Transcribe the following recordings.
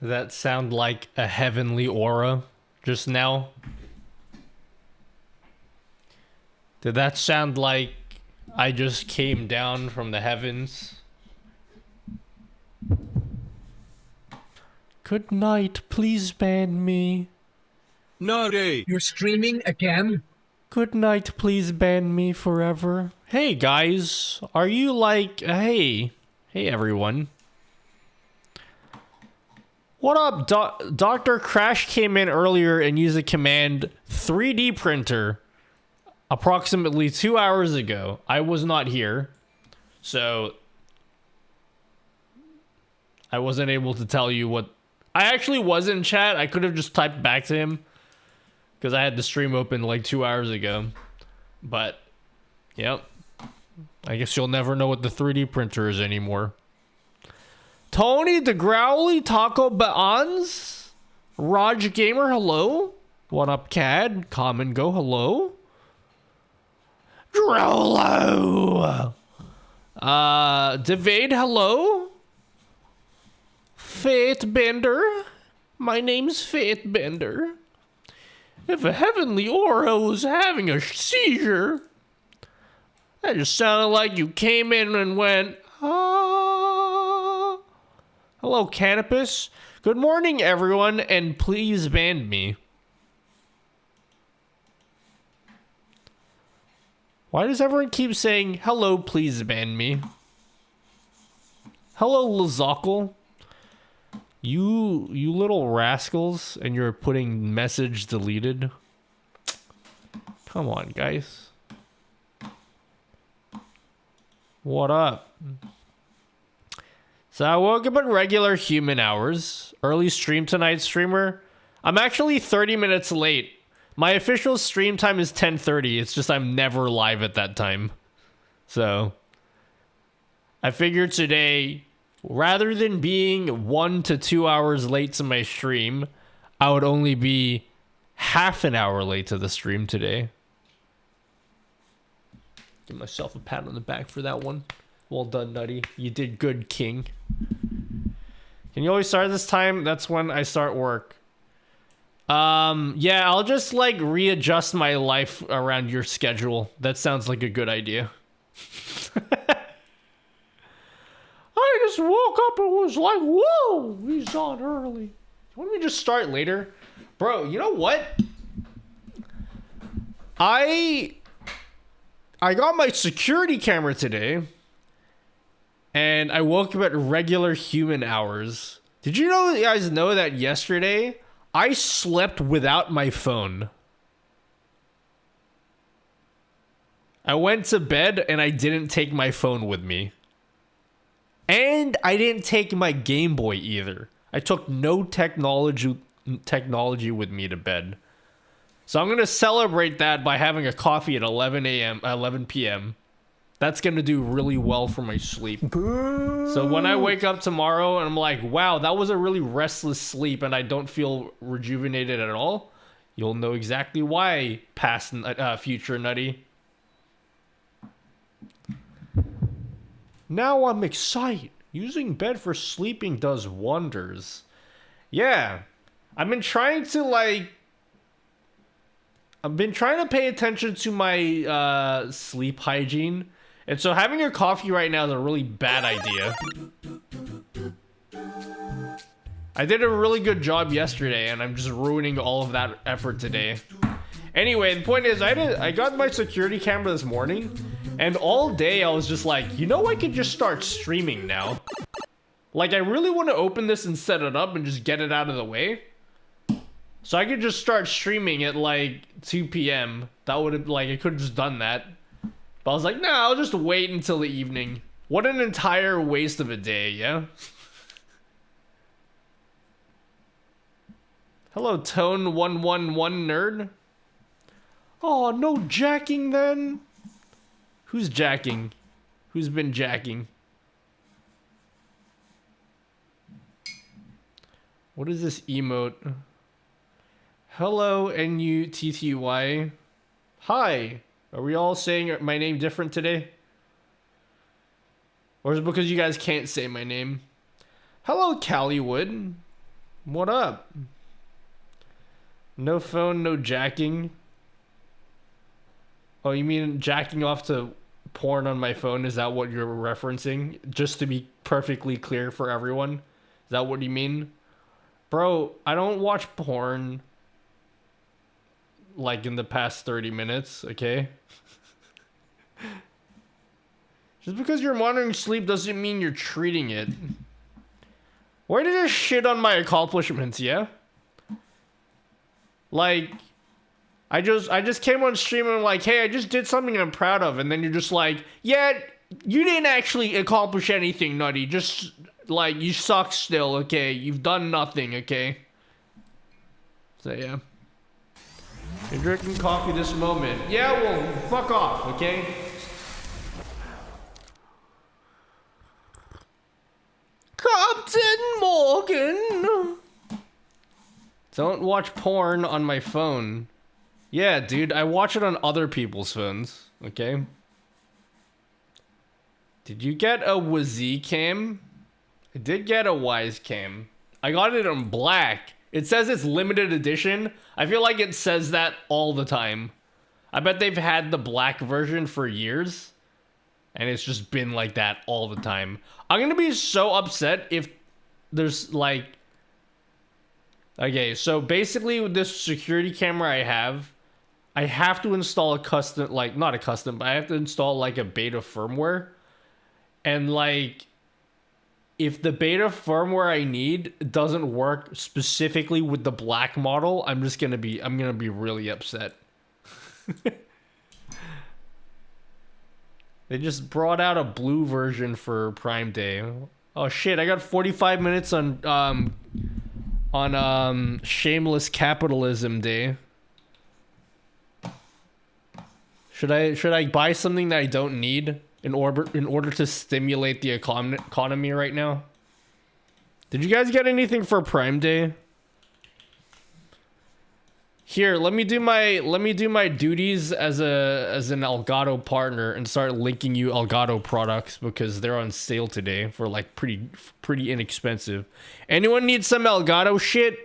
That sound like a heavenly aura just now? Did that sound like I just came down from the heavens? Good night, please ban me. Nari! You're streaming again? Good night, please ban me forever. Hey guys, are you like, hey everyone. What up? Dr. Crash came in earlier and used the command 3D printer approximately 2 hours ago. I was not here, so I wasn't able to tell you what... I actually was in chat. I could have just typed back to him because I had the stream open like 2 hours ago. But, yep. I guess you'll never know what the 3D printer is anymore. Tony the Growly Taco Baans? Raj Gamer, hello? What up, Cad? Common Go, hello? Drolo! Devade, hello? Fate Bender? My name's Fate Bender. If a heavenly aura was having a seizure, that just sounded like you came in and went, ah. Hello, Canopus. Good morning, everyone, and please ban me. Why does everyone keep saying, hello, please ban me? Hello, Lazockle. You little rascals, and you're putting message deleted. Come on, guys. What up? So I woke up at regular human hours. Early stream tonight, streamer. I'm actually 30 minutes late. My official stream time is 10:30. It's just I'm never live at that time. So I figured today, rather than being 1 to 2 hours late to my stream, I would only be half an hour late to the stream today. Give myself a pat on the back for that one. Well done, Nutty. You did good, King. Can you always start this time? That's when I start work. Yeah, I'll just like readjust my life around your schedule. That sounds like a good idea. I just woke up and was like, whoa, he's on early. Why don't we just start later? Bro, you know what? I got my security camera today. And I woke up at regular human hours. Did you guys know that yesterday I slept without my phone? I went to bed and I didn't take my phone with me. And I didn't take my Game Boy either. I took no technology with me to bed. So I'm going to celebrate that by having a coffee at 11 p.m. That's going to do really well for my sleep. Boo. So when I wake up tomorrow and I'm like, wow, that was a really restless sleep and I don't feel rejuvenated at all, you'll know exactly why, past future Nutty. Now I'm excited. Using bed for sleeping does wonders. Yeah. I've been trying to pay attention to my sleep hygiene. And so having a coffee right now is a really bad idea. I did a really good job yesterday and I'm just ruining all of that effort today. Anyway, the point is I got my security camera this morning and all day I was just like, I could just start streaming now. Like, I really want to open this and set it up and just get it out of the way. So I could just start streaming at like 2 p.m. That would have, I could have just done that. But I was like, nah, I'll just wait until the evening. What an entire waste of a day, yeah? Hello, Tone111 nerd. Oh, no jacking then? Who's jacking? Who's been jacking? What is this emote? Hello, N-U-T-T-Y. Hi. Are we all saying my name different today? Or is it because you guys can't say my name? Hello, Callywood. What up? No phone, no jacking. Oh, you mean jacking off to porn on my phone? Is that what you're referencing? Just to be perfectly clear for everyone. Is that what you mean? Bro, I don't watch porn like in the past 30 minutes, okay? Just because you're monitoring sleep doesn't mean you're treating it. Why did you shit on my accomplishments, yeah? Like, I just came on stream and I'm like, hey, I just did something I'm proud of, and then you're just like, yeah, you didn't actually accomplish anything, Nutty. Just like, you suck still, okay? You've done nothing, okay? So yeah. You're drinking coffee this moment. Yeah, well, fuck off, okay? Captain Morgan! Don't watch porn on my phone. Yeah, dude, I watch it on other people's phones, okay? Did you get a Wazee cam? I did get a Wise cam. I got it in black. It says it's limited edition. I feel like it says that all the time. I bet they've had the black version for years. And it's just been like that all the time. I'm gonna be so upset if there's like... Okay, so basically with this security camera I have to install a custom, like, not a custom, but I have to install like a beta firmware. And like, if the beta firmware I need doesn't work specifically with the black model, I'm gonna be really upset. They just brought out a blue version for Prime Day. Oh shit, I got 45 minutes on Shameless Capitalism Day. Should I buy something that I don't need in order to stimulate the economy right now? Did you guys get anything for Prime Day? Here, let me do my duties as an Elgato partner and start linking you Elgato products because they're on sale today for like pretty inexpensive. Anyone need some Elgato shit?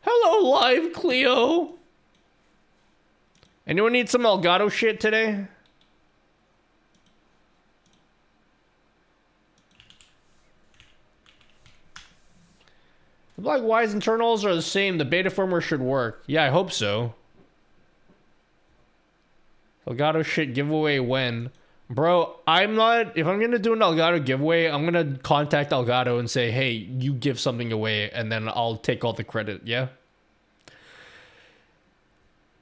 Hello, Live Cleo. Anyone need some Elgato shit today? The Black Wise internals are the same. The beta firmware should work. Yeah, I hope so. Elgato shit giveaway when? Bro, I'm not... If I'm going to do an Elgato giveaway, I'm going to contact Elgato and say, hey, you give something away, and then I'll take all the credit, yeah?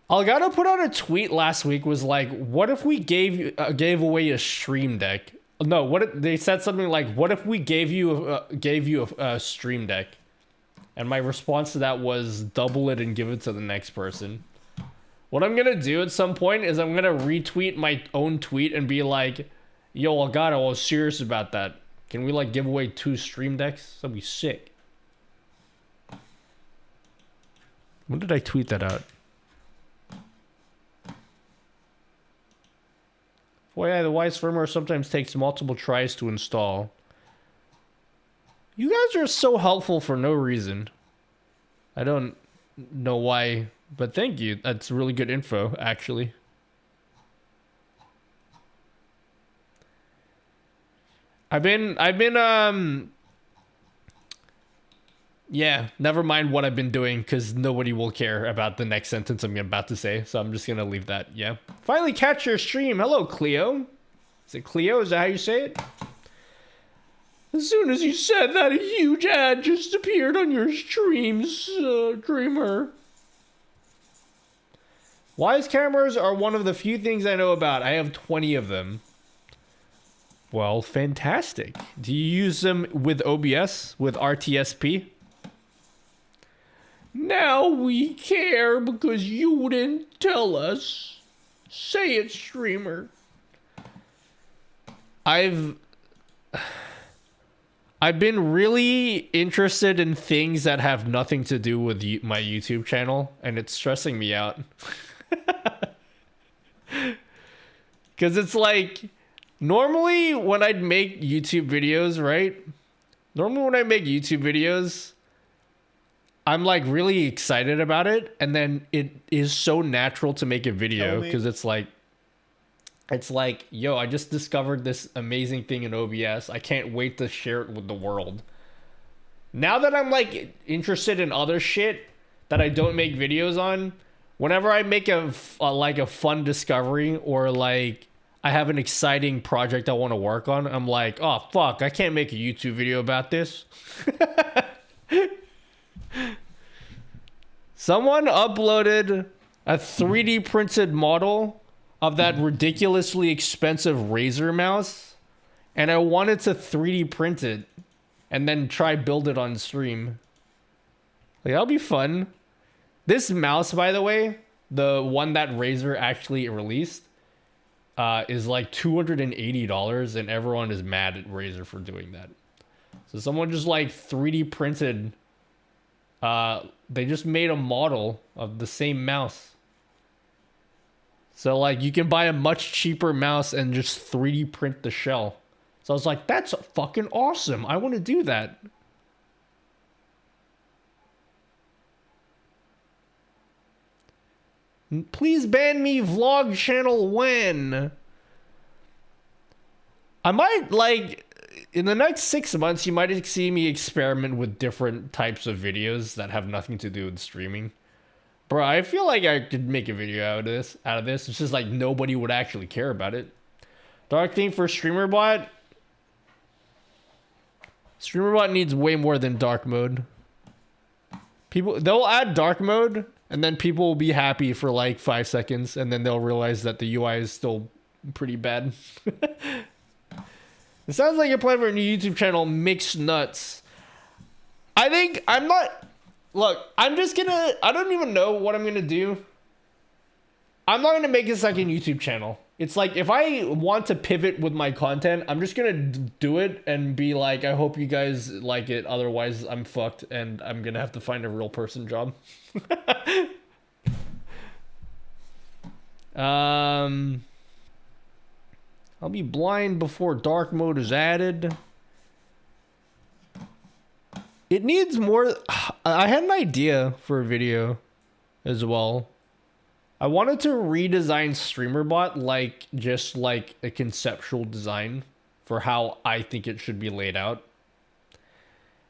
Elgato put out a tweet last week, was like, what if we gave away a Stream Deck? No, they said something like, what if we gave you a Stream Deck? And my response to that was double it and give it to the next person. What I'm going to do at some point is I'm going to retweet my own tweet and be like, yo, Elgato, I was serious about that. Can we like give away 2 Stream Decks? That'd be sick. When did I tweet that out? Well, yeah, the Wise firmware sometimes takes multiple tries to install. You guys are so helpful for no reason. I don't know why, but thank you. That's really good info, actually. Yeah, never mind what I've been doing, because nobody will care about the next sentence I'm about to say, so I'm just gonna leave that, yeah. Finally catch your stream. Hello, Cleo. Is it Cleo? Is that how you say it? As soon as you said that, a huge ad just appeared on your streams, Dreamer. Wise cameras are one of the few things I know about. I have 20 of them. Well, fantastic. Do you use them with OBS, with RTSP? Now we care because you didn't tell us. Say it, streamer. I've been really interested in things that have nothing to do with my YouTube channel, and it's stressing me out. Because it's like, normally when I'd make YouTube videos, right? Normally when I make YouTube videos, I'm like really excited about it, and then it is so natural to make a video because it's like, yo, I just discovered this amazing thing in OBS. I can't wait to share it with the world. Now that I'm like interested in other shit that I don't make videos on, whenever I make a fun discovery or like I have an exciting project I want to work on, I'm like, oh fuck, I can't make a YouTube video about this. Someone uploaded a 3D printed model of that ridiculously expensive Razer mouse, and I wanted to 3D print it and then try build it on stream. Like, that'll be fun. This mouse, by the way, the one that Razer actually released, is like $280, and everyone is mad at Razer for doing that. So someone just like 3D printed, they just made a model of the same mouse. So like you can buy a much cheaper mouse and just 3D print the shell. So I was like, that's fucking awesome. I want to do that. Please ban me vlog channel when. I might like in the next 6 months, you might see me experiment with different types of videos that have nothing to do with streaming. Bro, I feel like I could make a video out of this. It's just like nobody would actually care about it. Dark theme for StreamerBot. StreamerBot needs way more than dark mode. They'll add dark mode, and then people will be happy for like 5 seconds, and then they'll realize that the UI is still pretty bad. It sounds like a plan for a new YouTube channel, Mixed Nuts. Look, I'm just gonna, I don't even know what I'm gonna do. I'm not gonna make a second YouTube channel. It's like, if I want to pivot with my content, I'm just gonna do it and be like, I hope you guys like it. Otherwise, I'm fucked and I'm gonna have to find a real person job. I'll be blind before dark mode is added. It needs more. I had an idea for a video as well. I wanted to redesign StreamerBot like just like a conceptual design for how I think it should be laid out.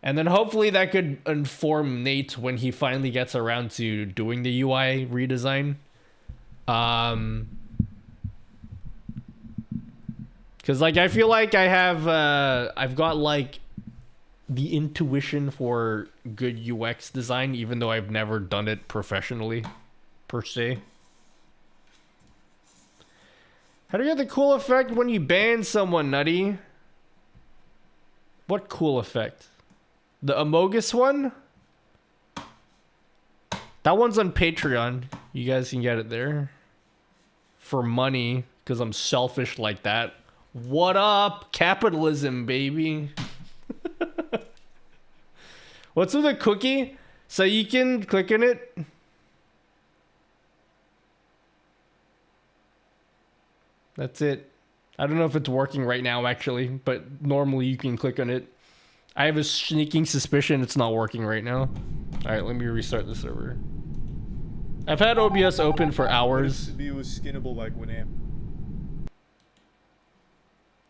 And then hopefully that could inform Nate when he finally gets around to doing the UI redesign. Cause like I feel like I have I've got like the intuition for good UX design, even though I've never done it professionally per se. How do you get the cool effect when you ban someone, Nutty? What cool effect? The Amogus one? That one's on Patreon. You guys can get it there. For money, because I'm selfish like that. What up? Capitalism, baby. What's with the cookie? So you can click on it. That's it. I don't know if it's working right now, actually, but normally you can click on it. I have a sneaking suspicion it's not working right now. All right, let me restart the server. I've had OBS open for hours.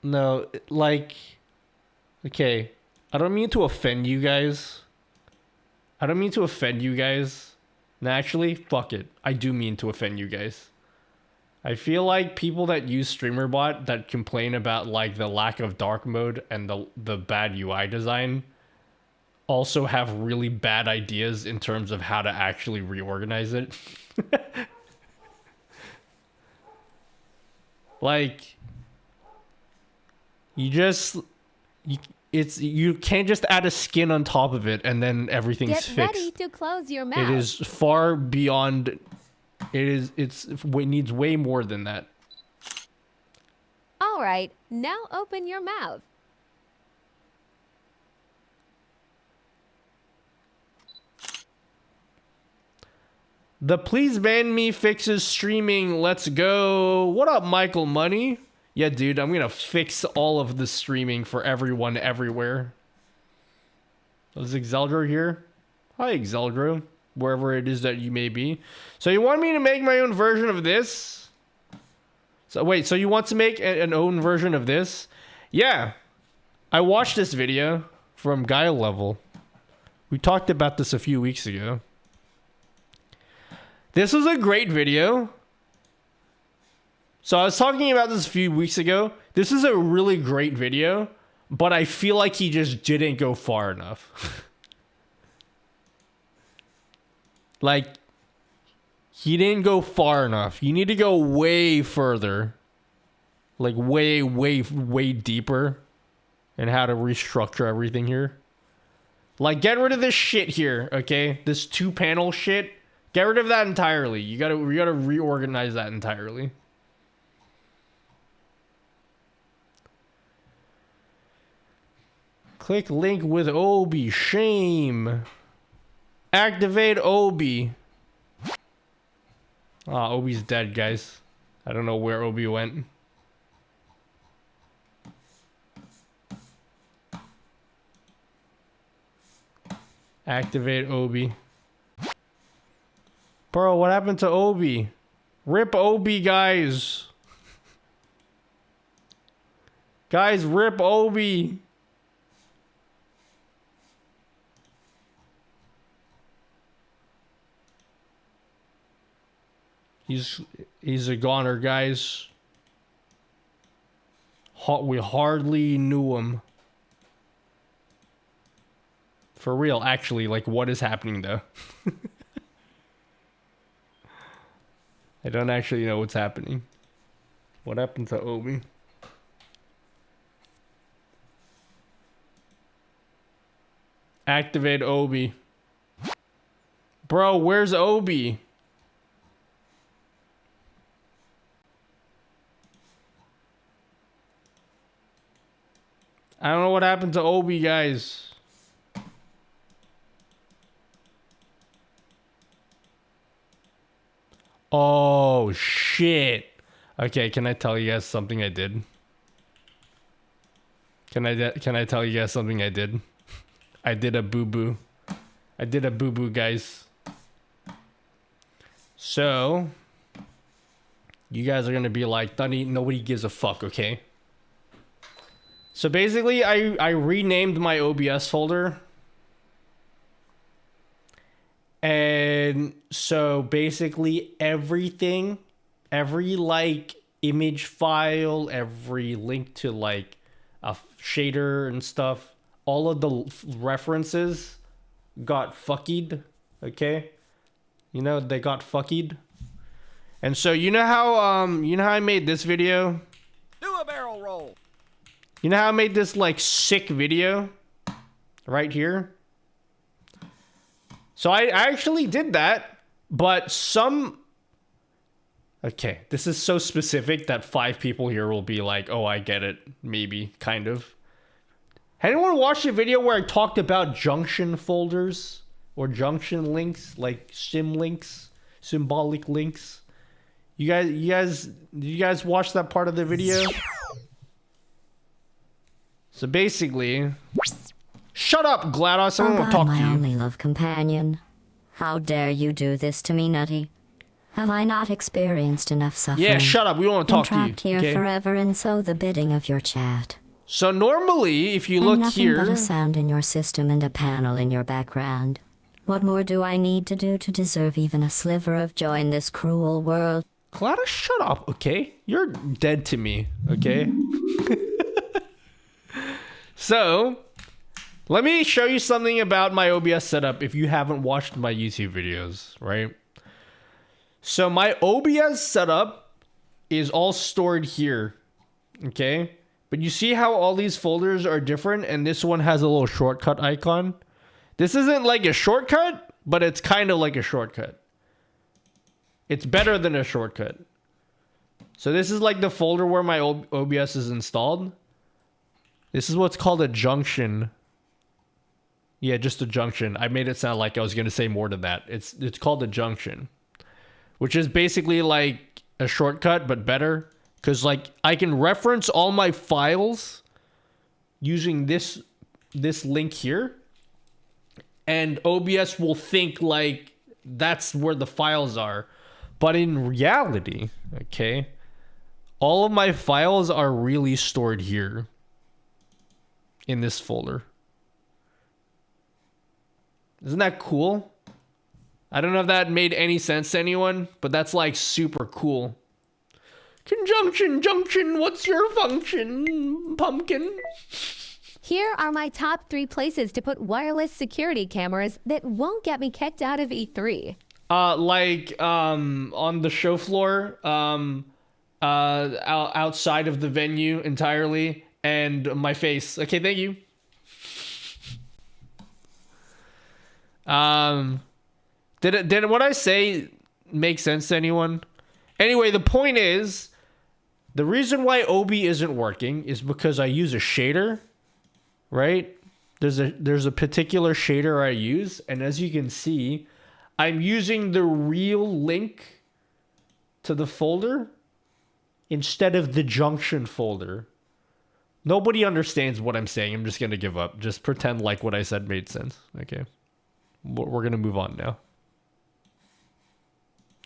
No, like, okay, I don't mean to offend you guys. No, actually, fuck it. I do mean to offend you guys. I feel like people that use StreamerBot that complain about like the lack of dark mode and the bad UI design also have really bad ideas in terms of how to actually reorganize it. Like, you can't just add a skin on top of it and then everything's fixed. Get ready to close your mouth. It is far beyond. It needs way more than that. All right, now open your mouth. The please ban me fixes streaming. Let's go. What up, Michael Money? Yeah, dude, I'm gonna fix all of the streaming for everyone everywhere. Is Exeldro here? Hi, Exeldro. Wherever it is that you may be. So you want me to make my own version of this? So wait, so you want to make an own version of this? Yeah. I watched this video from Guile Level. We talked about this a few weeks ago. This was a great video. So I was talking about this a few weeks ago. This is a really great video, but I feel like he just didn't go far enough. Like, he didn't go far enough. You need to go way further. Like, way, way, way deeper in how to restructure everything here. Like, get rid of this shit here, okay? This 2-panel shit. Get rid of that entirely. You gotta reorganize that entirely. Click link with Obi. Shame. Activate Obi. Ah, Obi's dead, guys. I don't know where Obi went. Activate Obi. Bro, what happened to Obi? Rip Obi, guys. Guys, rip Obi. He's a goner, guys. We hardly knew him. For real, actually, like, what is happening though? I don't actually know what's happening. What happened to Obi? Activate Obi. Bro, where's Obi? I don't know what happened to Obi, guys. Oh, shit. Okay, can I tell you guys something I did? Can I tell you guys something I did? I did a boo-boo. I did a boo-boo, guys. So, you guys are going to be like, Dunny, nobody gives a fuck, okay? So basically, I renamed my OBS folder. And so basically everything, every like image file, every link to like a shader and stuff, all of the references got fuckied, okay? You know, they got fuckied. And so you know how I made this video? Do a barrel roll. You know how I made this like sick video right here? So I actually did that, but some... Okay, this is so specific that 5 people here will be like, oh, I get it. Maybe, kind of. Anyone watch the video where I talked about junction folders? Or junction links? Like sim links? Symbolic links? You guys watch that part of the video? So basically... Shut up, GLaDOS. I don't want to talk to you. My only love companion. How dare you do this to me, Nutty? Have I not experienced enough suffering? Yeah, shut up. We don't want to talk to you. Trapped here Okay? forever, and so the bidding of your chat. So normally, if you look nothing here... but a sound in your system and a panel in your background. What more do I need to do to deserve even a sliver of joy in this cruel world? GLaDOS, shut up, okay? You're dead to me, okay? So... let me show you something about my OBS setup if you haven't watched my YouTube videos, right? So my OBS setup is all stored here, okay? But you see how all these folders are different and this one has a little shortcut icon? This isn't like a shortcut, but it's kind of like a shortcut. It's better than a shortcut. So this is like the folder where my OBS is installed. This is what's called a junction. Yeah, just a junction. I made it sound like I was going to say more than that. It's called a junction, which is basically like a shortcut, but better. Because like I can reference all my files using this link here. and OBS will think like that's where the files are. But in reality, okay, all of my files are really stored here in this folder. Isn't that cool? I don't know if that made any sense to anyone, but that's like super cool. Conjunction, junction, what's your function, pumpkin? Here are my top 3 places to put wireless security cameras that won't get me kicked out of E3. On the show floor, outside of the venue entirely, and my face. Okay, thank you. Did what I say make sense to anyone? Anyway, the point is, the reason why Obi isn't working is because I use a shader, right? There's a particular shader I use, and as you can see, I'm using the real link to the folder instead of the junction folder. Nobody understands what I'm saying. I'm just gonna give up. Just pretend like what I said made sense. Okay, we're gonna move on now.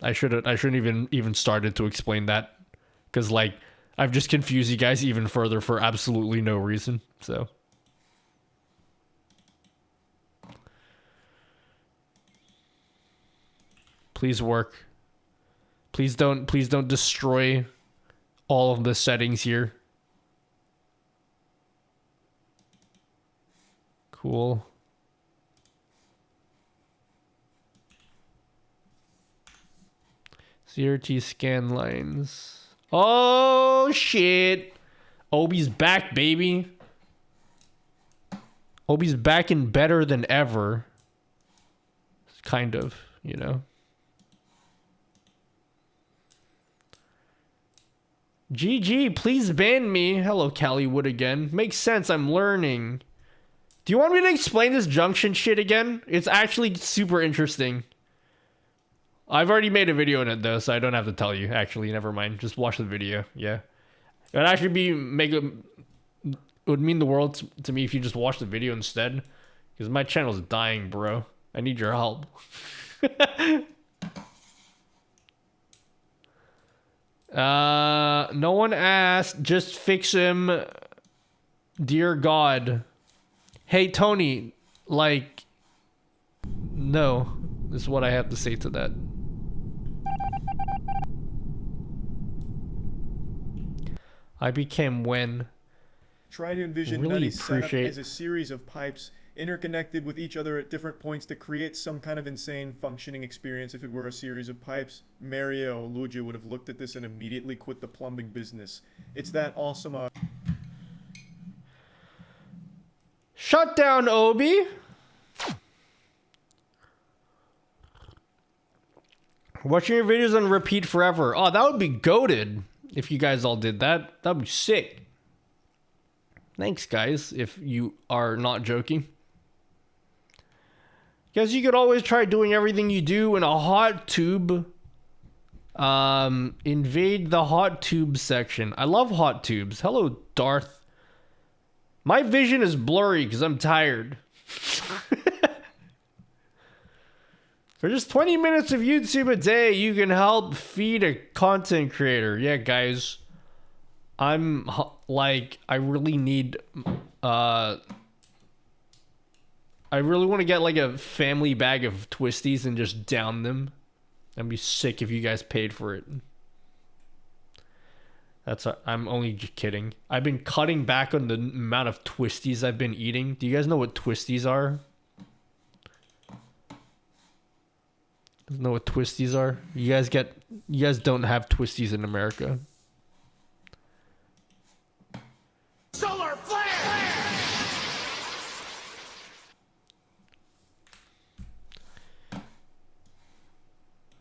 I shouldn't even started to explain that, because like I've just confused you guys even further for absolutely no reason. So please work. Please don't destroy all of the settings here. Cool. CRT scan lines. Oh shit. Obi's back, baby. Obi's back and better than ever. Kind of, you know. GG, please ban me. Hello, Calliewood again. Makes sense, I'm learning. Do you want me to explain this junction shit again? It's actually super interesting. I've already made a video on it though, so I don't have to tell you. Actually, never mind. Just watch the video. Yeah. It would actually it would mean the world to me if you just watch the video instead. Because my channel's dying, bro. I need your help. No one asked. Just fix him. Dear God. Hey, Tony. Like, no. This is what I have to say to that. I became when. Try to envision Really Nutty's setup appreciate- as a series of pipes interconnected with each other at different points to create some kind of insane functioning experience. If it were a series of pipes, Mario Luigi would have looked at this and immediately quit the plumbing business. It's that awesome. Shut down, Obi. Watching your videos on repeat forever. Oh, that would be goated if you guys all did that. That'd be sick. Thanks, guys, if you are not joking. Guess you could always try doing everything you do in a hot tube. Invade the hot tube section. I love hot tubes. Hello, Darth. My vision is blurry because I'm tired. For just 20 minutes of YouTube a day, you can help feed a content creator. Yeah, guys. I'm like, I really need, I really want to get like a family bag of twisties and just down them. I'd be sick if you guys paid for it. I'm only kidding. I've been cutting back on the amount of twisties I've been eating. Do you guys know what twisties are? Know what twisties are? You guys don't have twisties in America. Solar flare!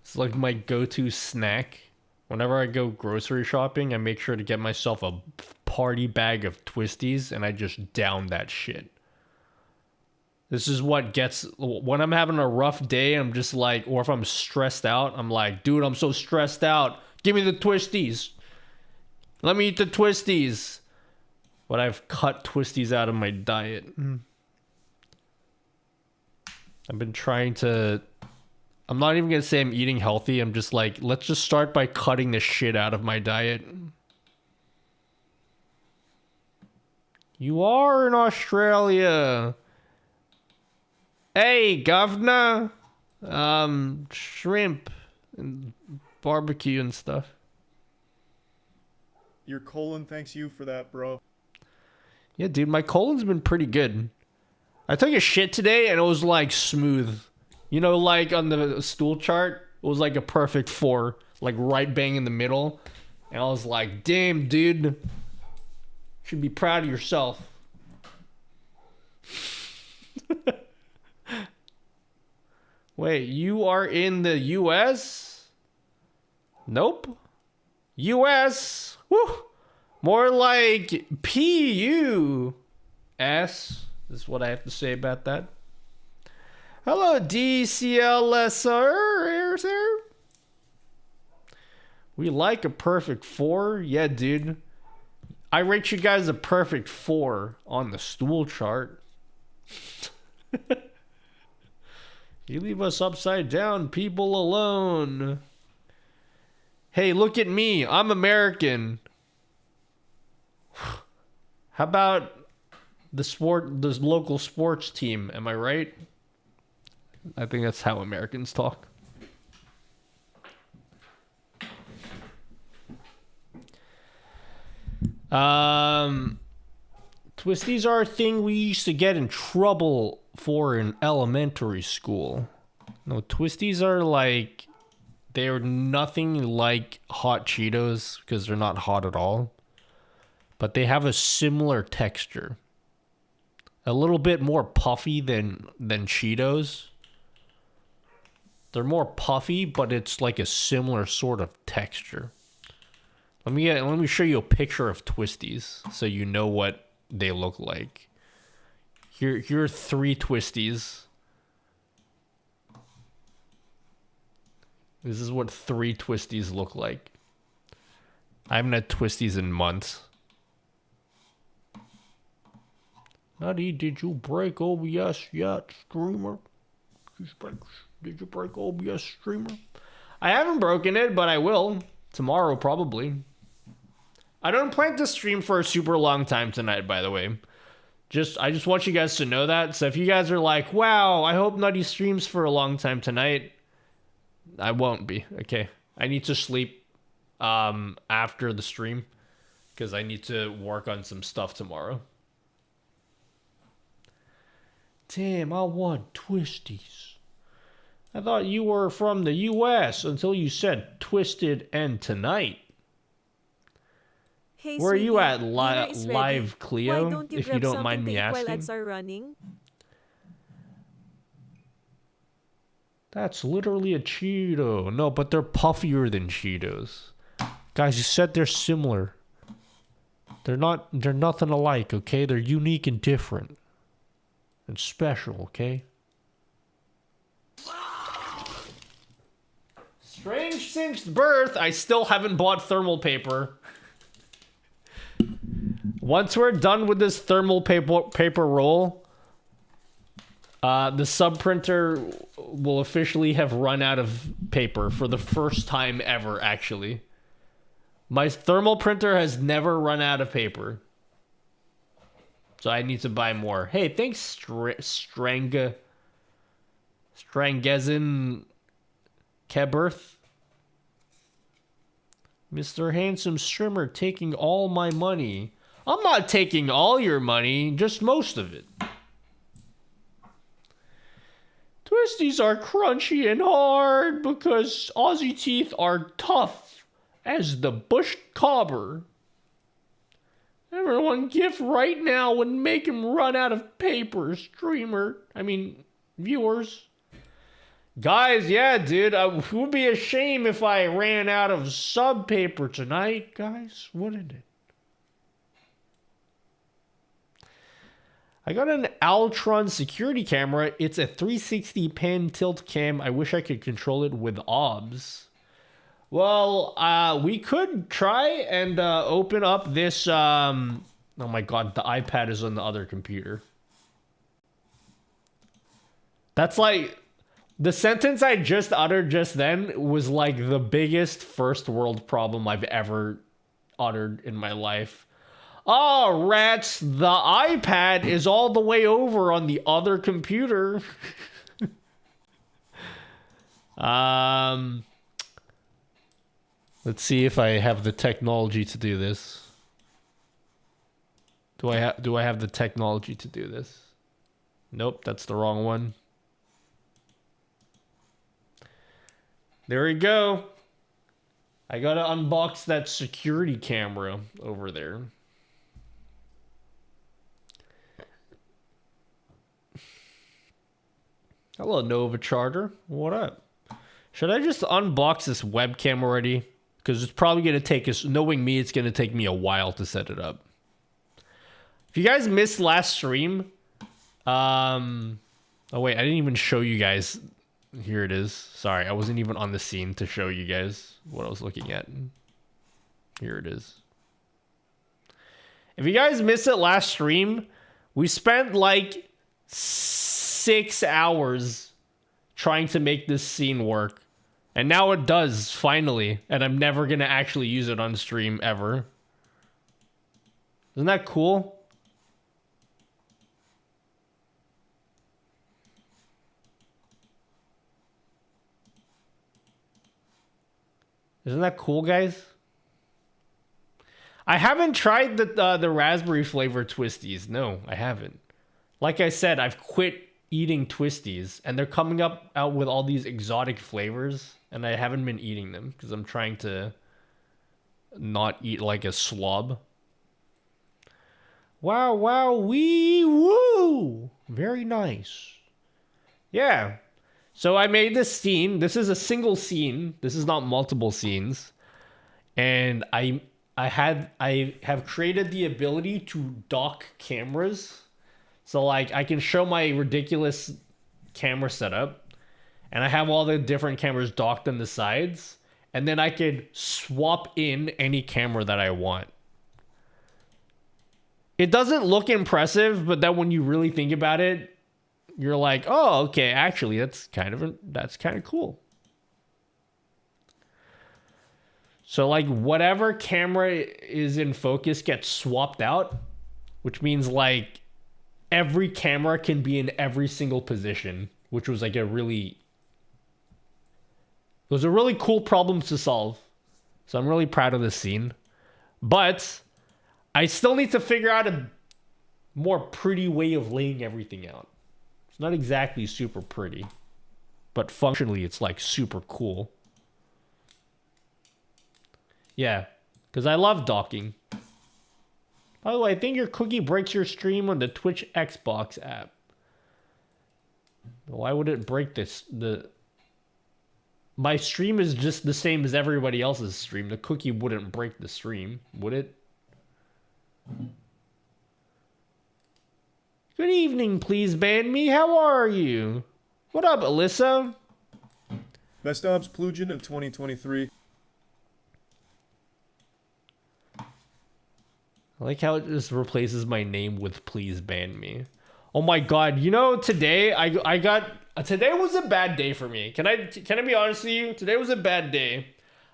It's like my go-to snack. Whenever I go grocery shopping, I make sure to get myself a party bag of twisties and I just down that shit. This is what gets, when I'm having a rough day, I'm just like, or if I'm stressed out, I'm like, dude, I'm so stressed out. Give me the twisties. Let me eat the twisties. But I've cut twisties out of my diet. I've been trying to... I'm not even going to say I'm eating healthy. I'm just like, let's just start by cutting the shit out of my diet. You are in Australia. Hey, governor. Shrimp and barbecue and stuff. Your colon thanks you for that, bro. Yeah, dude, my colon's been pretty good. I took a shit today and it was like smooth. You know, like on the stool chart, it was like a perfect 4, like right bang in the middle. And I was like, damn, dude, should be proud of yourself. Wait, you are in the US? Nope. US? Woo! More like PUS is what I have to say about that. Hello, DCLSR, sir. We like a perfect 4. Yeah, dude. I rate you guys a perfect 4 on the stool chart. You leave us upside down, people alone. Hey, look at me. I'm American. How about the local sports team? Am I right? I think that's how Americans talk. Twisties are a thing we used to get in trouble for in elementary school. No, twisties are like, they're nothing like hot Cheetos because they're not hot at all. But they have a similar texture. A little bit more puffy than Cheetos. They're more puffy, but it's like a similar sort of texture. Let me show you a picture of twisties so you know what they look like. Here are 3 twisties. This is what 3 twisties look like. I haven't had twisties in months. Nutty, did you break OBS yet, streamer? Did you break OBS, streamer? I haven't broken it, but I will. Tomorrow, probably. I don't plan to stream for a super long time tonight, by the way. I just want you guys to know that. So if you guys are like, wow, I hope Nutty streams for a long time tonight, I won't be, okay? I need to sleep after the stream because I need to work on some stuff tomorrow. Damn, I want twisties. I thought you were from the US until you said twisted and tonight. Hey, Where are you at, dinner is ready. live Cleo? Why don't you if grab you don't something mind to me eat while asking. ads are running? That's literally a Cheeto. No, but they're puffier than Cheetos. Guys, you said they're similar. They're nothing alike, okay? They're unique and different. And special, okay? Strange since birth, I still haven't bought thermal paper. Once we're done with this thermal paper roll, the sub printer will officially have run out of paper for the first time ever, actually. My thermal printer has never run out of paper. So I need to buy more. Hey, thanks, Strangezin Keberth. Mr. Handsome Streamer taking all my money. I'm not taking all your money, just most of it. Twisties are crunchy and hard because Aussie teeth are tough as the bush cobber. Everyone gift right now would make him run out of paper, viewers. Guys, yeah, dude, it would be a shame if I ran out of sub paper tonight, guys, wouldn't it? I got an Altron security camera. It's a 360 pan tilt cam. I wish I could control it with OBS. Well, we could try and open up this. Oh my god, the iPad is on the other computer. That's like the sentence I just uttered just then was like the biggest first world problem I've ever uttered in my life. Oh, rats, the iPad is all the way over on the other computer. Let's see if I have the technology to do this. Do I have the technology to do this? Nope, that's the wrong one. There we go. I gotta unbox that security camera over there. Hello, Nova Charter. What up? Should I just unbox this webcam already? Because it's probably going to take us, knowing me, it's going to take me a while to set it up. If you guys missed last stream, oh wait, I didn't even show you guys. Here it is. Sorry, I wasn't even on the scene to show you guys what I was looking at. Here it is. If you guys missed it last stream, we spent like 6 hours trying to make this scene work. And now it does, finally. And I'm never going to actually use it on stream ever. Isn't that cool? Isn't that cool, guys? I haven't tried the raspberry flavor twisties. No, I haven't. Like I said, I've quit eating twisties, and they're coming out with all these exotic flavors, and I haven't been eating them because I'm trying to not eat like a slob. Wow, wow, wee, woo! Very nice. Yeah. So I made this scene. This is a single scene. This is not multiple scenes. And I have created the ability to dock cameras. So like I can show my ridiculous camera setup, and I have all the different cameras docked on the sides, and then I could swap in any camera that I want. It doesn't look impressive, but then when you really think about it, you're like, oh, okay, actually that's kind of cool. So like whatever camera is in focus gets swapped out, which means like every camera can be in every single position, which was like it was a really cool problem to solve. So I'm really proud of this scene. But I still need to figure out a more pretty way of laying everything out. It's not exactly super pretty, but functionally it's like super cool. Yeah, because I love docking. By the way, I think your cookie breaks your stream on the Twitch Xbox app. Why would it break this? My stream is just the same as everybody else's stream. The cookie wouldn't break the stream, would it? Good evening, please ban me. How are you? What up, Alyssa? Best Obs Plugin of 2023. I like how it just replaces my name with please ban me. Oh my god, you know, today today was a bad day for me. Can I be honest with you? Today was a bad day.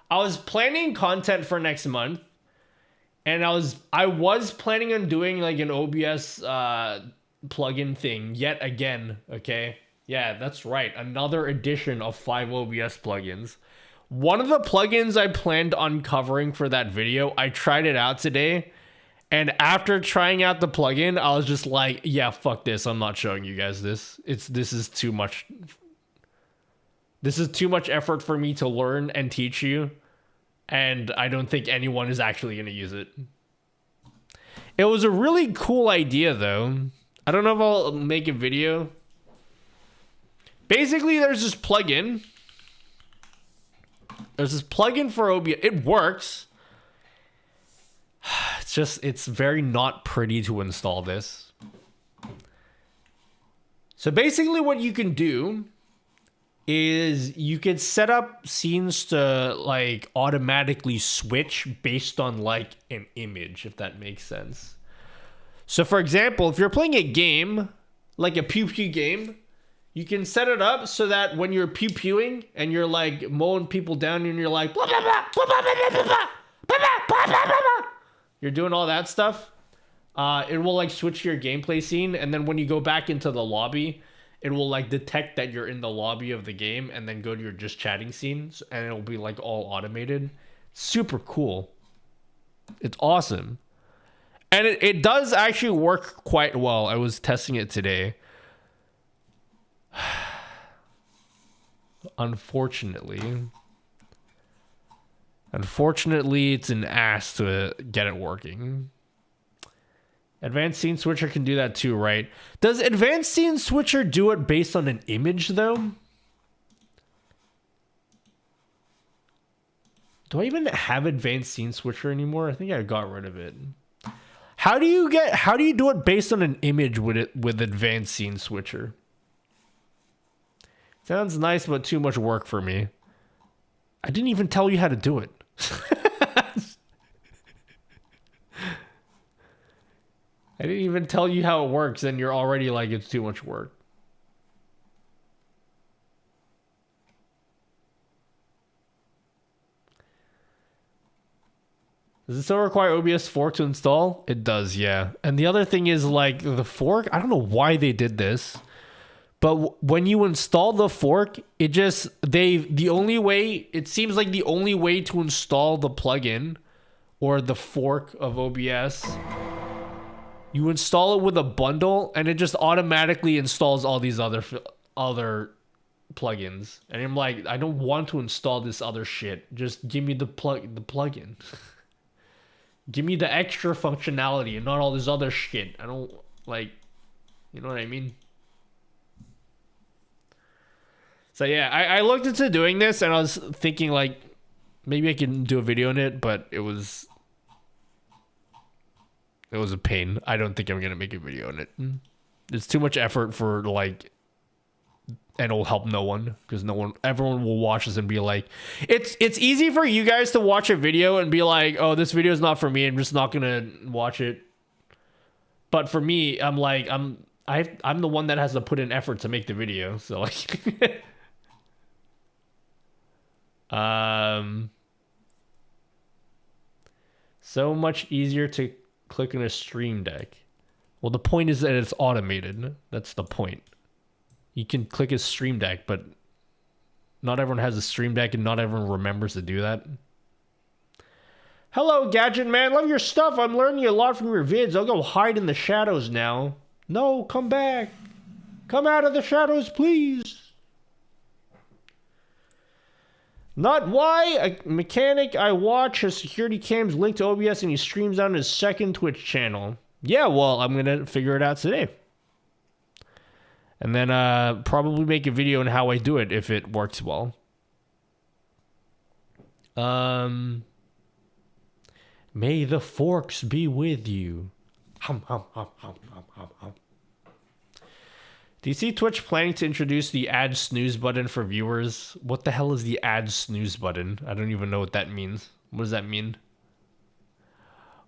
I was planning content for next month, and I was planning on doing like an OBS plugin thing yet again, okay? Yeah, that's right. Another edition of 5 OBS plugins. One of the plugins I planned on covering for that video, I tried it out today. And after trying out the plugin, I was just like, yeah, fuck this. I'm not showing you guys this. This is too much. This is too much effort for me to learn and teach you. And I don't think anyone is actually going to use it. It was a really cool idea, though. I don't know if I'll make a video. Basically, there's this plugin. There's this plugin for OBS. It works. It's very not pretty to install this. So basically what you can do is you can set up scenes to like automatically switch based on like an image, if that makes sense. So for example, if you're playing a game, like a pew pew game, You can set it up so that when you're pew-pewing and you're like mowing people down and you're like blah, blah, blah, blah, blah, blah, blah, blah, blah, blah, blah, blah, blah. You're doing all that stuff. It will like switch your gameplay scene, and then when you go back into the lobby, it will like detect that you're in the lobby of the game and then go to your just chatting scenes, and it'll be like all automated. Super cool. It's awesome. And it does actually work quite well. I was testing it today. Unfortunately, it's an ass to get it working. Advanced Scene Switcher can do that too, right? Does Advanced Scene Switcher do it based on an image though? Do I even have Advanced Scene Switcher anymore? I think I got rid of it. How do you do it based on an image with Advanced Scene Switcher? Sounds nice, but too much work for me. I didn't even tell you how to do it. I didn't even tell you how it works, and you're already like, it's too much work. Does it still require OBS fork to install? It does, yeah. And the other thing is, like, the fork, I don't know why they did this, but when you install the fork, it seems like the only way to install the plugin or the fork of OBS, you install it with a bundle, and it just automatically installs all these other plugins. And I'm like, I don't want to install this other shit. Just give me the plugin. Give me the extra functionality and not all this other shit. I don't like, you know what I mean? So yeah, I looked into doing this, and I was thinking like, maybe I can do a video on it, but it was a pain. I don't think I'm gonna make a video on it. It's too much effort for like, and it'll help no one, because everyone will watch this and be like, it's easy for you guys to watch a video and be like, oh, this video is not for me, I'm just not gonna watch it. But for me, I'm like, I'm the one that has to put in effort to make the video, so like so much easier to click on a stream deck. Well, the point is that it's automated. That's the point. You can click a stream deck, but not everyone has a stream deck, and not everyone remembers to do that. Hello, Gadget Man. Love your stuff. I'm learning a lot from your vids. I'll go hide in the shadows now. No, come back. Come out of the shadows, please. Not why. A mechanic I watch has security cams linked to OBS, and he streams on his second Twitch channel. Yeah, well, I'm going to figure it out today. And then probably make a video on how I do it if it works well. May the forks be with you. Hum, hum, hum, hum, hum, hum, hum. Do you see Twitch planning to introduce the add snooze button for viewers? What the hell is the add snooze button? I don't even know what that means. What does that mean?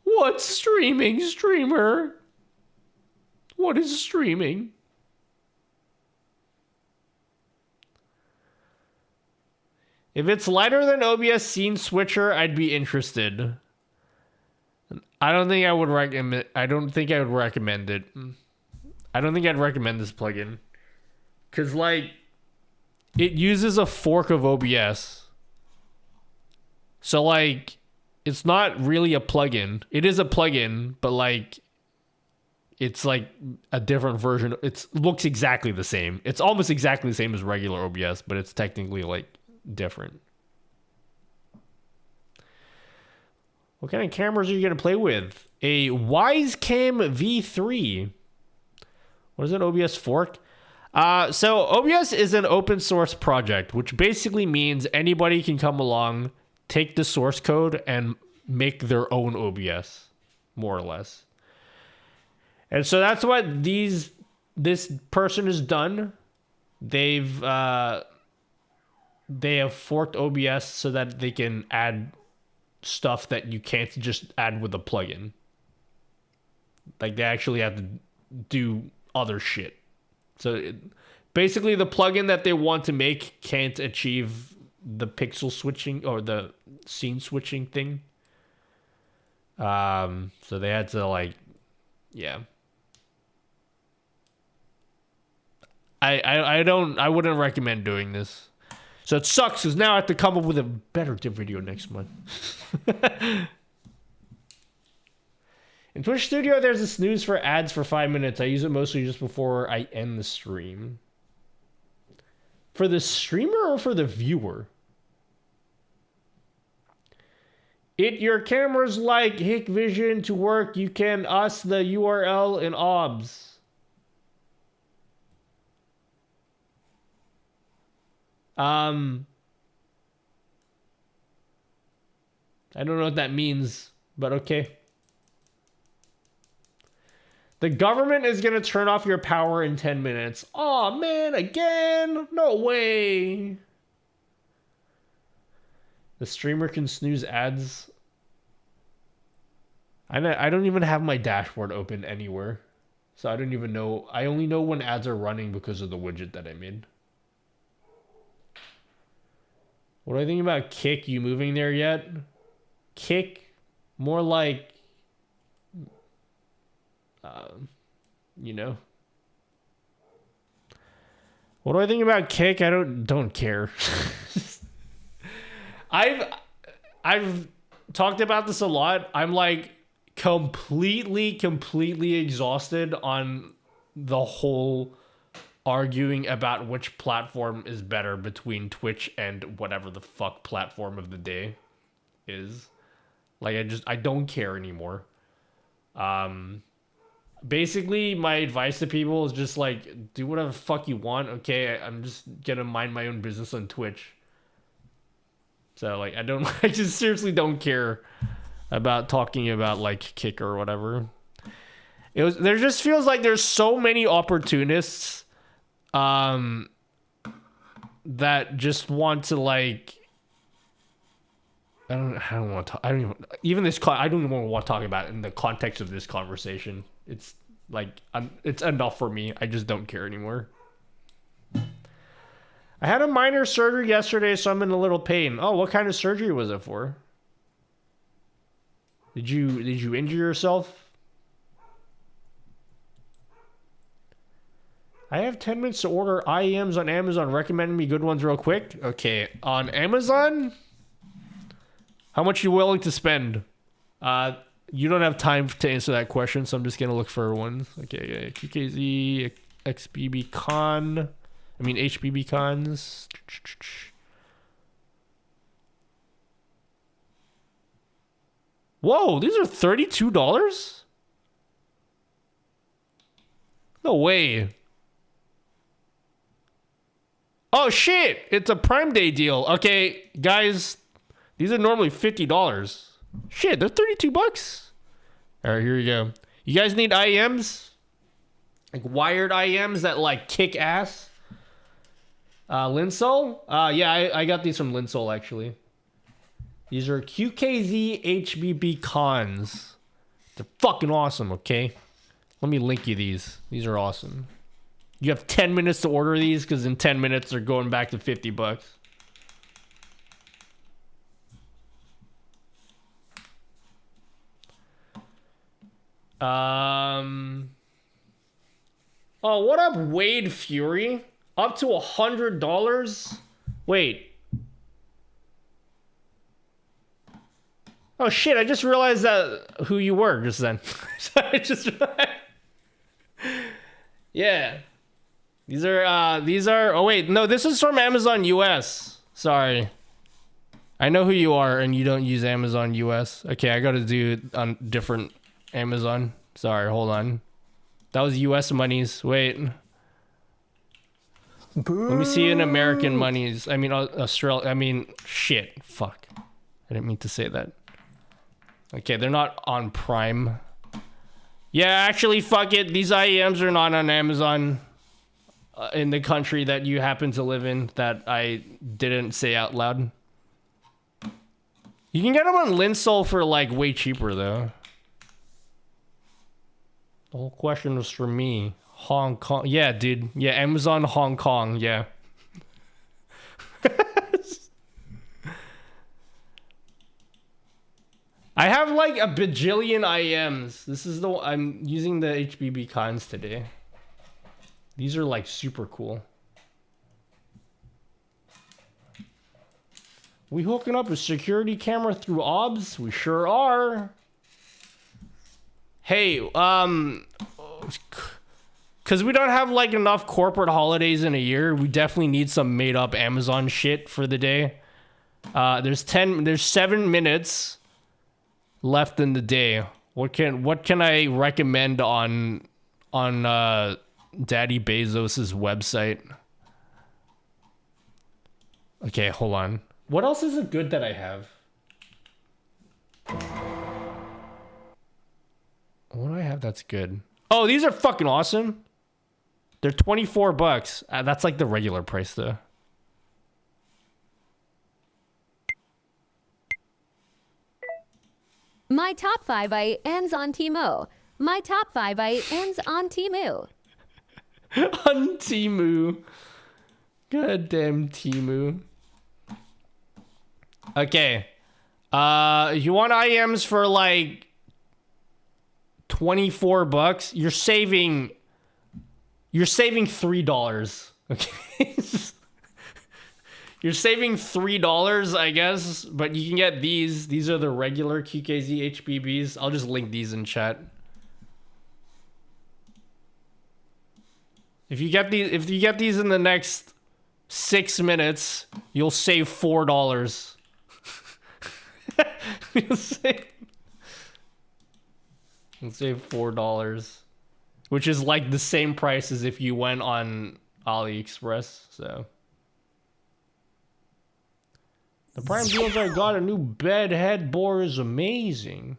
What's streaming, streamer? What is streaming? If it's lighter than OBS Scene Switcher, I'd be interested. I don't think I would recommend it. I don't think I'd recommend this plugin. Because, like, it uses a fork of OBS. So, like, it's not really a plugin. It is a plugin, but, like, it's, like, a different version. It looks exactly the same. It's almost exactly the same as regular OBS, but it's technically, like, different. What kind of cameras are you going to play with? A Wisecam V3. What is an OBS fork? So OBS is an open source project, which basically means anybody can come along, take the source code, and make their own OBS, more or less. And so that's what this person has done. They have forked OBS so that they can add stuff that you can't just add with a plugin. Like, they actually have to do other shit. So Basically, the plugin that they want to make can't achieve the pixel switching or the scene switching thing. So they had to like, yeah. I wouldn't recommend doing this. So it sucks because now I have to come up with a better video next month. In Twitch Studio, there's a snooze for ads for 5 minutes. I use it mostly just before I end the stream. For the streamer or for the viewer? Your camera's like Hikvision to work. You can us the URL in OBS. I don't know what that means, but okay. The government is gonna turn off your power in 10 minutes. Oh man, again? No way. The streamer can snooze ads. I don't even have my dashboard open anywhere. So I don't even know. I only know when ads are running because of the widget that I made. What do I think about Kick? You moving there yet? Kick? More like... you know. What do I think about Kick? I don't care. I've talked about this a lot. I'm like completely exhausted on the whole arguing about which platform is better between Twitch and whatever the fuck platform of the day is. Like I don't care anymore. Basically, my advice to people is just like, do whatever the fuck you want. Okay, I'm just gonna mind my own business on Twitch. So like, I just seriously don't care about talking about like Kick or whatever. There just feels like there's so many opportunists, that just want to like, I don't want to talk. I don't even want to talk about it in the context of this conversation. It's like, it's enough for me. I just don't care anymore. I had a minor surgery yesterday, so I'm in a little pain. Oh, what kind of surgery was it for? Did you injure yourself? I have 10 minutes to order IEMs on Amazon. Recommend me good ones real quick. Okay, on Amazon? How much are you willing to spend? You don't have time to answer that question, so I'm just gonna look for ones. Okay, QKZ, XBB Con. I mean HBB Cons. Whoa, these are $32? No way. Oh shit, it's a Prime Day deal. Okay, guys, these are normally $50. Shit, they're 32 bucks. All right, here we go. You guys need IEMs? Like wired IEMs that like kick ass? Linsol? Yeah, I got these from Linsol actually. These are QKZ HBB Cons. They're fucking awesome, okay? Let me link you these. These are awesome. You have 10 minutes to order these because in 10 minutes they're going back to 50 bucks. Oh, what up, Wade Fury? Up to $100? Wait. Oh shit, I just realized that who you were just then. Yeah. These are, oh wait, no, this is from Amazon US. Sorry. I know who you are and you don't use Amazon US. Okay, I gotta do it on different Amazon. Sorry, hold on. That was US monies. Wait. Boo. Let me see in American monies. I mean, Australia. I mean, shit. Fuck. I didn't mean to say that. Okay, they're not on Prime. Yeah, actually, fuck it. These IEMs are not on Amazon in the country that you happen to live in that I didn't say out loud. You can get them on Linsol for, like, way cheaper, though. The whole question was for me. Hong Kong. Yeah, dude. Yeah, Amazon Hong Kong. Yeah. I have like a bajillion IMs. This is the I'm using the HBB cons today. These are like super cool. We hooking up a security camera through OBS? We sure are. Hey, cause we don't have like enough corporate holidays in a year, we definitely need some made up Amazon shit for the day. There's 7 minutes left in the day. What can I recommend on Daddy Bezos's website? Okay, hold on. What else is it good that I have? What do I have that's good? Oh, these are fucking awesome. They're 24 bucks. That's like the regular price though. My top 5 items on Temu. My top 5 items on Temu. On Temu. Goddamn Temu. Okay. You want IMs for like 24 bucks? You're saving $3. Okay. You're saving $3, I guess, but you can get these. These are the regular QKZ HBBs. I'll just link these in chat. If you get these in the next 6 minutes, you'll save $4. You'll save $4, which is like the same price as if you went on AliExpress. So the Prime deals I got a new bed headboard is amazing.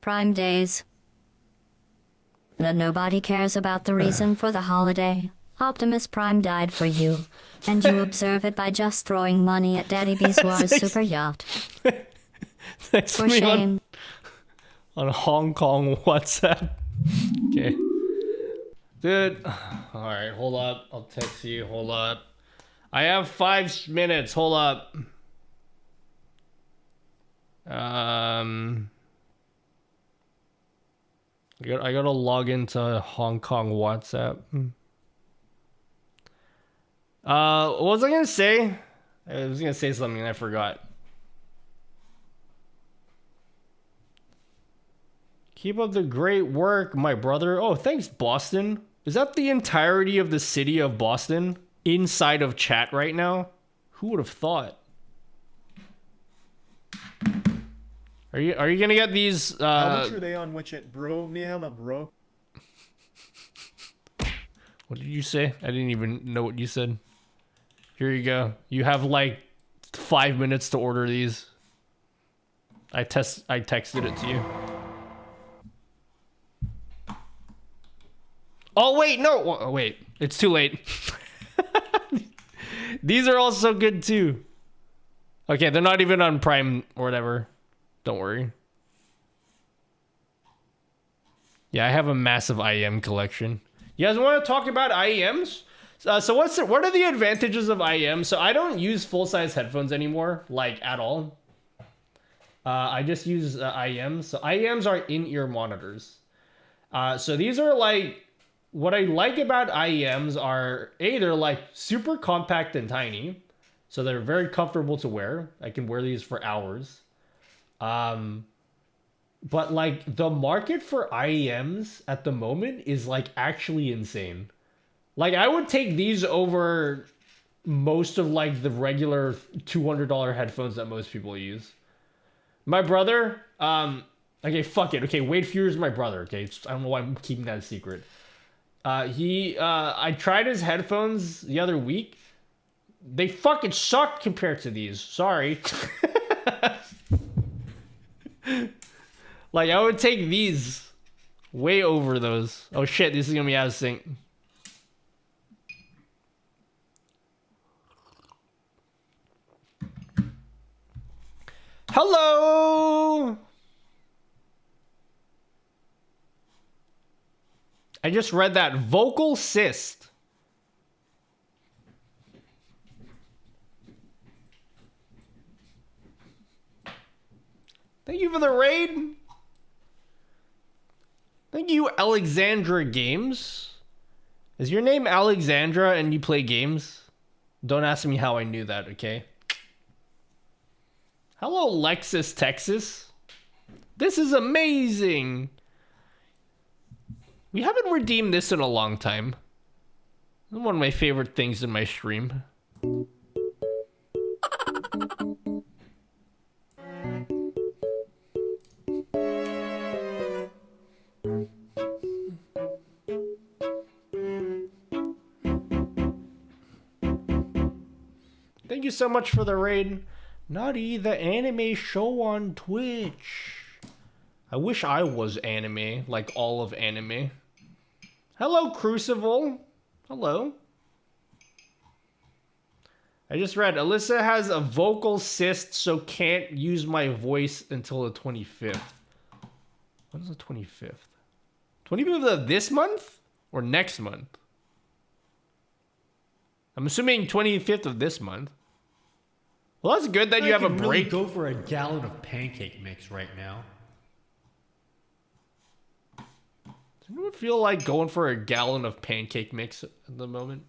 Prime days. That nobody cares about the reason for the holiday. Optimus Prime died for you, and you observe it by just throwing money at Daddy Bizwar's super yacht. Text For me shame. on Hong Kong WhatsApp. Okay. Dude. Alright, hold up. I'll text you. Hold up. I have 5 minutes. Hold up. I gotta log into Hong Kong WhatsApp. What was I gonna say? I was gonna say something and I forgot. Keep up the great work, my brother. Oh, thanks, Boston. Is that the entirety of the city of Boston inside of chat right now? Who would have thought? Are you gonna get these? How much are they on WeChat, bro? Nihama, bro. What did you say? I didn't even know what you said. Here you go. You have like 5 minutes to order these. I texted it to you. Oh wait, no. Oh, wait, it's too late. These are also good too. Okay, they're not even on Prime or whatever. Don't worry. Yeah, I have a massive IEM collection. You guys want to talk about IEMs? So what are the advantages of IEM? So I don't use full-size headphones anymore, like at all. I just use IEMs. So IEMs are in-ear monitors. So these are like, what I like about IEMs are, they're like super compact and tiny. So they're very comfortable to wear. I can wear these for hours. But like the market for IEMs at the moment is like actually insane. Like I would take these over most of like the regular $200 headphones that most people use. My brother, okay, fuck it. Okay, Wade Fuhr's my brother. Okay, I don't know why I'm keeping that a secret. I tried his headphones the other week. They fucking suck compared to these. Sorry. Like I would take these way over those. Oh shit, this is gonna be out of sync. Hello. I just read that. Vocal cyst. Thank you for the raid. Thank you, Alexandra Games. Is your name Alexandra and you play games? Don't ask me how I knew that, okay? Hello, Lexus, Texas. This is amazing. We haven't redeemed this in a long time. This is one of my favorite things in my stream. Thank you so much for the raid. Naughty, the anime show on Twitch. I wish I was anime, like all of anime. Hello, Crucible. Hello. I just read, Alyssa has a vocal cyst, so can't use my voice until the 25th. When is the 25th? 25th of this month? Or next month? I'm assuming 25th of this month. Well, that's good that you have a break. Really go for a gallon of pancake mix right now. Does anyone feel like going for a gallon of pancake mix at the moment?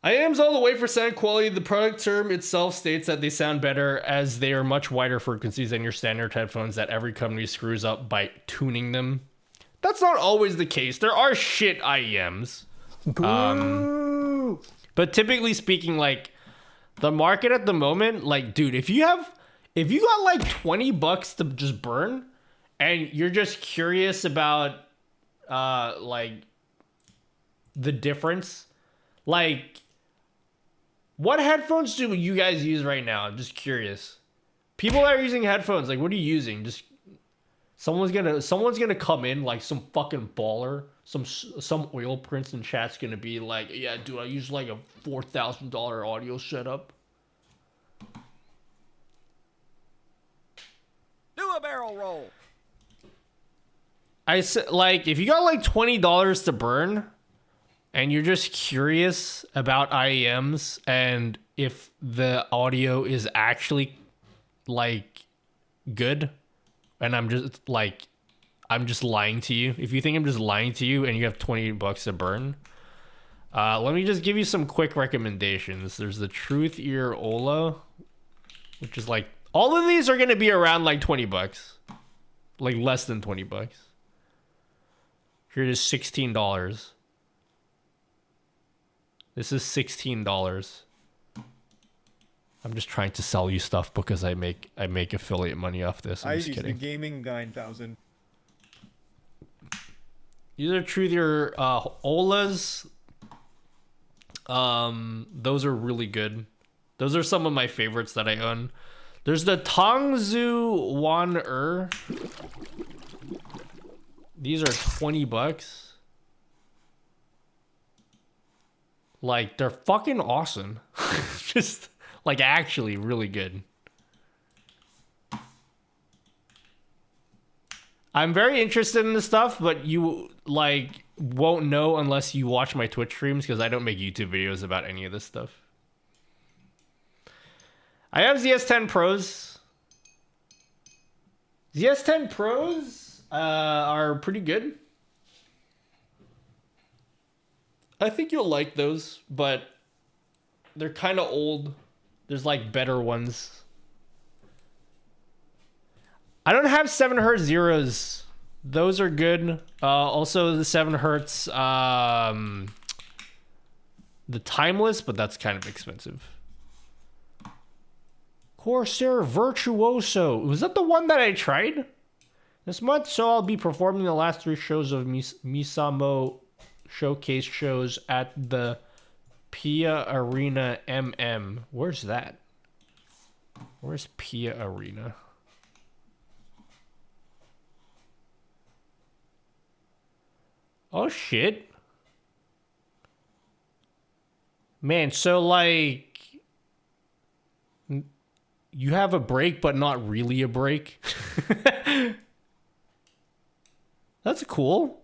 I am's all the way for sound quality. The product term itself states that they sound better as they are much wider frequencies than your standard headphones that every company screws up by tuning them. That's not always the case. There are shit IEMs. But typically speaking, like, the market at the moment, like, dude, if you got like $20 to just burn and you're just curious about like the difference, like, what headphones do you guys use right now? I'm just curious. People that are using headphones, like, what are you using? Just someone's gonna come in, like some fucking baller, some oil prince in chat's gonna be like, yeah, dude, I use like a $4,000 audio setup. Do a barrel roll. I said, like, if you got like $20 to burn and you're just curious about IEMs and if the audio is actually like good, and I'm just lying to you. If you think I'm just lying to you and you have $20 to burn, let me just give you some quick recommendations. There's the Truth Ear Ola, which is like, all of these are going to be around like $20, like less than $20. Here it is, $16. This is $16. I'm just trying to sell you stuff because I make affiliate money off this. I'm just use kidding. the Gaming 9000. These are Truth Ear Olas. Those are really good. Those are some of my favorites that I own. There's the Tongzu Wan These are $20. Like, they're fucking awesome. Just, like, actually really good. I'm very interested in this stuff, but you, like, won't know unless you watch my Twitch streams because I don't make YouTube videos about any of this stuff. I have ZS10 Pros. ZS10 Pros are pretty good. I think you'll like those, but they're kind of old. There's like better ones. I don't have 7Hz Zeros. Those are good. Also the 7Hz, the Timeless, but that's kind of expensive. Corsair Virtuoso. Was that the one that I tried this month? So I'll be performing the last 3 shows of Misamo showcase shows at the Pia Arena MM. Where's that? Where's Pia Arena? Oh shit. Man, so like you have a break, but not really a break. That's cool.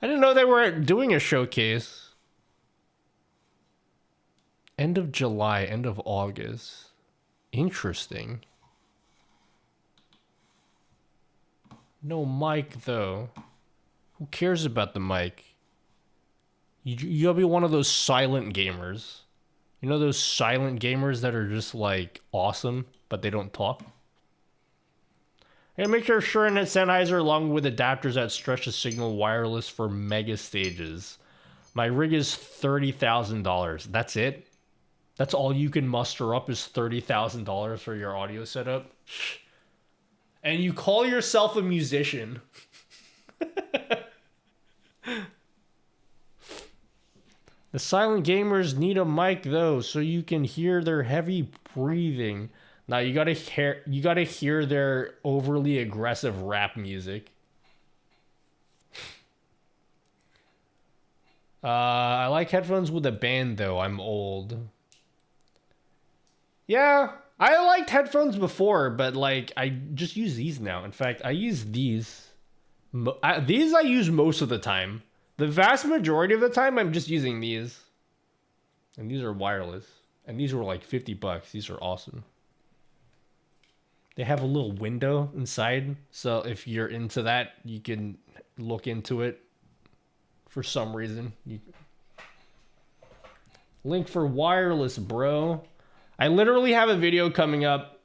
I didn't know they were doing a showcase. End of July, end of August. Interesting. No mic though. Who cares about the mic? You gotta be one of those silent gamers. You know those silent gamers that are just like awesome, but they don't talk? And make sure and Sennheiser along with adapters that stretch the signal wireless for mega stages. My rig is $30,000. That's it? That's all you can muster up is $30,000 for your audio setup? And you call yourself a musician. The silent gamers need a mic though, so you can hear their heavy breathing. Now you gotta hear their overly aggressive rap music. I like headphones with a band though. I'm old. Yeah, I liked headphones before, but like I just use these now. In fact, I use these. These I use most of the time. The vast majority of the time, I'm just using these. And these are wireless. And these were like 50 bucks. These are awesome. They have a little window inside. So if you're into that, you can look into it for some reason. Link for wireless, bro. I literally have a video coming up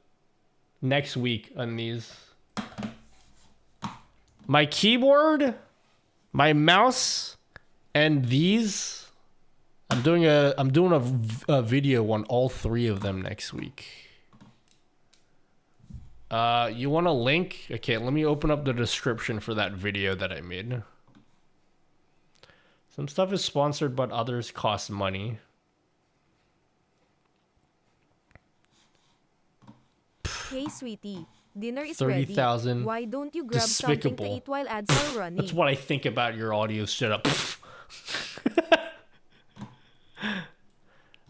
next week on these. My keyboard, my mouse, and these. I'm doing a video on all three of them next week. You want a link? Okay, let me open up the description for that video that I made. Some stuff is sponsored, but others cost money. Hey, sweetie. Dinner is 30,000. ready. Why don't you grab something to eat while ads are running? That's what I think about your audio setup.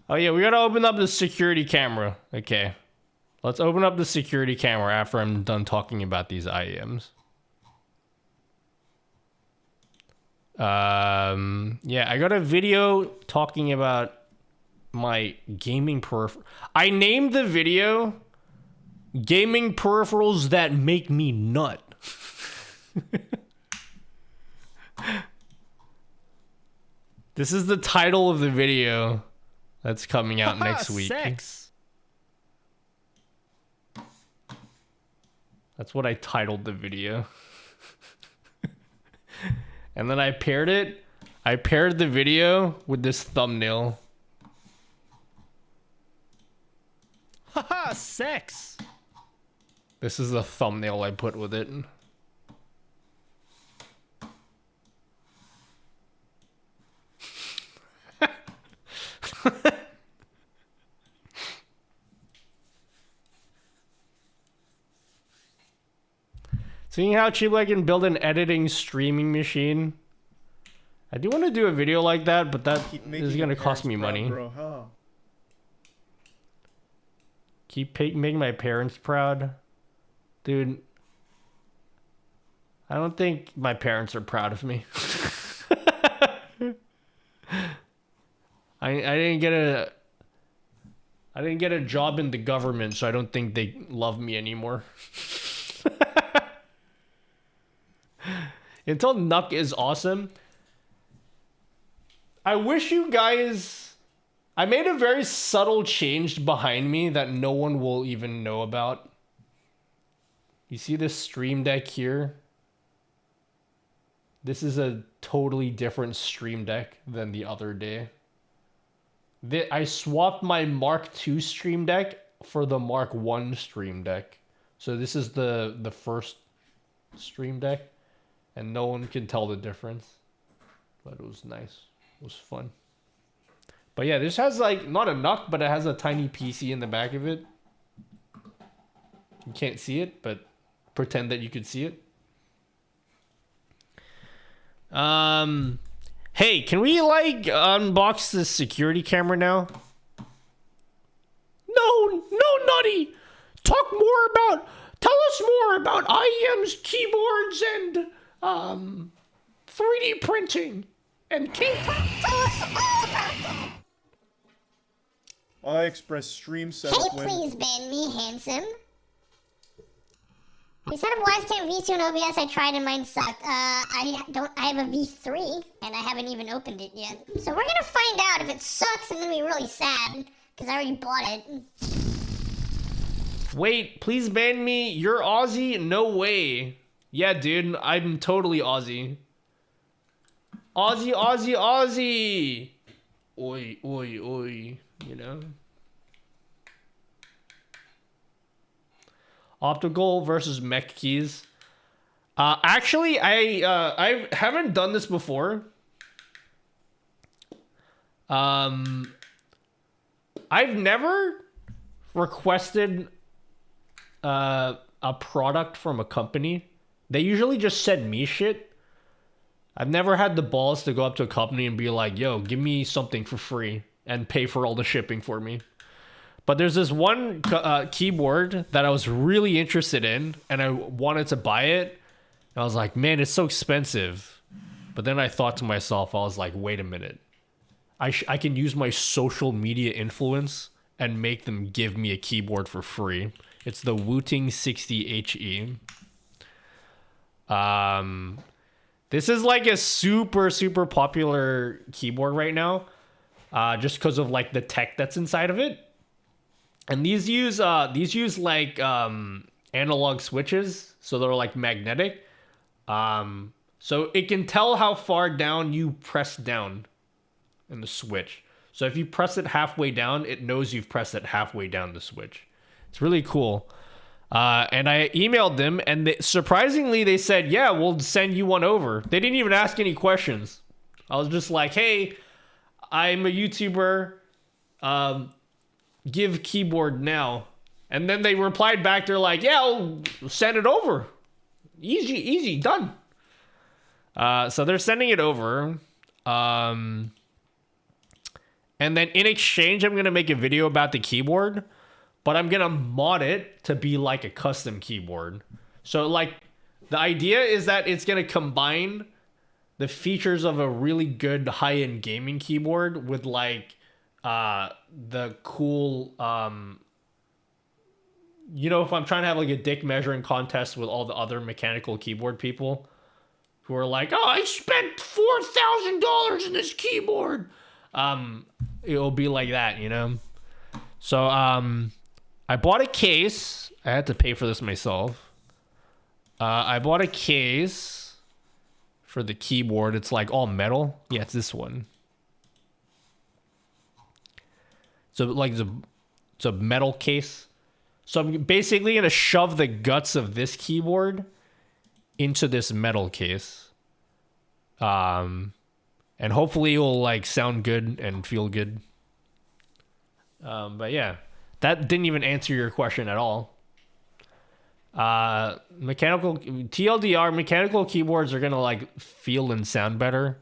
Oh yeah, we gotta open up the security camera. Okay. Let's open up the security camera after I'm done talking about these IEMs. Yeah, I got a video talking about my gaming peripheral. I named the video Gaming Peripherals That Make Me Nut. This is the title of the video that's coming out next week. Sex. That's what I titled the video. And then I paired it. I paired the video with this thumbnail. Haha, sex. This is the thumbnail I put with it. Seeing how cheap I can build an editing streaming machine. I do want to do a video like that, but that is going to cost me money. Bro, huh? Keep making my parents proud. Dude, I don't think my parents are proud of me. I didn't get a job in the government, so I don't think they love me anymore. Until Nuck is awesome. I wish you guys... I made a very subtle change behind me that no one will even know about. You see this Stream Deck here? This is a totally different Stream Deck than the other day. I swapped my Mark II Stream Deck for the Mark I Stream Deck. So this is the first Stream Deck. And no one can tell the difference. But it was nice. It was fun. But yeah, this has like, not a NUC, but it has a tiny PC in the back of it. You can't see it, but pretend that you could see it. Hey, can we like unbox this security camera now? No, Nutty! Tell us more about IEM's keyboards and 3D printing and K-pop. Tell us all about that. AliExpress stream setup Hey, please ban me, handsome. We set up Wisecam V2 and OBS. I tried and mine sucked. I have a V3 and I haven't even opened it yet. So we're gonna find out if it sucks and then be really sad because I already bought it. Wait, please ban me. You're Aussie? No way. Yeah, dude, I'm totally Aussie. Aussie, Aussie, Aussie. Oi, oi, oi. You know? Optical versus mech keys. Actually, I haven't done this before. I've never requested a product from a company. They usually just send me shit. I've never had the balls to go up to a company and be like, yo, give me something for free and pay for all the shipping for me. But there's this one keyboard that I was really interested in and I wanted to buy it. And I was like, man, it's so expensive. But then I thought to myself, I was like, wait a minute. I can use my social media influence and make them give me a keyboard for free. It's the Wooting 60HE. This is like a super, super popular keyboard right now. Just because of like the tech that's inside of it. And these use like analog switches, so they're like magnetic. So it can tell how far down you press down in the switch. So if you press it halfway down, it knows you've pressed it halfway down the switch. It's really cool. And I emailed them, and surprisingly, they said, yeah, we'll send you one over. They didn't even ask any questions. I was just like, hey, I'm a YouTuber. Give keyboard now. And then they replied back. They're like, yeah, I'll send it over. Easy, done. So they're sending it over. And then in exchange, I'm going to make a video about the keyboard. But I'm going to mod it to be like a custom keyboard. So like the idea is that it's going to combine the features of a really good high-end gaming keyboard with like the cool you know, if I'm trying to have like a dick measuring contest with all the other mechanical keyboard people who are like, oh, I spent $4,000 in this keyboard, it'll be like that, you know. So I bought a case. I had to pay for this myself. I bought a case for the keyboard. It's like all metal. Yeah, it's this one. So like it's a metal case. So I'm basically gonna shove the guts of this keyboard into this metal case. And hopefully it will like sound good and feel good. But yeah, that didn't even answer your question at all. Mechanical TLDR, mechanical keyboards are gonna like feel and sound better,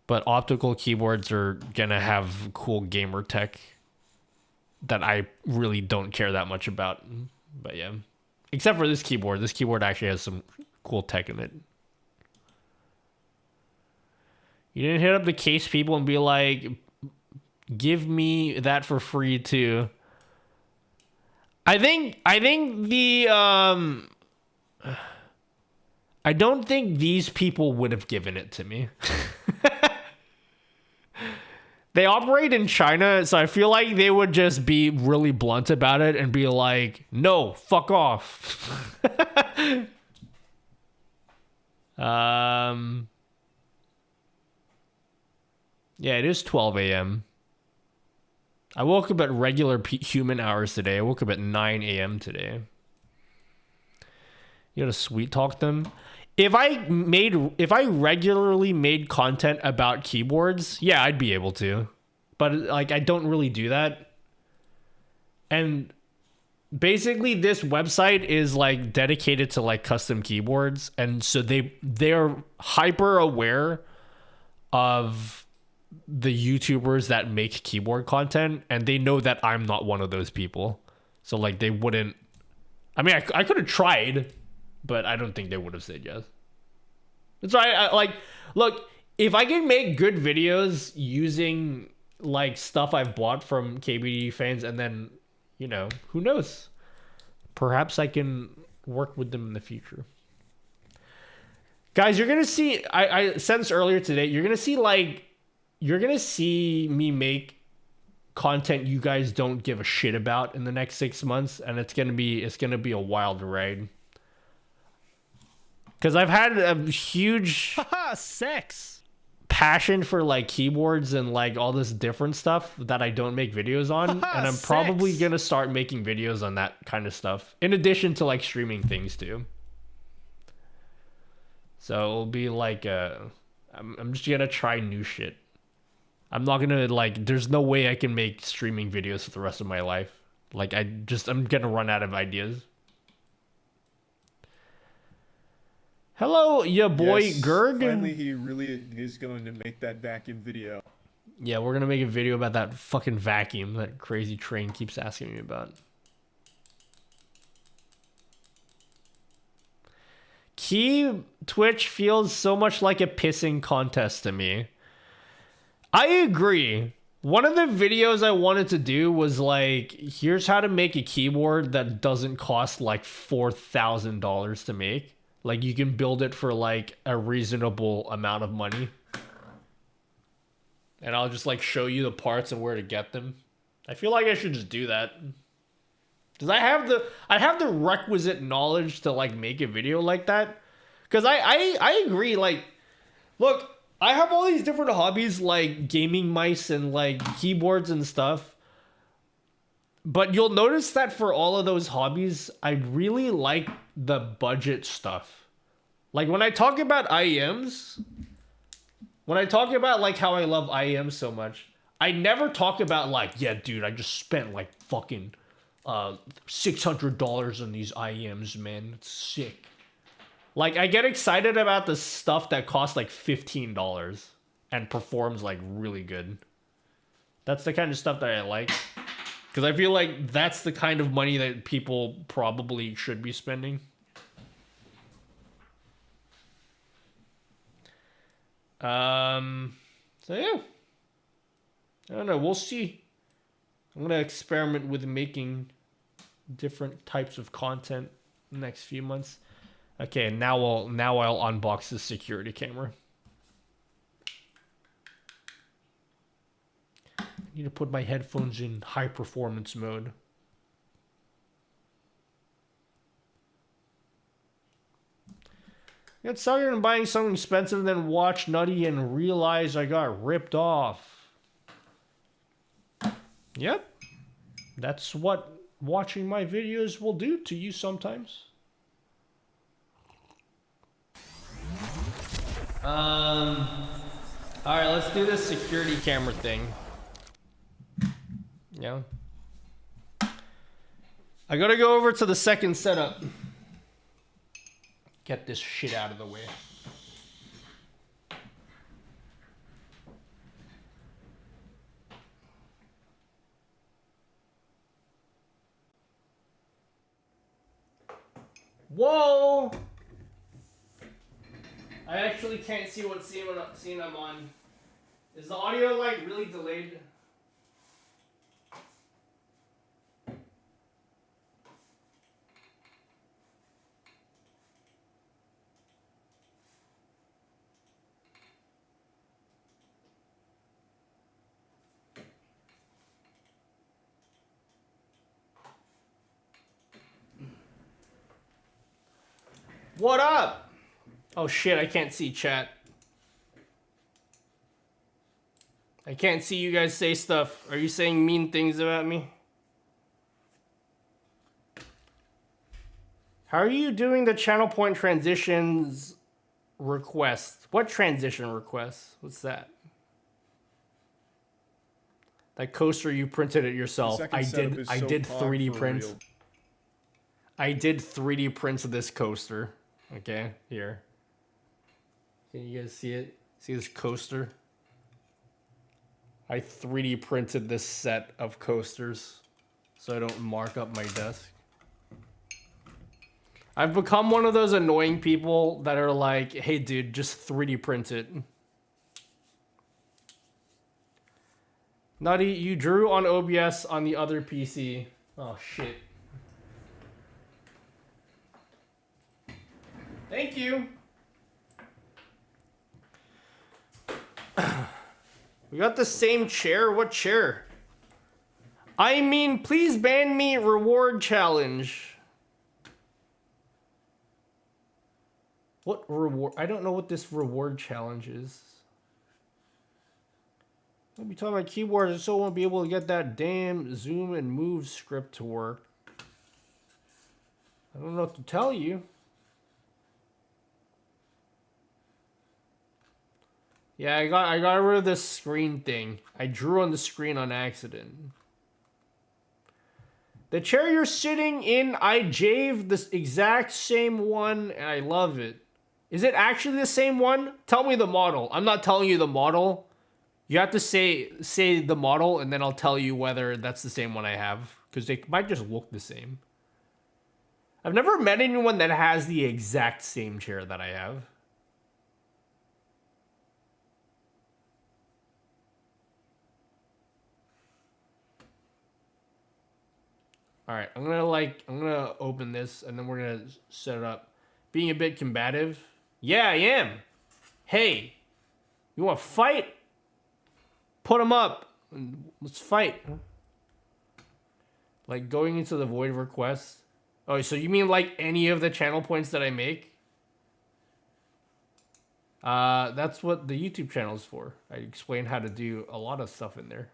but optical keyboards are gonna have cool gamer tech that I really don't care that much about. But yeah, except for this keyboard. This keyboard actually has some cool tech in it. You didn't hit up the case people and be like, give me that for free too. I think the I don't think these people would have given it to me. They operate in China, so I feel like they would just be really blunt about it and be like, no, fuck off. Yeah, it is 12 a.m. I woke up at regular human hours today. I woke up at 9 a.m. today. You gotta sweet talk them. If I regularly made content about keyboards, yeah, I'd be able to. But like I don't really do that. And basically this website is like dedicated to like custom keyboards, and so they're hyper aware of the YouTubers that make keyboard content, and they know that I'm not one of those people. So like they wouldn't, I mean, I could have tried, but I don't think they would have said yes. That's right. Like, look, if I can make good videos using like stuff I've bought from KBD fans, and then, you know, who knows? Perhaps I can work with them in the future. Guys, you're gonna see. I said this earlier today. You're gonna see me make content you guys don't give a shit about in the next 6 months, and it's gonna be a wild ride. Because I've had a huge sex passion for like keyboards and like all this different stuff that I don't make videos on, and I'm probably gonna start making videos on that kind of stuff in addition to like streaming things too. So it'll be like I'm just gonna try new shit. I'm not gonna like, there's no way I can make streaming videos for the rest of my life. Like I'm gonna run out of ideas. Hello, ya boy, Yes, Gurg. Finally, he really is going to make that vacuum video. Yeah, we're gonna make a video about that fucking vacuum that crazy train keeps asking me about. Key Twitch feels so much like a pissing contest to me. I agree. One of the videos I wanted to do was like, here's how to make a keyboard that doesn't cost like $4,000 to make. Like, you can build it for like a reasonable amount of money. And I'll just like show you the parts and where to get them. I feel like I should just do that. Cause I have the requisite knowledge to like make a video like that. Cause I agree, like, look, I have all these different hobbies like gaming mice and like keyboards and stuff. But you'll notice that for all of those hobbies, I really like the budget stuff. Like when I talk about IEMs, when I talk about like how I love IEMs so much, I never talk about like, yeah, dude, I just spent like fucking $600 on these IEMs, man. It's sick. Like, I get excited about the stuff that costs like $15 and performs like really good. That's the kind of stuff that I like. Because I feel like that's the kind of money that people probably should be spending. So yeah. I don't know, we'll see. I'm gonna experiment with making different types of content in the next few months. Okay, now I'll unbox the security camera. I need to put my headphones in high performance mode. I got suckered into buying something expensive, then watch Nutty and realize I got ripped off. Yep. That's what watching my videos will do to you sometimes. Alright, let's do this security camera thing. Yeah. I gotta go over to the second setup. Get this shit out of the way. Whoa! I actually can't see what scene I'm on. Is the audio like really delayed? What up? Oh shit, I can't see chat. I can't see you guys say stuff. Are you saying mean things about me? How are you doing the channel point transitions request? What transition request? What's that? That coaster, you printed it yourself. I did 3D print. I did 3D prints of this coaster. Okay, here. Can you guys see it? See this coaster? I 3D printed this set of coasters so I don't mark up my desk. I've become one of those annoying people that are like, hey dude, just 3D print it. Nutty, you drew on OBS on the other PC. Oh shit. Thank you. We got the same chair? What chair? I mean, please ban me reward challenge. What reward? I don't know what this reward challenge is. Let me tell my keyboard, I still won't be able to get that damn zoom and move script to work. I don't know what to tell you. Yeah, I got rid of this screen thing. I drew on the screen on accident. The chair you're sitting in, I jave the exact same one, and I love it. Is it actually the same one? Tell me the model. I'm not telling you the model. You have to say the model, and then I'll tell you whether that's the same one I have. Because they might just look the same. I've never met anyone that has the exact same chair that I have. All right, I'm gonna open this and then we're gonna set it up. Being a bit combative. Yeah, I am. Hey, you want to fight? Put them up. Let's fight. Like going into the void request. Oh, so you mean like any of the channel points that I make? That's what the YouTube channel is for. I explained how to do a lot of stuff in there.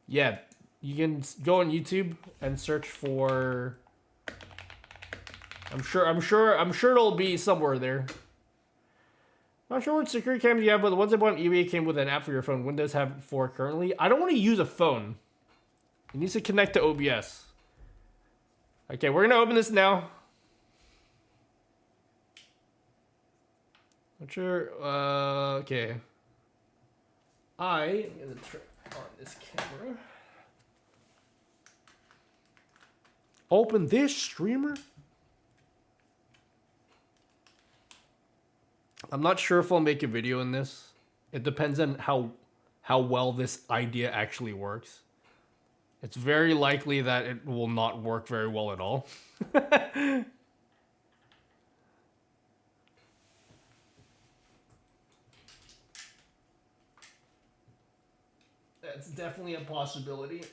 Yeah. You can go on YouTube and search for. I'm sure it'll be somewhere there. Not sure what security cams you have, but the ones I bought on eBay came with an app for your phone. Windows have 4 currently. I don't want to use a phone. It needs to connect to OBS. Okay, we're gonna open this now. Not sure. Okay. I am gonna turn on this camera. Open this streamer. I'm not sure if I'll make a video in this. It depends on how well this idea actually works. It's very likely that it will not work very well at all. That's definitely a possibility.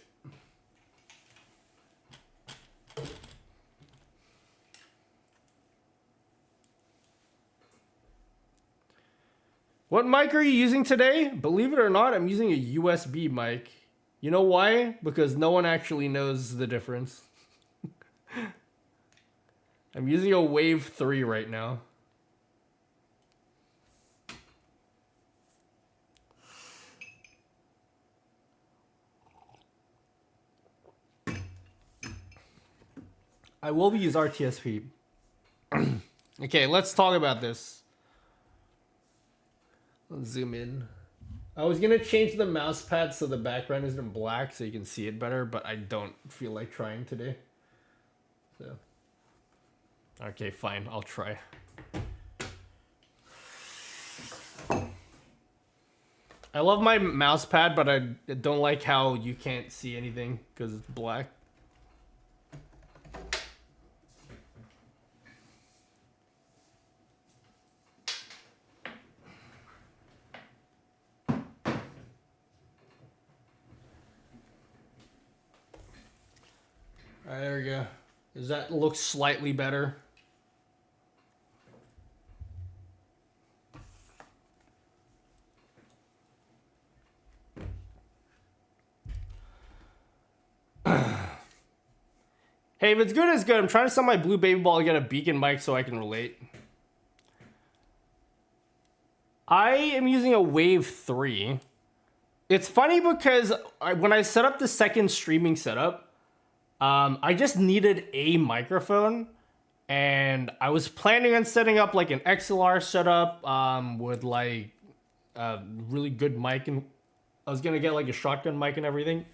What mic are you using today? Believe it or not, I'm using a USB mic. You know why? Because no one actually knows the difference. I'm using a Wave 3 right now. I will use RTSP. Okay, let's talk about this. Let's zoom in. I was gonna change the mouse pad so the background isn't black so you can see it better, but I don't feel like trying today. So, okay, fine, I'll try. I love my mouse pad, but I don't like how you can't see anything because it's black. Alright, there we go. Does that look slightly better? Hey, if it's good, it's good. I'm trying to sell my blue baby ball to get a beacon mic so I can relate. I am using a Wave 3. It's funny because when I set up the second streaming setup, I just needed a microphone, and I was planning on setting up like an XLR setup with like a really good mic, and I was gonna get like a shotgun mic and everything.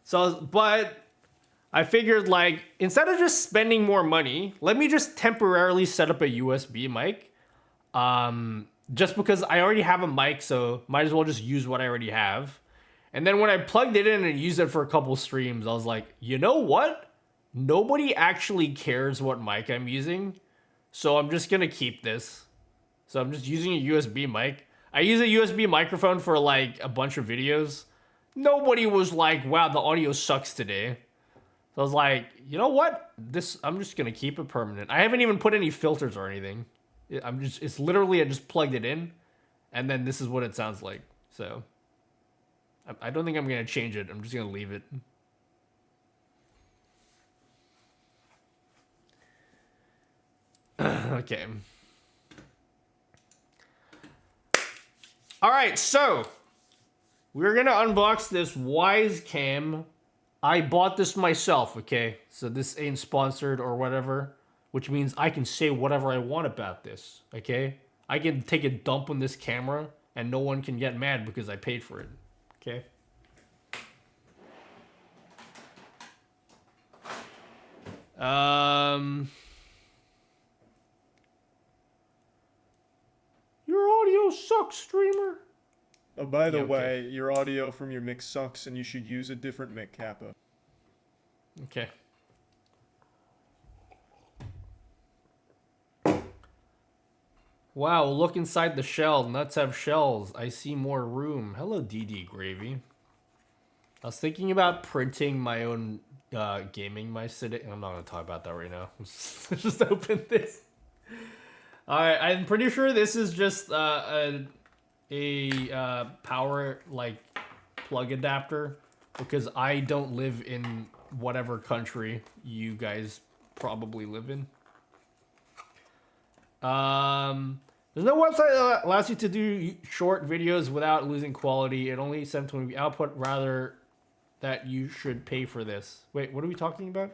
So, but I figured like instead of just spending more money, let me just temporarily set up a USB mic. Just because I already have a mic, so might as well just use what I already have. And then when I plugged it in and used it for a couple streams, I was like, you know what? Nobody actually cares what mic I'm using, so I'm just gonna keep this. So I'm just using a USB mic. I use a USB microphone for like a bunch of videos. Nobody was like, wow, the audio sucks today. So I was like, you know what? I'm just gonna keep it permanent. I haven't even put any filters or anything. It's literally, I just plugged it in, and then this is what it sounds like. So I don't think I'm gonna change it. I'm just gonna leave it. Okay. All right, so we're gonna unbox this Wise Cam. I bought this myself, okay? So this ain't sponsored or whatever, which means I can say whatever I want about this, okay? I can take a dump on this camera and no one can get mad because I paid for it, okay? Your audio sucks, streamer. Oh, by the Yeah, okay. way, your audio from your mic sucks, and you should use a different mic, Kappa. Okay. Wow, look inside the shell. Nuts have shells. I see more room. Hello, DD Gravy. I was thinking about printing my own gaming mice today. I'm not going to talk about that right now. Let's just open this. Alright, I'm pretty sure this is just a power, like, plug adapter. Because I don't live in whatever country you guys probably live in. There's no website that allows you to do short videos without losing quality. It only sends when we output, rather that you should pay for this. Wait, what are we talking about?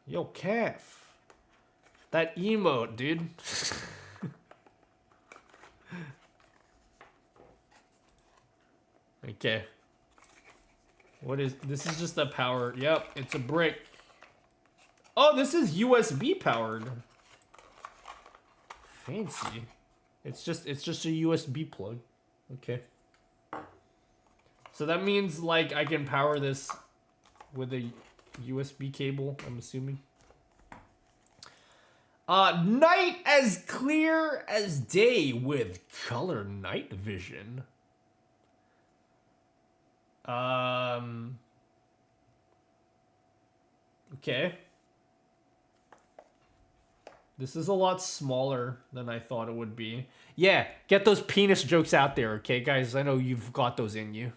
Yo, calf. That emote, dude. Okay. What is this? Is just a power. Yep, it's a brick. Oh, this is USB powered. Fancy. It's just a USB plug. Okay. So that means like I can power this with a USB cable, I'm assuming. Night as clear as day with color night vision. Okay. This is a lot smaller than I thought it would be. Yeah, get those penis jokes out there, okay, guys? I know you've got those in you.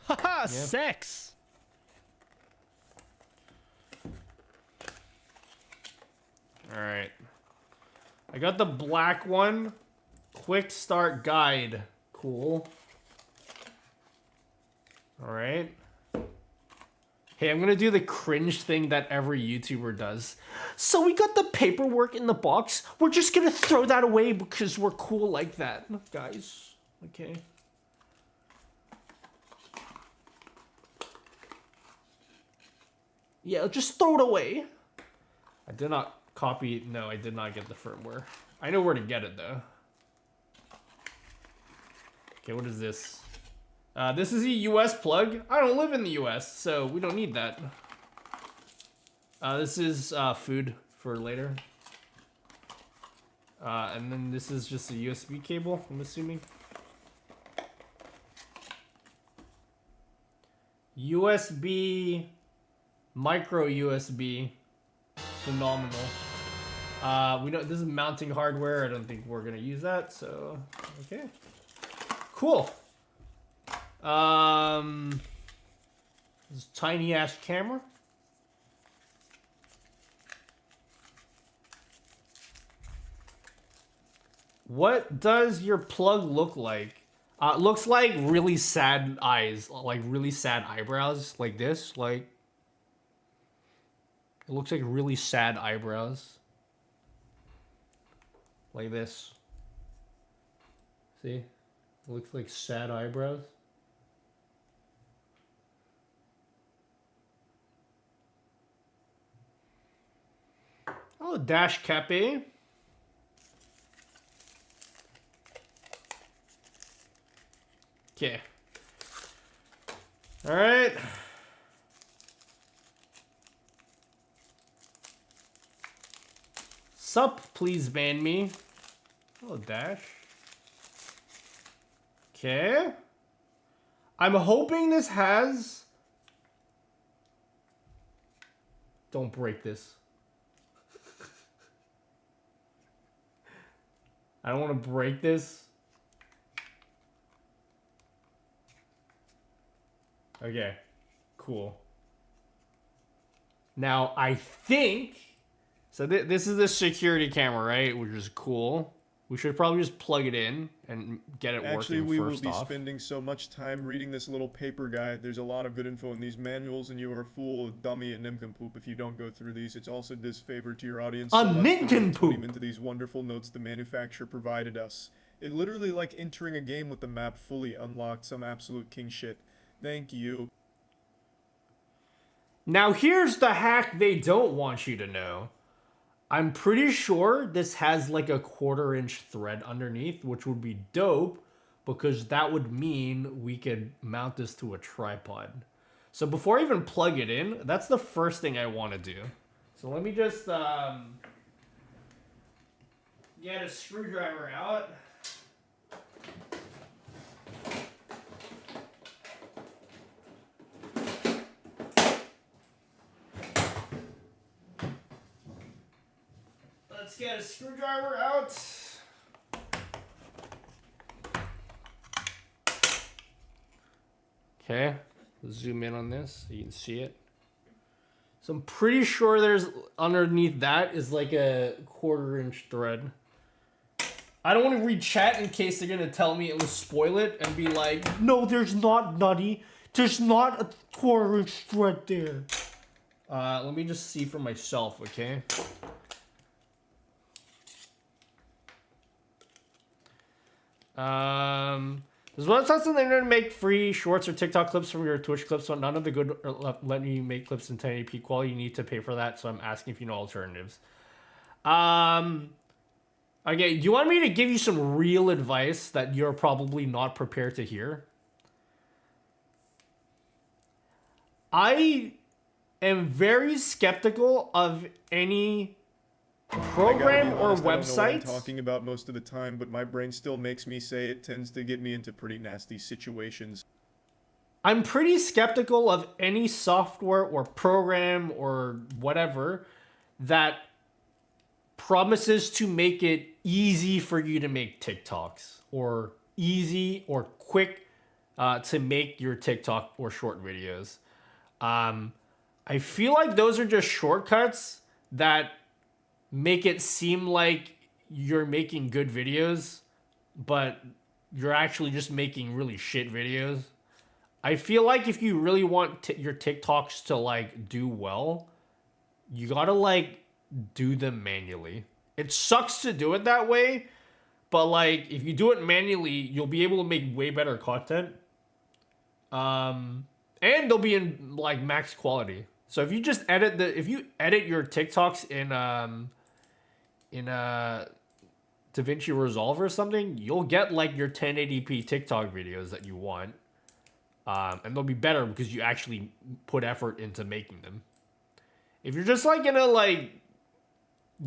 Haha, sex. All right. I got the black one. Quick start guide. Cool. All right. Hey, I'm gonna do the cringe thing that every YouTuber does. So we got the paperwork in the box. We're just gonna throw that away because we're cool like that, guys. Okay. Yeah, just throw it away. I did not copy. No, I did not get the firmware. I know where to get it though. Okay, what is this? This is a US plug. I don't live in the US, so we don't need that. This is food for later. And then this is just a USB cable, I'm assuming. USB, micro USB, phenomenal. We know this is mounting hardware. I don't think we're gonna use that, so okay. Cool. This tiny ass camera. What does your plug look like? It looks like really sad eyes, like really sad eyebrows, like this. Like it looks like really sad eyebrows, like this. See? Looks like sad eyebrows. Oh, Dash Cappe. Okay. All right. Sup, please ban me. Oh, Dash. Okay. I'm hoping this has... Don't break this. I don't want to break this. Okay. Cool. Now, I think... So this is the security camera, right? Which is cool. We should probably just plug it in and get it Actually, working we will first be off. spending so much time reading this little paper guide. There's a lot of good info in these manuals, and you are a fool, dummy, and nincompoop if you don't go through these. It's also disfavor to your audience. A So let's begin nincompoop! tuning into these wonderful notes the manufacturer provided us. It literally like entering a game with the map fully unlocked, some absolute king shit. Thank you. Now here's the hack they don't want you to know. I'm pretty sure this has like a 1/4 inch thread underneath, which would be dope because that would mean we could mount this to a tripod. So before I even plug it in, that's the first thing I want to do. So let me just get a screwdriver out. Let's get a screwdriver out. Okay, let's zoom in on this so you can see it. So I'm pretty sure there's underneath that is like a 1/4 inch thread. I don't want to read chat in case they're gonna tell me it will spoil it and be like, no, there's not, Nutty. There's not a 1/4 inch thread there. Let me just see for myself, okay? There's one that's on the internet to make free shorts or TikTok clips from your Twitch clips, so none of the good are letting you make clips in 1080p quality. You need to pay for that, so I'm asking if you know alternatives. Okay, do you want me to give you some real advice that you're probably not prepared to hear? I am very skeptical of any program or I don't know what I'm website. talking about most of the time, but my brain still makes me say it tends to get me into pretty nasty situations. I'm pretty skeptical of any software or program or whatever that promises to make it easy for you to make TikToks or easy or quick to make your TikTok or short videos. I feel like those are just shortcuts that make it seem like you're making good videos, but you're actually just making really shit videos. I feel like if you really want your TikToks to like do well, you gotta like do them manually. It sucks to do it that way, but like if you do it manually, you'll be able to make way better content. And they'll be in like max quality. So if you just if you edit your TikToks in DaVinci Resolve or something, you'll get like your 1080p TikTok videos that you want. And they'll be better because you actually put effort into making them. If you're just like gonna like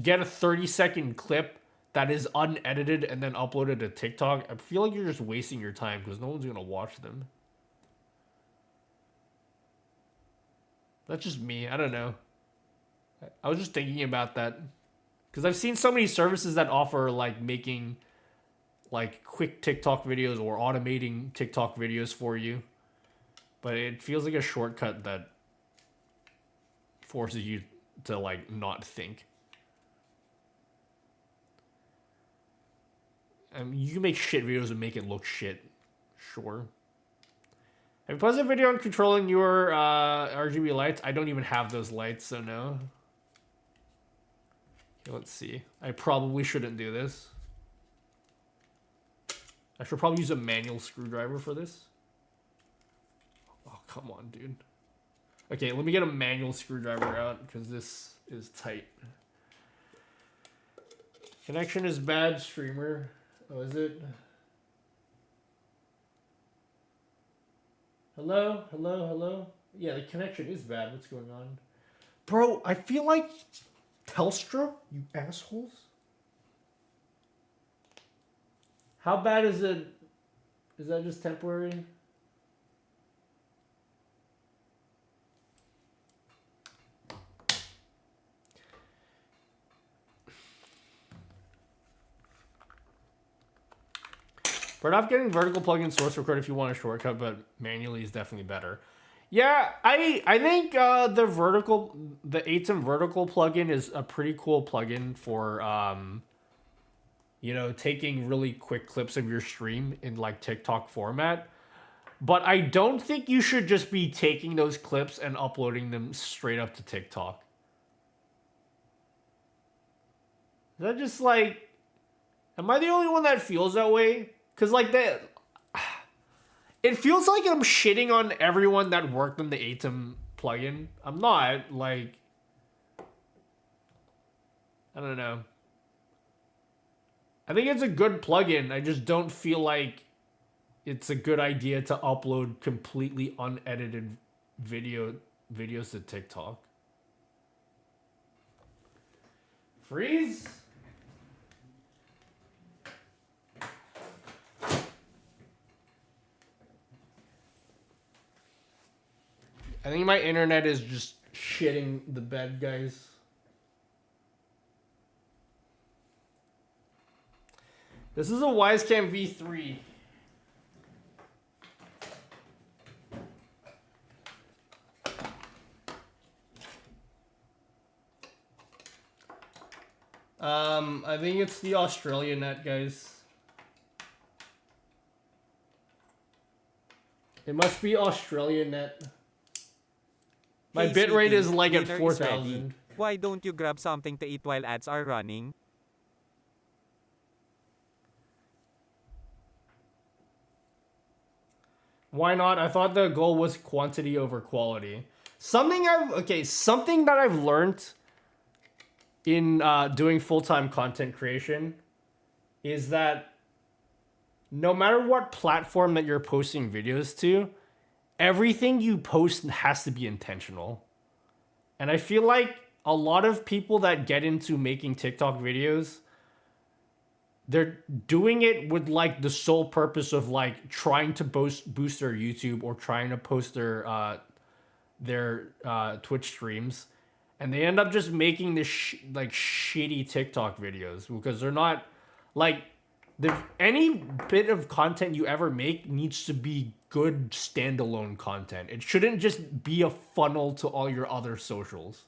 get a 30-second clip that is unedited and then uploaded to TikTok, I feel like you're just wasting your time because no one's gonna watch them. That's just me. I don't know. I was just thinking about that. Because I've seen so many services that offer like making like quick TikTok videos or automating TikTok videos for you. But it feels like a shortcut that forces you to like not think. I mean, you can make shit videos and make it look shit. Sure. Have you posted a video on controlling your RGB lights? I don't even have those lights, so no. Okay, let's see. I probably shouldn't do this. I should probably use a manual screwdriver for this. Oh, come on, dude. Okay, let me get a manual screwdriver out because this is tight. Connection is bad, streamer. Oh, is it? Hello? Hello? Hello? Yeah, the connection is bad. What's going on? Bro, I feel like Telstra, you assholes. How bad is it? Is that just temporary? We're not getting vertical plugin source record if you want a shortcut, but manually is definitely better. Yeah, I think the ATEM vertical plugin is a pretty cool plugin for you know, taking really quick clips of your stream in like TikTok format. But I don't think you should just be taking those clips and uploading them straight up to TikTok. Is that just like, am I the only one that feels that way? Because like that, it feels like I'm shitting on everyone that worked on the ATEM plugin. I'm not, like, I don't know. I think it's a good plugin. I just don't feel like it's a good idea to upload completely unedited videos to TikTok. Freeze? I think my internet is just shitting the bed, guys. This is a Wisecam V3. I think it's the Australian net, guys. It must be Australian net. My bitrate is like at 4,000. Why don't you grab something to eat while ads are running? Why not? I thought the goal was quantity over quality. Something that I've learned in doing full-time content creation is that no matter what platform that you're posting videos to, everything you post has to be intentional. And I feel like a lot of people that get into making TikTok videos, they're doing it with like the sole purpose of like trying to boost their YouTube or trying to post their Twitch streams, and they end up just making this like shitty TikTok videos because they're not like any bit of content you ever make needs to be good standalone content. It shouldn't just be a funnel to all your other socials.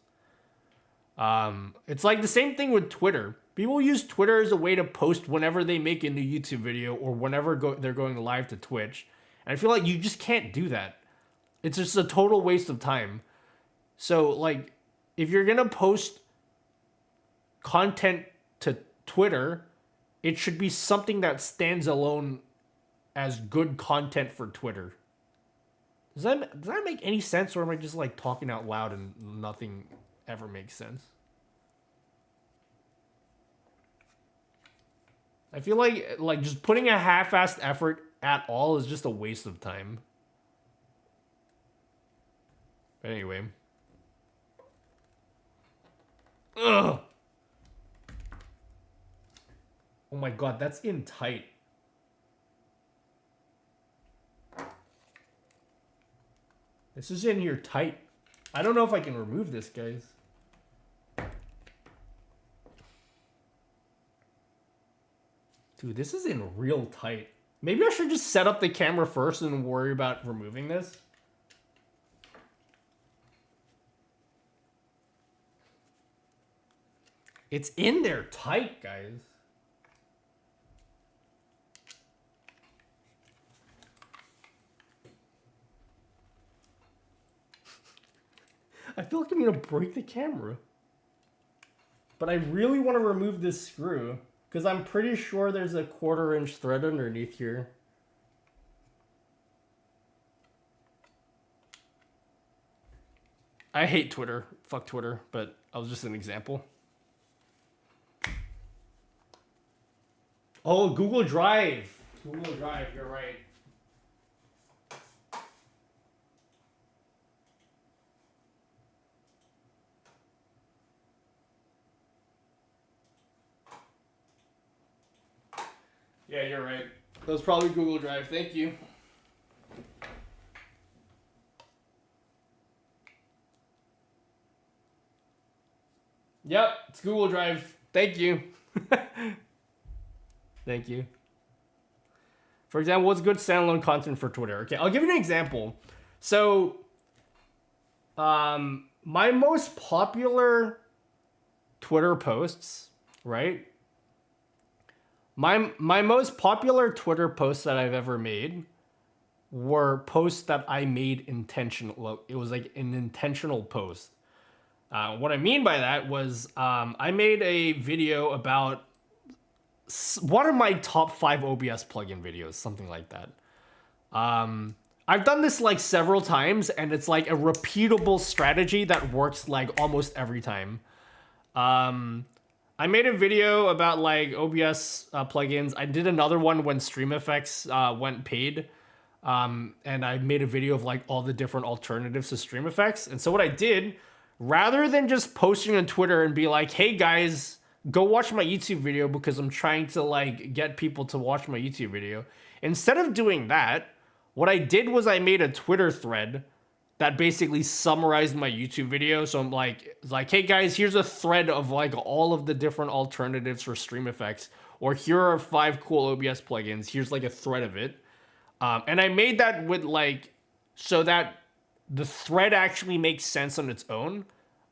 It's like the same thing with Twitter. People use Twitter as a way to post whenever they make a new YouTube video or whenever they're going live to Twitch. And I feel like you just can't do that. It's just a total waste of time. So, like, if you're going to post content to Twitter, it should be something that stands alone as good content for Twitter. Does that make any sense, or am I just, like, talking out loud and nothing ever makes sense? I feel like just putting a half-assed effort at all is just a waste of time. But anyway. Ugh. Oh my god, that's in tight. This is in here tight. I don't know if I can remove this, guys. Dude, this is in real tight. Maybe I should just set up the camera first and worry about removing this. It's in there tight, guys. I feel like I'm gonna break the camera. But I really want to remove this screw. Because I'm pretty sure there's a 1/4-inch thread underneath here. I hate Twitter. Fuck Twitter, but I was just an example. Oh, Google Drive. Google Drive, you're right. Yeah, you're right. That was probably Google Drive. Thank you. Yep, it's Google Drive. Thank you. Thank you. For example, what's good standalone content for Twitter? Okay, I'll give you an example. So, my most popular Twitter posts, right? My most popular Twitter posts that I've ever made were posts that I made intentional. It was like an intentional post. What I mean by that was I made a video about one of my top 5 OBS plugin videos, something like that. I've done this like several times, and it's like a repeatable strategy that works like almost every time. I made a video about like OBS plugins. I did another one when Stream Effects went paid. And I made a video of like all the different alternatives to Stream Effects. And so what I did, rather than just posting on Twitter and be like, hey guys, go watch my YouTube video because I'm trying to like get people to watch my YouTube video. Instead of doing that, what I did was I made a Twitter thread that basically summarized my YouTube video. So I'm like, hey guys, here's a thread of like all of the different alternatives for Stream Effects, or here are 5 cool OBS plugins. Here's like a thread of it. And I made that with like, so that the thread actually makes sense on its own.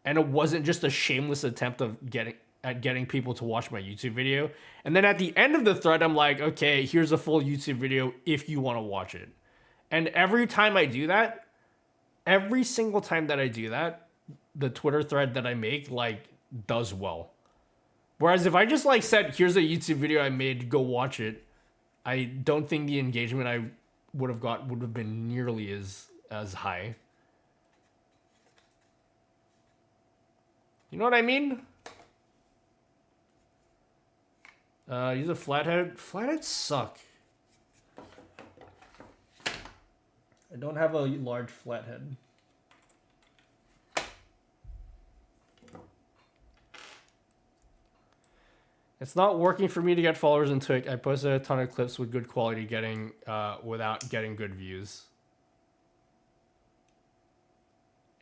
And it wasn't just a shameless attempt of getting people to watch my YouTube video. And then at the end of the thread, I'm like, okay, here's a full YouTube video if you want to watch it. And every time I do that, every single time that I do that, the Twitter thread that I make like does well. Whereas if I just like said, here's a YouTube video I made, go watch it, I don't think the engagement I would have been nearly as high. You know what I mean? Use a flathead. Flatheads suck. I don't have a large flathead. It's not working for me to get followers in Twitch. I posted a ton of clips with good quality without getting good views.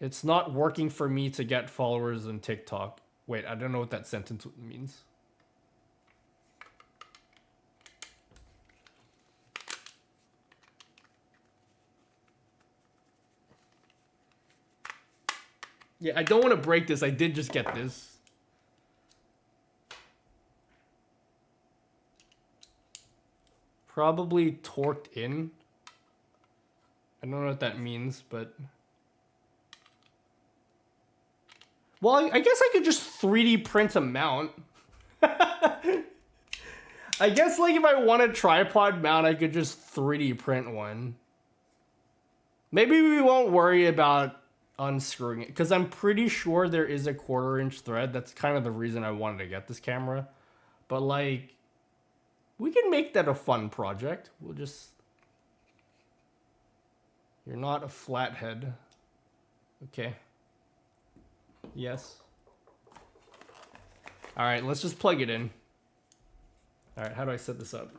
It's not working for me to get followers in TikTok. Wait, I don't know what that sentence means. Yeah, I don't want to break this. I did just get this. Probably torqued in. I don't know what that means, but... Well, I guess I could just 3D print a mount. I guess, like, if I want a tripod mount, I could just 3D print one. Maybe we won't worry about unscrewing it, because I'm pretty sure there is a 1/4-inch thread. That's kind of the reason I wanted to get this camera. But, like... we can make that a fun project. We'll just... You're not a flathead. Okay. Yes. Alright, let's just plug it in. Alright, how do I set this up?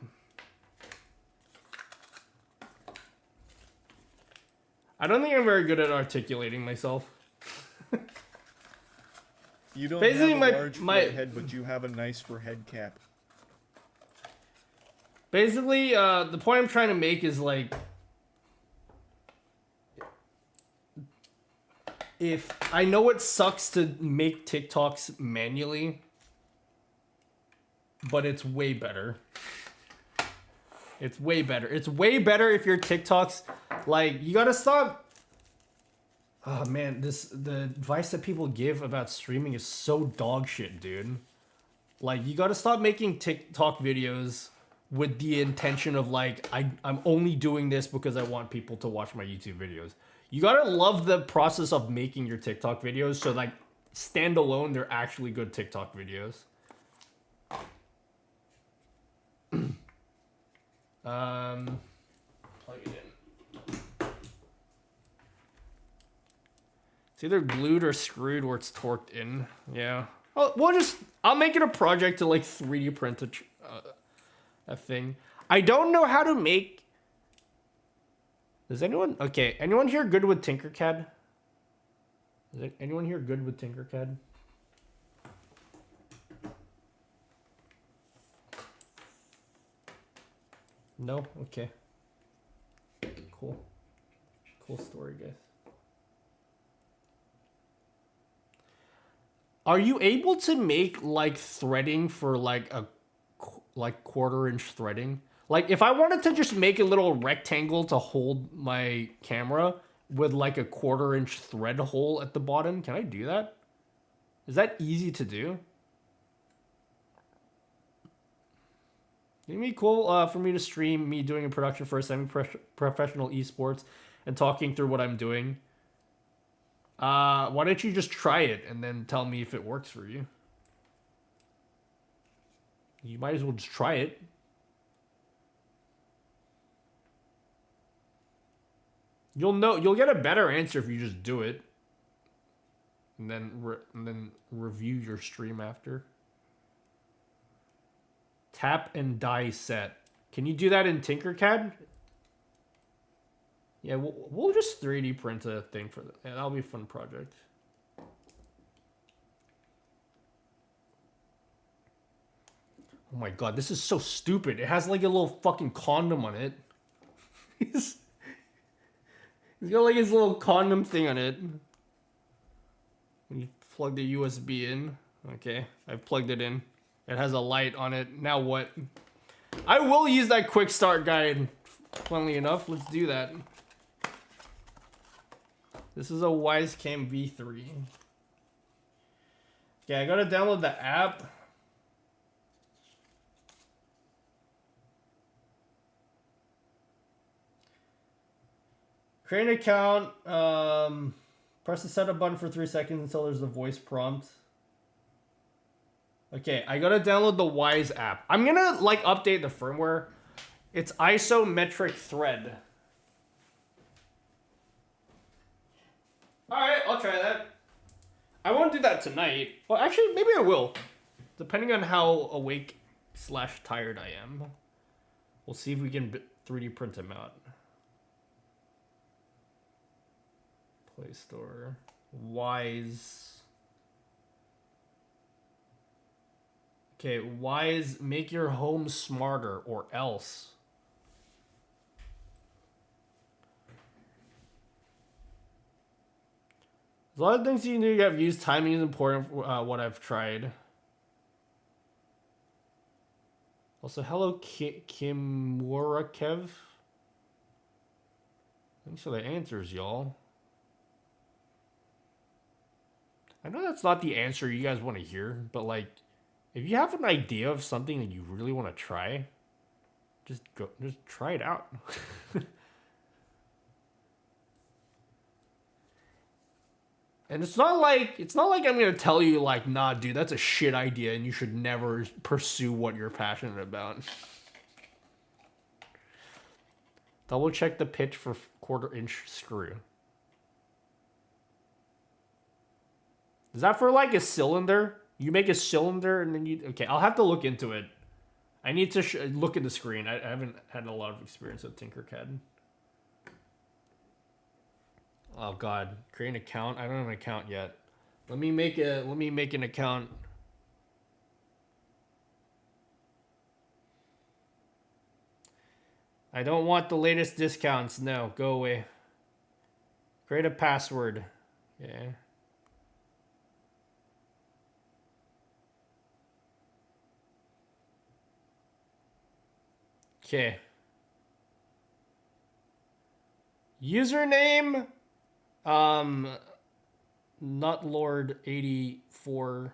I don't think I'm very good at articulating myself. You don't Basically, have a large head, but you have a nice for head cap. Basically, the point I'm trying to make is, like, if I know it sucks to make TikToks manually, but it's way better. It's way better. It's way better if your TikToks, like, you gotta stop. Oh man, the advice that people give about streaming is so dog shit, dude. Like, you gotta stop making TikTok videos with the intention of like, I'm only doing this because I want people to watch my YouTube videos. You gotta love the process of making your TikTok videos, so like, standalone, they're actually good TikTok videos. Plug it in. It's either glued or screwed or it's torqued in. Yeah. I'll make it a project to like 3D print a thing. I don't know how to make. Does anyone? Okay, anyone here good with Tinkercad? Is anyone here good with Tinkercad? No? Okay. Cool. Cool story, guys. Are you able to make like threading for like a quarter-inch threading? Like if I wanted to just make a little rectangle to hold my camera with like a quarter-inch thread hole at the bottom, can I do that? Is that easy to do? It'd be cool for me to stream me doing a production for a semi-professional esports and talking through what I'm doing. Why don't you just try it and then tell me if it works for you? You might as well just try it. You'll get a better answer if you just do it. And then review your stream after. Tap and die set. Can you do that in Tinkercad? Yeah, we'll just 3D print a thing for that. Yeah, that'll be a fun project. Oh my god, this is so stupid. It has like a little fucking condom on it. He's got like his little condom thing on it. You plug the USB in. Okay, I've plugged it in. It has a light on it. Now what? I will use that quick start guide. Funnily enough, let's do that. This is a Wisecam V3. Okay, I gotta download the app. Create an account. Press the setup button for 3 seconds until there's a voice prompt. Okay, I gotta download the Wise app. I'm gonna like update the firmware. It's isometric thread. Alright, I'll try that. I won't do that tonight. Well, actually, maybe I will. Depending on how awake / tired I am. We'll see if we can 3D print them out. Play Store. Wise. Okay, Wise, make your home smarter or else. There's a lot of things you need to have used. Timing is important for what I've tried. Also, hello, Kimura Kev. Thanks for the answers, y'all. I know that's not the answer you guys want to hear, but like, if you have an idea of something that you really want to try, just try it out. And it's not like I'm gonna tell you like, nah, dude, that's a shit idea and you should never pursue what you're passionate about. Double check the pitch for quarter-inch screw. Is that for like a cylinder? You make a cylinder and then you... Okay, I'll have to look into it. I need to look at the screen. I haven't had a lot of experience with Tinkercad. Oh god, create an account. I don't have an account yet. Let me make an account. I don't want the latest discounts. No, go away. Create a password. Yeah. Okay. Username. Nutlord84.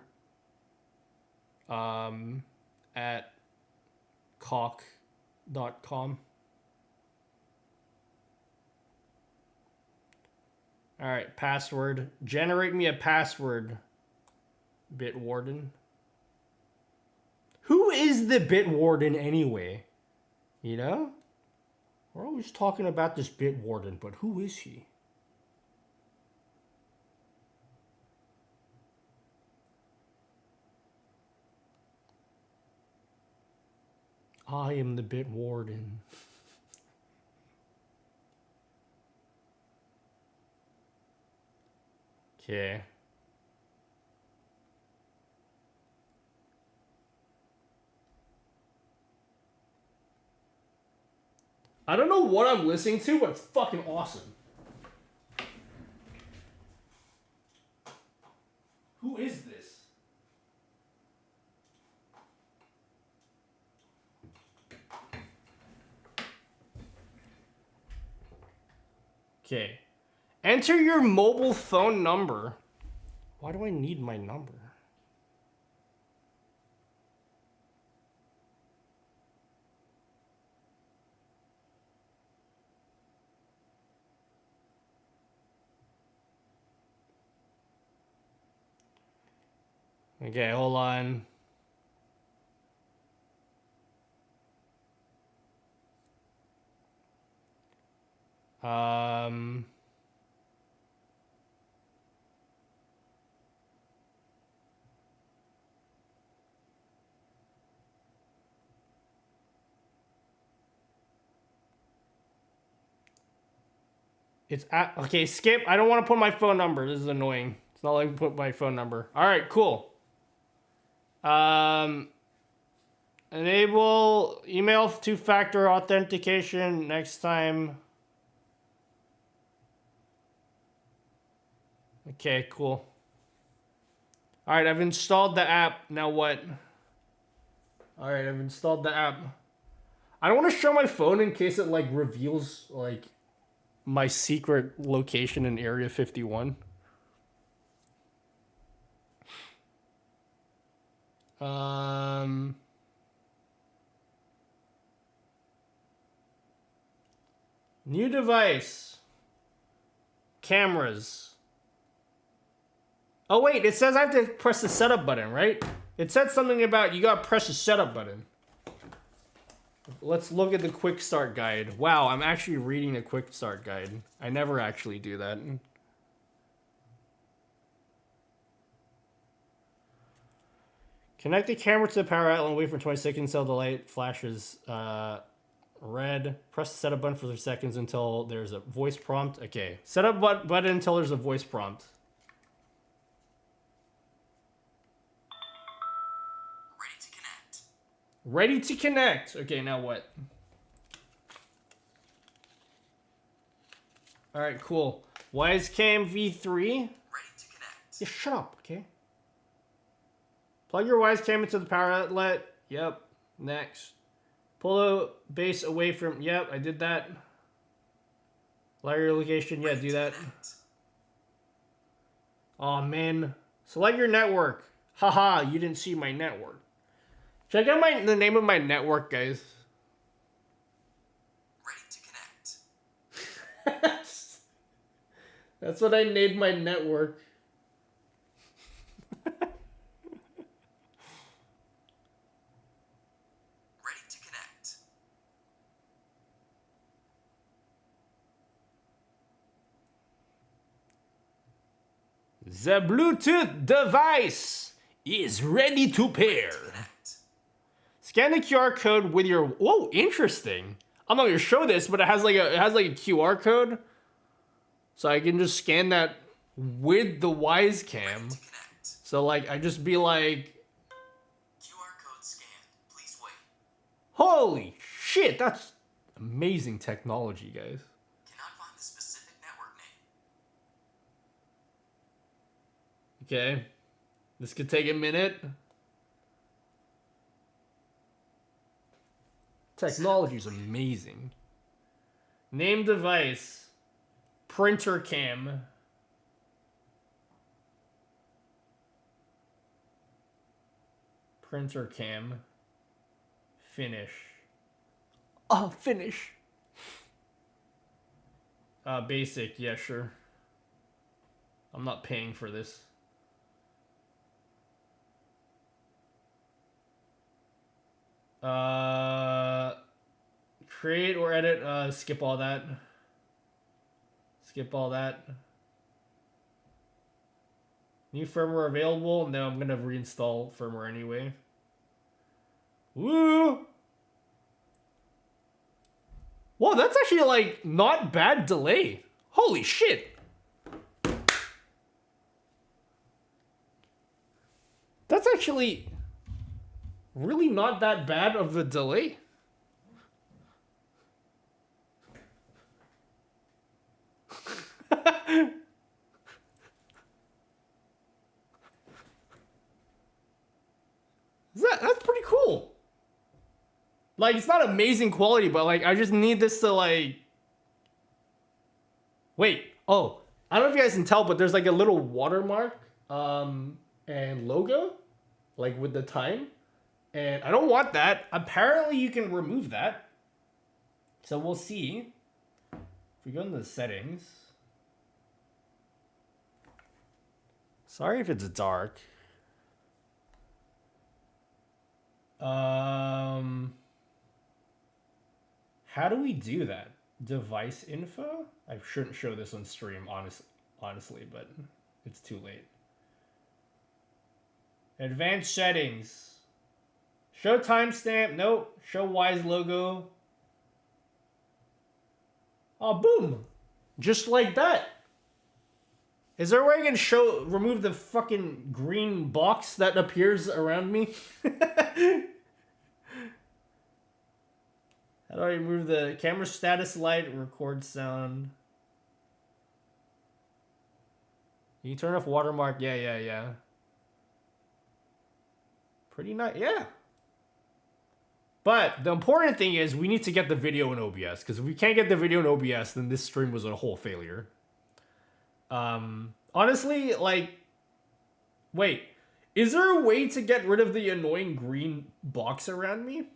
at cock.com. All right, password. Generate me a password, Bitwarden. Who is the Bitwarden anyway? You know? We're always talking about this Bitwarden, but who is he? I am the Bitwarden. Okay. I don't know what I'm listening to, but it's fucking awesome. Who is this? Okay. Enter your mobile phone number. Why do I need my number? Okay, hold on. It's at, okay, skip. I don't want to put my phone number. This is annoying. It's not letting me put my phone number. All right, cool. Enable email two-factor authentication next time. Okay, cool. All right, I've installed the app. Now what? All right, I've installed the app. I don't want to show my phone in case it like reveals like my secret location in Area 51. New device. Cameras. Oh wait, it says I have to press the setup button, right? It said something about you gotta press the setup button. Let's look at the quick start guide. Wow, I'm actually reading the quick start guide. I never actually do that. Connect the camera to the power outlet and wait for 20 seconds until the light flashes red. Press the setup button for 3 seconds until there's a voice prompt. Okay, setup button until there's a voice prompt. Ready to connect. Okay, now what? All right, cool. Wisecam V3. Ready to connect. Yeah, shut up, okay? Plug your Wisecam into the power outlet. Yep. Next. Pull the base away from. Yep, I did that. Allow your location. Yeah, do that. Oh man. Select your network. Haha, you didn't see my network. Check out the name of my network, guys. Ready to connect. That's what I named my network. Ready to connect. The Bluetooth device is ready to pair. Scan the QR code with your. Whoa, interesting. I'm not gonna show this, but it has like a QR code, so I can just scan that with the Wisecam. So like I just be like, QR code scanned. Please wait. Holy shit, that's amazing technology, guys. Cannot find the specific network name. Okay, this could take a minute. Technology is amazing. Name device. Printer cam. Printer cam. Finish. Oh, finish. Basic, yeah, sure. I'm not paying for this. Create or edit, skip all that. Skip all that. New firmware available. No, I'm gonna reinstall firmware anyway. Woo! Whoa, that's actually like not bad delay. Holy shit. That's actually really not that bad of a delay. That's pretty cool. Like, it's not amazing quality, but like, I just need this to like... Wait, oh, I don't know if you guys can tell, but there's like a little watermark and logo, like with the time. And I don't want that. Apparently you can remove that. So we'll see. If we go into the settings. Sorry if it's dark. How do we do that? Device info? I shouldn't show this on stream, honestly, but it's too late. Advanced settings. Show timestamp. Nope. Show Wise logo. Oh, boom. Just like that. Is there a way I can remove the fucking green box that appears around me? How do I remove the camera status light, record sound? Can you turn off watermark? Yeah. Pretty nice, yeah. But the important thing is we need to get the video in OBS, because if we can't get the video in OBS, then this stream was a whole failure. Honestly, like, wait, is there a way to get rid of the annoying green box around me?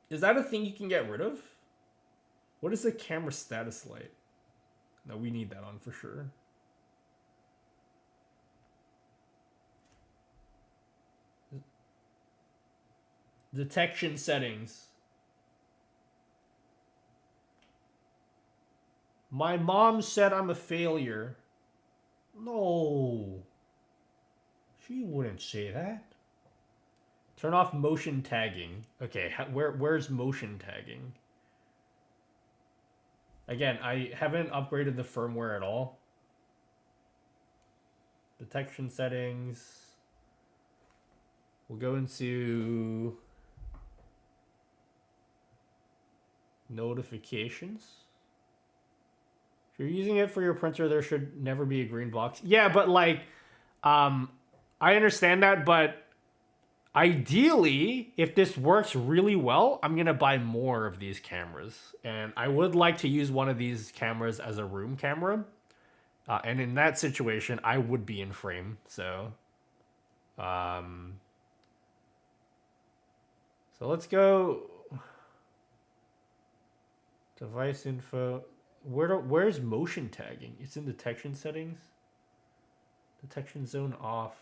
Is that a thing you can get rid of? What is the camera status light? No, we need that on for sure. Detection settings. My mom said I'm a failure. No. She wouldn't say that. Turn off motion tagging. Okay, where's motion tagging? Again, I haven't upgraded the firmware at all. Detection settings. We'll go into notifications. If you're using it for your printer, there should never be a green box. Yeah, but like, I understand that, but ideally, if this works really well, I'm gonna buy more of these cameras. And I would like to use one of these cameras as a room camera. And in that situation, I would be in frame, so... So let's go... Device info... Where's motion tagging? It's in detection settings. Detection zone off.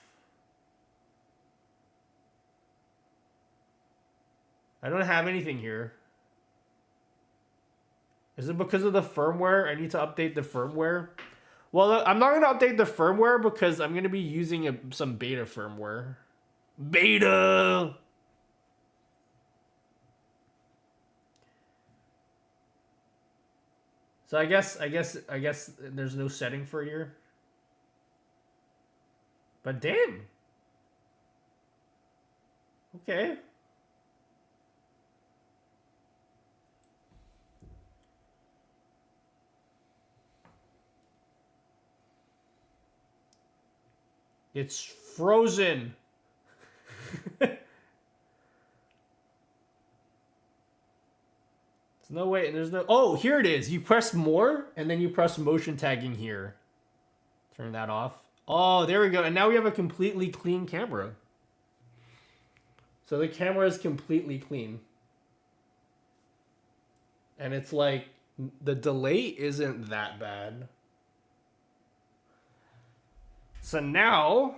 I don't have anything here. Is it because of the firmware? I need to update the firmware. Well, I'm not going to update the firmware because I'm going to be using some beta firmware. Beta! So I guess there's no setting for here. But damn. Okay. It's frozen. There's no way. There's no. Oh, here it is. You press more, and then you press motion tagging here. Turn that off. Oh, there we go. And now we have a completely clean camera. So the camera is completely clean. And it's like, the delay isn't that bad. So now,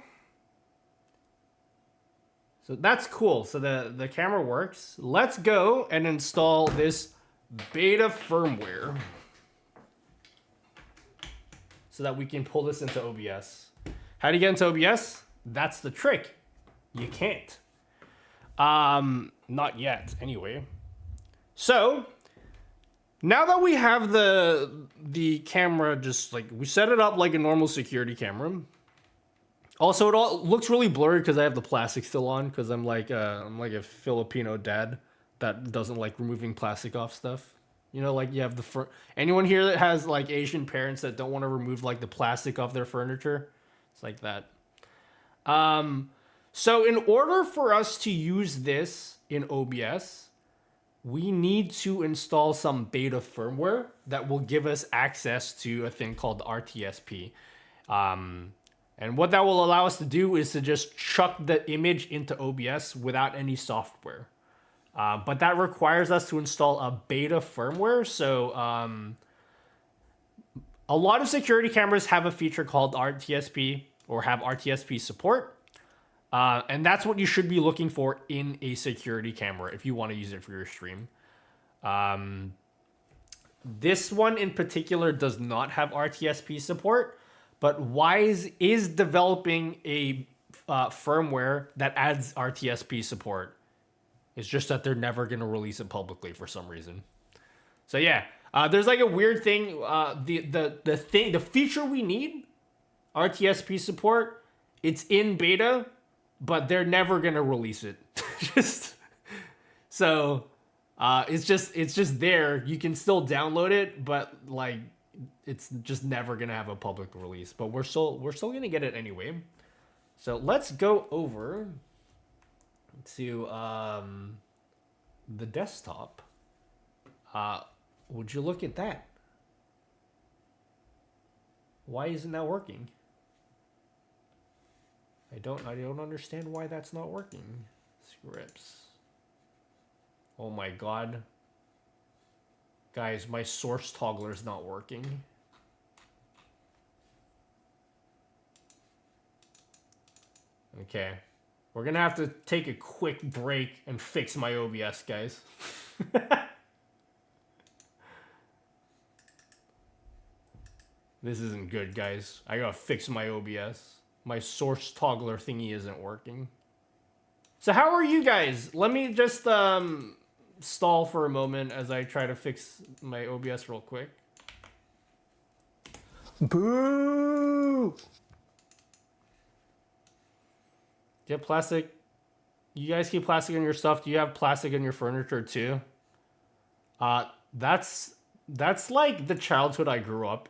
so that's cool. So the camera works. Let's go and install this beta firmware so that we can pull this into OBS. How do you get into OBS? That's the trick. You can't. Not yet, anyway. So now that we have the camera, just like we set it up like a normal security camera. Also, it all looks really blurry because I have the plastic still on because I'm like a Filipino dad that doesn't like removing plastic off stuff. You know, like you have anyone here that has like Asian parents that don't want to remove like the plastic off their furniture. It's like that. So in order for us to use this in OBS, we need to install some beta firmware that will give us access to a thing called RTSP. And what that will allow us to do is to just chuck the image into OBS without any software. But that requires us to install a beta firmware. So a lot of security cameras have a feature called RTSP or have RTSP support. And that's what you should be looking for in a security camera if you want to use it for your stream. This one in particular does not have RTSP support, but Wise is developing a firmware that adds RTSP support. It's just that they're never going to release it publicly for some reason. So yeah, there's like a weird thing. The feature we need, RTSP support, it's in beta, but they're never going to release it. So it's just there. You can still download it, but like it's just never going to have a public release. But we're still going to get it anyway. So let's go over to the desktop. Would you look at that? Why isn't that working? I don't understand why that's not working. Scripts. Oh my god. Guys, my source toggler is not working. Okay. We're gonna have to take a quick break and fix my OBS, guys. This isn't good, guys. I gotta fix my OBS. My source toggler thingy isn't working. So how are you guys? Let me just stall for a moment as I try to fix my OBS real quick. Boo! Get plastic. You guys keep plastic in your stuff. Do you have plastic in your furniture too? That's like the childhood I grew up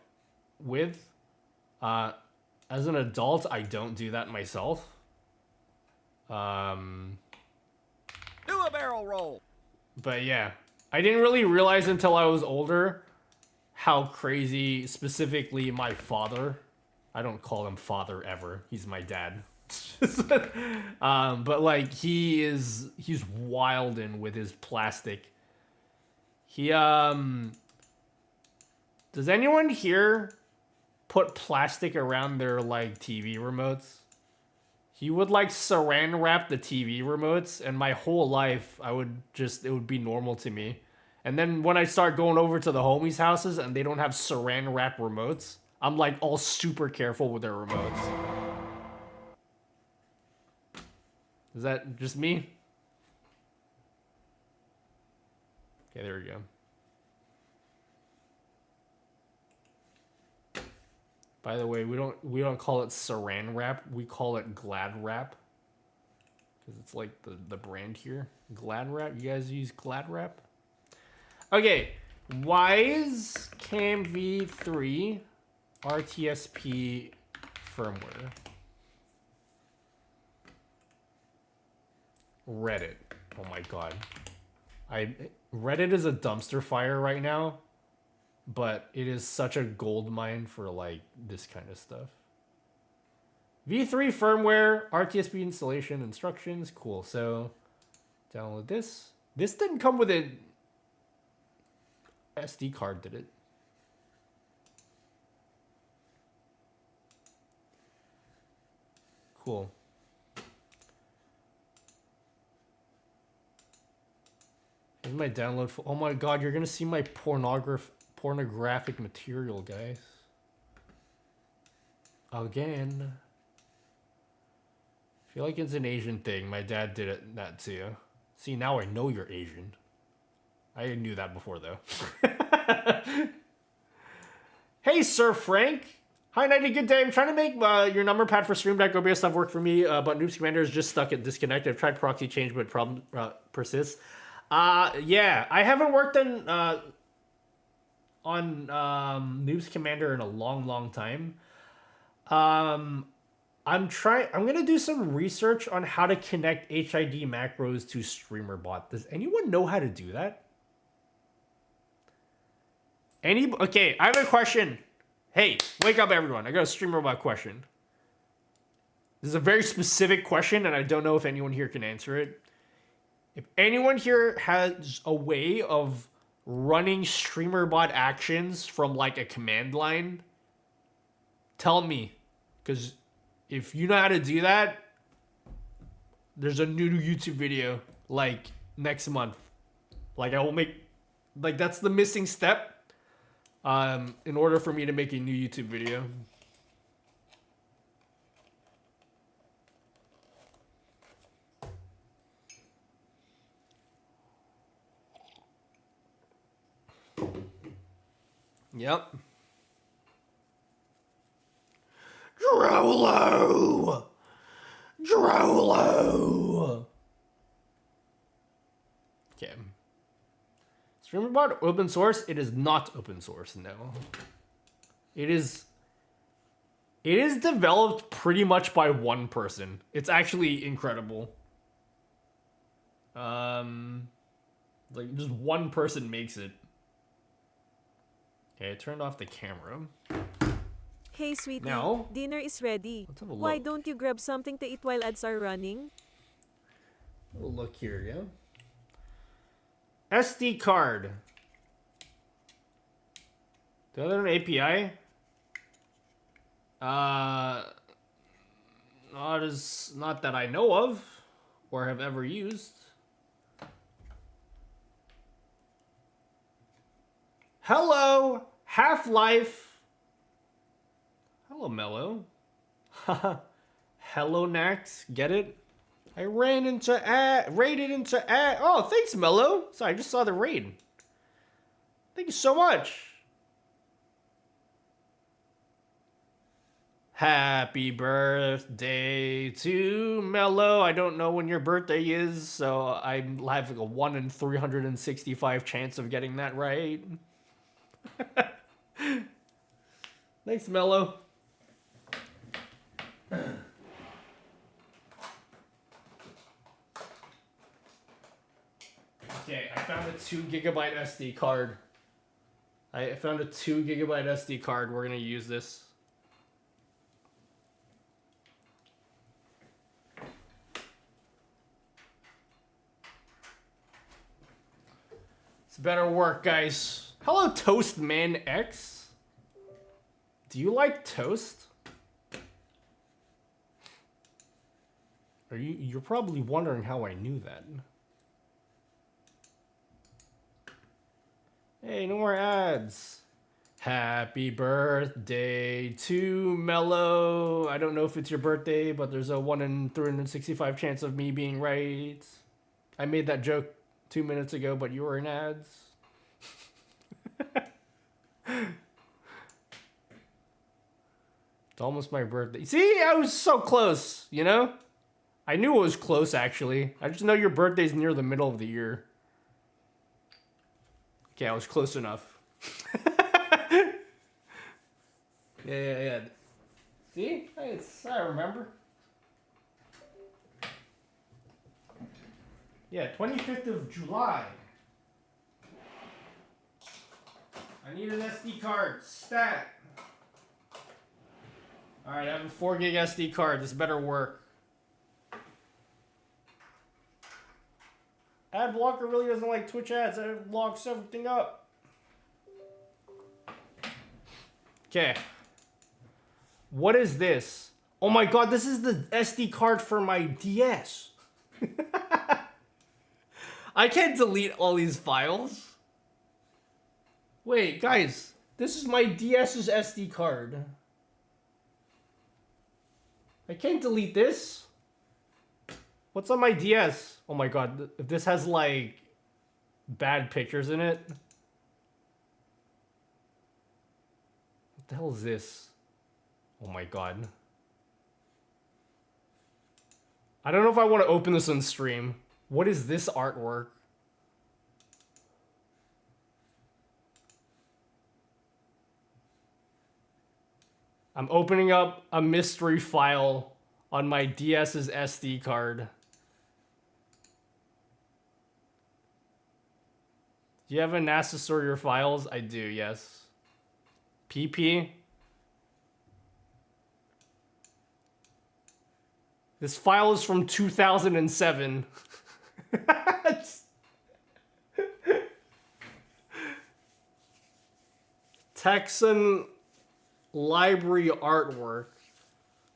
with. As an adult, I don't do that myself. Do a barrel roll. But yeah, I didn't really realize until I was older how crazy, specifically my father. I don't call him father ever. He's my dad. But like he's wildin' with his plastic. Does anyone here put plastic around their like TV remotes? He would like saran wrap the TV remotes, and my whole life it would be normal to me. And then when I start going over to the homies' houses and they don't have saran wrap remotes, I'm like all super careful with their remotes. Is that just me? Okay, there we go. By the way, we don't call it saran wrap. We call it Glad Wrap. Because it's like the brand here. Glad Wrap. You guys use Glad Wrap? Okay. Wise Cam V3 RTSP firmware. Reddit. Oh my god. Reddit is a dumpster fire right now. But it is such a gold mine for like this kind of stuff. V3 firmware, RTSP installation instructions. Cool. So Download this. This didn't come with an SD card, did it? Cool. Here's my download. Oh my god, you're gonna see my pornographic material, guys. Again. I feel like it's an Asian thing. My dad did that too. See, now I know you're Asian. I knew that before, though. Hey, Sir Frank. Hi, Nighty. Good day. I'm trying to make your number pad for Stream Deck OBS stuff work for me, but Noobs Commander is just stuck at disconnected. I've tried proxy change, but problem persists. Yeah, I haven't worked on Noobs Commander in a long time. I'm gonna do some research on how to connect HID macros to StreamerBot. Does anyone know how to do that? Okay, I have a question. Hey, wake up everyone. I got a StreamerBot question. This is a very specific question, and I don't know if anyone here can answer it. If anyone here has a way of running StreamerBot actions from like a command line, tell me. Because if you know how to do that, there's a new YouTube video like next month. Like I will make, like that's the missing step in order for me to make a new YouTube video. Yep. Drolo! Drolo! Okay. StreamerBot open source? It is not open source, no. It is developed pretty much by one person. It's actually incredible. Like just one person makes it. Okay, I turned off the camera. Hey, sweetie. Now, Dinner is ready. let's have a Why look. don't you grab something to eat while ads are running? We'll look here, yeah. SD card. The other API? Not that I know of or have ever used. Hello, Half-Life. Hello, Mello. Hello, Nax. Get it? I raided into ad. Oh, thanks, Mello. Sorry, I just saw the raid. Thank you so much. Happy birthday to Mello. I don't know when your birthday is, so I have like a 1 in 365 chance of getting that right. Thanks, Mello. Okay, I found a 2 gigabyte SD card. I found a 2 gigabyte SD card. We're gonna use this. It's better work, guys. Hello, Toastman X. Do you like toast? You're probably wondering how I knew that. Hey, no more ads. Happy birthday to Mello. I don't know if it's your birthday, but there's a 1 in 365 chance of me being right. I made that joke 2 minutes ago, but you were in ads. It's almost my birthday. See, I was so close, you know? I knew it was close, actually. I just know your birthday's near the middle of the year. Okay, I was close enough. Yeah. See? I remember. Yeah, 25th of July. I need an SD card. Stat. Alright, I have a 4 gig SD card. This better work. Ad blocker really doesn't like Twitch ads. It locks everything up. Okay. What is this? Oh my god, this is the SD card for my DS. I can't delete all these files. Wait, guys. This is my DS's SD card. I can't delete this. What's on my DS? Oh my god, this has like bad pictures in it. What the hell is this? Oh my god. I don't know if I want to open this on stream. What is this artwork? I'm opening up a mystery file on my DS's SD card. Do you have a NASA store your files? I do, yes. PP. This file is from 2007. Texan library artwork.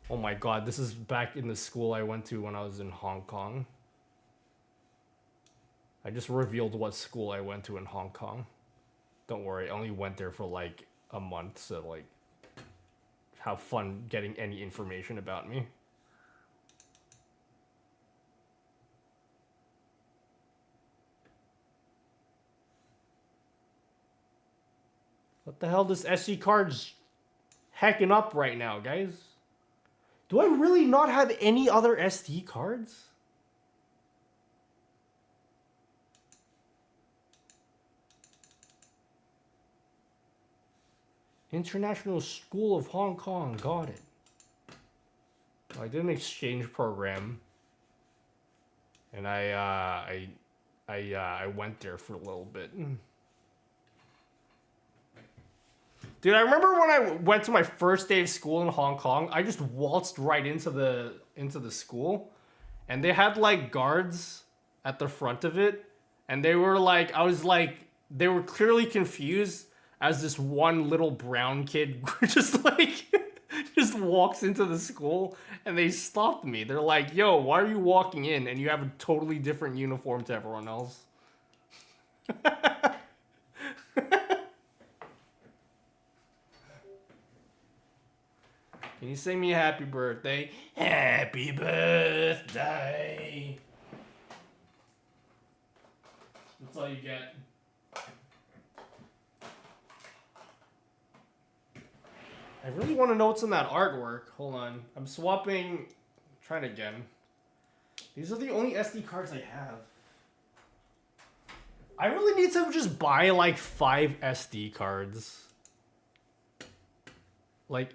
Oh my god, this is back in the school I went to when I was in Hong Kong. I just revealed what school I went to in Hong Kong. Don't worry, I only went there for like a month, so like have fun getting any information about me. What the hell? This SD card's hacking up right now, guys. Do I really not have any other SD cards? International School of Hong Kong, got it. I did an exchange program, and I went there for a little bit. Dude, I remember when I went to my first day of school in Hong Kong, I just waltzed right into the school, and they had like guards at the front of it, and they were like, they were clearly confused as this one little brown kid just like just walks into the school, and they stopped me. They're like, "Yo, why are you walking in and you have a totally different uniform to everyone else?" Can you sing me a happy birthday? Happy birthday. That's all you get. I really want to know what's in that artwork. Hold on. I'm swapping. Trying again. These are the only SD cards I have. I really need to just buy like 5 SD cards. Like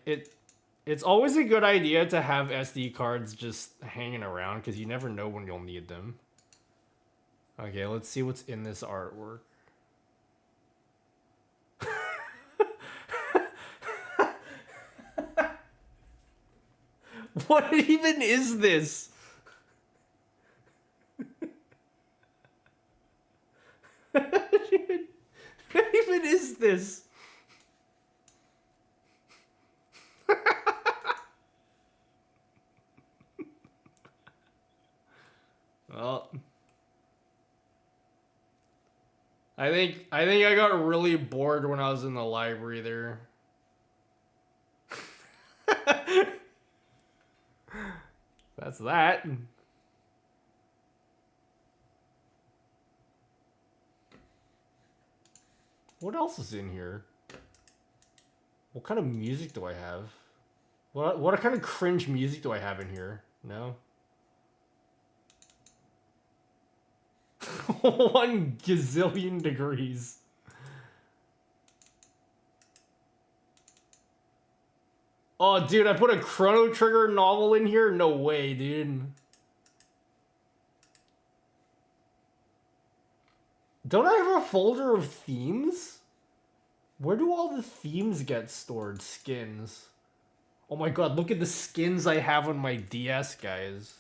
it's always a good idea to have SD cards just hanging around because you never know when you'll need them. Okay, let's see what's in this artwork. What even is this? What even is this? Well, I think I got really bored when I was in the library there. That's that. What else is in here? What kind of music do I have? What kind of cringe music do I have in here? No? 1 gazillion degrees. Oh, dude, I put a Chrono Trigger novel in here? No way, dude. Don't I have a folder of themes? Where do all the themes get stored? Skins. Oh my god, look at the skins I have on my DS, guys.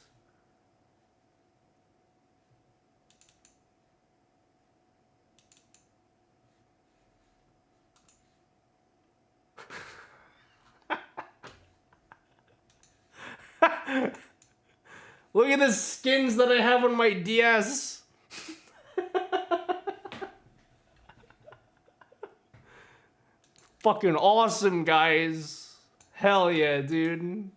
Look at the skins that I have on my DS. Fucking awesome, guys. Hell yeah, dude.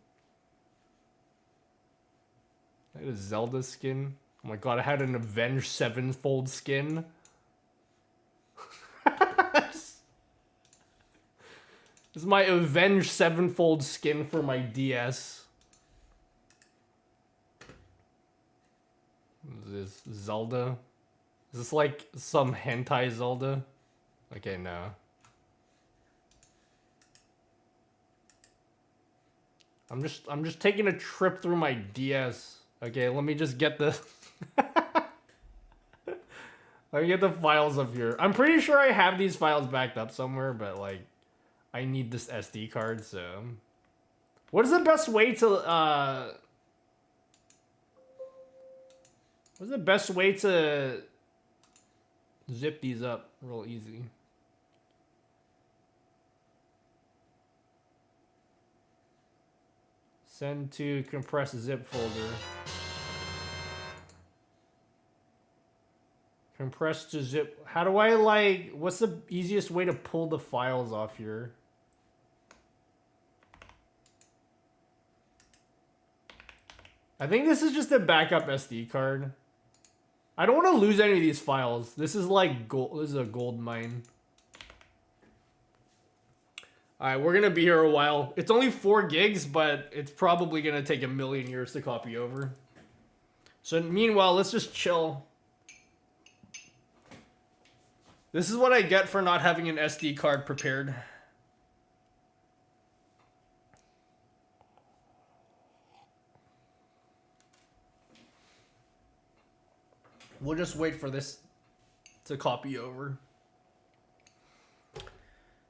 I had a Zelda skin. Oh my god, I had an Avenged Sevenfold skin. This is my Avenged Sevenfold skin for my DS. What is this? Zelda? Is this like some hentai Zelda? Okay, no. I'm just taking a trip through my DS. Okay, let me just get the let me get the files up here. I'm pretty sure I have these files backed up somewhere, but like I need this SD card, so what is the best way to what's the best way to zip these up real easy? Send to compressed zip folder. Compress to zip. How do I like, what's the easiest way to pull the files off here? I think this is just a backup SD card. I don't want to lose any of these files. This is like gold. This is a gold mine. Alright, we're gonna be here a while. It's only 4 gigs, but it's probably gonna take a million years to copy over. So meanwhile, let's just chill. This is what I get for not having an SD card prepared. We'll just wait for this to copy over.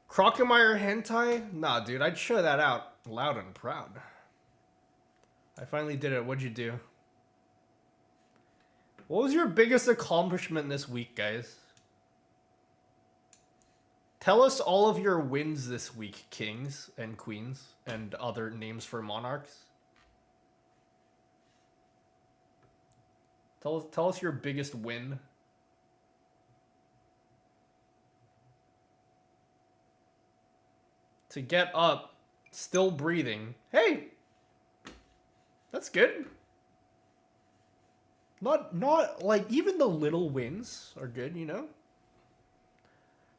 Crocomire hentai? Nah, dude, I'd show that out loud and proud. I finally did it. What'd you do? What was your biggest accomplishment this week, guys? Tell us all of your wins this week, kings and queens and other names for monarchs. Tell us your biggest win. To get up, still breathing. Hey, that's good. Not like, even the little wins are good, you know?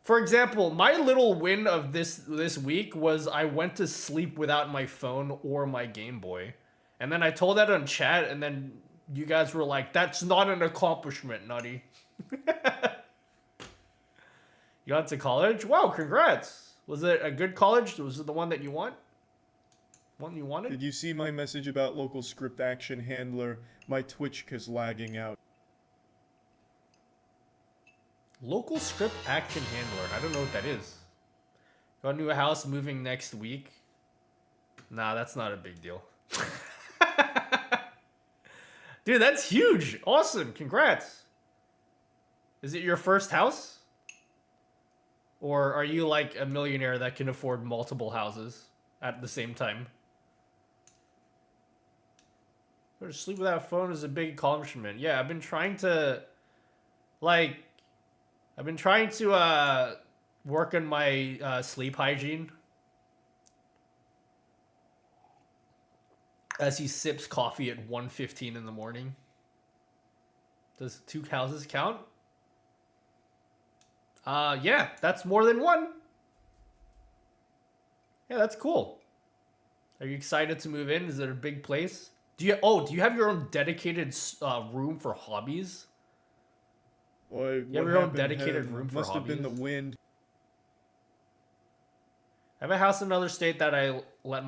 For example, my little win of this week was I went to sleep without my phone or my Game Boy. And then I told that on chat, and then you guys were like, that's not an accomplishment, Nutty. You got to college? Wow, congrats. Was it a good college? Was it the one that you want? One you wanted? Did you see my message about local script action handler? My Twitch is lagging out. Local script action handler. I don't know what that is. Got a new house moving next week. Nah, that's not a big deal. Dude, that's huge. Awesome. Congrats. Is it your first house? Or are you like a millionaire that can afford multiple houses at the same time? Sleep without a phone is a big accomplishment. Yeah, I've been trying to, like, work on my sleep hygiene. As he sips coffee at 1:15 in the morning. Does 2 houses count? Yeah, that's more than one. Yeah, that's cool. Are you excited to move in? Is it a big place? Do you have your own dedicated room for hobbies? Boy, You have your own dedicated room for must have hobbies? been the wind. I have a house in another state that I let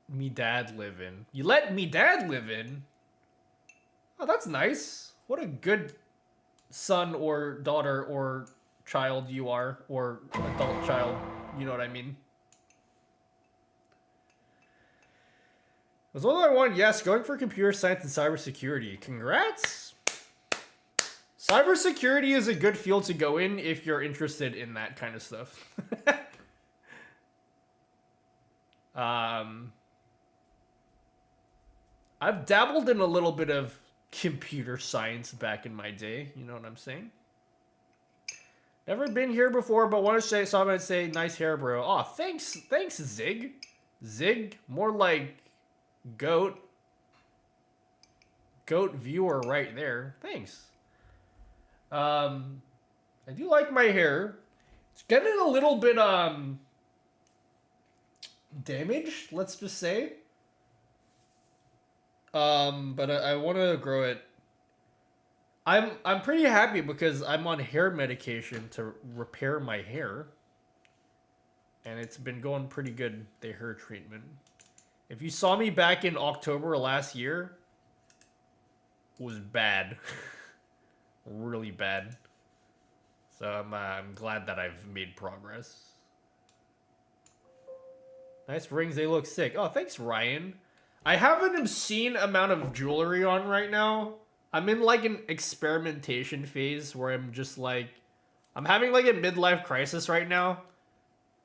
me dad live in. You let me dad live in? Oh, that's nice. What a good son or daughter or child you are, or adult child. You know what I mean? Was all I want? Yes, going for computer science and cybersecurity. Congrats! Cybersecurity is a good field to go in if you're interested in that kind of stuff. I've dabbled in a little bit of computer science back in my day. You know what I'm saying? Never been here before, but want to say something. I'd say nice hair, bro. Oh, thanks, Zig. Zig, more like goat. Goat viewer right there. Thanks. I do like my hair. It's getting a little bit damaged, let's just say. But I want to grow it. I'm pretty happy because I'm on hair medication to repair my hair. And it's been going pretty good, the hair treatment. If you saw me back in October last year, it was bad. Really bad. So I'm glad that I've made progress. Nice rings, they look sick. Oh, thanks, Ryan. I have an obscene amount of jewelry on right now. I'm in like an experimentation phase where I'm just like, I'm having like a midlife crisis right now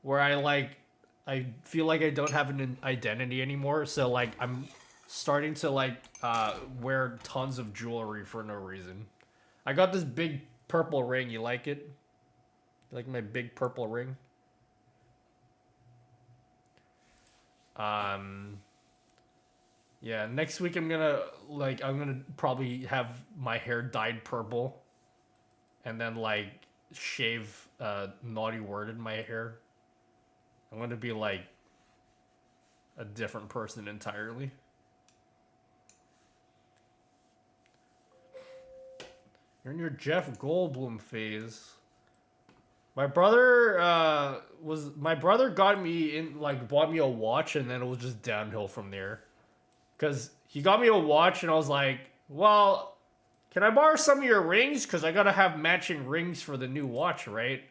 where I feel like I don't have an identity anymore. So like I'm starting to like wear tons of jewelry for no reason. I got this big purple ring. You like it? You like my big purple ring? Yeah, next week I'm gonna probably have my hair dyed purple and then like shave naughty word in my hair. I'm gonna be like a different person entirely. You're in your Jeff Goldblum phase. My brother got me in, like, bought me a watch, and then it was just downhill from there. Because he got me a watch, and I was like, well, can I borrow some of your rings? Because I gotta have matching rings for the new watch, right?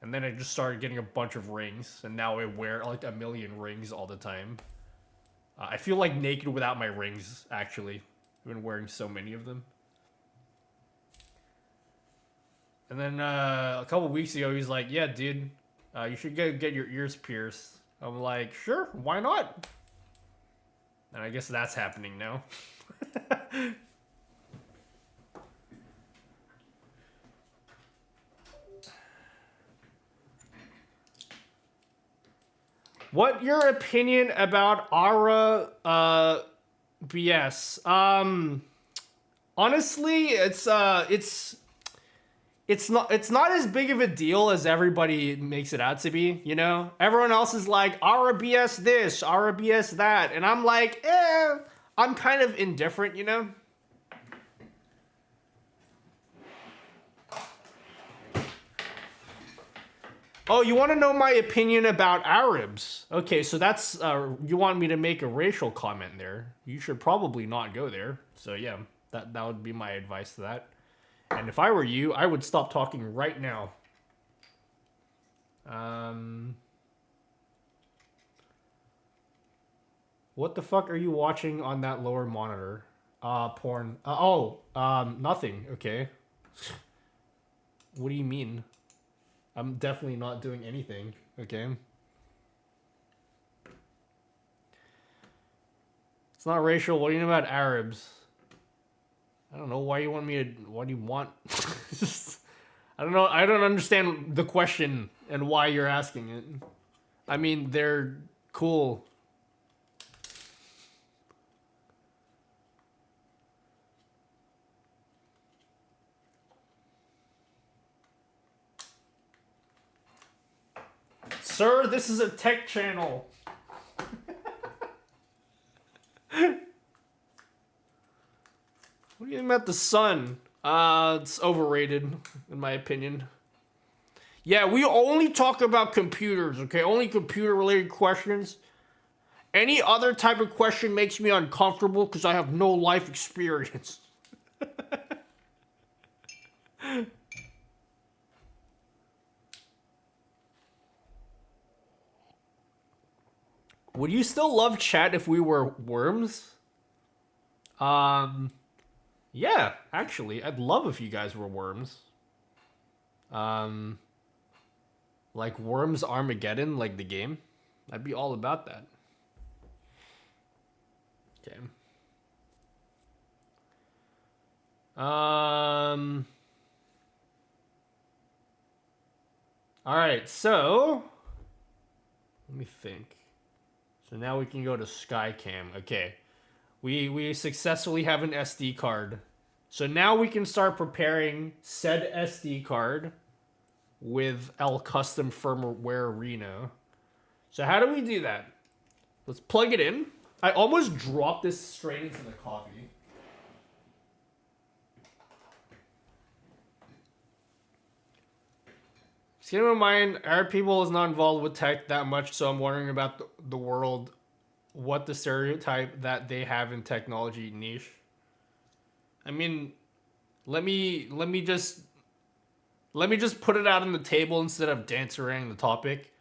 And then I just started getting a bunch of rings, and now I wear, like, a million rings all the time. I feel like naked without my rings, actually. I've been wearing so many of them. And then a couple weeks ago, he's like, yeah, dude, you should get your ears pierced. I'm like, sure, why not? And I guess that's happening now. What your opinion about Aura BS? Honestly, it's not as big of a deal as everybody makes it out to be, you know? Everyone else is like, RBS this, RBS that, and I'm like, I'm kind of indifferent, you know? Oh, you want to know my opinion about Arabs? Okay, so that's, you want me to make a racial comment there. You should probably not go there. So yeah, that would be my advice to that. And if I were you, I would stop talking right now. What the fuck are you watching on that lower monitor? Porn. Nothing. Okay. What do you mean? I'm definitely not doing anything. Okay. It's not racial. What do you know about Arabs? I don't know why you want me to. What do you want? I don't know. I don't understand the question and why you're asking it. I mean, they're cool. Sir, this is a tech channel. What do you think about the sun? It's overrated, in my opinion. Yeah, we only talk about computers, okay? Only computer-related questions. Any other type of question makes me uncomfortable because I have no life experience. Would you still love chat if we were worms? Yeah, actually, I'd love if you guys were worms. Like Worms Armageddon, like the game. I'd be all about that. Okay. All right, so let me think. So now we can go to Skycam. Okay. We successfully have an SD card. So now we can start preparing said SD card with our custom firmware arena. So how do we do that? Let's plug it in. I almost dropped this straight into the coffee. Just keep in mind, our people is not involved with tech that much, so I'm wondering about the world, what the stereotype that they have in technology niche. I mean, let me just put it out on the table instead of dance around the topic.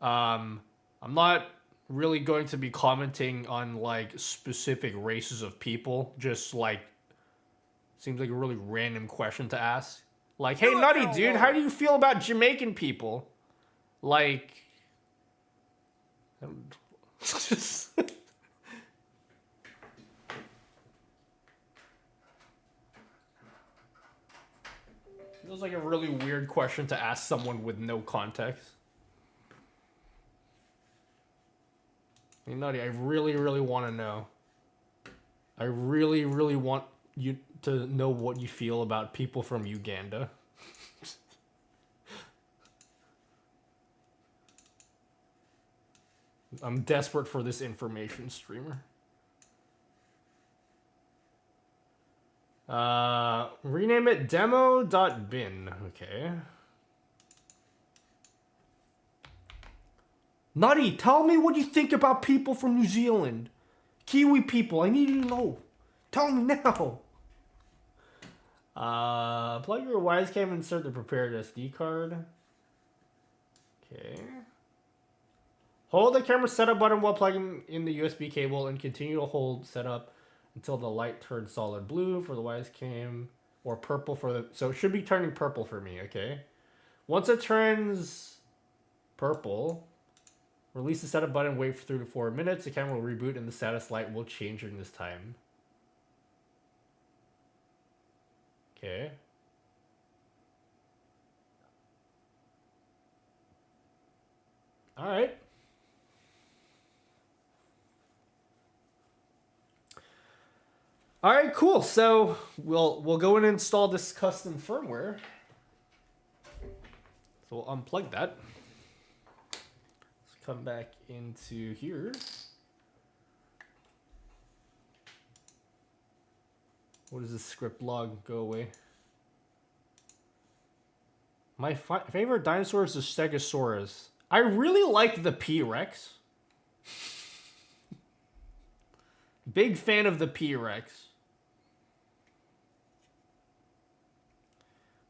I'm not really going to be commenting on like specific races of people. Just like seems like a really random question to ask. Like, hey, Nutty dude, how do you feel about Jamaican people? Like, just. Feels like a really weird question to ask someone with no context. Hey, Nutty, I really, really want to know. I really, really want you to know what you feel about people from Uganda. I'm desperate for this information, streamer. Rename it demo.bin. Okay. Nutty, tell me what you think about people from New Zealand. Kiwi people, I need to know. Tell me now. Plug your wise cam and insert the prepared SD card. Okay. Hold the camera setup button while plugging in the USB cable and continue to hold setup until the light turns solid blue for the wise cam or purple for the... So it should be turning purple for me, okay? Once it turns purple, release the setup button, wait for 3 to 4 minutes. The camera will reboot and the status light will change during this time. Okay. All right. All right, cool. So we'll go and install this custom firmware. So we'll unplug that. Let's come back into here. What is this script log? Go away. My favorite dinosaur is the Stegosaurus. I really like the P-Rex. Big fan of the P-Rex.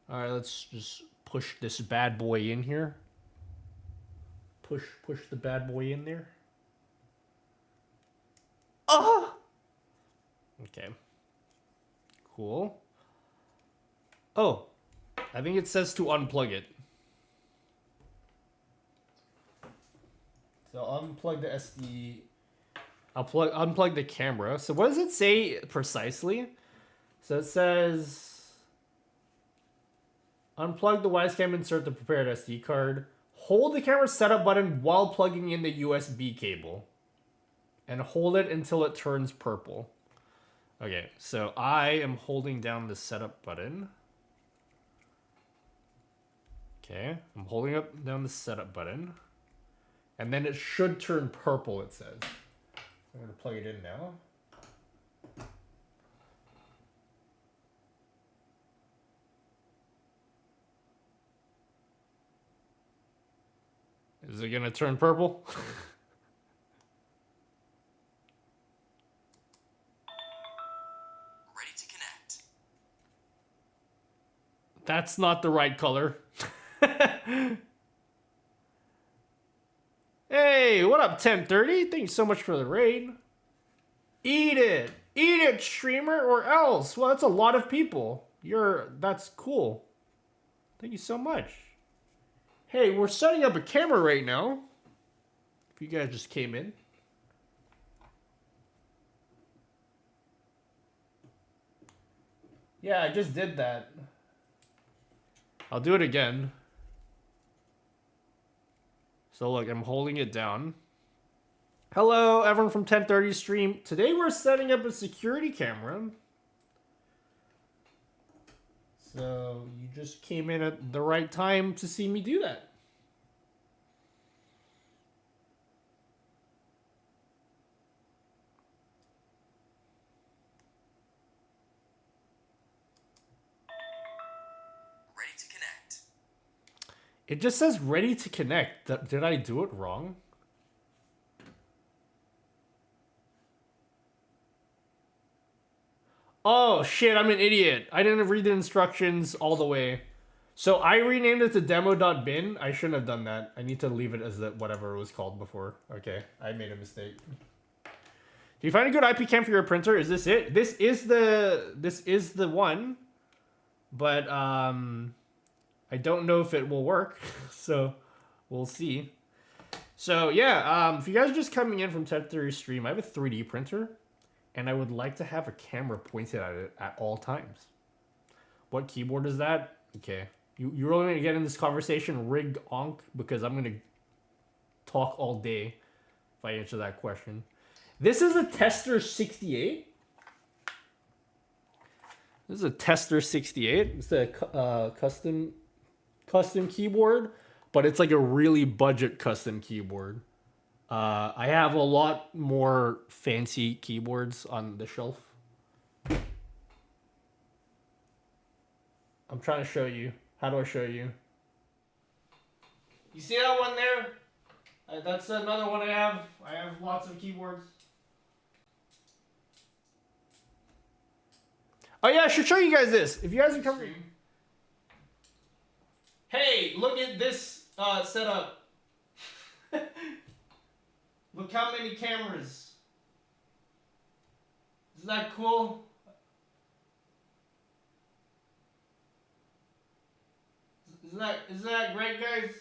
All right, let's just push this bad boy in here. Push the bad boy in there. Oh! Okay. Cool. Oh, I think it says to unplug it. So unplug the SD. Unplug the camera. So what does it say precisely? So it says unplug the wise cam, insert the prepared SD card. Hold the camera setup button while plugging in the USB cable. And hold it until it turns purple. Okay, so I am holding down the setup button. Okay, I'm holding up down the setup button. And then it should turn purple, it says. I'm going to plug it in now. Is it going to turn purple? Ready to connect. That's not the right color. Hey, what up, 1030? Thank you so much for the raid. Eat it! Eat it, streamer, or else. Well, that's a lot of people. That's cool. Thank you so much. Hey, we're setting up a camera right now. If you guys just came in. Yeah, I just did that. I'll do it again. So look, I'm holding it down. Hello, everyone from 1030 stream. Today we're setting up a security camera. So you just came in at the right time to see me do that. Ready to connect. It just says ready to connect. Did I do it wrong? Oh shit, I'm an idiot. I didn't read the instructions all the way. So I renamed it to demo.bin. I shouldn't have done that. I need to leave it as whatever it was called before. Okay, I made a mistake. Do you find a good IP cam for your printer? Is this it? This is the one. But I don't know if it will work. So we'll see. So yeah, if you guys are just coming in from 1030 stream, I have a 3D printer. And I would like to have a camera pointed at it at all times. What keyboard is that? Okay. You're really going to get in this conversation, Rig Onk, because I'm going to talk all day if I answer that question. This is a Tester 68. This is a Tester 68. It's a custom keyboard, but it's like a really budget custom keyboard. I have a lot more fancy keyboards on the shelf. I'm trying to show you. How do I show you? You see that one there? That's another one I have. I have lots of keyboards. Oh yeah, I should show you guys this. If you guys are coming... Hey, look at this setup. Look how many cameras. Isn't that cool? Isn't that great, guys?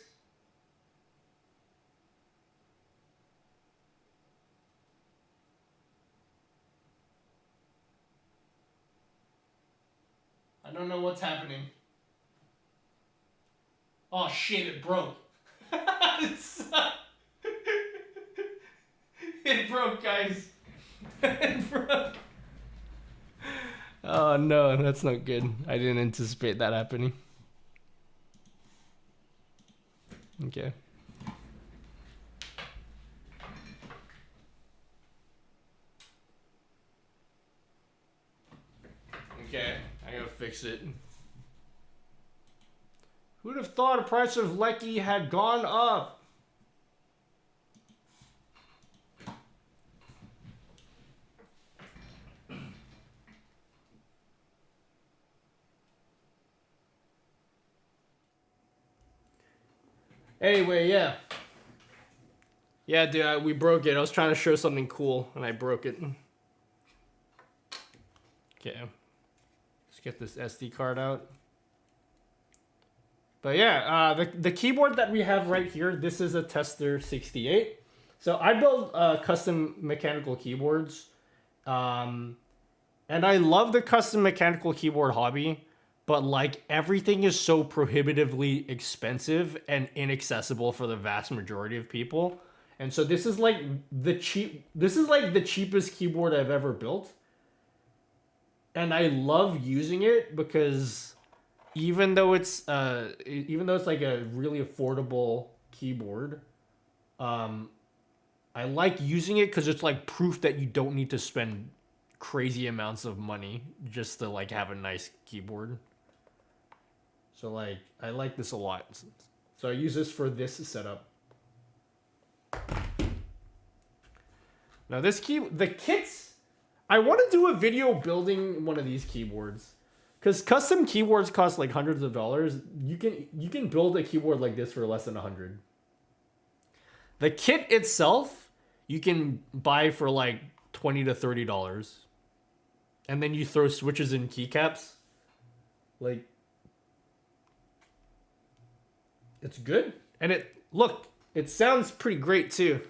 I don't know what's happening. Oh shit, it broke. It broke, guys. It broke. Oh no, that's not good. I didn't anticipate that happening. Okay. Okay, I gotta fix it. Who'd have thought the price of Lecky had gone up? Anyway, yeah. Yeah, dude, we broke it. I was trying to show something cool, and I broke it. Okay. Let's get this SD card out. But yeah, the keyboard that we have right here, this is a Tester 68. So I build custom mechanical keyboards. And I love the custom mechanical keyboard hobby. But like everything is so prohibitively expensive and inaccessible for the vast majority of people. And so this is like the cheapest keyboard I've ever built. And I love using it because even though it's like a really affordable keyboard, I like using it because it's like proof that you don't need to spend crazy amounts of money just to like have a nice keyboard. So like I like this a lot. So I use this for this setup. Now the kits, I want to do a video building one of these keyboards. Because custom keyboards cost like hundreds of dollars. You can build a keyboard like this for less than $100. The kit itself, you can buy for like $20 to $30. And then you throw switches and keycaps. Like, it's good. And it sounds pretty great too.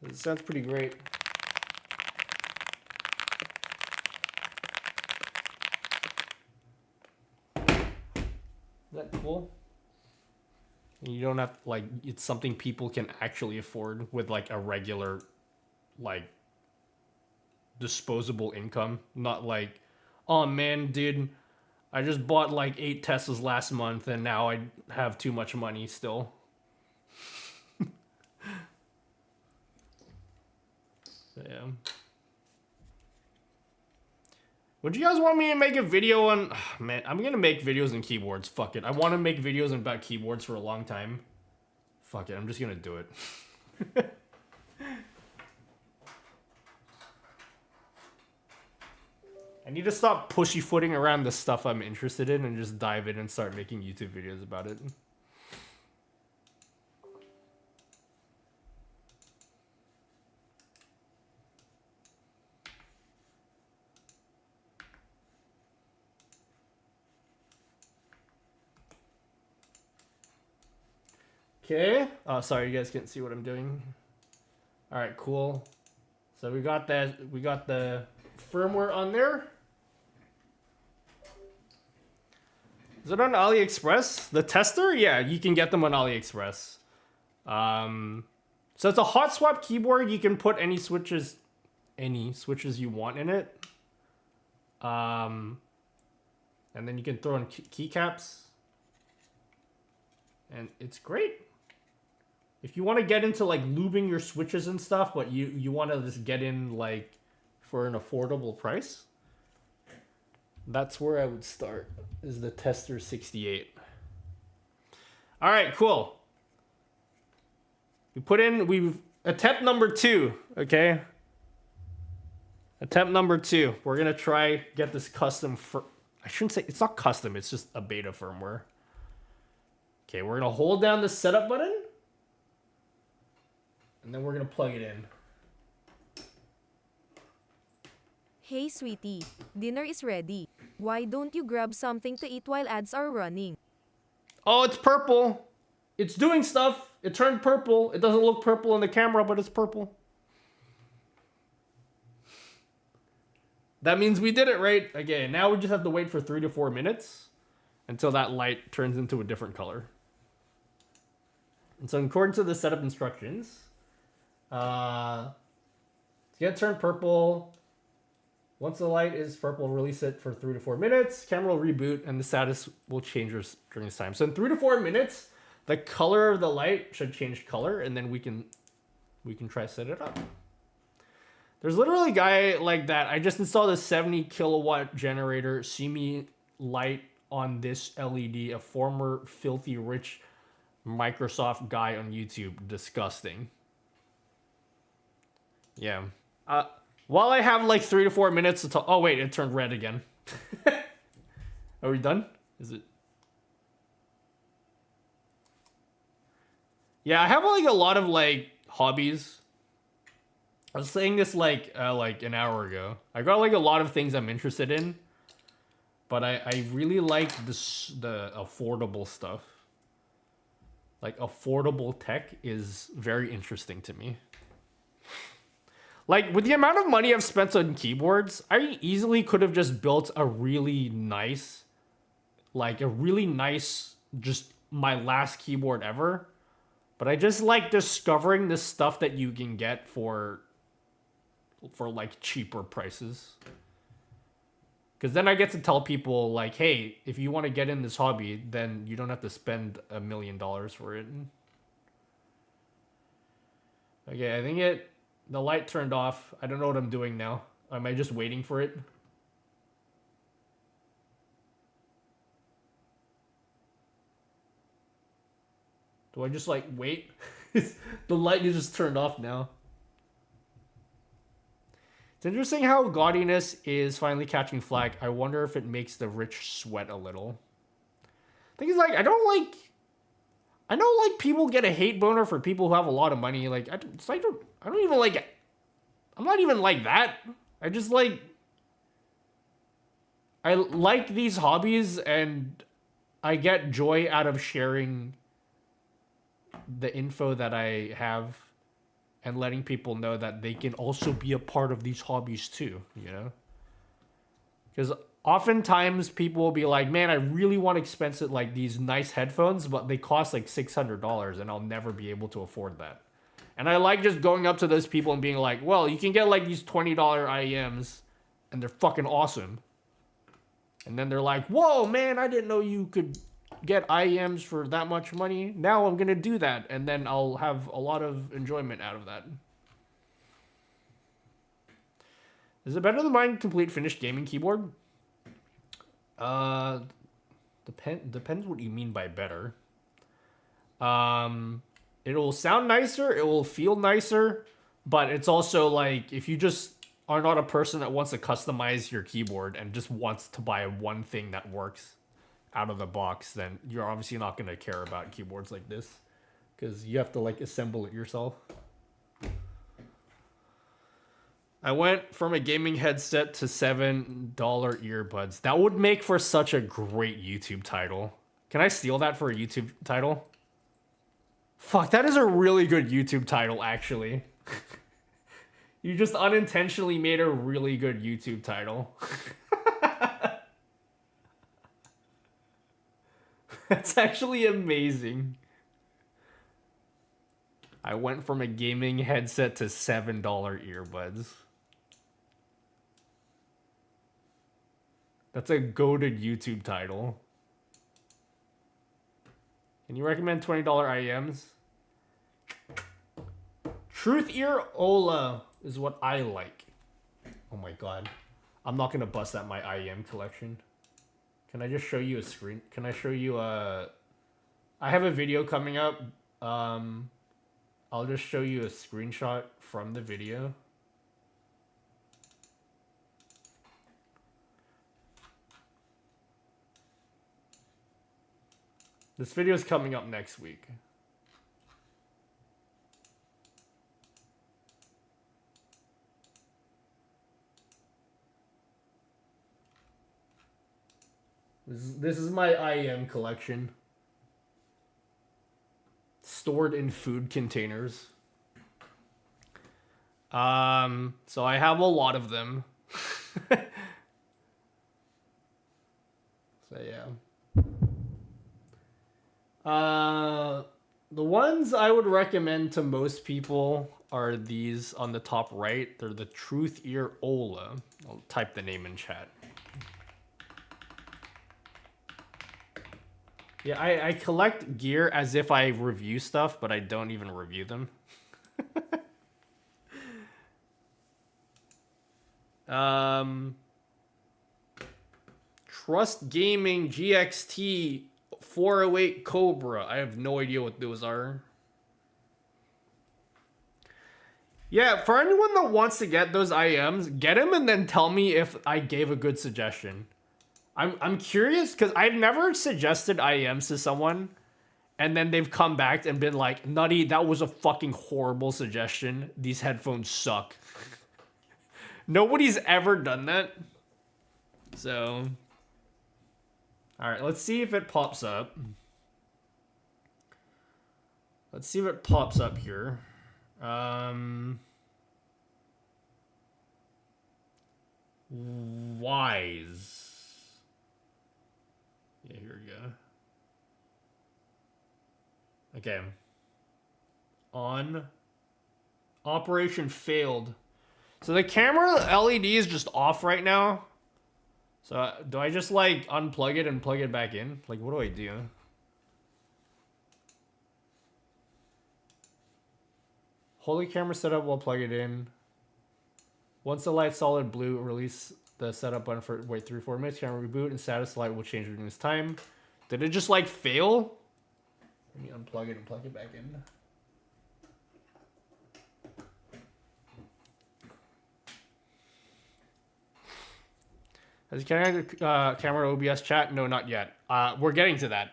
It sounds pretty great. that cool? You don't have like it's something people can actually afford with like a regular like disposable income, not like, oh man, dude, I just bought like 8 Teslas last month and now I have too much money still. Yeah. Would you guys want me to make a video on... man, I'm gonna make videos on keyboards. Fuck it. I want to make videos about keyboards for a long time. Fuck it. I'm just gonna do it. I need to stop pussyfooting around the stuff I'm interested in and just dive in and start making YouTube videos about it. Okay. Oh, sorry, you guys can't see what I'm doing. All right, cool. So we got that. We got the firmware on there. Is it on AliExpress? The tester? Yeah, you can get them on AliExpress. So it's a hot swap keyboard. You can put any switches you want in it. And then you can throw in keycaps. And it's great. If you want to get into like lubing your switches and stuff, but you want to just get in like for an affordable price, that's where I would start, is the Tester 68. All right, cool. We've attempt number 2, okay? Attempt number 2. We're going to try get this custom I shouldn't say, it's not custom, it's just a beta firmware. Okay, we're going to hold down the setup button. And then we're going to plug it in. Hey sweetie, dinner is ready. Why don't you grab something to eat while ads are running? Oh, it's purple. It's doing stuff. It turned purple. It doesn't look purple in the camera, but it's purple. That means we did it right. Okay, now we just have to wait for 3 to 4 minutes until that light turns into a different color. And so according to the setup instructions, it's gonna turn purple. Once the light is purple, release it for 3 to 4 minutes. Camera will reboot, and the status will change during this time. So in 3 to 4 minutes, the color of the light should change color, and then we can try to set it up. There's literally a guy like that. I just installed a 70 kilowatt generator. See me light on this LED. A former filthy rich Microsoft guy on YouTube. Disgusting. Yeah. While I have like 3 to 4 minutes to talk. Oh wait, it turned red again. Are we done? Is it? Yeah, I have like a lot of like hobbies. I was saying this like an hour ago. I got like a lot of things I'm interested in, but I really like the affordable stuff. Like affordable tech is very interesting to me. Like with the amount of money I've spent on keyboards, I easily could have just built a really nice, just my last keyboard ever. But I just like discovering this stuff that you can get for like cheaper prices. Because then I get to tell people like, hey, if you want to get in this hobby, then you don't have to spend $1 million for it. Okay, I think the light turned off. I don't know what I'm doing now. Am I just waiting for it? Do I just like wait? The light is just turned off now. It's interesting how gaudiness is finally catching flag. I wonder if it makes the rich sweat a little. Thing is, like, I know like people get a hate boner for people who have a lot of money. Like, I don't even like it. I'm not even like that. I just like, I like these hobbies and I get joy out of sharing the info that I have and letting people know that they can also be a part of these hobbies too, you know? Because oftentimes people will be like, man, I really want expensive, like these nice headphones, but they cost like $600 and I'll never be able to afford that. And I like just going up to those people and being like, well, you can get like these $20 IEMs and they're fucking awesome. And then they're like, whoa, man, I didn't know you could get IEMs for that much money. Now I'm going to do that. And then I'll have a lot of enjoyment out of that. Is it better than mine complete finished gaming keyboard? Depends what you mean by better. It will sound nicer, it will feel nicer, but it's also like if you just are not a person that wants to customize your keyboard and just wants to buy one thing that works out of the box, then you're obviously not going to care about keyboards like this because you have to like assemble it yourself. I went from a gaming headset to $7 earbuds. That would make for such a great YouTube title. Can I steal that for a YouTube title? Fuck, that is a really good YouTube title, actually. You just unintentionally made a really good YouTube title. That's actually amazing. I went from a gaming headset to $7 earbuds. That's a goated YouTube title. Can you recommend $20 IEMs? Truth Ear Ola is what I like. Oh my god. I'm not gonna bust out my IEM collection. Can I just show you a screen? Can I show you a... I have a video coming up. I'll just show you a screenshot from the video. This video is coming up next week. This is my IEM collection. Stored in food containers. So I have a lot of them. So yeah. The ones I would recommend to most people are these on the top right. They're the Truth Ear Ola. I'll type the name in chat. Yeah, I collect gear as if I review stuff, but I don't even review them. Trust Gaming GXT 408 Cobra. I have no idea what those are. Yeah, for anyone that wants to get those IEMs, get them and then tell me if I gave a good suggestion. I'm curious because I've never suggested IEMs to someone and then they've come back and been like, Nutty, that was a fucking horrible suggestion. These headphones suck. Nobody's ever done that. So, all right, let's see if it pops up. Let's see if it pops up here. Wise. Yeah, here we go. Okay. On. Operation failed. So the camera LED is just off right now. So do I just like unplug it and plug it back in? Like, what do I do? Hold the camera setup while plug it in. Once the light's solid blue, release the setup button for wait 3-4 minutes. Camera reboot and status light will change within this time. Did it just like fail? Let me unplug it and plug it back in. Has camera OBS chat? No, not yet. We're getting to that.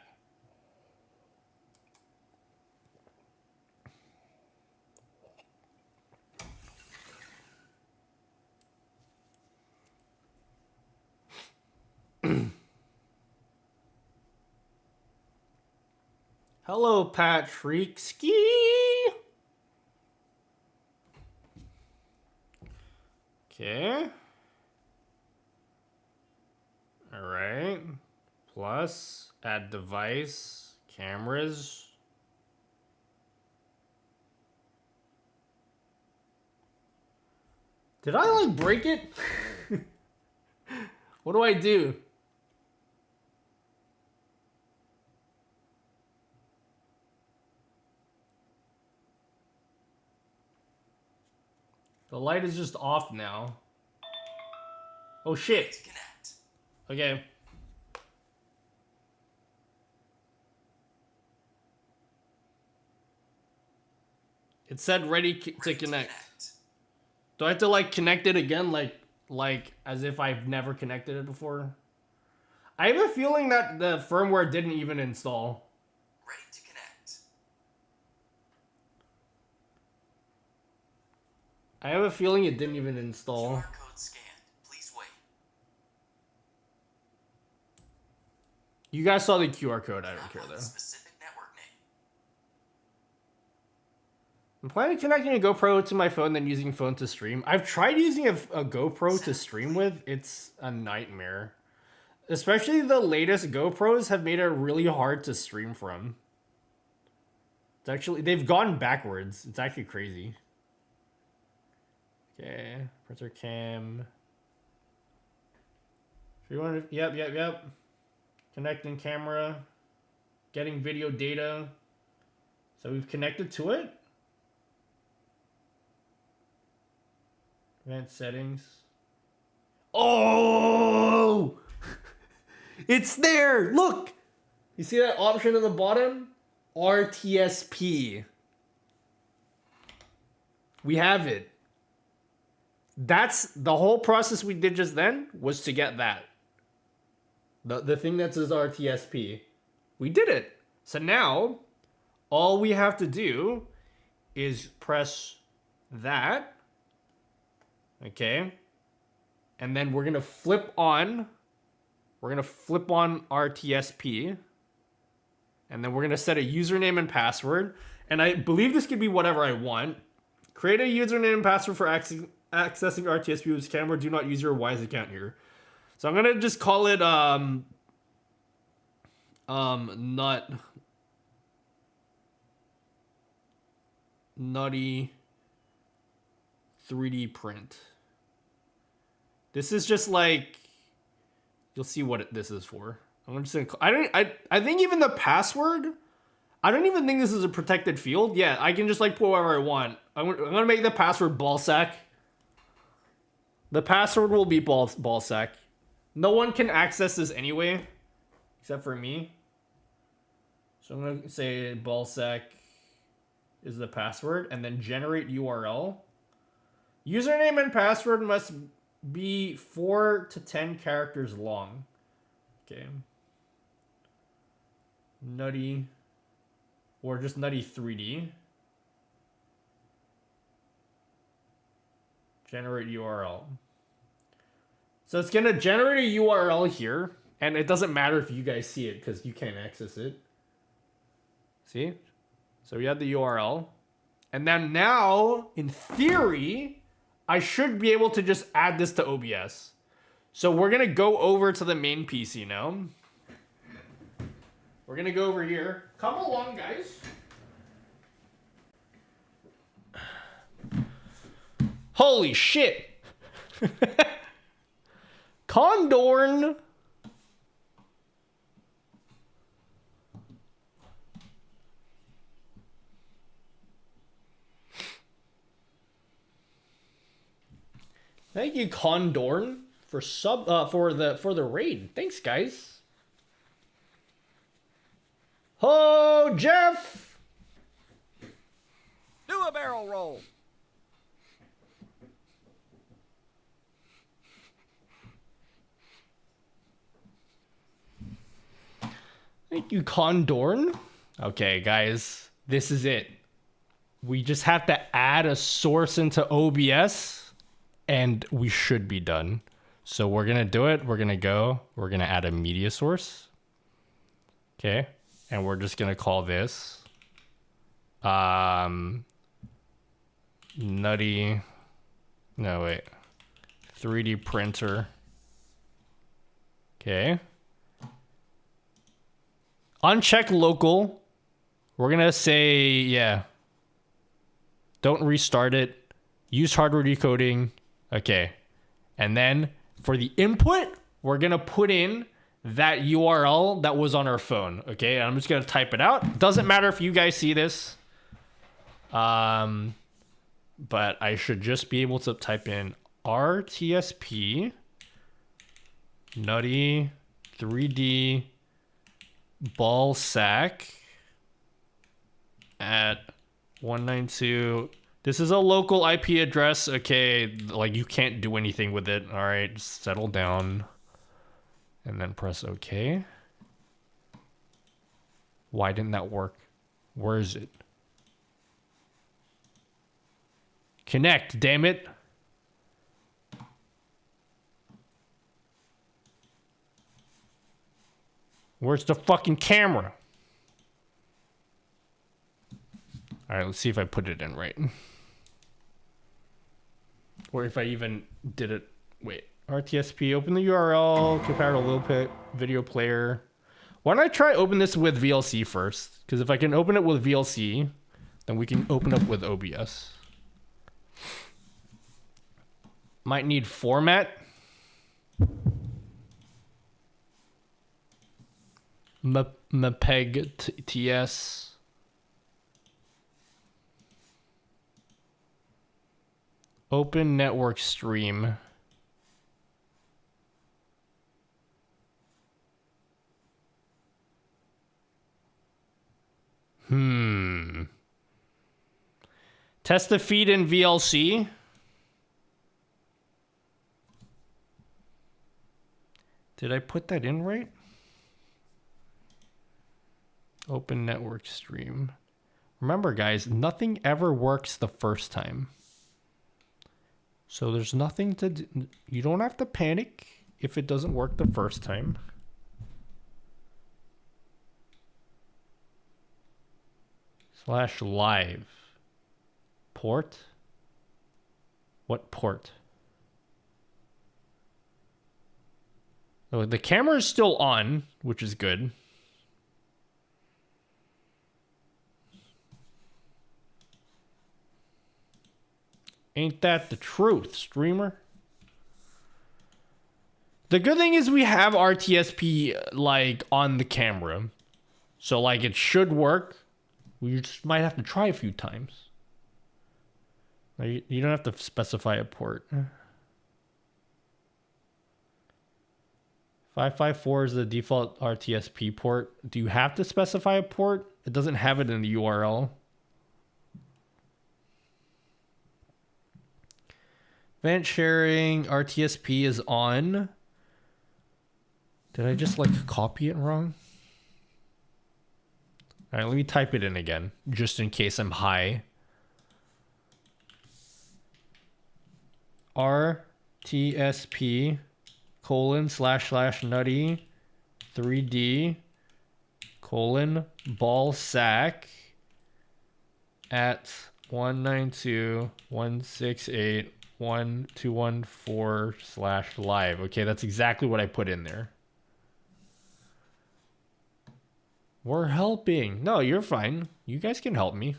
Hello, Patrick Ski. Okay. All right. Plus, add device, cameras. Did I like break it? What do I do? The light is just off now. Oh shit. Okay. It said ready to connect. Do I have to like connect it again like as if I've never connected it before? I have a feeling that the firmware didn't even install. Ready to connect. I have a feeling it didn't even install. QR code scanned. Please wait. You guys saw the QR code. I don't care though. Specific network name. I'm planning on connecting a GoPro to my phone, then using phone to stream. I've tried using a GoPro to stream with. It's a nightmare. Especially the latest GoPros have made it really hard to stream from. It's actually, they've gone backwards. It's actually crazy. Okay, printer cam. So you want to, yep. Connecting camera. Getting video data. So we've connected to it. Advanced settings. Oh! It's there! Look! You see that option at the bottom? RTSP. We have it. That's the whole process we did just then was to get that. The thing that says RTSP. We did it. So now, all we have to do is press that. Okay. And then we're going to flip on RTSP. And then we're going to set a username and password. And I believe this could be whatever I want. Create a username and password for accessing RTSP with camera. Do not use your Wise account here. So I'm going to just call it Nutty 3D print. This is just like, you'll see what this is for. I'm just gonna, I think even the password, I don't even think this is a protected field. Yeah, I can just like put whatever I want. I'm gonna make the password ballsack. The password will be ballsack. No one can access this anyway, except for me. So I'm gonna say ballsack is the password, and then generate URL. Username and password must be 4 to 10 characters long. Okay. Nutty, or just Nutty 3D. Generate URL. So it's gonna generate a URL here, and it doesn't matter if you guys see it because you can't access it. See? So we have the URL. And then now, in theory, I should be able to just add this to OBS. So we're gonna go over to the main PC now. We're gonna go over here. Come along, guys. Holy shit. Condorn. Thank you, Condorn, for for the raid. Thanks, guys. Oh, Jeff. Do a barrel roll. Thank you, Condorn. Okay, guys, this is it. We just have to add a source into OBS, and we should be done. So we're gonna do it. We're gonna add a media source. Okay, and we're just gonna call this Nutty. No, wait. 3D printer. Okay. Uncheck local. We're gonna say, yeah. Don't restart it. Use hardware decoding. Okay. And then for the input, we're gonna put in that URL that was on our phone. Okay, I'm just gonna type it out. Doesn't matter if you guys see this. But I should just be able to type in RTSP nutty 3D ball sack at 192. This is a local IP address. Okay, like you can't do anything with it. All right, just settle down and then press OK. Why didn't that work? Where is it? Connect, damn it. Where's the fucking camera? All right, let's see if I put it in right. Or if I even did it. Wait, RTSP, open the URL, compare to little video player. Why don't I try open this with VLC first? Because if I can open it with VLC, then we can open up with OBS. Might need format. MPEG TS. Open network stream. Test the feed in VLC. Did I put that in right? Open network stream. Remember, guys, nothing ever works the first time. So there's nothing to do. You don't have to panic if it doesn't work the first time. /live. Port? What port? Oh, the camera is still on, which is good. Ain't that the truth, streamer? The good thing is we have RTSP like on the camera. So like it should work. We just might have to try a few times. You don't have to specify a port. 554 is the default RTSP port. Do you have to specify a port? It doesn't have it in the URL. Event sharing, RTSP is on. Did I just like copy it wrong? All right, let me type it in again, just in case I'm high. RTSP ://nutty 3D ball sack at 192.168.1.214/live. Okay, that's exactly what I put in there. We're helping. No, you're fine. You guys can help me.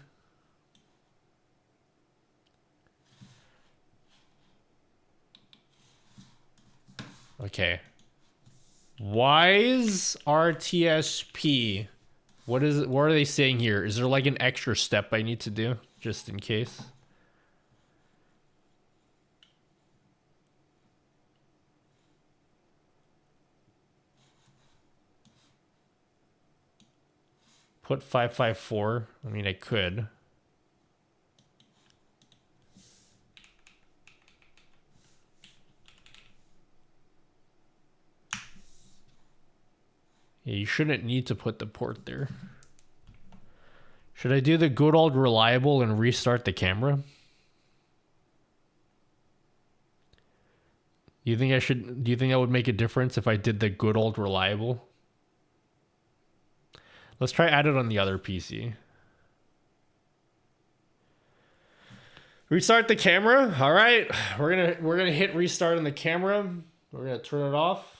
Okay. Wise RTSP. What is it? What are they saying here? Is there like an extra step I need to do just in case? Put 554. I mean, I could. Yeah, you shouldn't need to put the port there. Should I do the good old reliable and restart the camera? Do you think I should? Do you think that would make a difference if I did the good old reliable? Let's try add it on the other PC. Restart the camera. All right, we're gonna hit restart on the camera. We're gonna turn it off.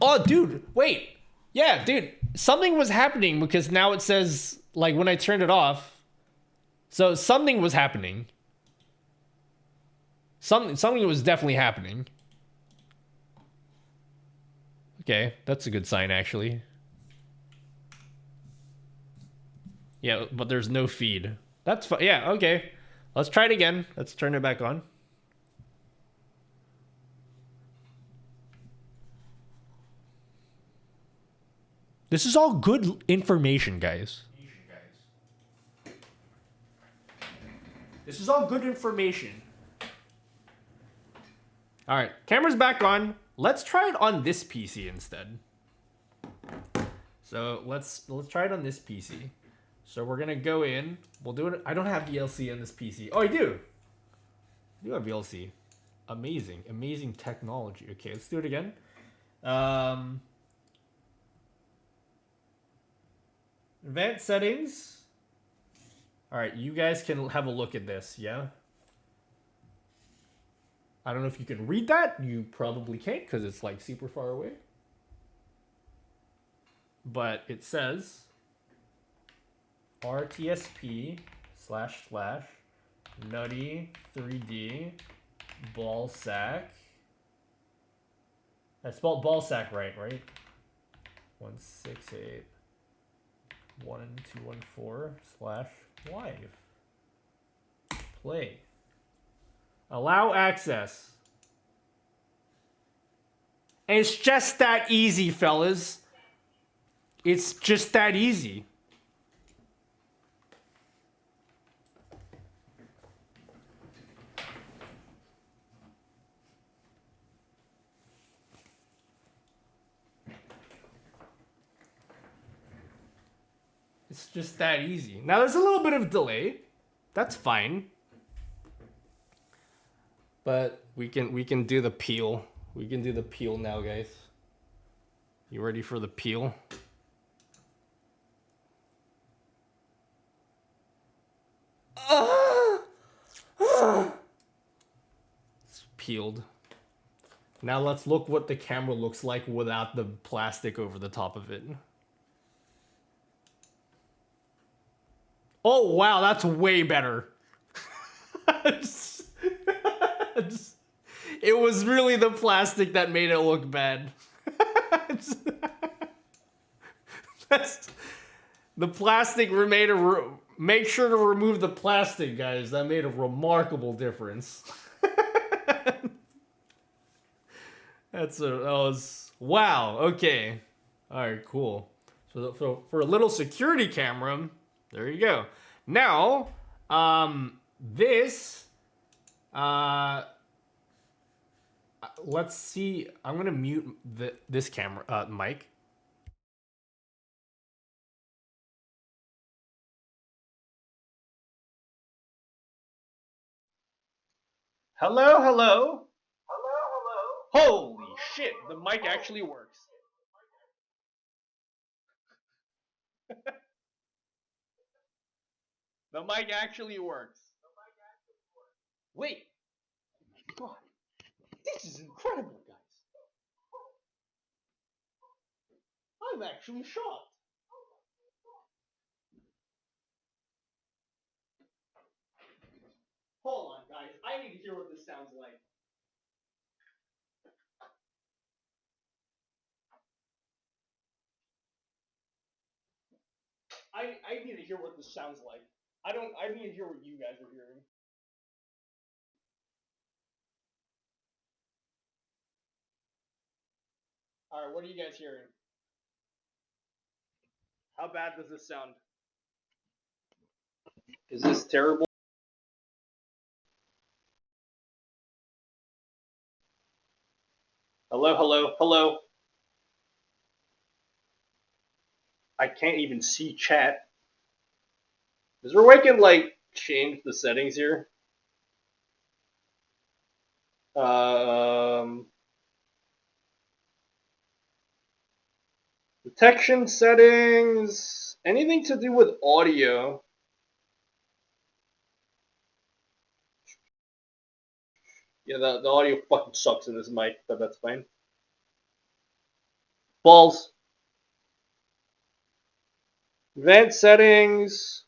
Oh, dude, wait. Yeah, dude, something was happening because now it says, like, when I turned it off. So something was happening. Something was definitely happening. Okay, that's a good sign, actually. Yeah, but there's no feed. That's fine. Yeah, okay. Let's try it again. Let's turn it back on. This is all good information, guys. This is all good information. All right, camera's back on. Let's try it on this PC instead. So let's try it on this PC. So we're gonna go in. We'll do it. I don't have VLC on this PC. Oh, I do. I do have VLC. Amazing, amazing technology. Okay, let's do it again. Advanced settings. All right, you guys can have a look at this. Yeah. I don't know if you can read that. You probably can't because it's like super far away. But it says RTSP / nutty 3D ball sack. I spelled ball sack right? 168 1214 / live. Play. Allow access. And it's just that easy, fellas. It's just that easy. It's just that easy. Now there's a little bit of delay. That's fine. But we can do the peel. We can do the peel now, guys. You ready for the peel? It's peeled. Now let's look what the camera looks like without the plastic over the top of it. Oh wow, that's way better. It was really the plastic that made it look bad. That's the plastic made make sure to remove the plastic, guys. That made a remarkable difference. That was wow. Okay, all right, cool. So for a little security camera, there you go. Now, this, let's see. I'm gonna mute this camera mic. Hello, hello. Holy shit, the mic actually works. The mic actually works. Wait. God, this is incredible, guys. I'm actually shocked. Hold on, guys. I need to hear what this sounds like. I need to hear what this sounds like. I need to hear what you guys are hearing. Alright, what are you guys hearing? How bad does this sound? Is this terrible? Hello, hello, hello. I can't even see chat. Is there a way I can, like, change the settings here? Detection settings. Anything to do with audio. Yeah, the audio fucking sucks in this mic, but that's fine. Balls. Advanced settings.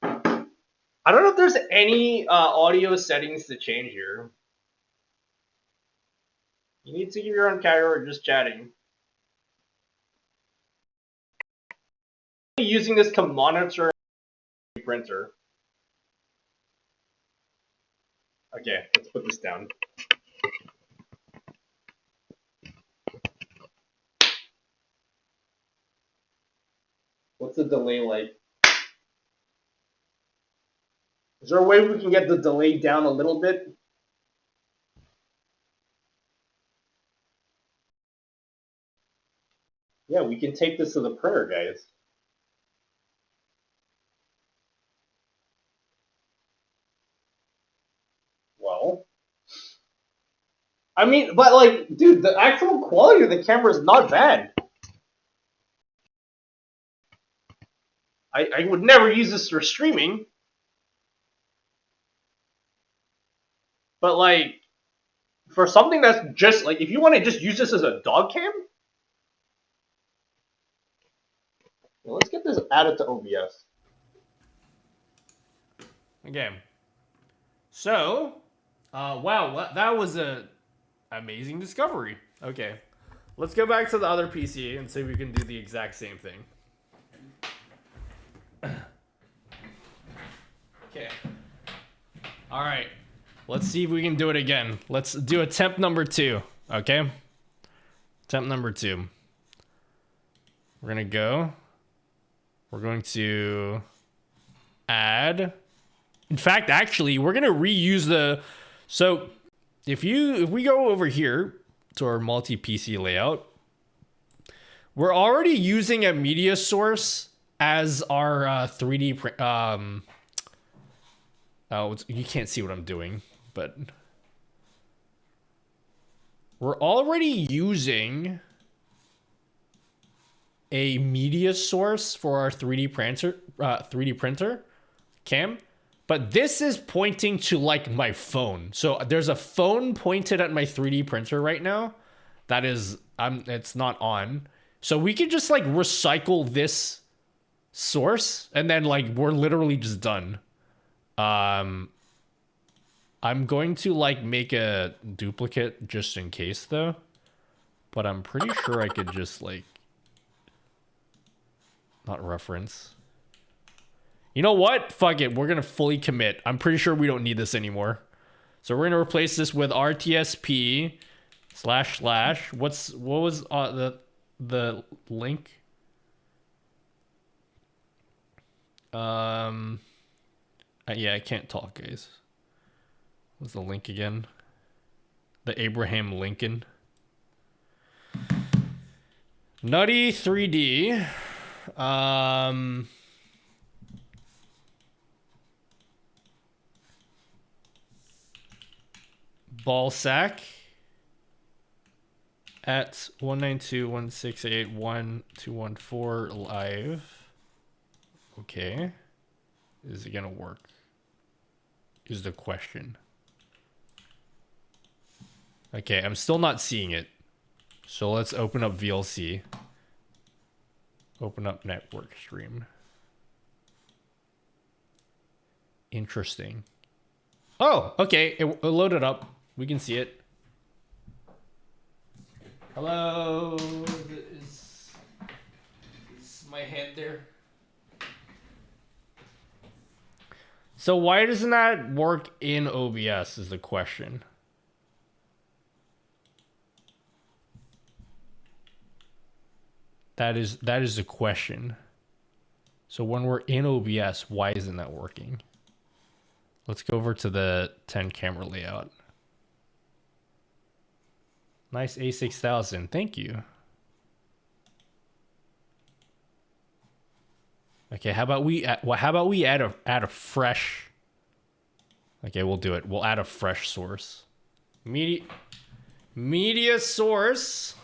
I don't know if there's any audio settings to change here. You need to give your own camera or just chatting. Using this to monitor a printer. Okay, let's put this down. What's the delay like? Is there a way we can get the delay down a little bit? Yeah, we can take this to the printer, guys. Well, I mean, but like, dude, the actual quality of the camera is not bad. I would never use this for streaming. But like, for something that's just like, if you want to just use this as a dog cam, well, let's get this added to OBS. Okay. So, wow, that was a amazing discovery. Okay. Let's go back to the other PC and see if we can do the exact same thing. Okay. All right. Let's see if we can do it again. Let's do attempt number 2. Okay. Attempt number 2. We're going to go. We're going to add. In fact, actually, we're going to reuse the. So if we go over here to our multi-PC layout, we're already using a media source as our 3D oh, you can't see what I'm doing, but we're already using a media source for our 3D printer cam, but this is pointing to like my phone. So there's a phone pointed at my 3D printer right now. That is, it's not on. So we could just like recycle this source and then like we're literally just done. I'm going to like make a duplicate just in case though, but I'm pretty sure I could just like not reference. You know what? Fuck it. We're going to fully commit. I'm pretty sure we don't need this anymore. So we're going to replace this with RTSP // what was the link? Yeah, I can't talk, guys. What's the link again? The Abraham Lincoln. Nutty 3D. Ball sack at 192.168.1.214 live. Okay. Is it gonna work? Is the question. Okay, I'm still not seeing it. So let's open up VLC. Open up network stream. Interesting. Oh, okay. It loaded up. We can see it. Hello. Is my head there? So why doesn't that work in OBS is the question. That is the question. So when we're in OBS, why isn't that working? Let's go over to the 10 camera layout. Nice A6000. Thank you. Okay, how about we add a fresh. Okay, we'll do it. We'll add a fresh source. Media source.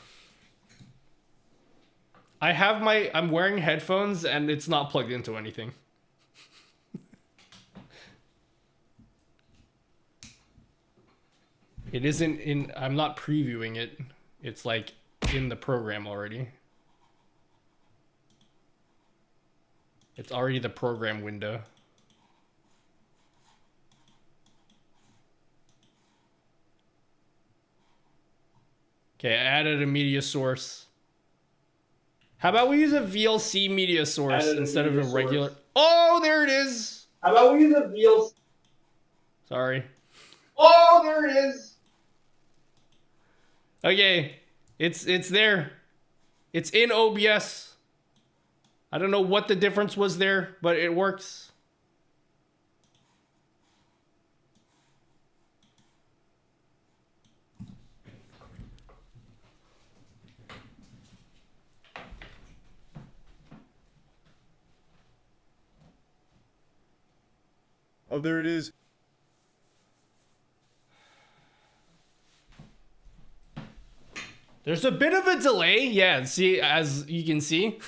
I'm wearing headphones and it's not plugged into anything. It isn't in, I'm not previewing it. It's like in the program already. It's already the program window. Okay, I added a media source. How about we use a VLC media source instead of a regular? Oh, there it is. How about we use a VLC? Sorry. Oh, there it is. Okay, it's there. It's in OBS. I don't know what the difference was there, but it works. Oh, there it is. There's a bit of a delay. Yeah, see, as you can see.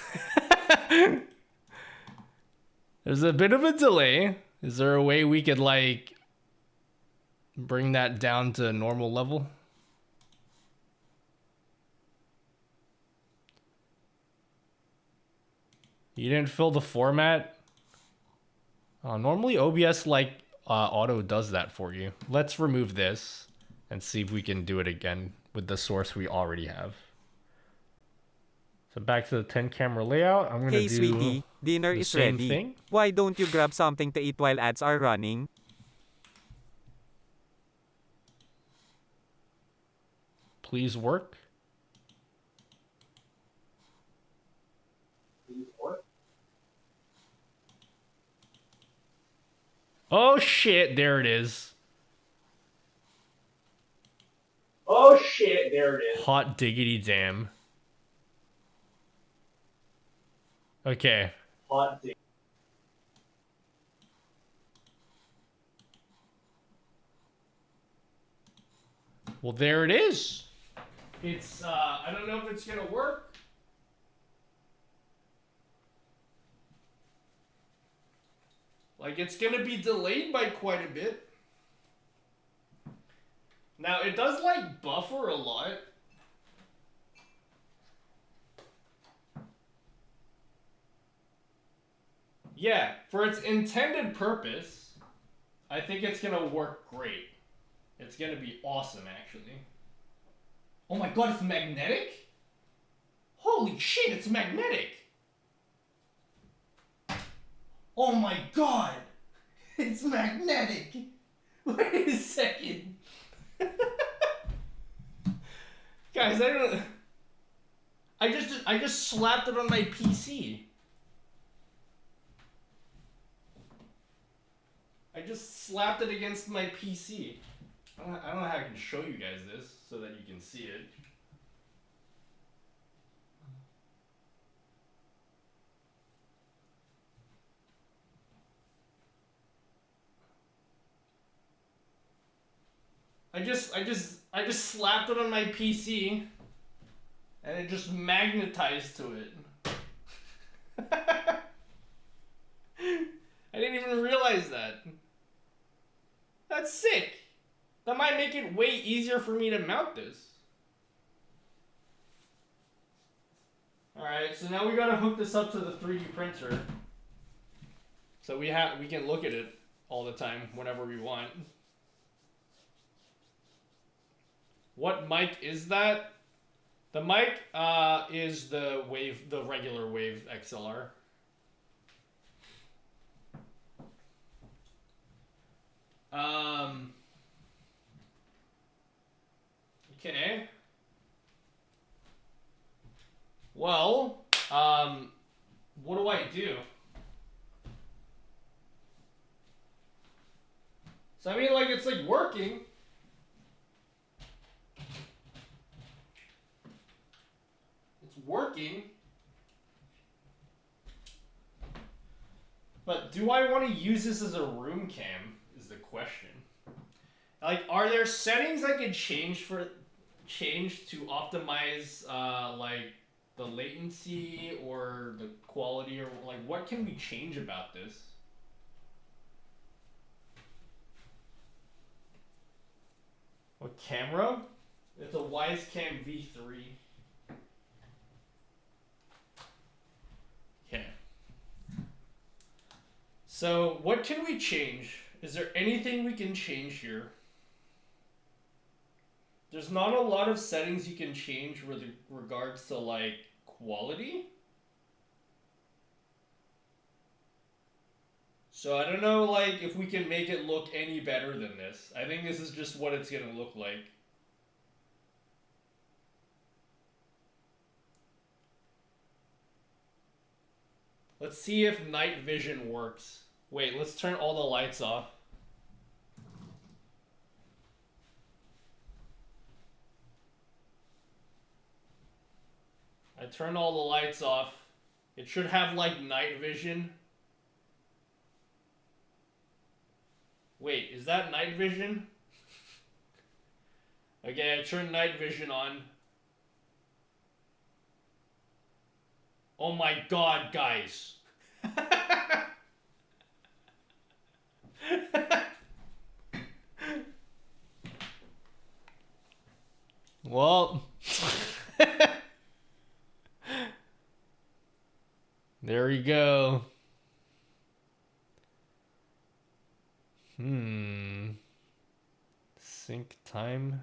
There's a bit of a delay. Is there a way we could, like, bring that down to normal level? You didn't fill the format? Normally OBS, like, auto does that for you. Let's remove this and see if we can do it again with the source we already have. So back to the 10 camera layout. I'm gonna Hey do sweetie, dinner the is same ready. thing. Why don't you grab something to eat while ads are running? Please work. Oh shit, there it is. Oh shit, there it is. Hot diggity damn. Okay. Hot dig. Well, there it is. It's, I don't know if it's gonna work. Like, it's gonna be delayed by quite a bit. Now, it does, like, buffer a lot. Yeah, for its intended purpose, I think it's gonna work great. It's gonna be awesome, actually. Oh my god, it's magnetic? Holy shit, it's magnetic! Oh my god! It's magnetic! Wait a second. Guys, I just slapped it on my PC. I just slapped it against my PC. I don't know how I can show you guys this so that you can see it. I just slapped it on my PC and it just magnetized to it. I didn't even realize that. That's sick. That might make it way easier for me to mount this. Alright, so now we gotta hook this up to the 3D printer. So we can look at it all the time, whenever we want. What mic is that? The mic is the regular Wave XLR. Okay. Well, what do I do? So I mean, like, it's like working. It's working. But do I want to use this as a room cam is the question. Like, are there settings I could change to optimize like the latency or the quality, or like what can we change about this? What camera? It's a Wisecam V3. Okay. So, what can we change? Is there anything we can change here? There's not a lot of settings you can change with regards to, like, quality. So I don't know, like, if we can make it look any better than this. I think this is just what it's gonna look like. Let's see if night vision works. Wait, let's turn all the lights off. I turned all the lights off. It should have, like, night vision. Wait, is that night vision? Okay, I turned night vision on. Oh my god, guys. Well, there you go. Sync time.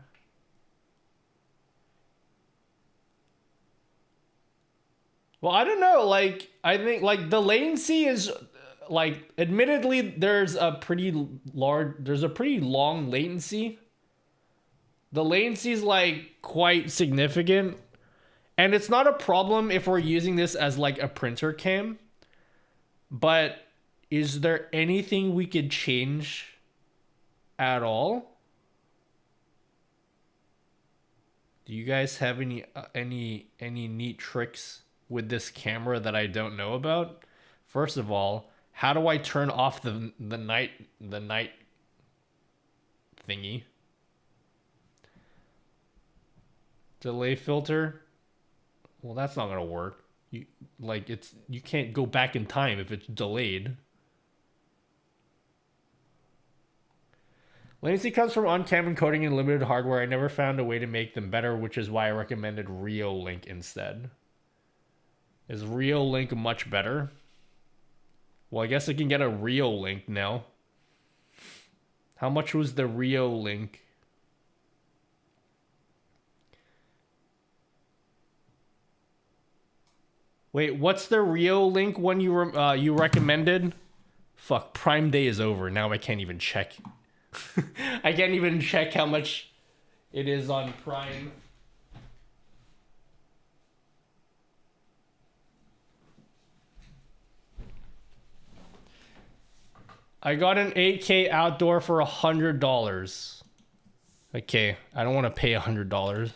Well, I don't know. Like, I think, like, the latency is, like, admittedly, there's a pretty long latency. The latency is, like, quite significant. And it's not a problem if we're using this as, like, a printer cam. But is there anything we could change at all? Do you guys have any neat tricks with this camera that I don't know about? First of all, how do I turn off the night thingy? Delay filter? Well, that's not gonna work. You can't go back in time if it's delayed. Latency comes from on-cam encoding and limited hardware. I never found a way to make them better, which is why I recommended Reolink instead. Is Reolink much better? Well, I guess I can get a Reolink now. How much was the Reolink? Wait, what's the Reolink one you recommended? Fuck, Prime Day is over. Now I can't even check. I can't even check how much it is on Prime. I got an 8K outdoor for $100. Okay, I don't want to pay $100.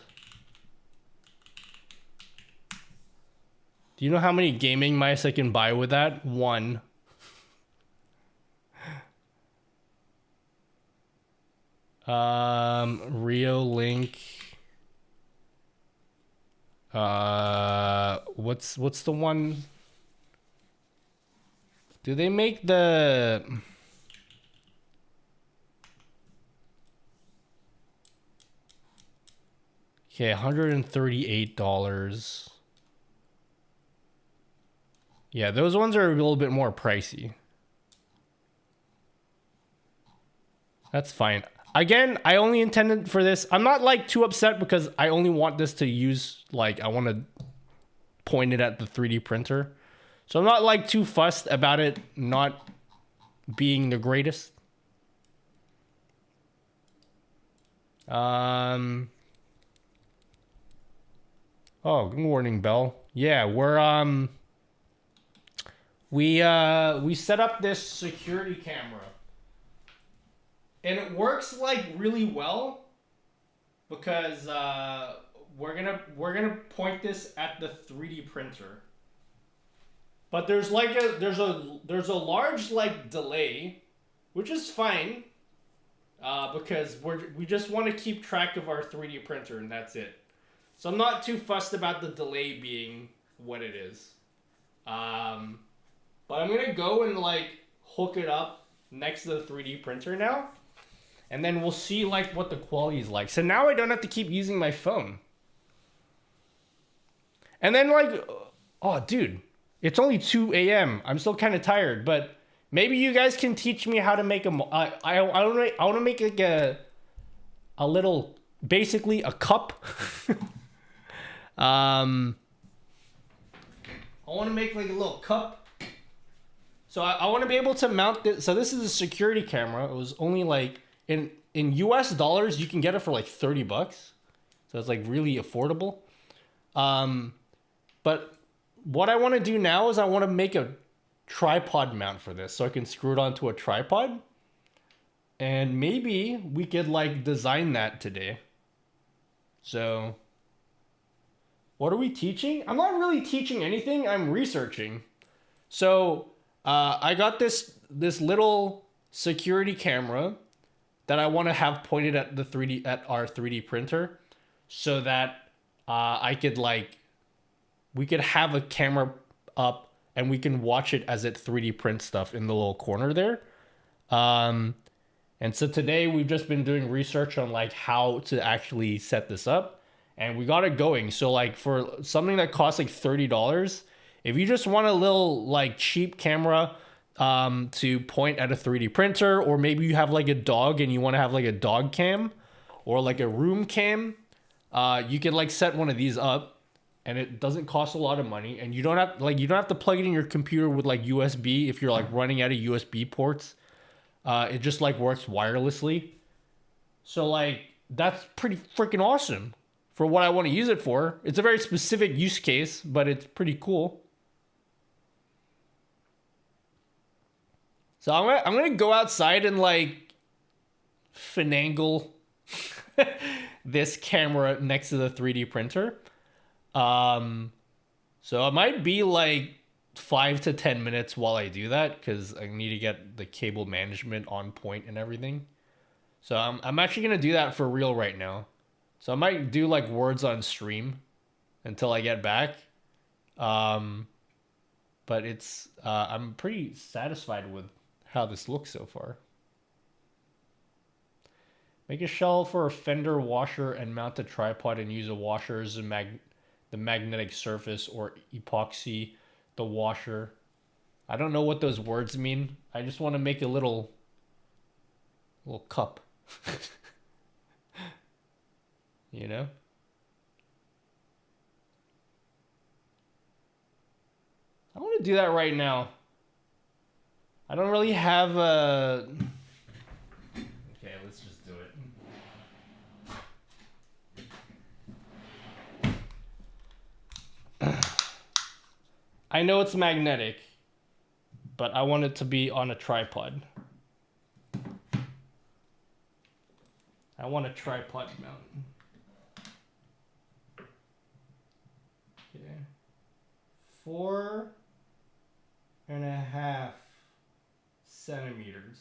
Do you know how many gaming mice I can buy with that? One. Reolink. What's the one? Do they make the... Okay, $138. Yeah, those ones are a little bit more pricey. That's fine. Again, I only intended for this. I'm not like too upset because I only want this to use, like, I want to point it at the 3D printer. So I'm not like too fussed about it not being the greatest. Oh, good morning, Belle. Yeah, we set up this security camera. And it works like really well because we're gonna point this at the 3D printer. But there's like there's a large like delay, which is fine, because we just want to keep track of our 3D printer and that's it. So I'm not too fussed about the delay being what it is. But I'm gonna go and like hook it up next to the 3D printer now. and then we'll see like what the quality is like. So now I don't have to keep using my phone. And then like, oh dude, it's only 2 a.m. I'm still kind of tired, but maybe you guys can teach me how to make I want to make like a little, basically a cup. I want to make like a little cup. So I want to be able to mount this. So this is a security camera. It was only like in US dollars, you can get it for like $30. So it's like really affordable. But what I want to do now is I want to make a tripod mount for this so I can screw it onto a tripod. And maybe we could like design that today. So what are we teaching? I'm not really teaching anything. I'm researching. So I got this little security camera that I want to have pointed at our 3D printer, so that I could like, we could have a camera up and we can watch it as it 3D prints stuff in the little corner there. And so today we've just been doing research on like how to actually set this up, and we got it going. So like for something that costs like $30, if you just want a little like cheap camera to point at a 3D printer, or maybe you have like a dog and you want to have like a dog cam or like a room cam, you can like set one of these up. And it doesn't cost a lot of money, and you don't have to plug it in your computer with like USB if you're like running out of USB ports. It just like works wirelessly. So like that's pretty freaking awesome for what I want to use it for. It's a very specific use case, but it's pretty cool. So I'm gonna go outside and like finagle this camera next to the 3D printer. So it might be like 5 to 10 minutes while I do that, because I need to get the cable management on point and everything. So I'm actually gonna do that for real right now. So I might do like words on stream until I get back. But it's I'm pretty satisfied with how this looks so far. Make a shell for a fender washer and mount a tripod and use a washer as the magnetic surface, or epoxy the washer. I don't know what those words mean. I just want to make a little cup. You know? I want to do that right now. I don't really have a... Okay, let's just do it. I know it's magnetic, but I want it to be on a tripod. I want a tripod mount. Okay. 4.5 centimeters.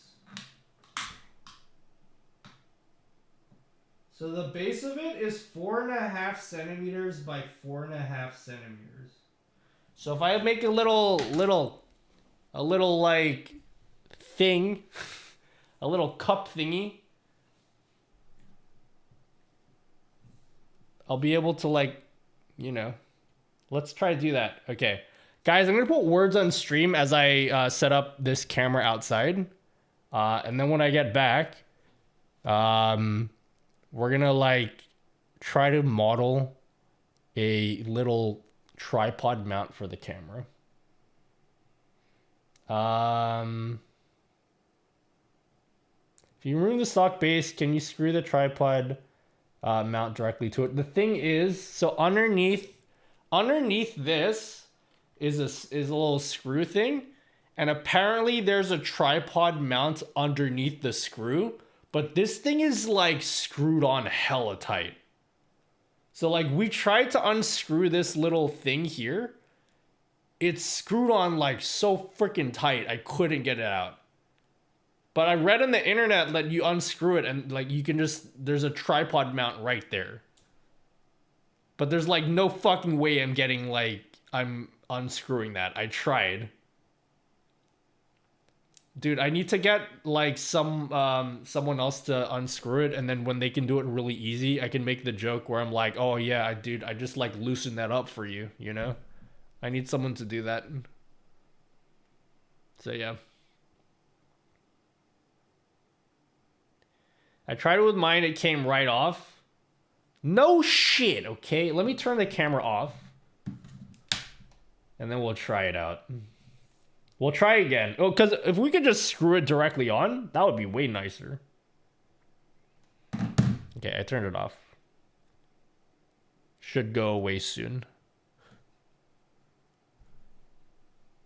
So the base of it is 4.5 centimeters by 4.5 centimeters. So if I make a little like thing, a little cup thingy, I'll be able to like, you know, let's try to do that. Okay. Guys, I'm going to put words on stream as I set up this camera outside. And then when I get back, we're going to like try to model a little tripod mount for the camera. If you remove the stock base, can you screw the tripod mount directly to it? The thing is, so underneath this is a little screw thing, and apparently there's a tripod mount underneath the screw, but this thing is like screwed on hella tight. So like we tried to unscrew this little thing here. It's screwed on like so freaking tight, I couldn't get it out. But I read on the internet that you unscrew it and like you can just, there's a tripod mount right there. But there's like no fucking way I'm unscrewing that. I tried. Dude, I need to get like someone else to unscrew it, and then when they can do it really easy, I can make the joke where I'm like, oh yeah, dude, I just like loosen that up for you, you know? I need someone to do that. So yeah. I tried it with mine, it came right off. No shit, okay? Let me turn the camera off. And then we'll try it out. We'll try again. Oh, because if we could just screw it directly on, that would be way nicer. Okay, I turned it off. Should go away soon.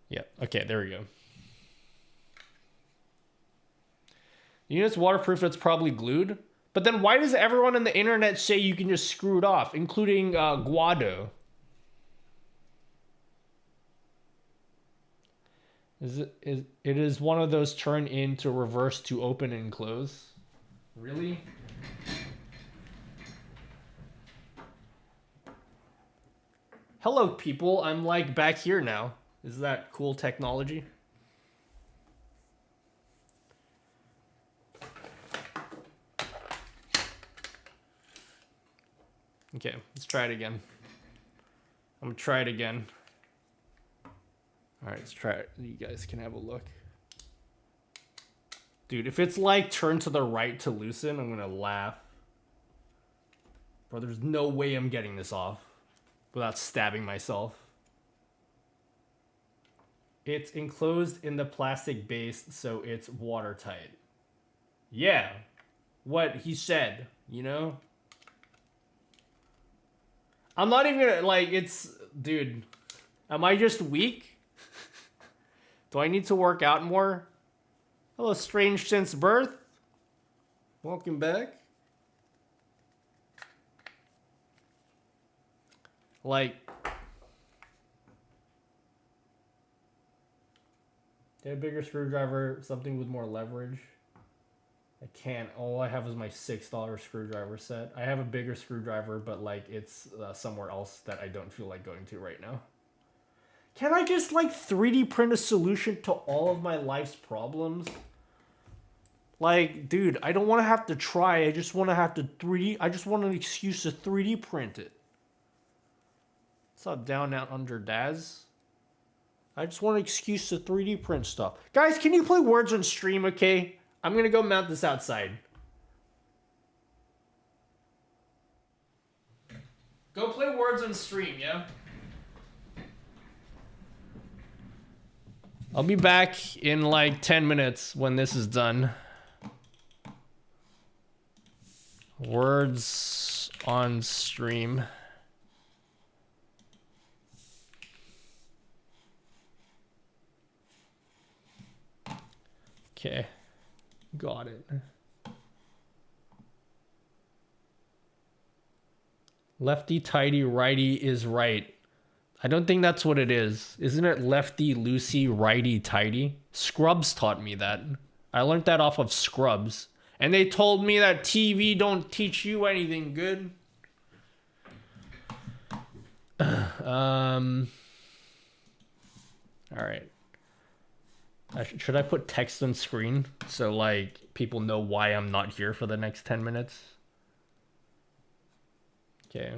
Yeah, okay, there we go. The unit's waterproof, it's probably glued. But then why does everyone on the internet say you can just screw it off, including Guado? It is one of those turn in to reverse to open and close. Really? Hello, people. I'm like back here now. Is that cool technology? Okay, let's try it again. I'm gonna try it again. All right, let's try it. You guys can have a look. Dude, if it's like turn to the right to loosen, I'm gonna laugh. Bro, there's no way I'm getting this off without stabbing myself. It's enclosed in the plastic base, so it's watertight. Yeah, what he said, you know? I'm not even gonna, like, it's, dude, am I just weak? Do I need to work out more? Hello, strange since birth. Welcome back. Like, get a bigger screwdriver, something with more leverage. I can't. All I have is my $6 screwdriver set. I have a bigger screwdriver, but like it's somewhere else that I don't feel like going to right now. Can I just like 3D print a solution to all of my life's problems? Like, dude, I don't want to have to try. I just want to have to 3D. I just want an excuse to 3D print it. It's not down, out, under, Daz. I just want an excuse to 3D print stuff. Guys, can you play words on stream, okay? I'm gonna go mount this outside. Go play words on stream, yeah? I'll be back in like 10 minutes when this is done. Words on stream. Okay. Got it. Lefty tighty, righty is right. I don't think that's what it is. Isn't it lefty loosey, righty tighty? Scrubs taught me that. I learned that off of Scrubs. And they told me that TV don't teach you anything good. All right. Should I put text on screen so like people know why I'm not here for the next 10 minutes? Okay.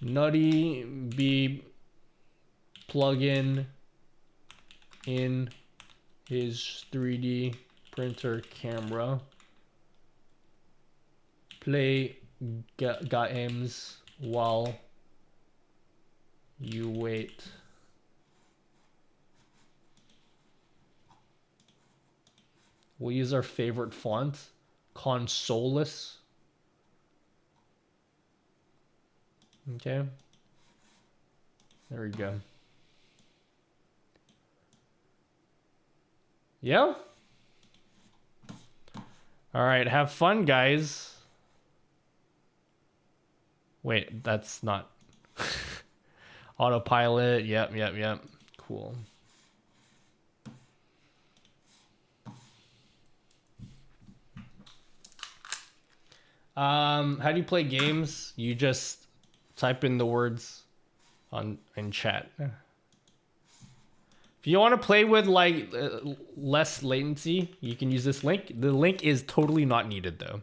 Nutty B plugin in his 3D printer camera. Play games while you wait. We'll use our favorite font, Consolus. Okay. There we go. Yeah? All right, have fun, guys. Wait, that's not... Autopilot, yep. Cool. How do you play games? You just type in the words in chat. If you want to play with like less latency, you can use this link. The link is totally not needed though.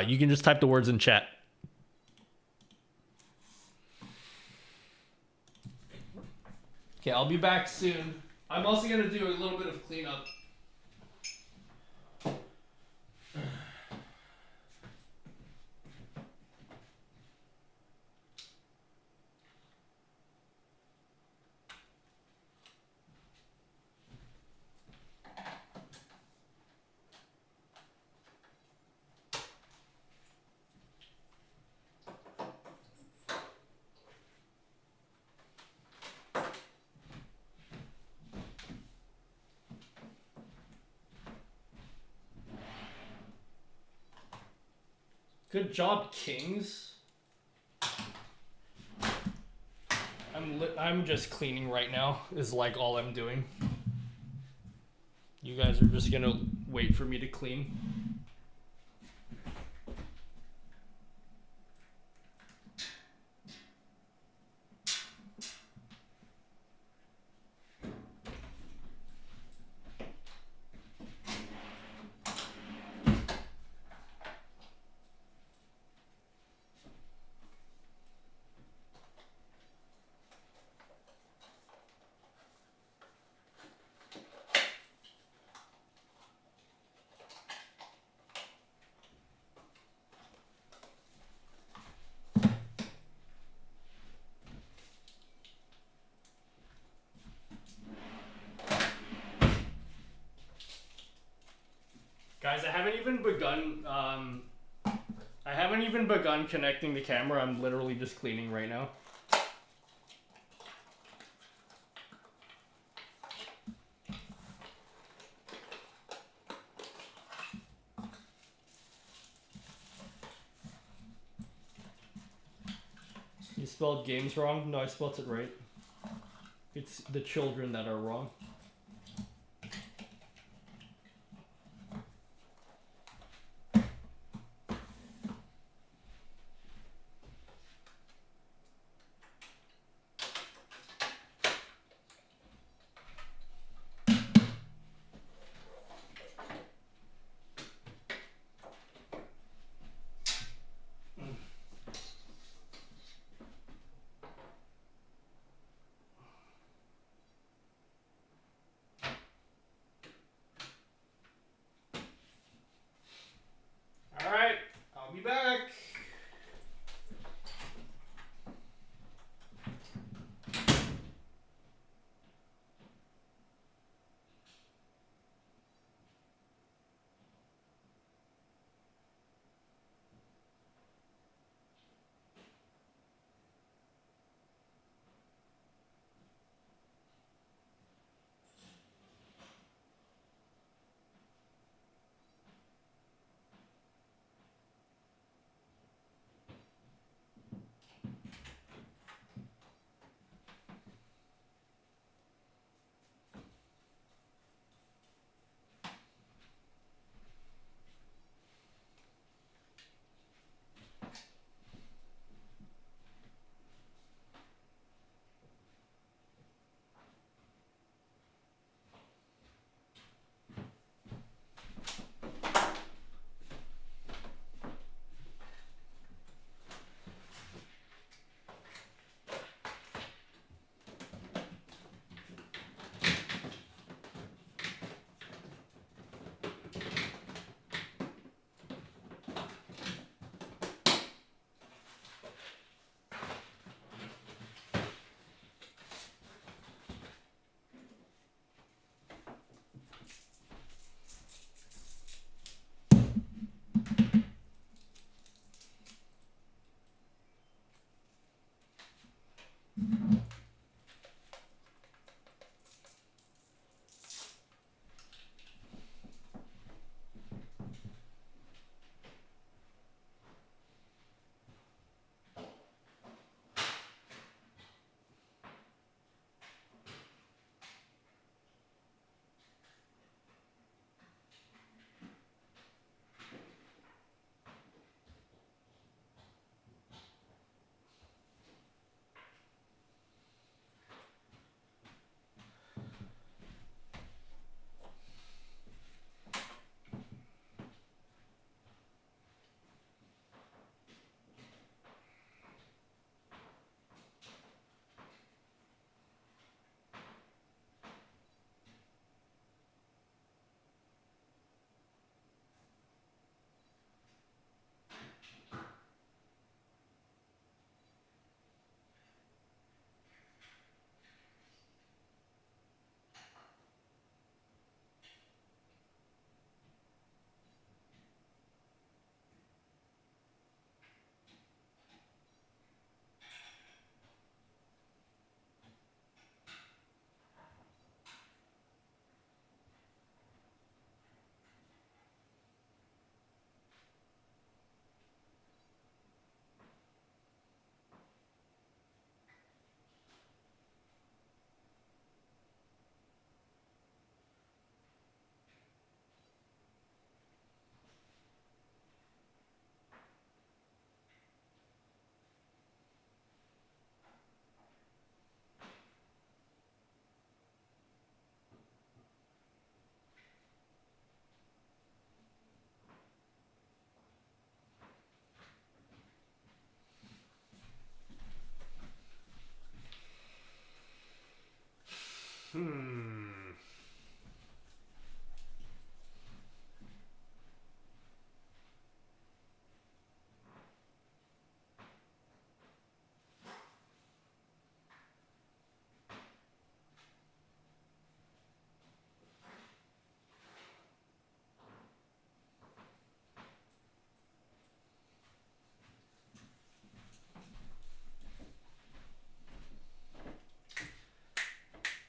You can just type the words in chat. Okay, I'll be back soon. I'm also gonna do a little bit of cleanup. Good job, Kings. I'm just cleaning right now. Is like all I'm doing. You guys are just gonna wait for me to clean. Guys, I haven't even begun connecting the camera. I'm literally just cleaning right now. You spelled games wrong? No, I spelled it right. It's the children that are wrong.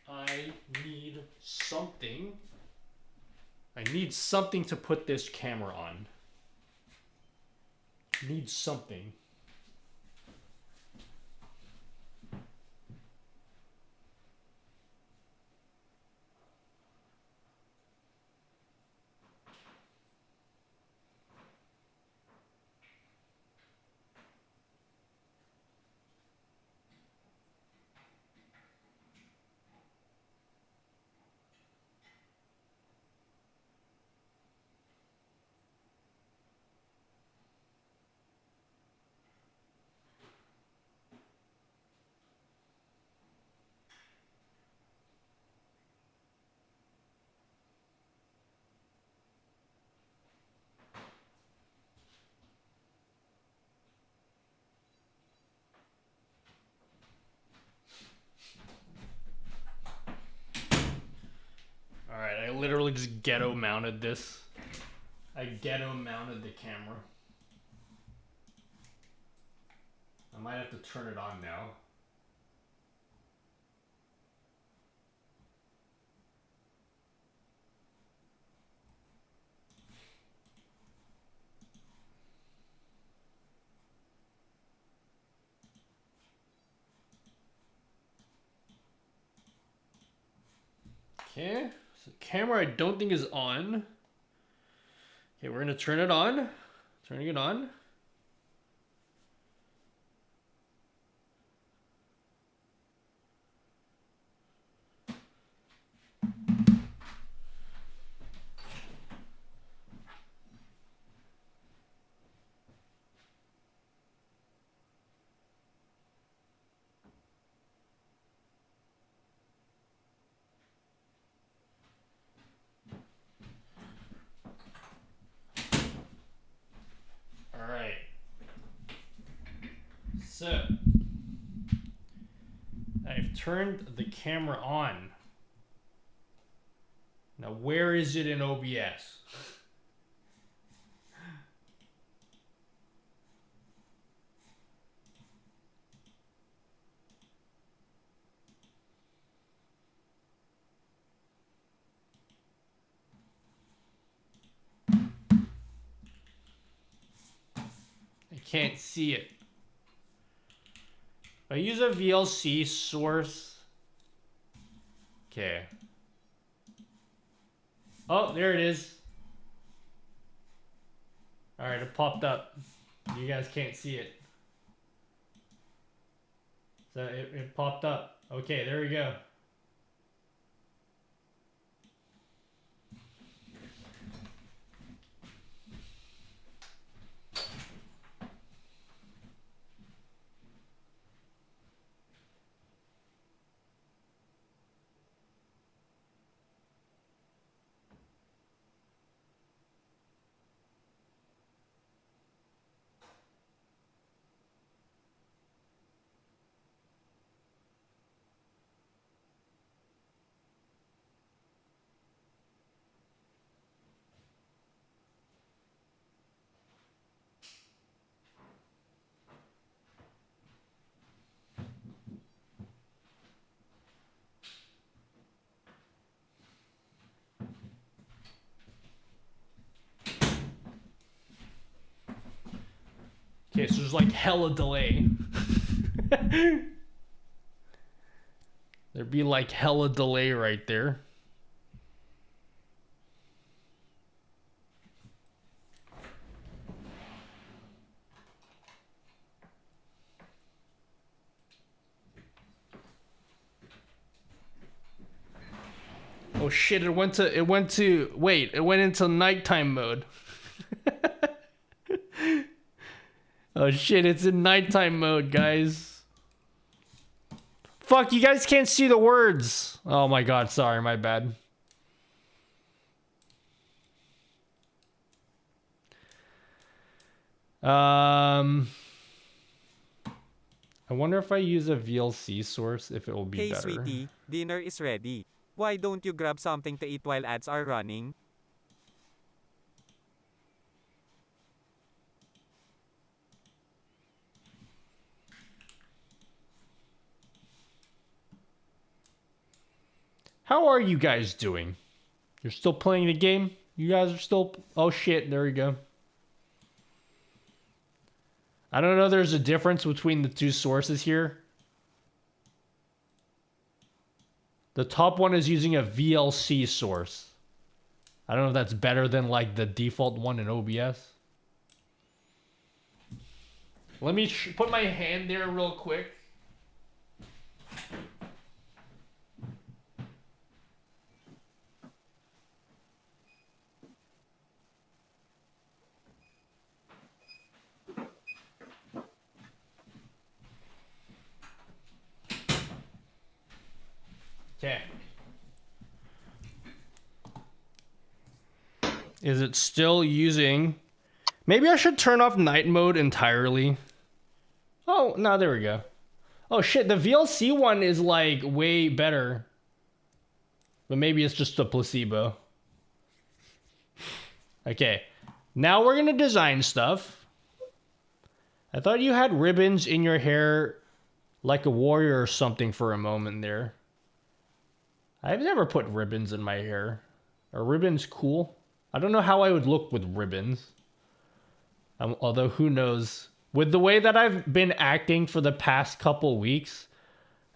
I need something. I need something to put this camera on. Need something. Alright, I literally just ghetto mounted this. I ghetto mounted the camera. I might have to turn it on now. Okay, so the camera I don't think is on. Okay, we're gonna turn it on. Turning it on. Alright. So, I've turned the camera on. Now, where is it in OBS? I can't see it. I use a VLC source. Okay. Oh, there it is. Alright, it popped up. You guys can't see it. So it popped up. Okay, there we go. Okay, so there's like hella delay. There'd be like hella delay right there. Oh shit, it went into nighttime mode. Oh shit, it's in nighttime mode, guys. Fuck, you guys can't see the words. Oh my god, sorry, my bad. I wonder if I use a VLC source, if it will be Hey better. sweetie, dinner is ready. Why don't you grab something to eat while ads are running? How are you guys doing? You're still playing the game? You guys are still... Oh shit, there we go. I don't know there's a difference between the two sources here. The top one is using a VLC source. I don't know if that's better than like the default one in OBS. Let me put my hand there real quick. Okay. Is it still using... Maybe I should turn off night mode entirely. Oh, no, there we go. Oh shit, the VLC one is like way better. But maybe it's just a placebo. Okay. Now we're gonna design stuff. I thought you had ribbons in your hair like a warrior or something for a moment there. I've never put ribbons in my hair. Are ribbons cool? I don't know how I would look with ribbons. Although, who knows? With the way that I've been acting for the past couple weeks,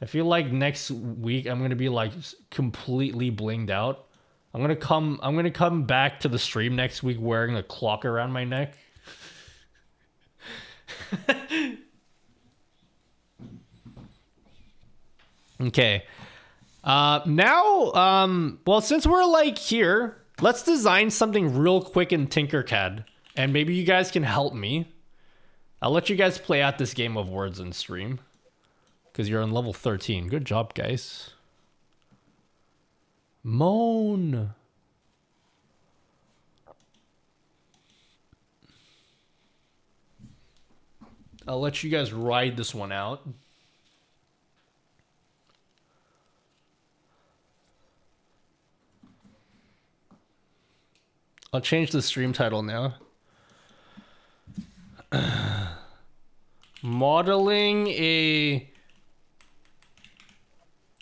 I feel like next week I'm gonna be like completely blinged out. I'm gonna come back to the stream next week wearing a clock around my neck. Okay. Well, since we're like here, let's design something real quick in Tinkercad. And maybe you guys can help me. I'll let you guys play out this game of words in stream. Because you're on level 13. Good job, guys. Moan. I'll let you guys ride this one out. I'll change the stream title now. Modeling a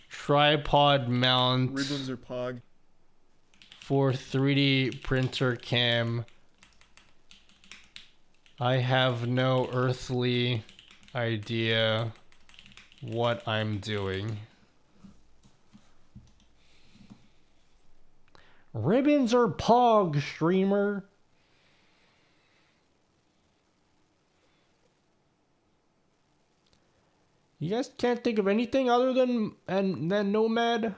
tripod mount Ribbons or pog. for 3D printer cam. I have no earthly idea what I'm doing. Ribbons or pog, streamer? You guys can't think of anything other than Nomad?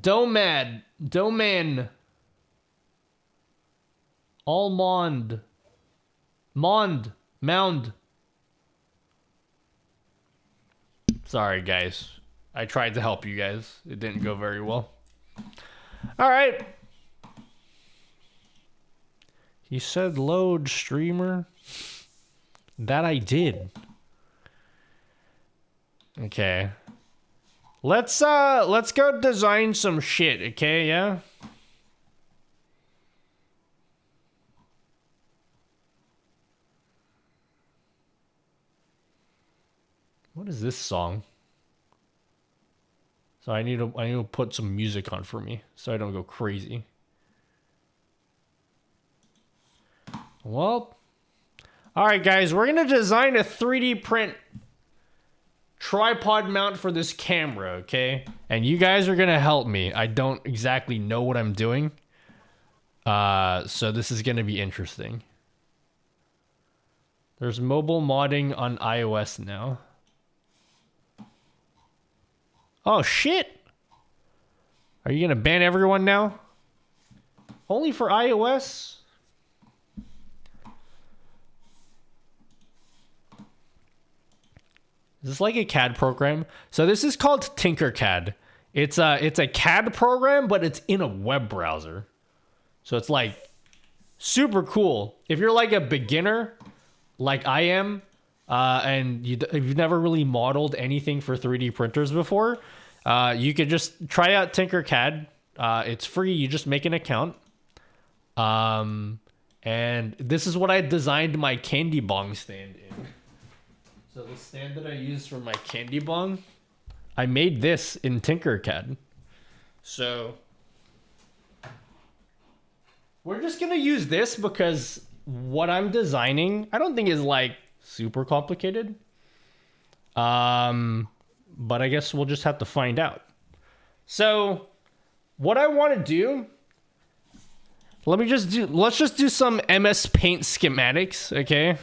Doman. Almond. Mound. Sorry, guys. I tried to help you guys. It didn't go very well. All right. He said load, streamer. That I did. Okay. Let's go design some shit, okay? Yeah. What is this song? So I need to put some music on for me so I don't go crazy. Well, all right, guys, we're gonna design a 3D print tripod mount for this camera, okay? And you guys are gonna help me. I don't exactly know what I'm doing, so this is gonna be interesting. There's mobile modding on iOS now. Oh shit! Are you gonna ban everyone now? Only for iOS? This is like a CAD program. So this is called Tinkercad. It's a CAD program, but it's in a web browser. So it's like super cool. If you're like a beginner, like I am, and you've never really modeled anything for 3D printers before, you could just try out Tinkercad. It's free. You just make an account. And this is what I designed my candy bong stand in. So the stand that I use for my candy bong, I made this in Tinkercad. So we're just gonna use this because what I'm designing, I don't think is like super complicated. But I guess we'll just have to find out. So what I want to do, let's just do some MS Paint schematics, okay?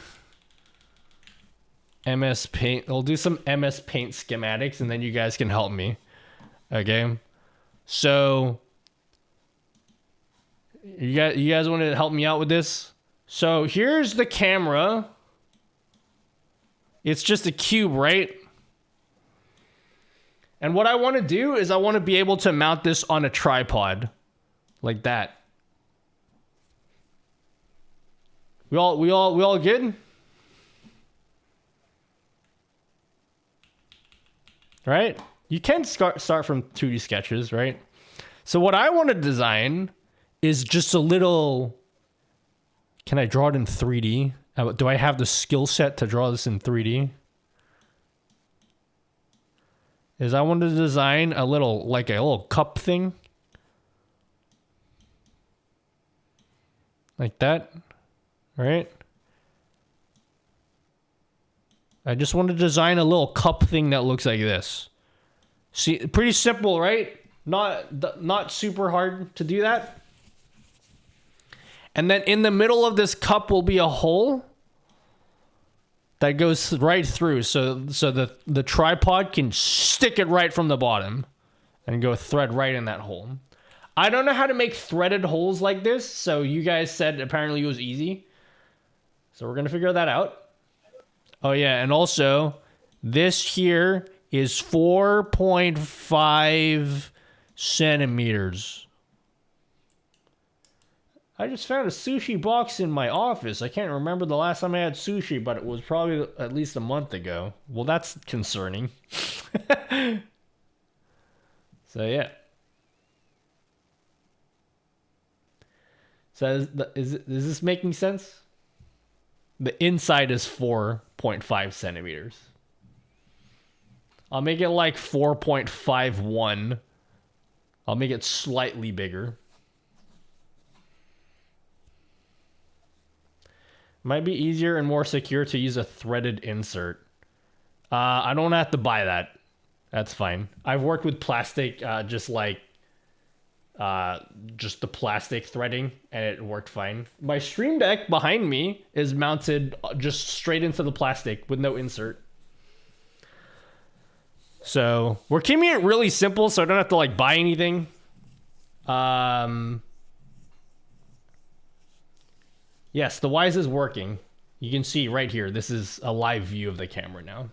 MS Paint, I'll do some MS Paint schematics and then you guys can help me, okay? So you guys want to help me out with this? So here's the camera. It's just a cube, right? And what I want to do is I want to be able to mount this on a tripod like that. We all good? Right? You can start from 2D sketches, right? So what I want to design is just a little... Can I draw it in 3D? Do I have the skill set to draw this in 3D? Is I want to design a little cup thing. Like that. Right? I just want to design a little cup thing that looks like this. See, pretty simple, right? Not super hard to do that. And then in the middle of this cup will be a hole that goes right through, so the tripod can stick it right from the bottom and go thread right in that hole. I don't know how to make threaded holes like this, so you guys said apparently it was easy. So we're going to figure that out. Oh yeah, and also, this here is 4.5 centimeters. I just found a sushi box in my office. I can't remember the last time I had sushi, but it was probably at least a month ago. Well, that's concerning. So, yeah. So, is this making sense? The inside is 4.5 centimeters. I'll make it like 4.51. I'll make it slightly bigger. Might be easier and more secure to use a threaded insert. I don't have to buy that. That's fine. I've worked with plastic, just the plastic threading, and it worked fine. My Stream Deck behind me is mounted just straight into the plastic with no insert. So we're keeping it really simple, so I don't have to like buy anything. Yes, the Wise is working. You can see right here. This is a live view of the camera now.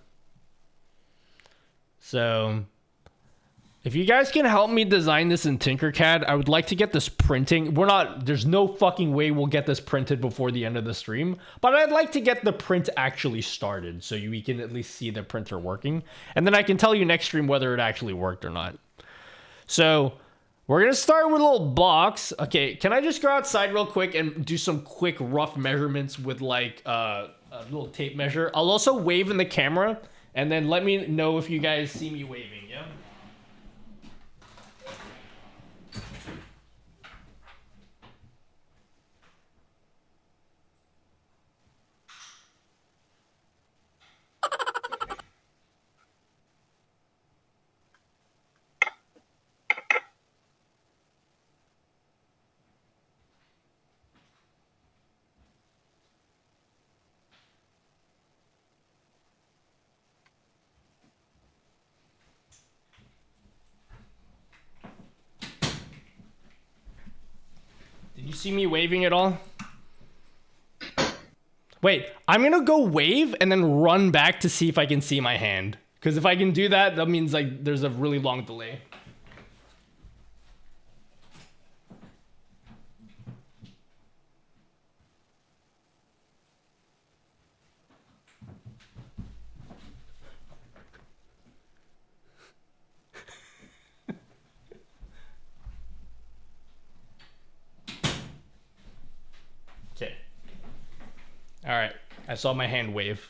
So if you guys can help me design this in Tinkercad, I would like to get this printing. There's no fucking way we'll get this printed before the end of the stream, but I'd like to get the print actually started so we can at least see the printer working. And then I can tell you next stream whether it actually worked or not. So we're going to start with a little box. Okay, can I just go outside real quick and do some quick rough measurements with like a little tape measure? I'll also wave in the camera and then let me know if you guys see me waving, yeah? Did you see me waving at all? Wait, I'm gonna go wave and then run back to see if I can see my hand. Because if I can do that, that means like there's a really long delay. Okay. All right. I saw my hand wave.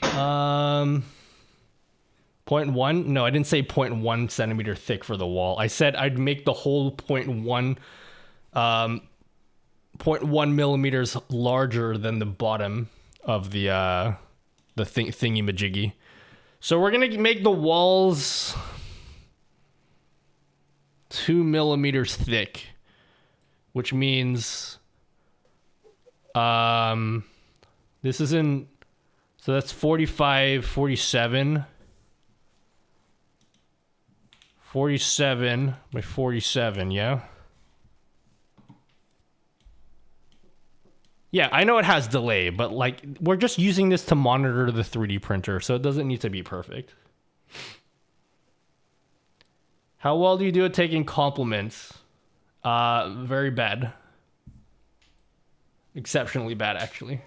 0.1? No, I didn't say 0.1 centimeter thick for the wall. I said I'd make the whole 0.1 0.1 millimeters larger than the bottom of the thingy majiggy. So we're gonna make the walls 2 millimeters thick, which means this is in, so that's 45, 47. 47 by 47, yeah? Yeah, I know it has delay, but like we're just using this to monitor the 3D printer, so it doesn't need to be perfect. How well do you do at taking compliments? Very bad. Exceptionally bad, actually.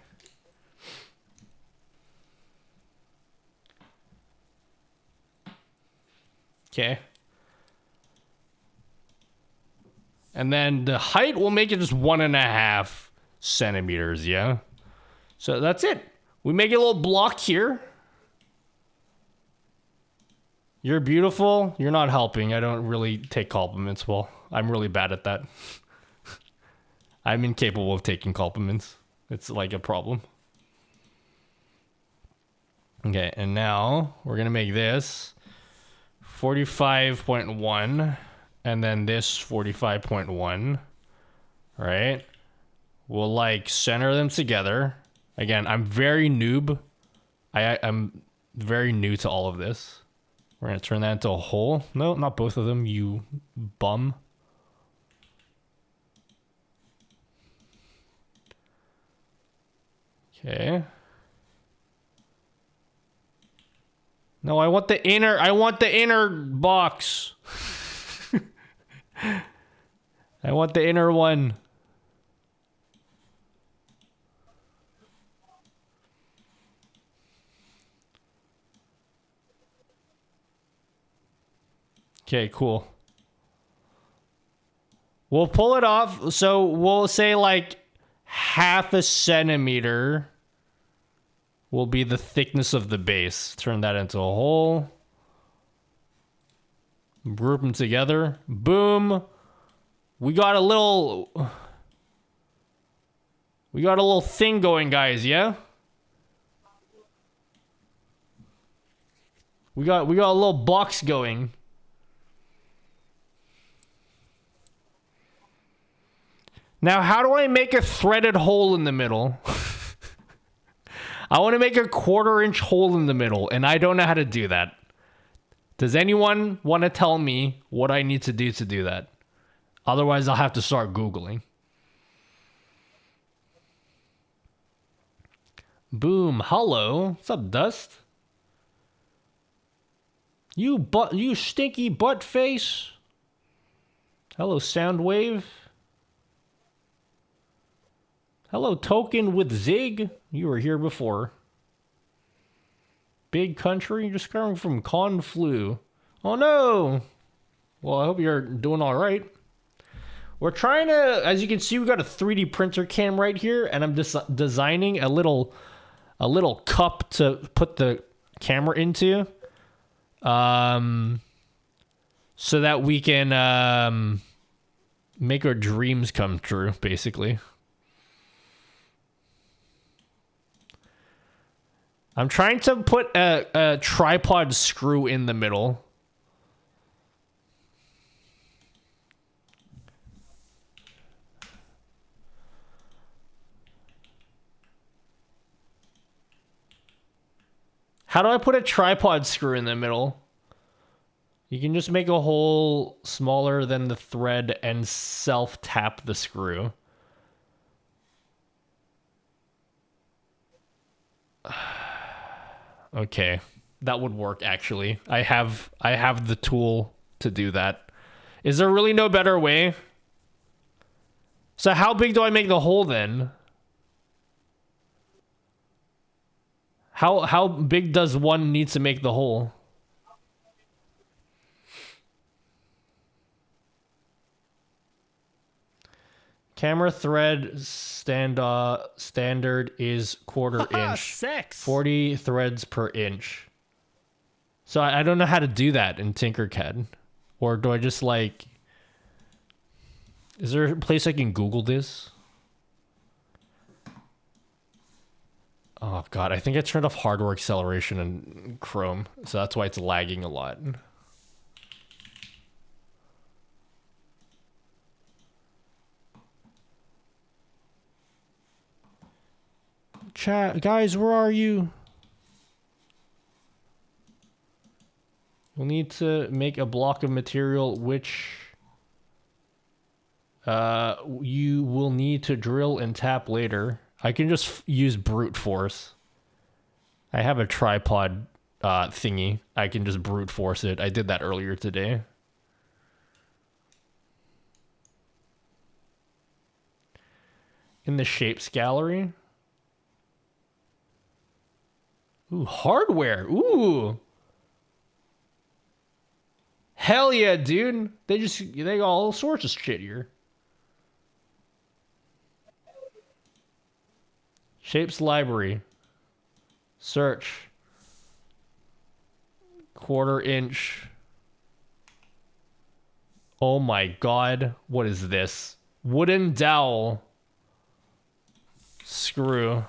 Okay. And then the height, we'll make it just 1.5 centimeters, yeah? So that's it. We make a little block here. You're beautiful. You're not helping. I don't really take compliments well. I'm really bad at that. I'm incapable of taking compliments. It's like a problem. Okay, and now we're going to make this 45.1 and then this 45.1, right? We'll like center them together. Again, I'm very noob. I'm very new to all of this. We're going to turn that into a hole. No, not both of them, you bum. Okay. No, I want the inner box. I want the inner one. Okay, cool. We'll pull it off. So we'll say like 0.5 centimeter will be the thickness of the base. Turn that into a hole. Group them together. Boom. We got a little thing going, guys, yeah? We got a little box going. Now, how do I make a threaded hole in the middle? I want to make a 1/4-inch hole in the middle, and I don't know how to do that. Does anyone want to tell me what I need to do that? Otherwise, I'll have to start Googling. Boom. Hello. What's up, Dust? You stinky butt face. Hello, Soundwave. Hello, Token with Zig. You were here before. Big country, just coming from Conflu. Oh no! Well, I hope you're doing all right. We're trying to, as you can see, we got a 3D printer cam right here, and I'm just designing a little cup to put the camera into, so that we can make our dreams come true, basically. I'm trying to put a tripod screw in the middle. How do I put a tripod screw in the middle? You can just make a hole smaller than the thread and self-tap the screw. Okay. That would work actually. I have the tool to do that. Is there really no better way? So how big do I make the hole then? How big does one need to make the hole? Camera thread standard is quarter inch. Sex. 40 threads per inch. So I don't know how to do that in Tinkercad. Or do I just like... Is there a place I can Google this? Oh god, I think I turned off hardware acceleration in Chrome. So that's why it's lagging a lot. Chat, guys, where are you? We'll need to make a block of material which you will need to drill and tap later. I can just use brute force. I have a tripod thingy. I can just brute force it. I did that earlier today. In the shapes gallery. Ooh, hardware. Ooh. Hell yeah, dude. They got all sorts of shit here. Shapes library. Search. Quarter inch. Oh my god. What is this? Wooden dowel. Screw.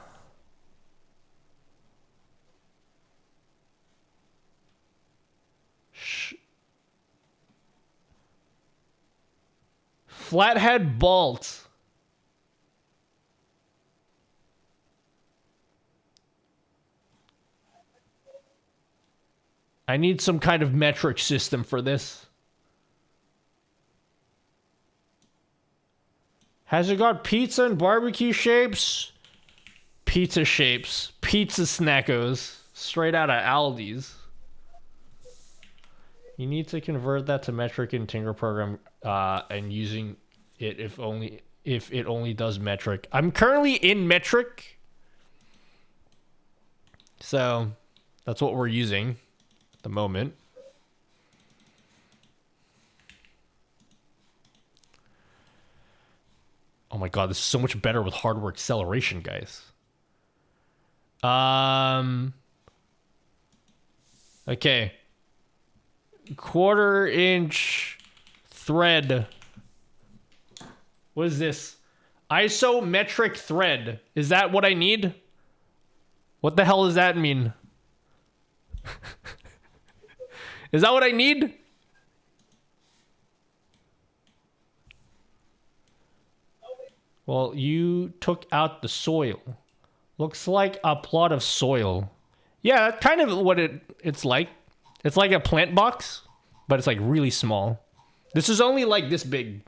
Flathead bolt. I need some kind of metric system for this. Has it got pizza and barbecue shapes? Pizza shapes. Pizza snackos. Straight out of Aldi's. You need to convert that to metric in Tinker program and using it if it only does metric. I'm currently in metric. So that's what we're using at the moment. Oh my god, this is so much better with hardware acceleration, guys. Okay. Quarter inch thread. What is this? Isometric thread. Is that what I need? What the hell does that mean? Is that what I need? Well, you took out the soil. Looks like a plot of soil. Yeah, that's kind of what it's like. It's like a plant box, but it's like really small. This is only like this big.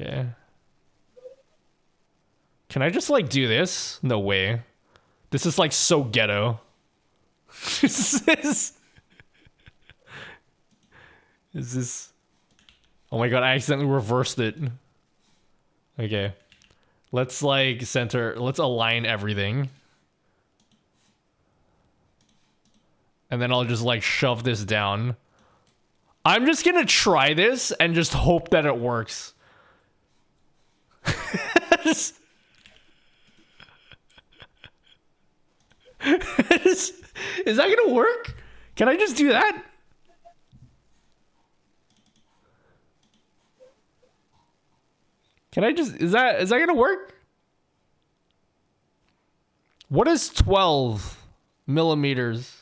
Okay. Can I just like do this? No way. This is like so ghetto. Is this... Oh my god, I accidentally reversed it. Okay. Let's like center, let's align everything. And then I'll just like shove this down. I'm just gonna try this and just hope that it works. Is that gonna work? Can I just do that? Can I just, is that gonna work? What is 12 millimeters?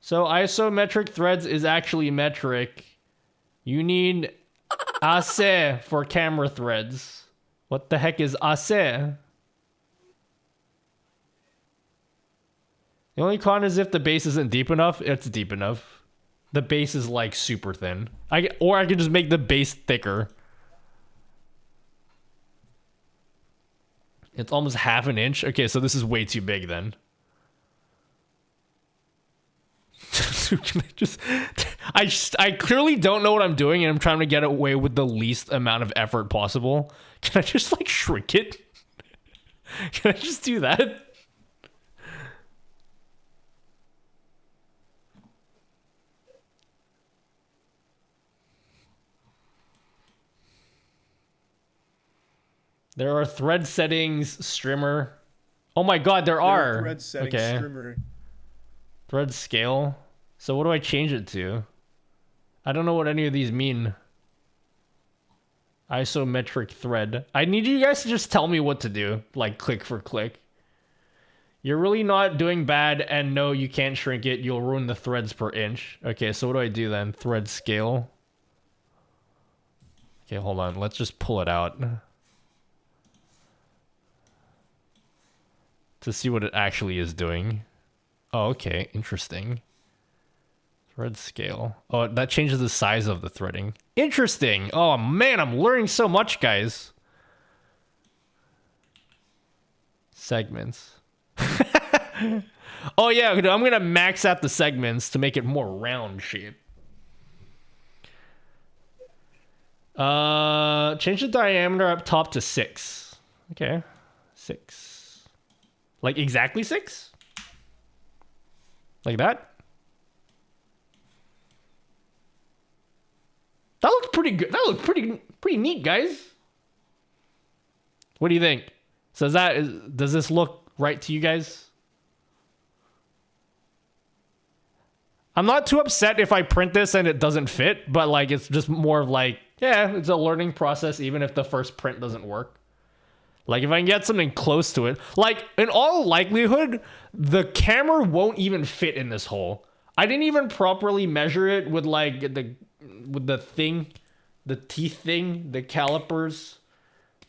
So isometric threads is actually metric. You need AC for camera threads. What the heck is AC? The only con is if the base isn't deep enough. It's deep enough. The base is like super thin. Or I can just make the base thicker. It's almost half an inch. Okay, so this is way too big then. Can I clearly don't know what I'm doing, and I'm trying to get away with the least amount of effort possible. Can I just like shrink it? Can I just do that? There are thread settings, strimmer. Oh my god, there are. Thread settings, okay. strimmer. Thread scale. So what do I change it to? I don't know what any of these mean. Isometric thread. I need you guys to just tell me what to do, like click for click. You're really not doing bad, and no, you can't shrink it. You'll ruin the threads per inch. Okay, so what do I do then? Thread scale. Okay, hold on. Let's just pull it out to see what it actually is doing. Oh, okay. Interesting. Thread scale. Oh, that changes the size of the threading. Interesting. Oh, man, I'm learning so much, guys. Segments. Oh, yeah, I'm going to max out the segments to make it more round shape. Change the diameter up top to 6. Okay. 6. Like exactly 6? Like that? That looks pretty good. That looks pretty neat, guys. What do you think? So does this look right to you guys? I'm not too upset if I print this and it doesn't fit, but like it's just more of like, yeah, it's a learning process even if the first print doesn't work. Like if I can get something close to it, like in all likelihood, the camera won't even fit in this hole. I didn't even properly measure it with like the thing, the teeth thing, the calipers.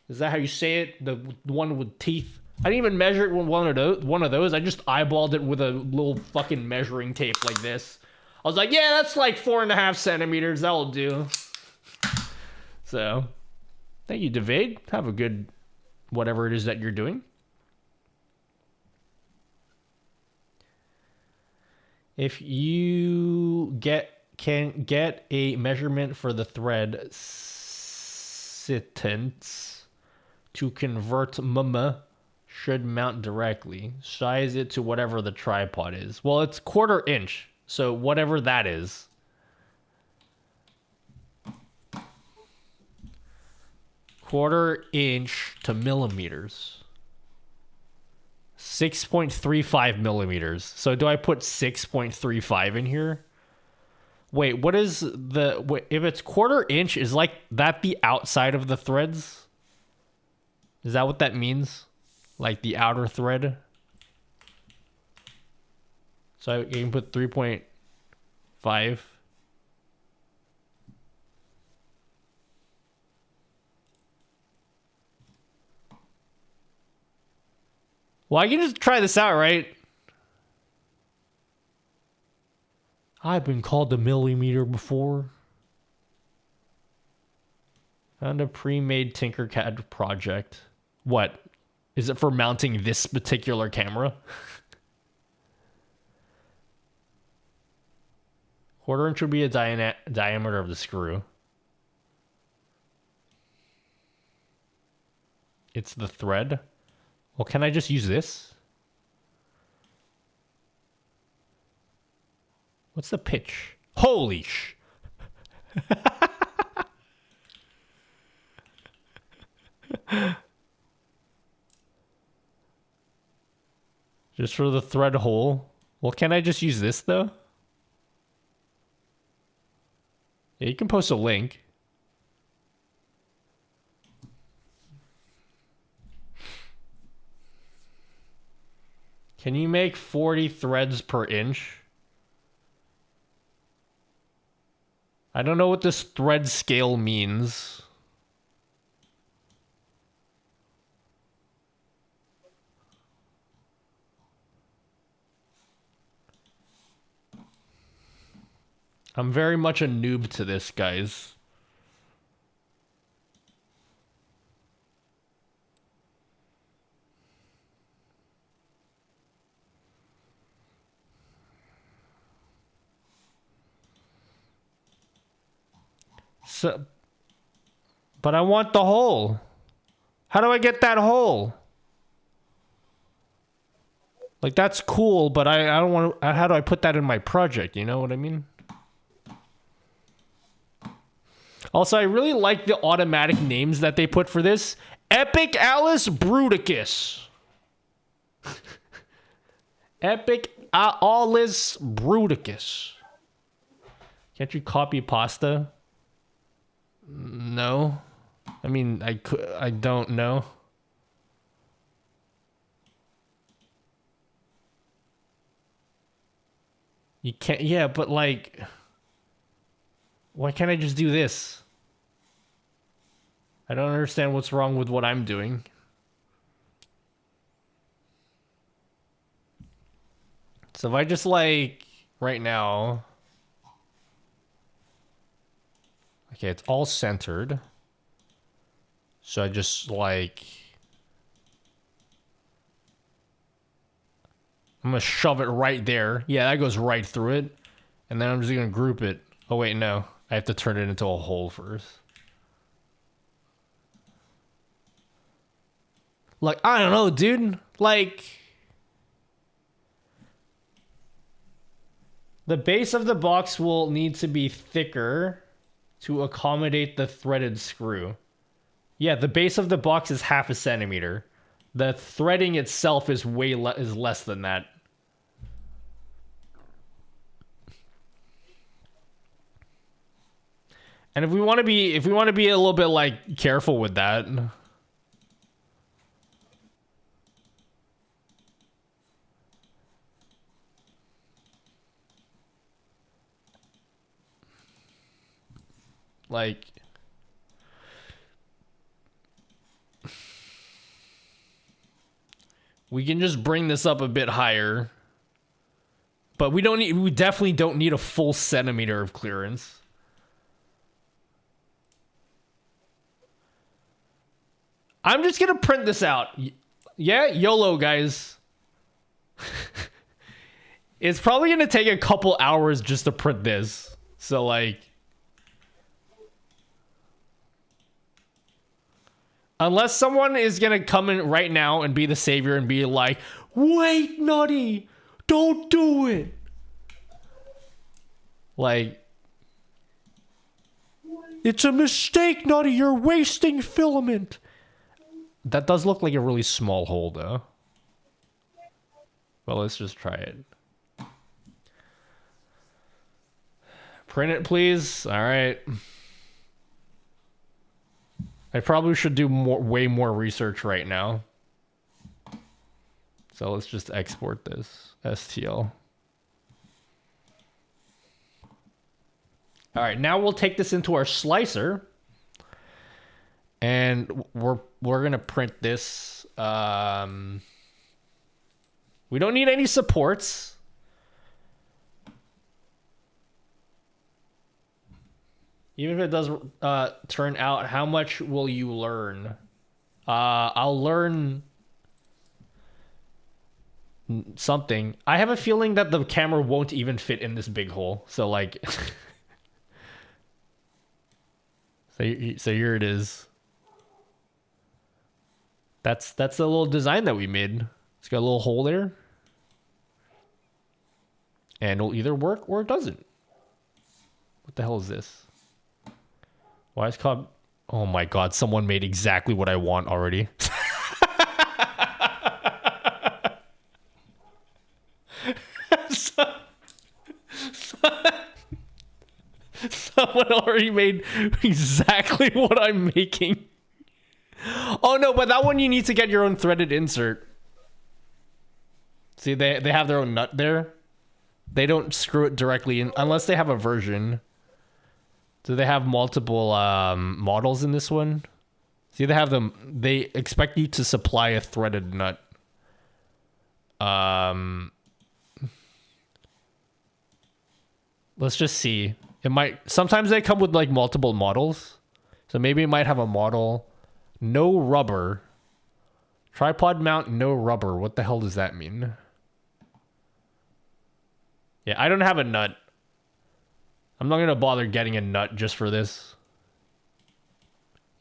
Is that how you say it? The one with teeth. I didn't even measure it with one of those. I just eyeballed it with a little fucking measuring tape like this. I was like, yeah, that's like 4.5 centimeters. That'll do. So, thank you, David. Have a good whatever it is that you're doing. If you can get a measurement for the thread sitence to convert should mount directly. Size it to whatever the tripod is. Well, it's 1/4 inch, so whatever that is. Quarter inch to millimeters. 6.35 millimeters. So do I put 6.35 in here? Wait, what is if it's 1/4 inch, is like that the outside of the threads? Is that what that means? Like the outer thread? So you can put 3.5. Well, I can just try this out, right? I've been called a millimeter before. Found a pre-made Tinkercad project. What? Is it for mounting this particular camera? 1/4 inch would be a diameter of the screw. It's the thread. Well, can I just use this? What's the pitch? Holy sh... Just for the thread hole. Well, can I just use this, though? Yeah, you can post a link. Can you make 40 threads per inch? I don't know what this thread scale means. I'm very much a noob to this, guys. So, but I want the hole. How do I get that hole? Like, that's cool, but I don't want to... How do I put that in my project? You know what I mean? Also, I really like the automatic names that they put for this. Epic Alice Bruticus. Epic Alice Bruticus. Can't you copy pasta? No. I mean, I don't know. You can't, yeah, but like, why can't I just do this? I don't understand what's wrong with what I'm doing. So if I just like, right now, okay, it's all centered. So I just like, I'm gonna shove it right there. Yeah, that goes right through it. And then I'm just gonna group it. Oh wait, no. I have to turn it into a hole first. Like, I don't know, dude. Like, the base of the box will need to be thicker to accommodate the threaded screw. Yeah, the base of the box is 0.5 centimeter. The threading itself is is less than that. And if we want to be a little bit like careful with that, like, we can just bring this up a bit higher, but we definitely don't need a full centimeter of clearance. I'm just gonna print this out. Yeah, YOLO, guys. It's probably gonna take a couple hours just to print this. So, like, unless someone is gonna come in right now and be the savior and be like, wait, Nutty, don't do it. Like, it's a mistake, Nutty, you're wasting filament. That does look like a really small hole, though. Well, let's just try it. Print it, please. All right. I probably should do way more research right now. So let's just export this. STL. All right, now we'll take this into our slicer. And we're gonna print this. We don't need any supports. Even if it does turn out, how much will you learn? I'll learn something. I have a feeling that the camera won't even fit in this big hole. So like, so here it is. That's a little design that we made. It's got a little hole there. And it'll either work or it doesn't. What the hell is this? Why is it called... Oh my god, someone made exactly what I want already. Someone already made exactly what I'm making. Oh no, but that one you need to get your own threaded insert. See, they have their own nut there. They don't screw it directly in unless they have a version. Do they have multiple models in this one? See, they have them. They expect you to supply a threaded nut. Let's just see. It might. Sometimes they come with like multiple models, so maybe it might have a model. No rubber. Tripod mount, no rubber. What the hell does that mean? Yeah, I don't have a nut. I'm not gonna bother getting a nut just for this.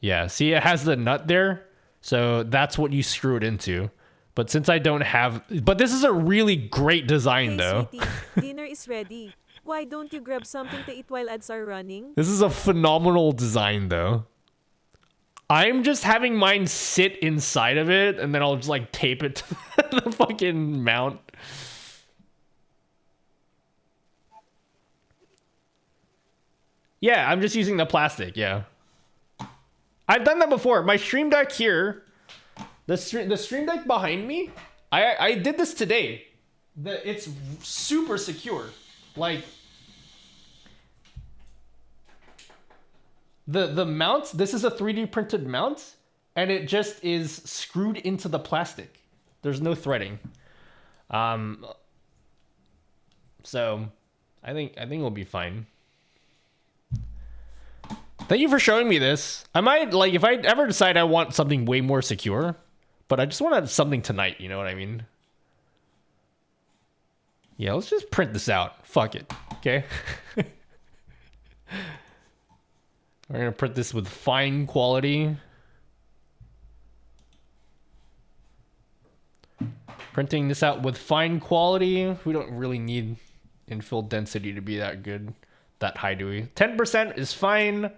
Yeah, see, it has the nut there, so that's what you screw it into. But since I don't have... But this is a really great design, Hey, though. sweetie, dinner is ready. Why don't you grab something to eat while ads are running? This is a phenomenal design, though. I'm just having mine sit inside of it, and then I'll just, like, tape it to the fucking mount. Yeah, I'm just using the plastic, yeah. I've done that before. My Stream Deck here, the Stream Deck behind me, I did this today. It's super secure. Like, the mount, this is a 3D printed mount, and it just is screwed into the plastic. There's no threading. So I think it'll be fine. Thank you for showing me this. I might, like, if I ever decide I want something way more secure, but I just want to have something tonight, you know what I mean? Yeah, let's just print this out. Fuck it. Okay. We're gonna print this with fine quality. Printing this out with fine quality. We don't really need infill density to be that good. That high, do we? 10% is fine.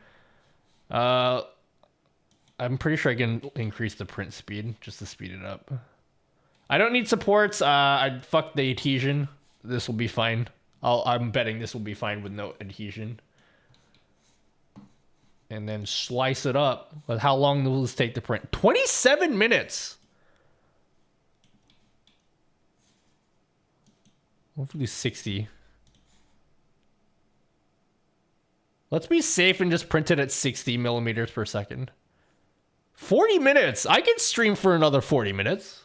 I'm pretty sure I can increase the print speed just to speed it up. I don't need supports. I'd fuck the adhesion. This will be fine. I'm betting this will be fine with no adhesion. And then slice it up. But how long will this take to print? 27 minutes! Hopefully 60. Let's be safe and just print it at 60 millimeters per second. 40 minutes! I can stream for another 40 minutes.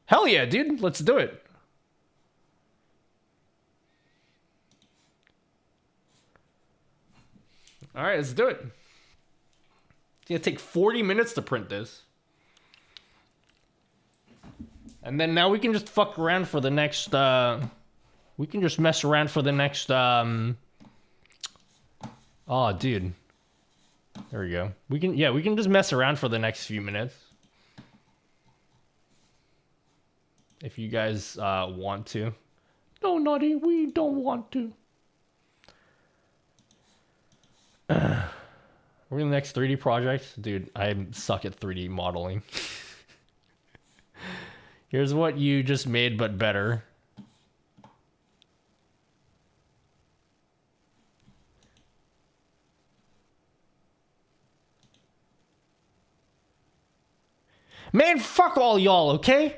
Hell yeah, dude. Let's do it. Alright, let's do it. It's gonna take 40 minutes to print this. And then now we can just fuck around for the next, we can just mess around for the next, oh, dude. There we go. We can just mess around for the next few minutes. If you guys, want to. No, Naughty, we don't want to. We're in the next 3D project. Dude, I suck at 3D modeling. Here's what you just made, but better. Man, fuck all y'all, okay?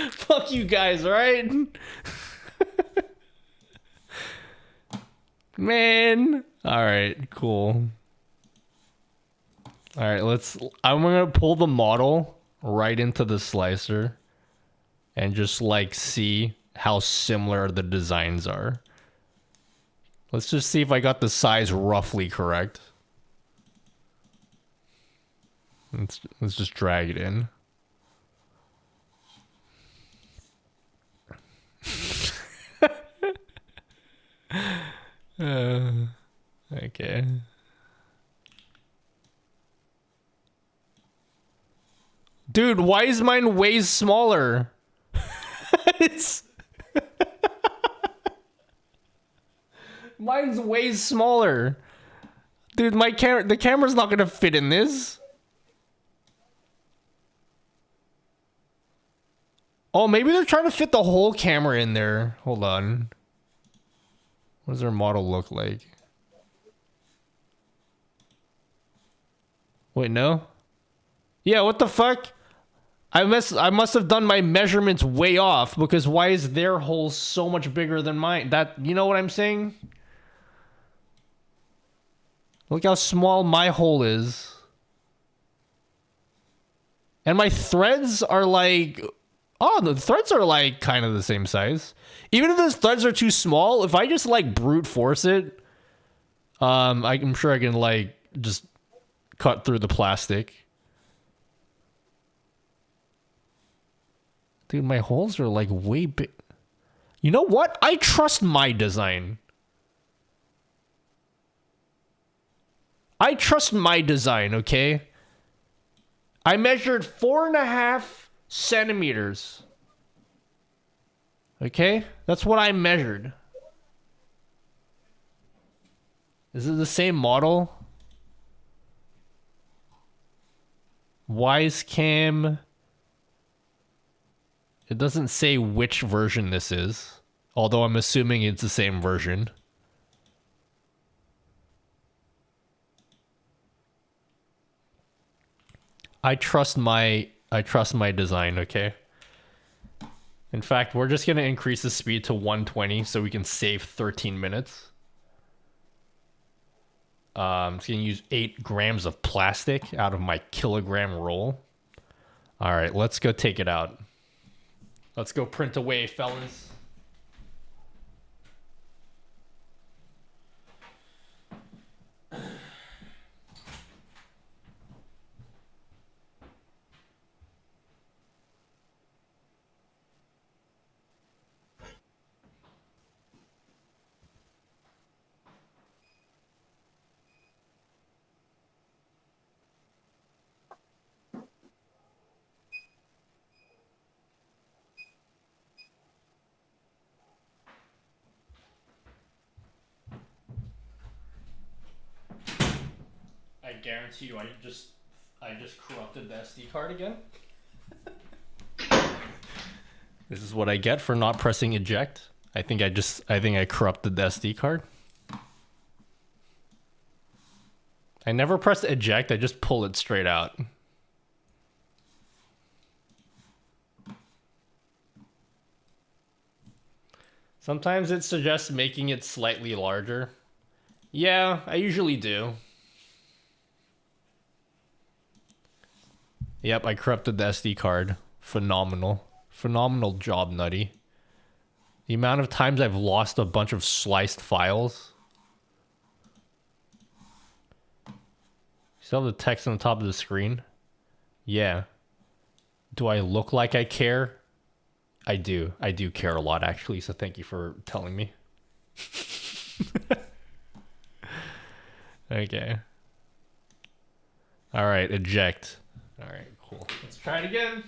Fuck you guys, alright? Man. Alright, cool. Alright, I'm gonna pull the model right into the slicer and just like see how similar the designs are. Let's just see if I got the size roughly correct. Let's just drag it in. Okay. Dude, why is mine way smaller? Mine's way smaller. Dude, the camera's not gonna fit in this. Oh, maybe they're trying to fit the whole camera in there. Hold on. What does their model look like? Wait, no? Yeah, what the fuck? I must have done my measurements way off, because why is their hole so much bigger than mine? You know what I'm saying? Look how small my hole is. And my threads are like... Oh, the threads are like kind of the same size. Even if those threads are too small, if I just like brute force it, I'm sure I can like just cut through the plastic. Dude, my holes are like way big. You know what? I trust my design. I trust my design, okay? I measured 4.5 centimeters. Okay? That's what I measured. Is it the same model? Wisecam. It doesn't say which version this is, although I'm assuming it's the same version. I trust my design, okay? In fact, we're just going to increase the speed to 120 so we can save 13 minutes. I'm just going to use 8 grams of plastic out of my kilogram roll. All right, let's go take it out. Let's go print away, fellas. I guarantee you, I just corrupted the SD card again. This is what I get for not pressing eject. I think I corrupted the SD card. I never press eject, I just pull it straight out. Sometimes it suggests making it slightly larger. Yeah, I usually do. Yep, I corrupted the SD card. Phenomenal. Phenomenal job, Nutty. The amount of times I've lost a bunch of sliced files. Still have the text on the top of the screen? Yeah. Do I look like I care? I do. I do care a lot, actually, so thank you for telling me. Okay. Alright, eject. Alright, cool. Let's try it again.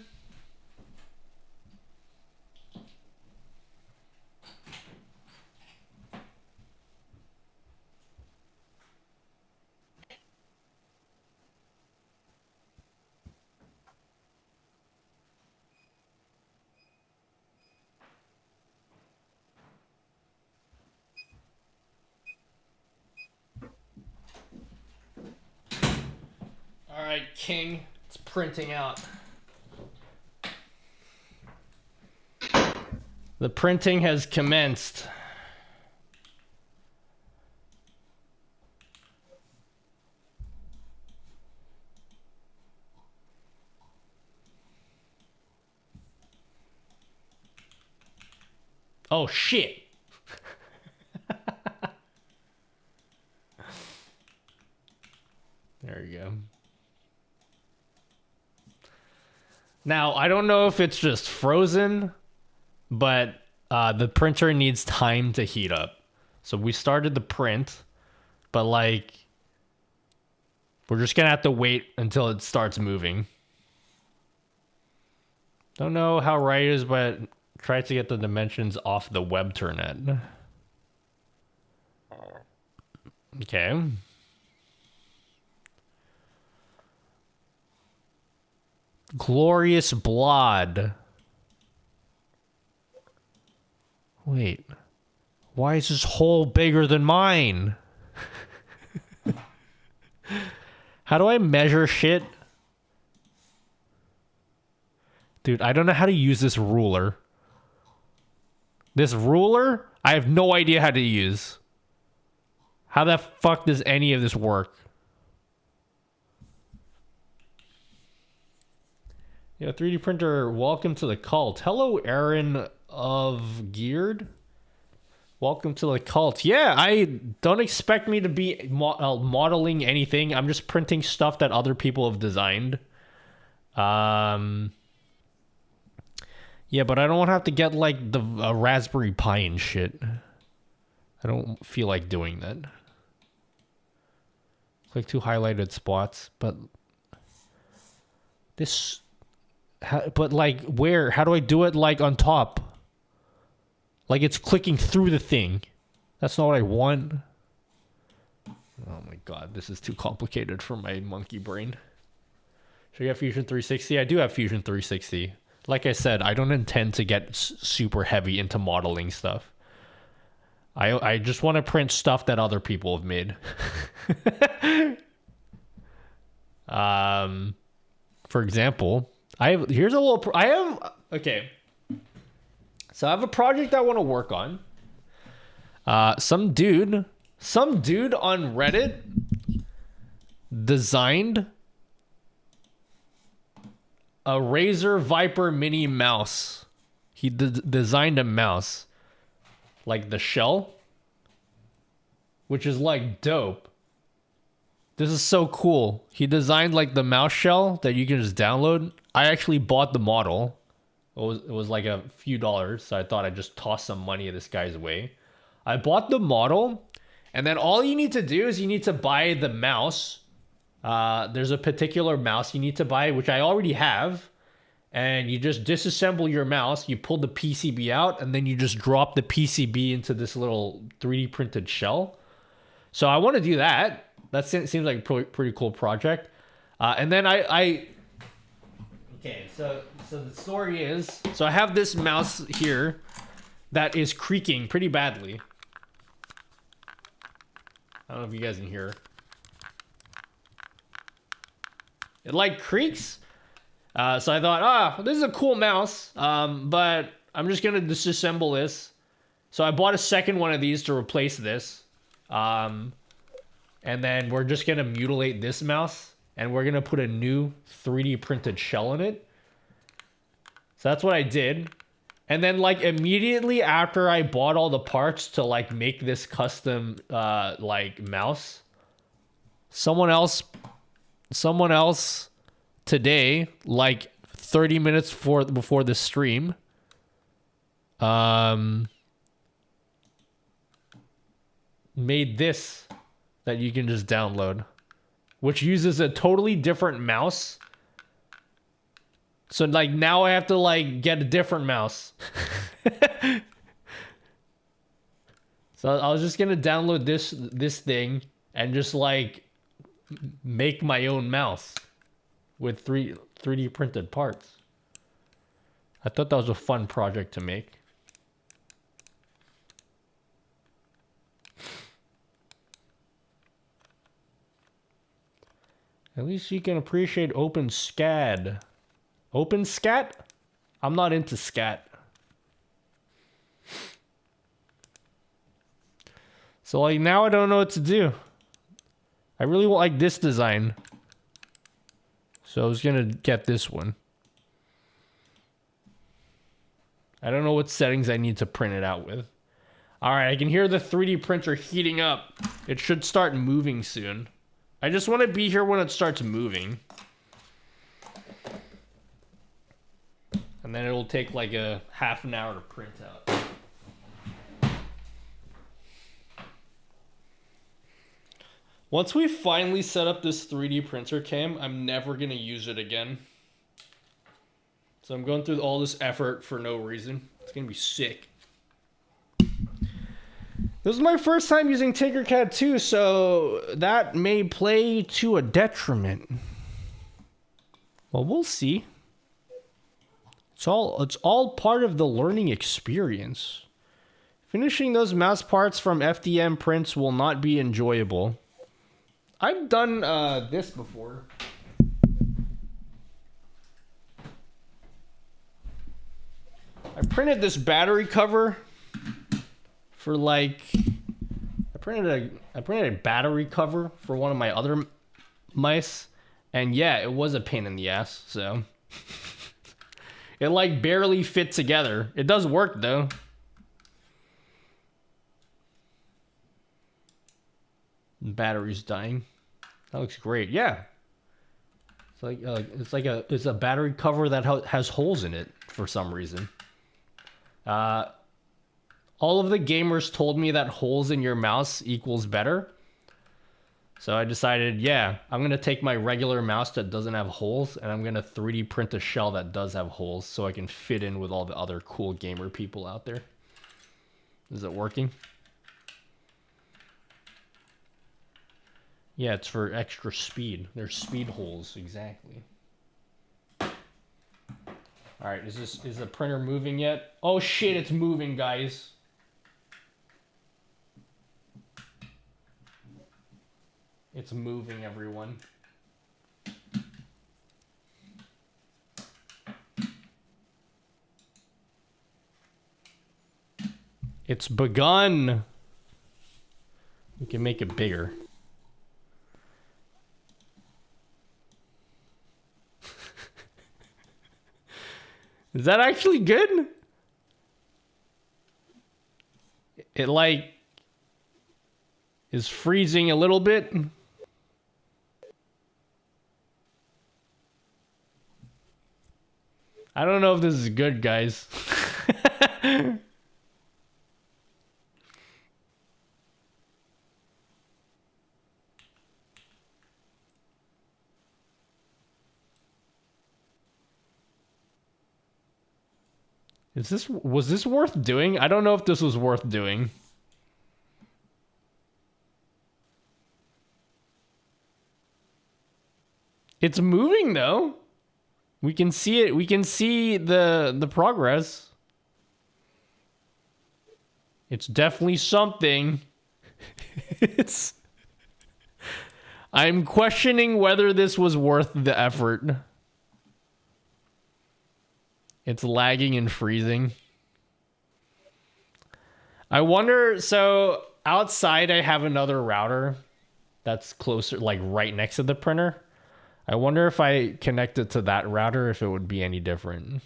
Alright, King. It's printing out. The printing has commenced. Oh shit. There you go. Now, I don't know if it's just frozen, but the printer needs time to heat up. So we started the print, but like, we're just gonna have to wait until it starts moving. Don't know how right it is, but try to get the dimensions off the WebTernet. Okay. Glorious Blood. Wait. Why is this hole bigger than mine? How do I measure shit? Dude, I don't know how to use this ruler. This ruler? I have no idea how to use. How the fuck does any of this work? Yeah, 3D printer, welcome to the cult. Hello, Aaron of Geared. Welcome to the cult. Yeah, I don't expect me to be modeling anything. I'm just printing stuff that other people have designed. Yeah, but I don't have to get like the Raspberry Pi and shit. I don't feel like doing that. Click two highlighted spots, but this, but like where? How do I do it like on top? Like it's clicking through the thing. That's not what I want. Oh my god, this is too complicated for my monkey brain. Should I get Fusion 360? I do have Fusion 360. Like I said, I don't intend to get super heavy into modeling stuff. I just want to print stuff that other people have made. For example, here's a little okay. So I have a project I want to work on. Some dude on Reddit designed a Razer Viper mini mouse. He designed a mouse. Like the shell. Which is like dope. This is so cool. He designed like the mouse shell that you can just download. I actually bought the model. It was like a few dollars. So I thought I'd just toss some money at this guy's way. I bought the model. And then all you need to do is you need to buy the mouse. There's a particular mouse you need to buy, which I already have. And you just disassemble your mouse, you pull the PCB out, and then you just drop the PCB into this little 3D printed shell. So I want to do that. That seems like a pretty cool project. And then okay, so the story is, so I have this mouse here that is creaking pretty badly. I don't know if you guys can hear. It like creaks. So I thought, this is a cool mouse, but I'm just going to disassemble this. So I bought a second one of these to replace this. And then we're just going to mutilate this mouse. And we're going to put a new 3D printed shell in it. So that's what I did. And then like immediately after I bought all the parts to like make this custom like mouse, someone else today, like 30 minutes before the stream, made this that you can just download, which uses a totally different mouse. So like now I have to like get a different mouse. So I was just gonna download this thing and just like make my own mouse with 3D printed parts. I thought that was a fun project to make. At least you can appreciate OpenSCAD. OpenSCAT? I'm not into scat. So like now I don't know what to do. I really like this design. So I was gonna get this one. I don't know what settings I need to print it out with. Alright, I can hear the 3D printer heating up. It should start moving soon. I just want to be here when it starts moving. And then it'll take like a half an hour to print out. Once we finally set up this 3D printer cam, I'm never going to use it again. So I'm going through all this effort for no reason. It's going to be sick. This is my first time using Tinkercad too, so that may play to a detriment. Well, we'll see. It's all part of the learning experience. Finishing those mouse parts from FDM prints will not be enjoyable. I've done this before. I printed this battery cover for like I printed a battery cover for one of my other mice, and yeah, it was a pain in the ass, so it like barely fit together. It does work though. Battery's dying. That looks great. Yeah. It's like it's a battery cover that has holes in it for some reason. All of the gamers told me that holes in your mouse equals better. So I decided, yeah, I'm going to take my regular mouse that doesn't have holes and I'm going to 3D print a shell that does have holes so I can fit in with all the other cool gamer people out there. Is it working? Yeah, it's for extra speed. There's speed holes, exactly. All right, is the printer moving yet? Oh shit, it's moving, guys. It's moving, everyone. It's begun. We can make it bigger. Is that actually good? It like is freezing a little bit. I don't know if this is good, guys. Was this worth doing? I don't know if this was worth doing. It's moving though. We can see it. We can see the progress. It's definitely something. I'm questioning whether this was worth the effort. It's lagging and freezing. I wonder, so outside I have another router that's closer, like right next to the printer. I wonder if I connect it to that router, if it would be any different.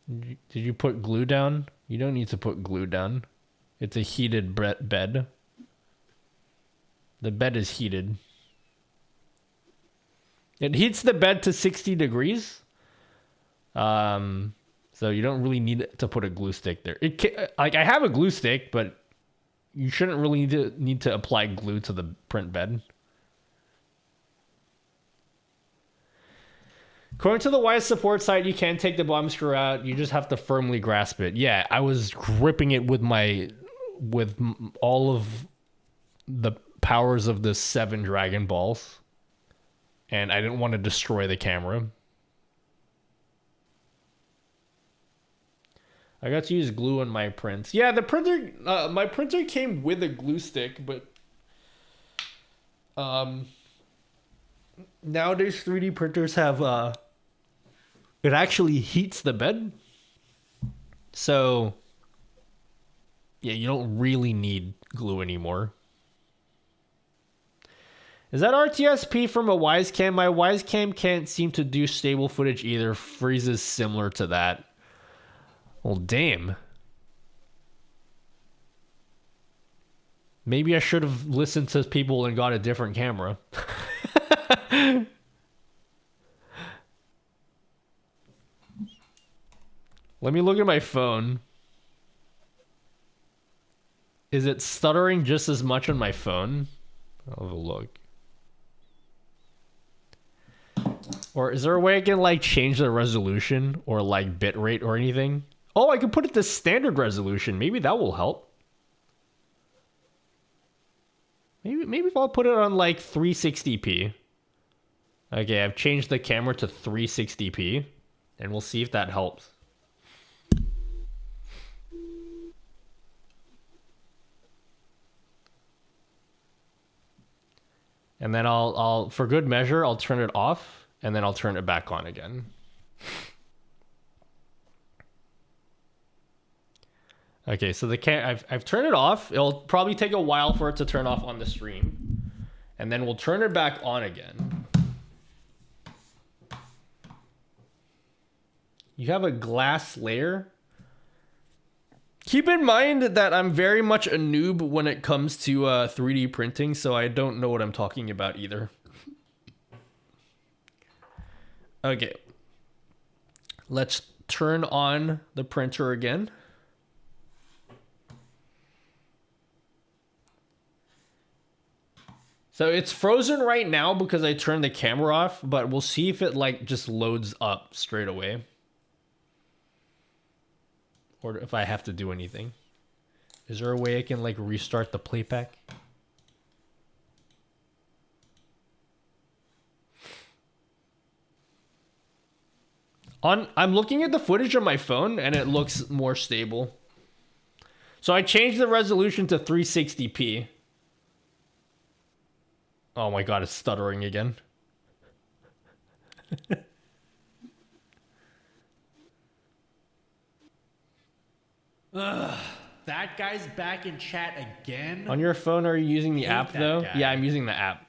Did you put glue down? You don't need to put glue down. It's a heated bed. The bed is heated. It heats the bed to 60 degrees. So you don't really need to put a glue stick there. Like I have a glue stick, but you shouldn't really need to apply glue to the print bed. According to the Wise support site, you can take the bottom screw out. You just have to firmly grasp it. Yeah, I was gripping it with all of the powers of the 7 Dragon Balls. And I didn't want to destroy the camera. I got to use glue on my prints. Yeah, the printer, my printer came with a glue stick, but nowadays 3D printers have it actually heats the bed. So yeah, you don't really need glue anymore. Is that RTSP from a Wisecam? My Wisecam can't seem to do stable footage either. Freezes similar to that. Well, damn. Maybe I should have listened to people and got a different camera. Let me look at my phone. Is it stuttering just as much on my phone? I'll have a look. Or is there a way I can like change the resolution or like bitrate or anything? Oh, I can put it to standard resolution. Maybe that will help. Maybe if I'll put it on like 360p. Okay, I've changed the camera to 360p, and we'll see if that helps. And then I'll for good measure, I'll turn it off, and then I'll turn it back on again. Okay, so I've turned it off. It'll probably take a while for it to turn off on the stream. And then we'll turn it back on again. You have a glass layer. Keep in mind that I'm very much a noob when it comes to 3D printing, so I don't know what I'm talking about either. Okay. Let's turn on the printer again. So it's frozen right now because I turned the camera off, but we'll see if it like just loads up straight away. Or if I have to do anything. Is there a way I can like restart the playback? I'm looking at the footage on my phone and it looks more stable. So I changed the resolution to 360p. Oh my god, it's stuttering again. Ugh, that guy's back in chat again. On your phone, are you using the Hate app that though? guy. Yeah, I'm using the app.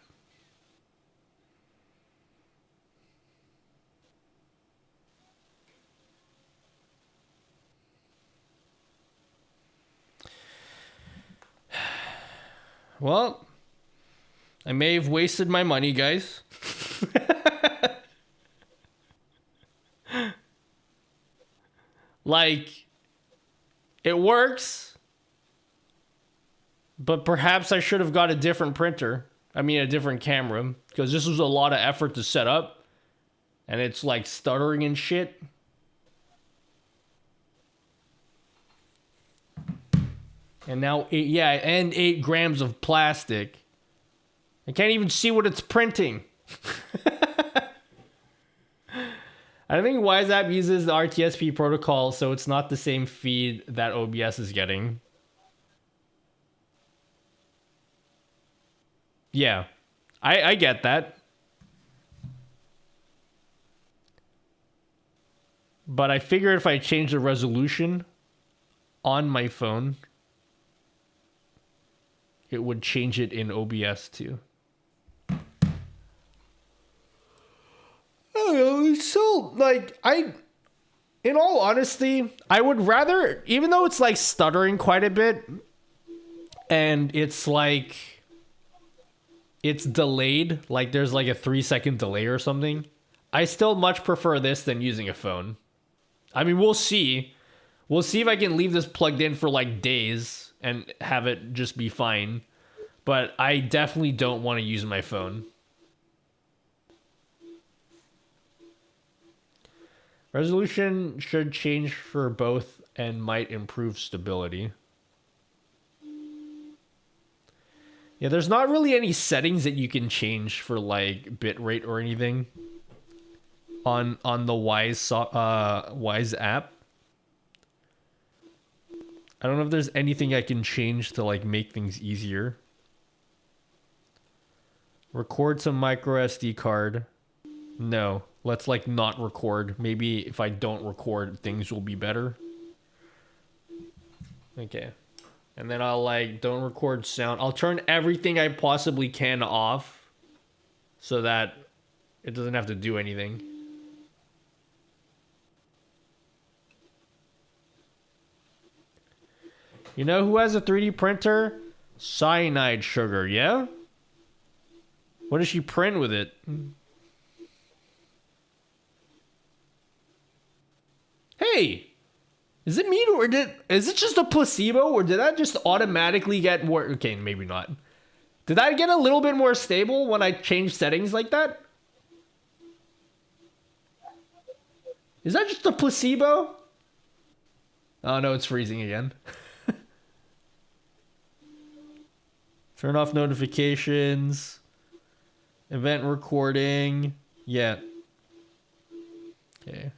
Well, I may have wasted my money, guys. Like, it works, but perhaps I should have got a different printer. I mean, a different camera, because this was a lot of effort to set up, and it's like stuttering and shit. And now, 8 grams of plastic. I can't even see what it's printing. I think WiseApp uses the RTSP protocol, so it's not the same feed that OBS is getting. Yeah, I get that. But I figured if I change the resolution on my phone, it would change it in OBS too. I don't know, it's so, like, in all honesty, I would rather, even though it's like stuttering quite a bit, and it's like, it's delayed, like there's like a 3-second delay or something, I still much prefer this than using a phone. I mean, we'll see. We'll see if I can leave this plugged in for like days and have it just be fine. But I definitely don't want to use my phone. Resolution should change for both and might improve stability. Yeah, there's not really any settings that you can change for like bitrate or anything on the Wise app. I don't know if there's anything I can change to like make things easier. Record some micro SD card. No, let's like not record. Maybe if I don't record, things will be better. Okay. And then I'll like don't record sound. I'll turn everything I possibly can off so that it doesn't have to do anything. You know who has a 3D printer? Cyanide sugar, yeah? What does she print with it? Hey! Is it me or is it just a placebo or did that just automatically get more? Okay, maybe not. Did that get a little bit more stable when I changed settings like that? Is that just a placebo? Oh no, it's freezing again. Turn off notifications. Event recording. Yeah. Okay.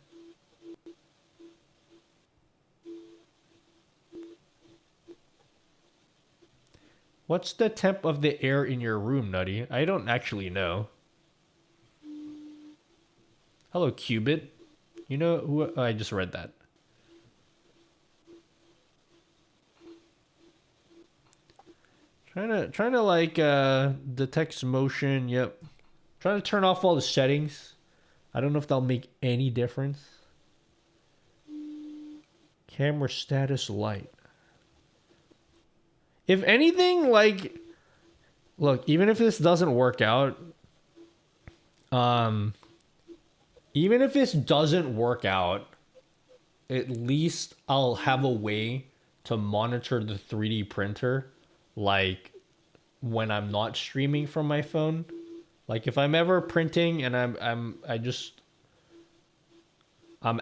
What's the temp of the air in your room, Nutty? I don't actually know. Hello, Qubit. You know who? Oh, I just read that. Trying to like detect motion. Yep. Trying to turn off all the settings. I don't know if that'll make any difference. Camera status light. If anything, like, look, even if this doesn't work out, even Even if this doesn't work out, at least I'll have a way to monitor the 3D printer, like when I'm not streaming from my phone. Like if I'm ever printing and I'm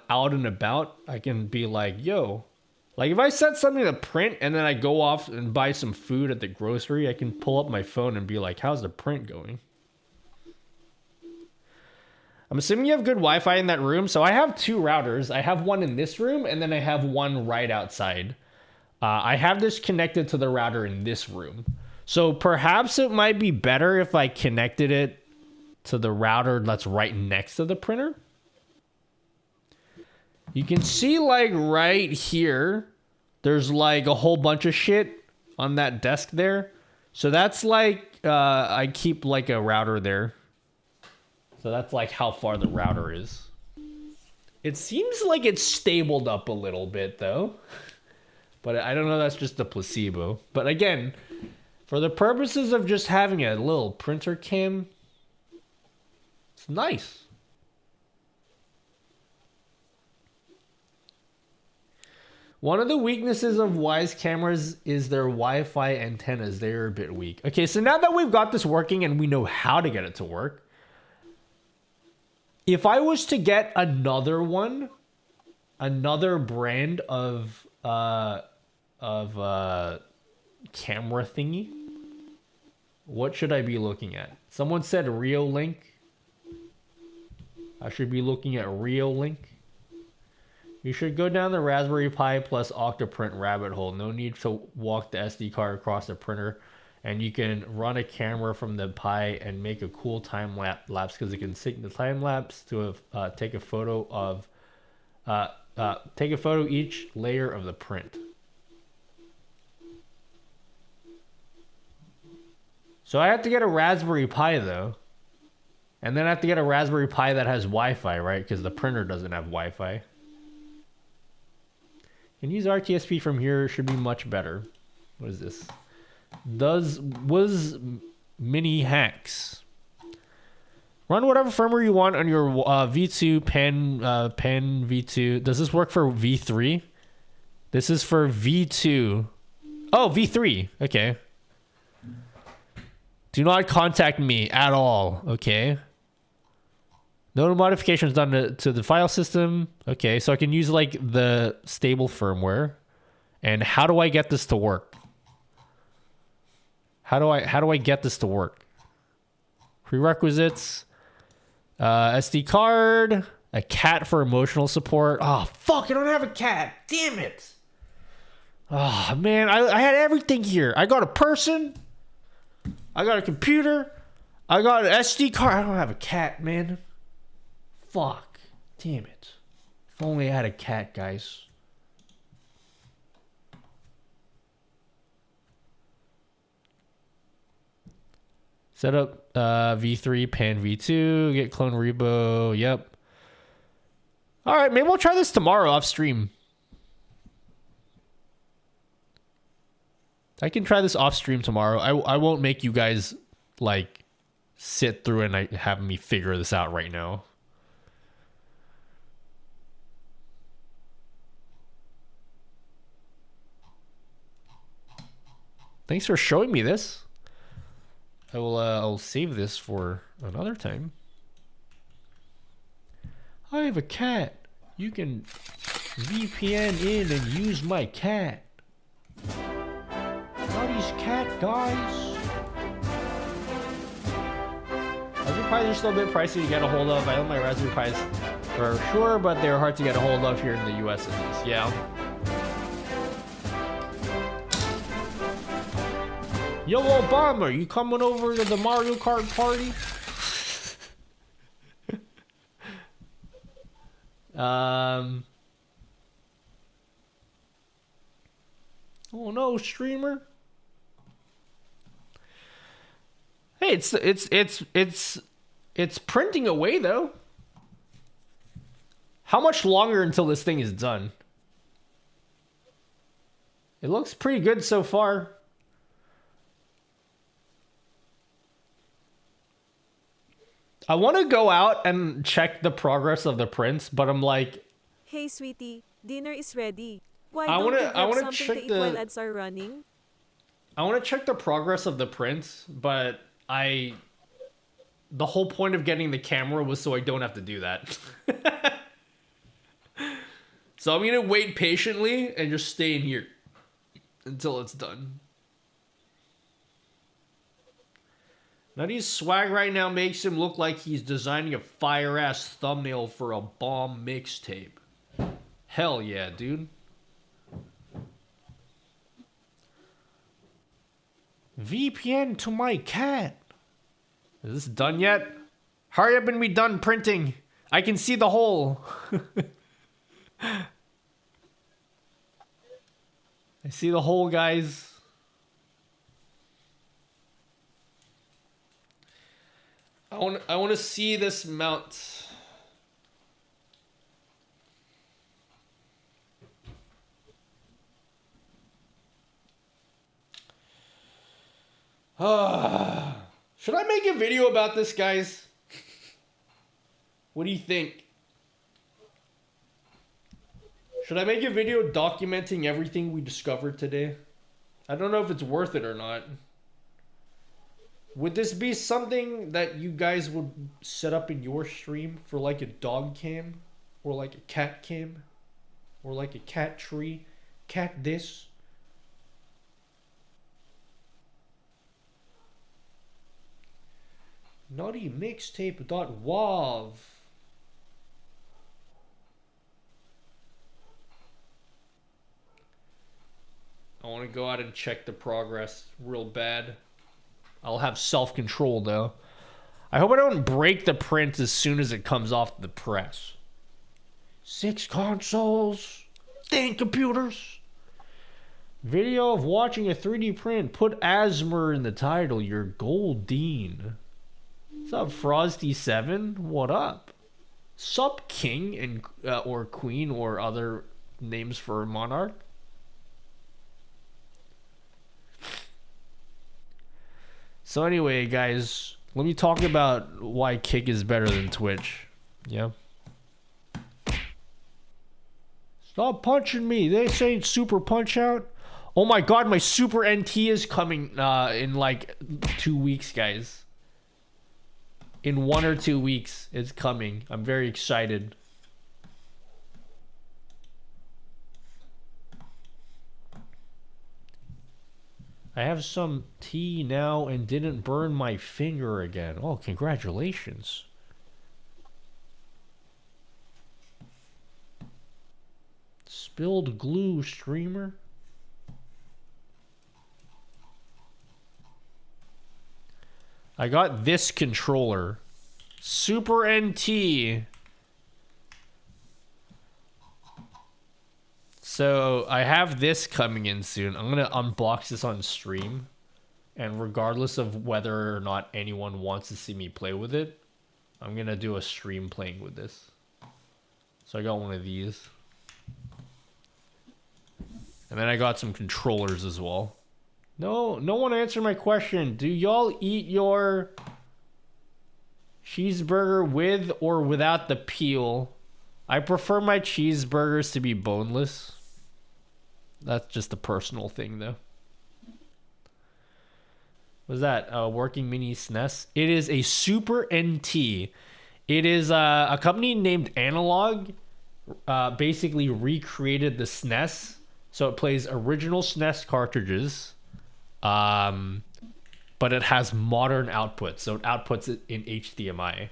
out and about, I can be like, yo, like if I set something to print and then I go off and buy some food at the grocery, I can pull up my phone and be like, how's the print going? I'm assuming you have good Wi-Fi in that room. So I have 2 routers. I have one in this room and then I have one right outside. I have this connected to the router in this room. So perhaps it might be better if I connected it to the router that's right next to the printer. You can see like right here, there's like a whole bunch of shit on that desk there. So that's like, I keep like a router there. So that's like how far the router is. It seems like it's stabled up a little bit though. But I don't know, that's just a placebo. But again, for the purposes of just having a little printer cam, it's nice. One of the weaknesses of Wise cameras is their Wi-Fi antennas. They're a bit weak. Okay, so now that we've got this working and we know how to get it to work, if I was to get another one, another brand of camera thingy, what should I be looking at? Someone said Reolink. I should be looking at Reolink. You should go down the Raspberry Pi plus Octoprint rabbit hole. No need to walk the SD card across the printer. And you can run a camera from the Pi and make a cool time lapse because it can sync the time lapse to take a photo of each layer of the print. So I have to get a Raspberry Pi though. And then I have to get a Raspberry Pi that has Wi-Fi, right? Because the printer doesn't have Wi-Fi. Can use RTSP from here, should be much better. What is this? Was mini hacks. Run whatever firmware you want on your V2 pen V2. Does this work for V3? This is for V2. Oh, V3. Okay. Do not contact me at all. Okay. No modifications done to the file system. Okay, so I can use like the stable firmware. And how do I get this to work? How do I get this to work? Prerequisites. SD card. A cat for emotional support. Oh, fuck, I don't have a cat. Damn it. Oh, man, I had everything here. I got a person. I got a computer. I got an SD card. I don't have a cat, man. Fuck. Damn it. If only I had a cat, guys. Set up V3, pan V2, get clone repo. Yep. All right, maybe we'll try this tomorrow off stream. I can try this off stream tomorrow. I won't make you guys like sit through and have me figure this out right now. Thanks for showing me this. I'll save this for another time. I have a cat. You can VPN in and use my cat. Buddy's cat, guys. Raspberry Pis are still a bit pricey to get a hold of. I own my Raspberry Pis for sure, but they're hard to get a hold of here in the US at least. Yeah. Yo, Obama, you coming over to the Mario Kart party? Oh no, streamer. Hey, it's printing away though. How much longer until this thing is done? It looks pretty good so far. I want to go out and check the progress of the prince, but I'm like, Hey sweetie, dinner is ready. Why I don't you wanna grab something check to eat while the ads are running? I want to check the progress of the prince, but the whole point of getting the camera was so I don't have to do that. So I'm gonna wait patiently and just stay in here until it's done. Nutty's swag right now makes him look like he's designing a fire-ass thumbnail for a bomb mixtape. Hell yeah, dude. VPN to my cat. Is this done yet? Hurry up and be done printing. I can see the hole. I see the hole, guys. I want to see this mount. Should I make a video about this, guys? What do you think? Should I make a video documenting everything we discovered today? I don't know if it's worth it or not. Would this be something that you guys would set up in your stream for like a dog cam? Or like a cat cam? Or like a cat tree? Cat this? Naughty mixtape.wav. I want to go out and check the progress real bad. I'll have self-control though. I hope I don't break the print as soon as it comes off the press. 6 consoles. 10 computers. Video of watching a 3D print. Put Asmer in the title. You're Goldine. What's up, Frosty7? What up? Sup, King and or Queen or other names for Monarch? So anyway, guys, let me talk about why Kick is better than Twitch. Yeah. Stop punching me. They say Super Punch Out. Oh my god, my Super NT is coming in like 2 weeks, guys. In 1 or 2 weeks, it's coming. I'm very excited. I have some tea now and didn't burn my finger again. Oh, congratulations. Spilled glue streamer. I got this controller. Super NT. So I have this coming in soon. I'm going to unbox this on stream. And regardless of whether or not anyone wants to see me play with it, I'm going to do a stream playing with this. So I got one of these. And then I got some controllers as well. No one answered my question. Do y'all eat your cheeseburger with or without the peel? I prefer my cheeseburgers to be boneless. That's just a personal thing, though. What's that? Working mini SNES? It is a Super NT. It is a company named Analog. Basically recreated the SNES. So it plays original SNES cartridges. But it has modern output. So it outputs it in HDMI.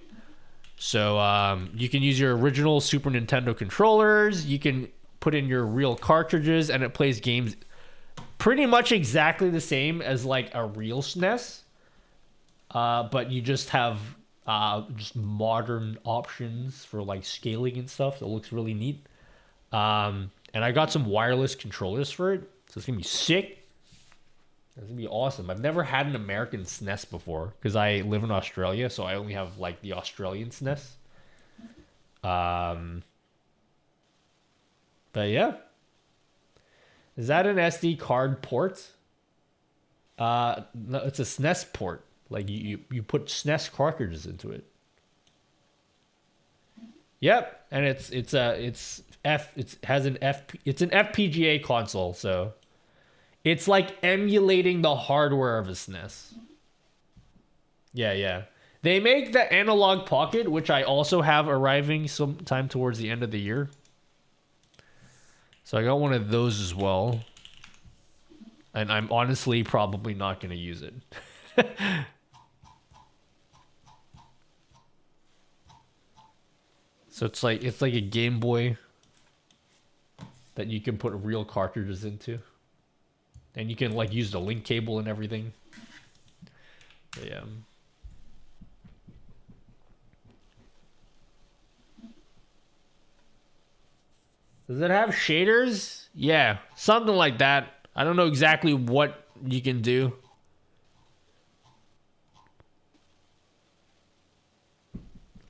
So you can use your original Super Nintendo controllers. You can put in your real cartridges. And it plays games pretty much exactly the same as like a real SNES. But you just have just modern options for like scaling and stuff. So it looks really neat. And I got some wireless controllers for it. So it's going to be sick. It's going to be awesome. I've never had an American SNES before because I live in Australia. So I only have like the Australian SNES. But yeah. Is that an SD card port? No, it's a SNES port. Like you put SNES cartridges into it. Yep, and it's an FPGA console, so it's like emulating the hardware of a SNES. Yeah. They make the Analog Pocket, which I also have arriving sometime towards the end of the year. So I got one of those as well. And I'm honestly probably not going to use it. So it's like a Game Boy that you can put real cartridges into. And you can like use the link cable and everything. But yeah. Does it have shaders? Yeah, something like that. I don't know exactly what you can do.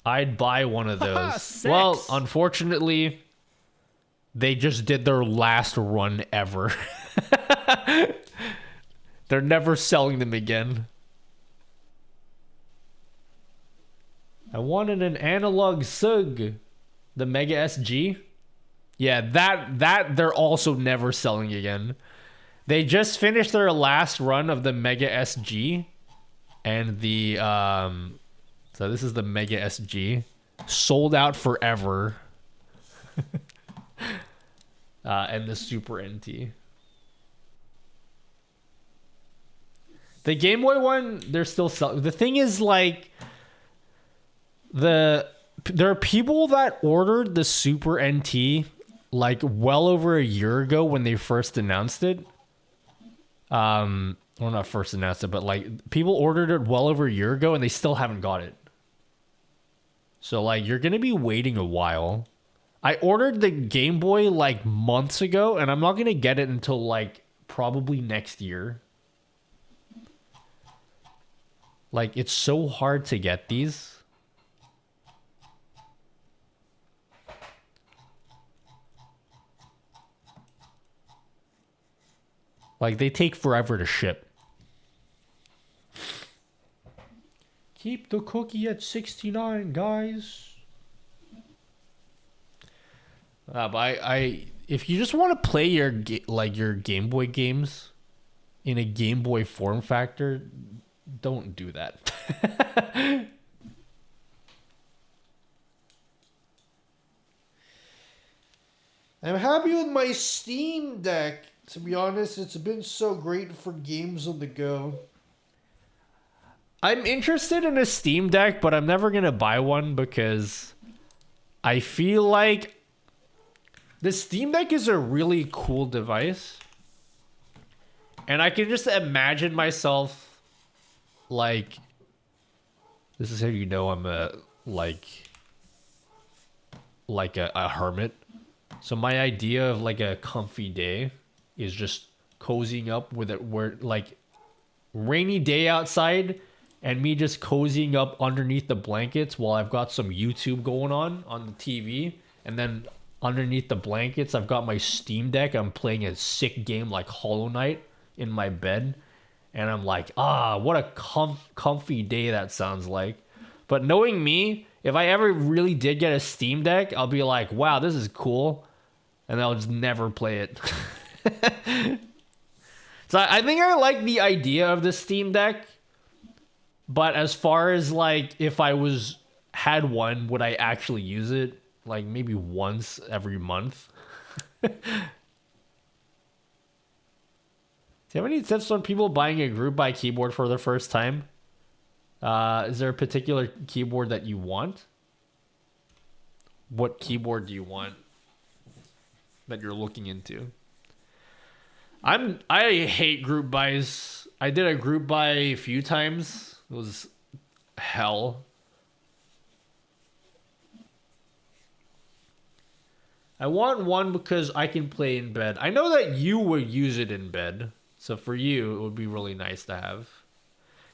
I'd buy one of those. Well, unfortunately, they just did their last run ever. They're never selling them again. I wanted an analog SUG. The Mega SG. Yeah, that they're also never selling again. They just finished their last run of the Mega SG. And the so this is the Mega SG. Sold out forever. And the Super NT. The Game Boy one, they're still selling. The thing is, like, there are people that ordered the Super NT like well over a year ago when they first announced it. Well, not first announced it, but like people ordered it well over a year ago and they still haven't got it. So like you're gonna be waiting a while. I ordered the Game Boy like months ago and I'm not gonna get it until like probably next year. Like it's so hard to get these. Like, they take forever to ship. Keep the cookie at 69, guys. But I if you just want to play your Game Boy games in a Game Boy form factor, don't do that. I'm happy with my Steam Deck. To be honest, it's been so great for games on the go. I'm interested in a Steam Deck, but I'm never going to buy one because I feel like the Steam Deck is a really cool device. And I can just imagine myself like, this is how you know I'm a hermit. So my idea of like a comfy day is just cozying up with it, where like rainy day outside and me just cozying up underneath the blankets while I've got some YouTube going on the TV, and then underneath the blankets I've got my Steam Deck. I'm playing a sick game like Hollow Knight in my bed, and I'm like, what a comfy day that sounds like. But knowing me, if I ever really did get a Steam Deck, I'll be like, wow, this is cool, and I'll just never play it. So I think I like the idea of the Steam Deck, but as far as like if I had one, would I actually use it? Like maybe once every month. Do you have any tips on people buying a group buy keyboard for the first time? Is there a particular keyboard that you want? What keyboard do you want that you're looking into? I hate group buys. I did a group buy a few times. It was hell. I want one because I can play in bed. I know that you would use it in bed. So for you, it would be really nice to have.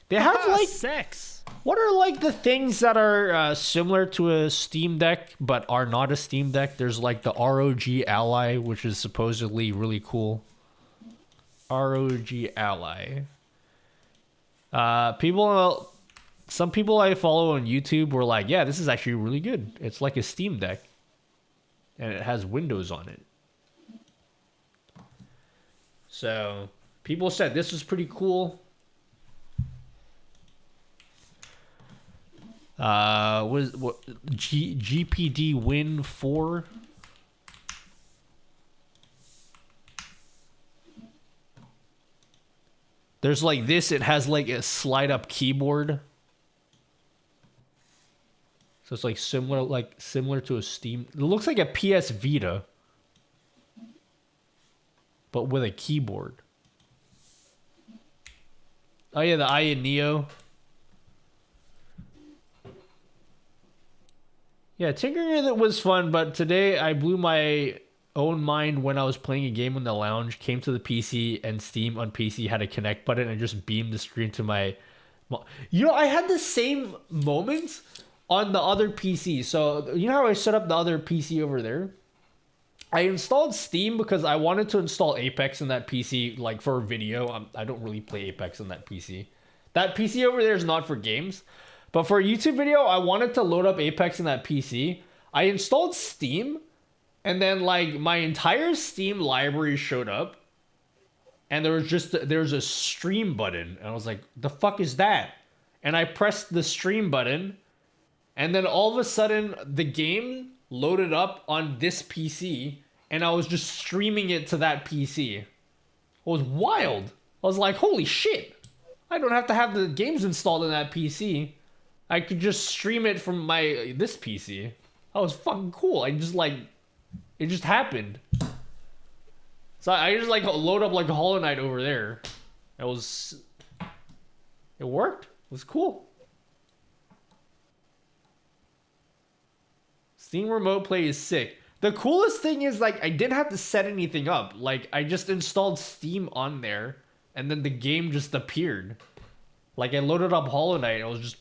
They have like sex. What are like the things that are similar to a Steam Deck but are not a Steam Deck? There's like the ROG Ally, which is supposedly really cool. ROG Ally. People some people I follow on YouTube were like, yeah, this is actually really good. It's like a Steam Deck. And it has Windows on it. So, people said this was pretty cool. What GPD Win 4? There's like this, it has like a slide up keyboard. So it's like similar to a Steam. It looks like a PS Vita, but with a keyboard. Oh yeah, the Aya Neo. Yeah, tinkering it was fun, but today I blew my own mind when I was playing a game in the lounge, came to the PC, and Steam on PC had a connect button and just beamed the screen to my... You know, I had the same moment on the other PC. So, you know how I set up the other PC over there? I installed Steam because I wanted to install Apex in that PC, like for video. I don't really play Apex on that PC. That PC over there is not for games. But for a YouTube video, I wanted to load up Apex in that PC. I installed Steam, and then like my entire Steam library showed up. And there's a stream button. And I was like, the fuck is that? And I pressed the stream button. And then all of a sudden, the game loaded up on this PC. And I was just streaming it to that PC. It was wild. I was like, holy shit. I don't have to have the games installed in that PC. I could just stream it from this PC. That was fucking cool. I just like... It just happened. So I just like load up like Hollow Knight over there. It worked. It was cool. Steam Remote Play is sick. The coolest thing is like I didn't have to set anything up. Like I just installed Steam on there and then the game just appeared. Like I loaded up Hollow Knight and I was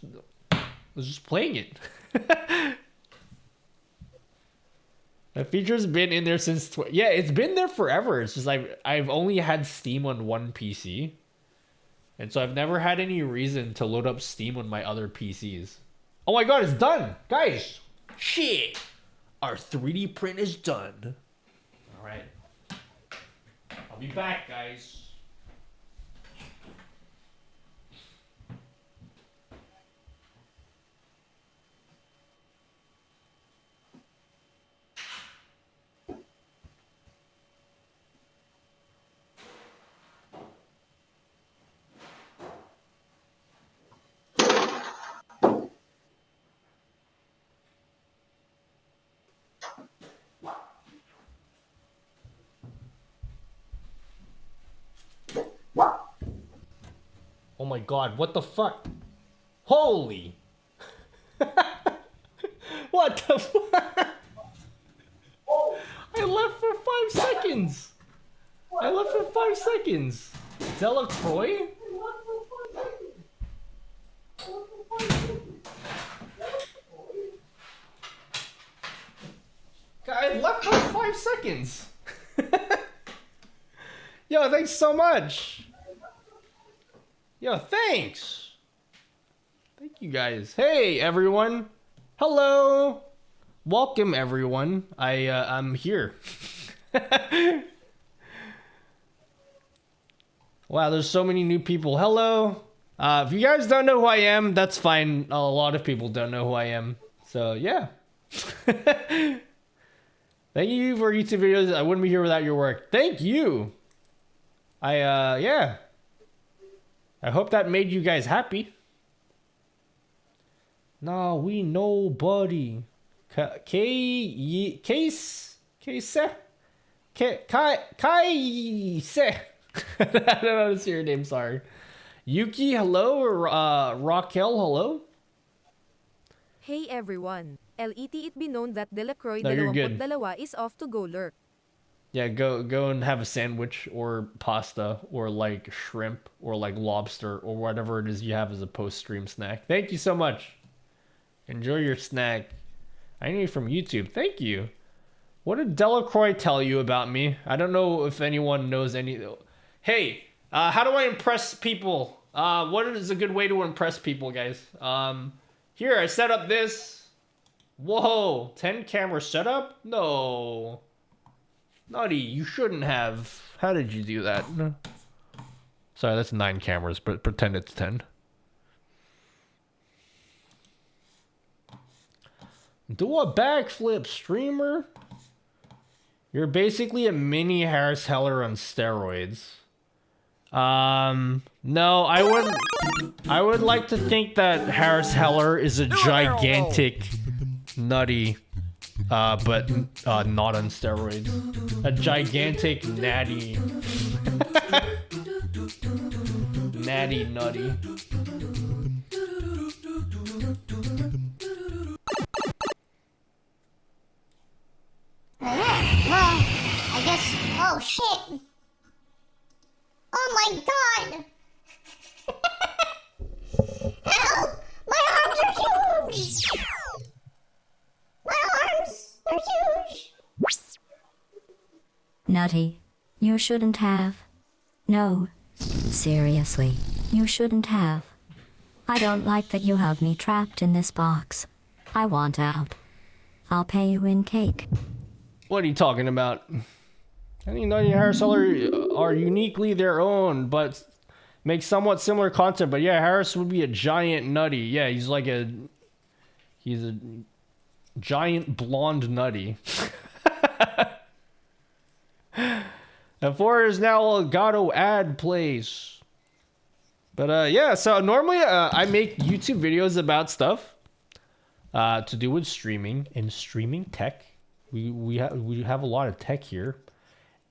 just playing it. The feature's been in there since... yeah, it's been there forever. It's just like I've only had Steam on one PC. And so I've never had any reason to load up Steam on my other PCs. Oh my god, it's done! Guys! Shit! Our 3D print is done. Alright. I'll be back, guys. Oh my god, what the fuck? Holy! What the fuck? I left for 5 seconds! I left for 5 seconds! Delacroix? I left for 5 seconds! Yo, thanks so much! Yo, thanks! Thank you guys. Hey, everyone! Hello! Welcome, everyone. I'm here. Wow, there's so many new people. Hello! If you guys don't know who I am, that's fine. A lot of people don't know who I am. So, yeah. Thank you for YouTube videos. I wouldn't be here without your work. Thank you! Yeah. I hope that made you guys happy. No, we nobody. Kaise. I don't know how to say your name, sorry. Yuki, hello, or Raquel, hello? Hey everyone. Let it be known that Delacroix No, you're good. 22 is off to go lurk. Yeah, go and have a sandwich or pasta or like shrimp or like lobster or whatever it is you have as a post-stream snack. Thank you so much. Enjoy your snack. I need it from YouTube. Thank you. What did Delacroix tell you about me? I don't know if anyone knows any... Hey, how do I impress people? What is a good way to impress people, guys? Here, I set up this. Whoa, 10 camera setup? No. Nutty, you shouldn't have. How did you do that? Sorry, that's 9 cameras, but pretend it's 10. Do a backflip, streamer. You're basically a mini Harris Heller on steroids. No, I wouldn't. I would like to think that Harris Heller is a gigantic nutty, but not on steroids. A gigantic natty. Natty nutty. Well, I guess. Oh shit! Oh my god! Help! My arms are huge! My arms are huge! Nutty, you shouldn't have. No. Seriously, you shouldn't have. I don't like that you have me trapped in this box. I want out. I'll pay you in cake. What are you talking about? I think Nutty and Harris Heller are uniquely their own, but make somewhat similar content. But yeah, Harris would be a giant nutty. Yeah, he's a giant blonde nutty. And 4 is now Elgato ad place. But yeah, so normally I make YouTube videos about stuff to do with streaming and streaming tech. We have a lot of tech here.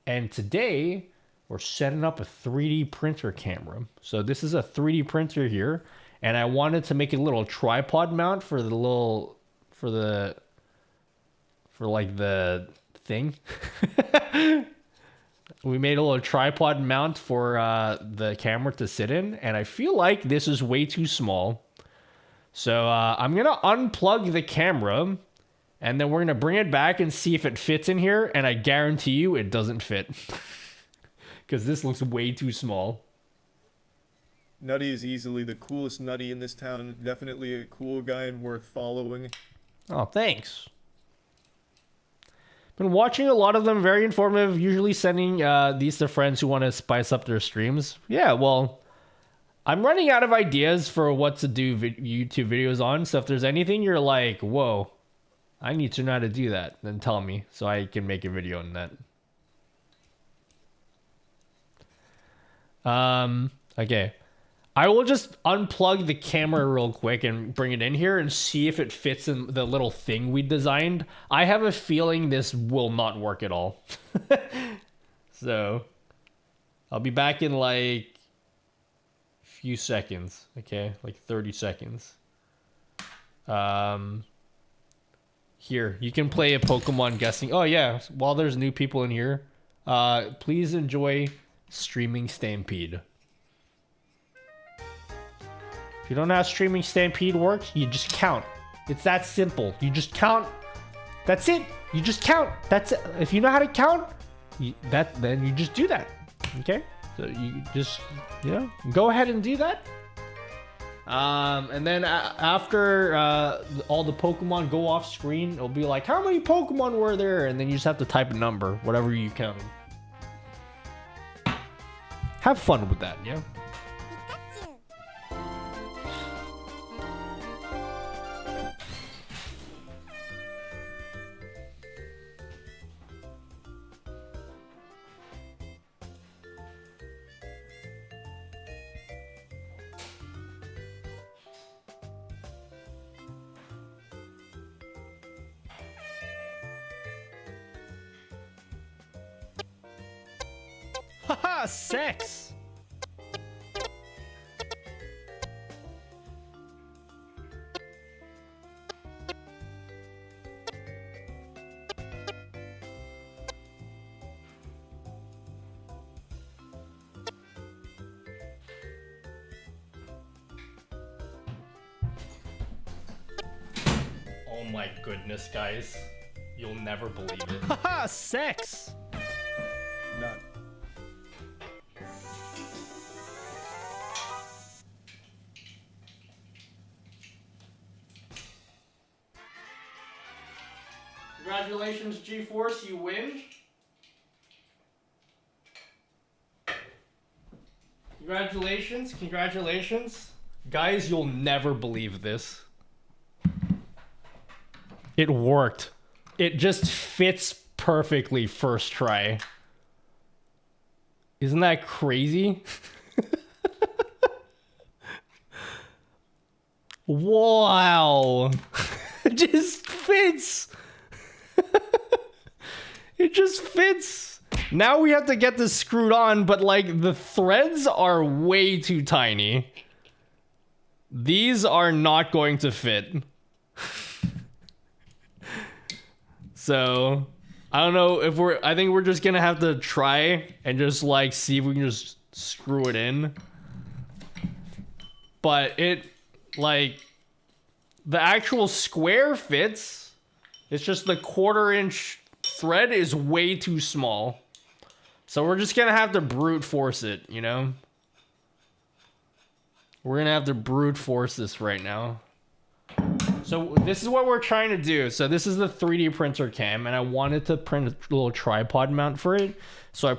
And today we're setting up a 3D printer camera. So this is a 3D printer here, and I wanted to make a little tripod mount for the thing. We made a little tripod mount for the camera to sit in, and I feel like this is way too small. So I'm gonna unplug the camera, and then we're gonna bring it back and see if it fits in here, and I guarantee you it doesn't fit. Because this looks way too small. Nutty is easily the coolest nutty in this town. Definitely a cool guy and worth following. Oh, thanks. Been watching a lot of them, very informative, usually sending these to friends who want to spice up their streams. Yeah, well, I'm running out of ideas for what to do YouTube videos on, so if there's anything you're like, whoa, I need to know how to do that, then tell me so I can make a video on that. Okay. I will just unplug the camera real quick and bring it in here and see if it fits in the little thing we designed. I have a feeling this will not work at all. So, I'll be back in like a few seconds, okay? Like 30 seconds. Here, you can play a Pokemon guessing. Oh yeah, while there's new people in here, please enjoy Streaming Stampede. If you don't know how Streaming Stampede works, you just count. It's that simple. You just count. That's it. You just count. That's it. If you know how to count, then you just do that. Okay? So you just, go ahead and do that. And then after all the Pokemon go off screen, it'll be like, how many Pokemon were there? And then you just have to type a number, whatever you counted. Have fun with that, yeah? Haha, sex! Oh my goodness, guys. You'll never believe it. Haha, sex! None. Congratulations, G-Force, you win. Congratulations, congratulations. Guys, you'll never believe this. It worked. It just fits perfectly first try. Isn't that crazy? Wow. It just fits. It just fits. Now we have to get this screwed on, but like the threads are way too tiny. These are not going to fit. So, I don't know if I think we're just gonna have to try and just like see if we can just screw it in. But it, like, the actual square fits. It's just the 1/4 inch thread is way too small. So we're just gonna have to brute force it, you know? We're gonna have to brute force this right now. So this is what we're trying to do. So this is the 3D printer cam, and I wanted to print a little tripod mount for it. So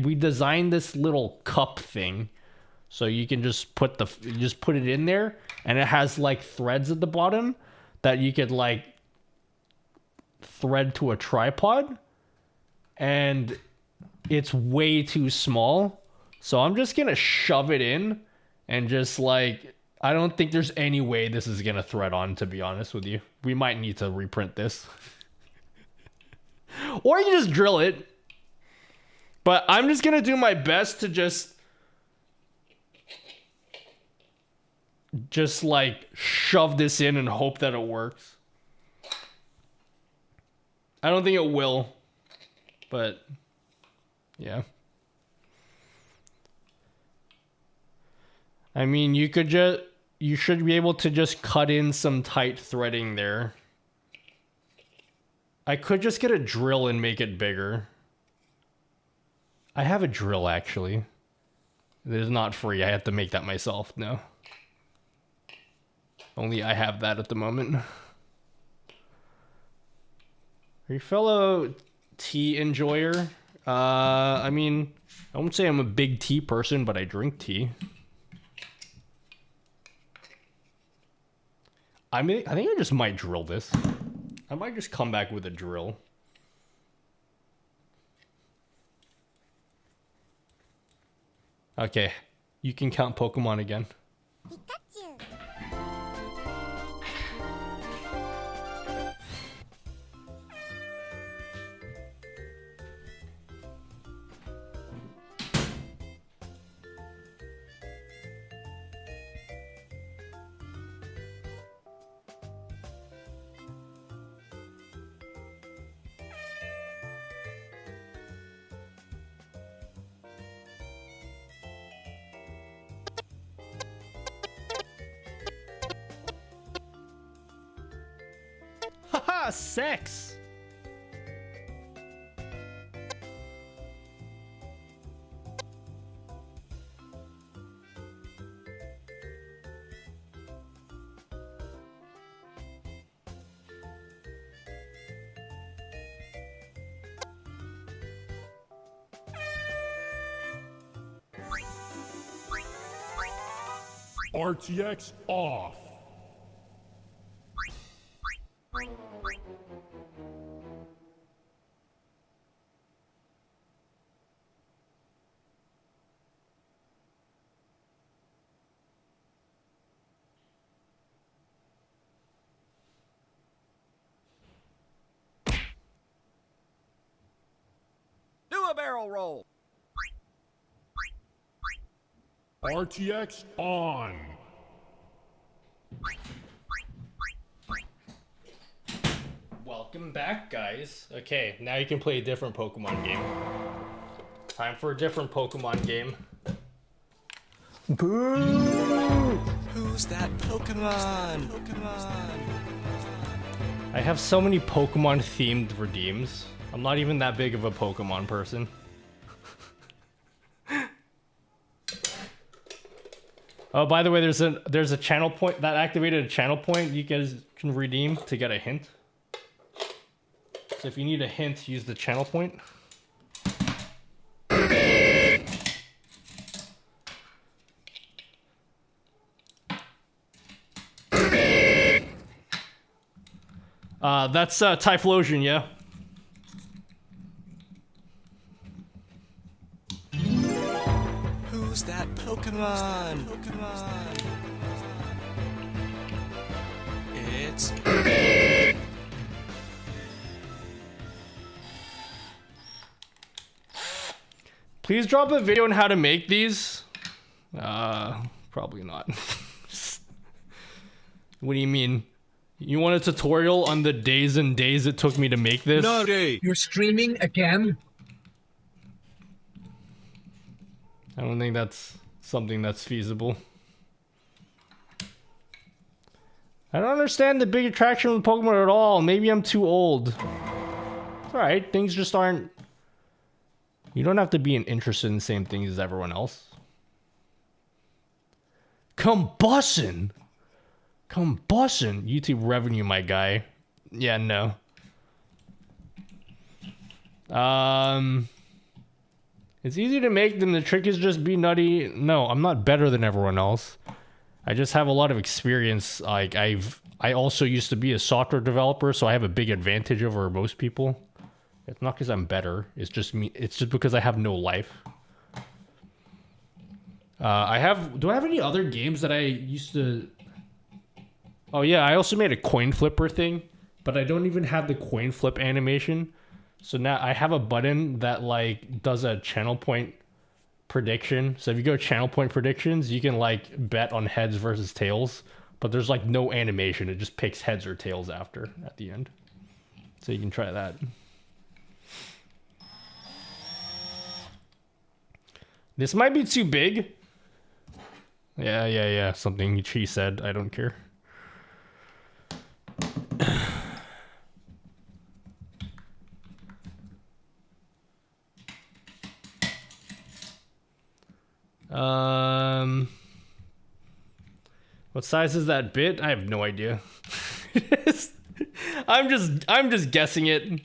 we designed this little cup thing. So you can just put it in there, and it has like threads at the bottom that you could like thread to a tripod, and it's way too small. So I'm just gonna shove it in and just like, I don't think there's any way this is gonna thread on, to be honest with you. We might need to reprint this. Or you just drill it. But I'm just gonna do my best to just like shove this in and hope that it works. I don't think it will, but yeah. I mean, you should be able to just cut in some tight threading there. I could just get a drill and make it bigger. I have a drill, actually. It is not free. I have to make that myself. No. Only I have that at the moment. Are you fellow tea enjoyer? I mean, I won't say I'm a big tea person, but I drink tea. I think I just might drill this. I might just come back with a drill. Okay, you can count Pokemon again. Pikachu. Haha, sex! RTX off. Do a barrel roll. RTX on. Welcome back, guys. Okay, now you can play a different Pokemon game. Time for a different Pokemon game. Boo! Who's that Pokemon? I have so many Pokemon themed redeems. I'm not even that big of a Pokemon person. Oh, by the way, there's a channel point that activated a channel point you guys can redeem to get a hint. So if you need a hint, use the channel point. That's Typhlosion, yeah. Who's that Pokemon? It's Please drop a video on how to make these. Probably not. What do you mean? You want a tutorial on the days and days it took me to make this? You're streaming again? I don't think that's something that's feasible. I don't understand the big attraction with Pokemon at all. Maybe I'm too old. It's alright, things just aren't... You don't have to be interested in the same things as everyone else. Combustion! YouTube revenue, my guy. Yeah, no. It's easy to make them. The trick is just be nutty. No, I'm not better than everyone else. I just have a lot of experience. Like I also used to be a software developer, so I have a big advantage over most people. It's not because I'm better. It's just me. It's just because I have no life. Do I have any other games that I used to? Oh yeah, I also made a coin flipper thing, but I don't even have the coin flip animation. So now I have a button that like does a channel point prediction. So if you go channel point predictions, you can like bet on heads versus tails, but there's like no animation. It just picks heads or tails after at the end. So you can try that. This might be too big. Yeah. Something she said. I don't care. What size is that bit? I have no idea. I'm just guessing it.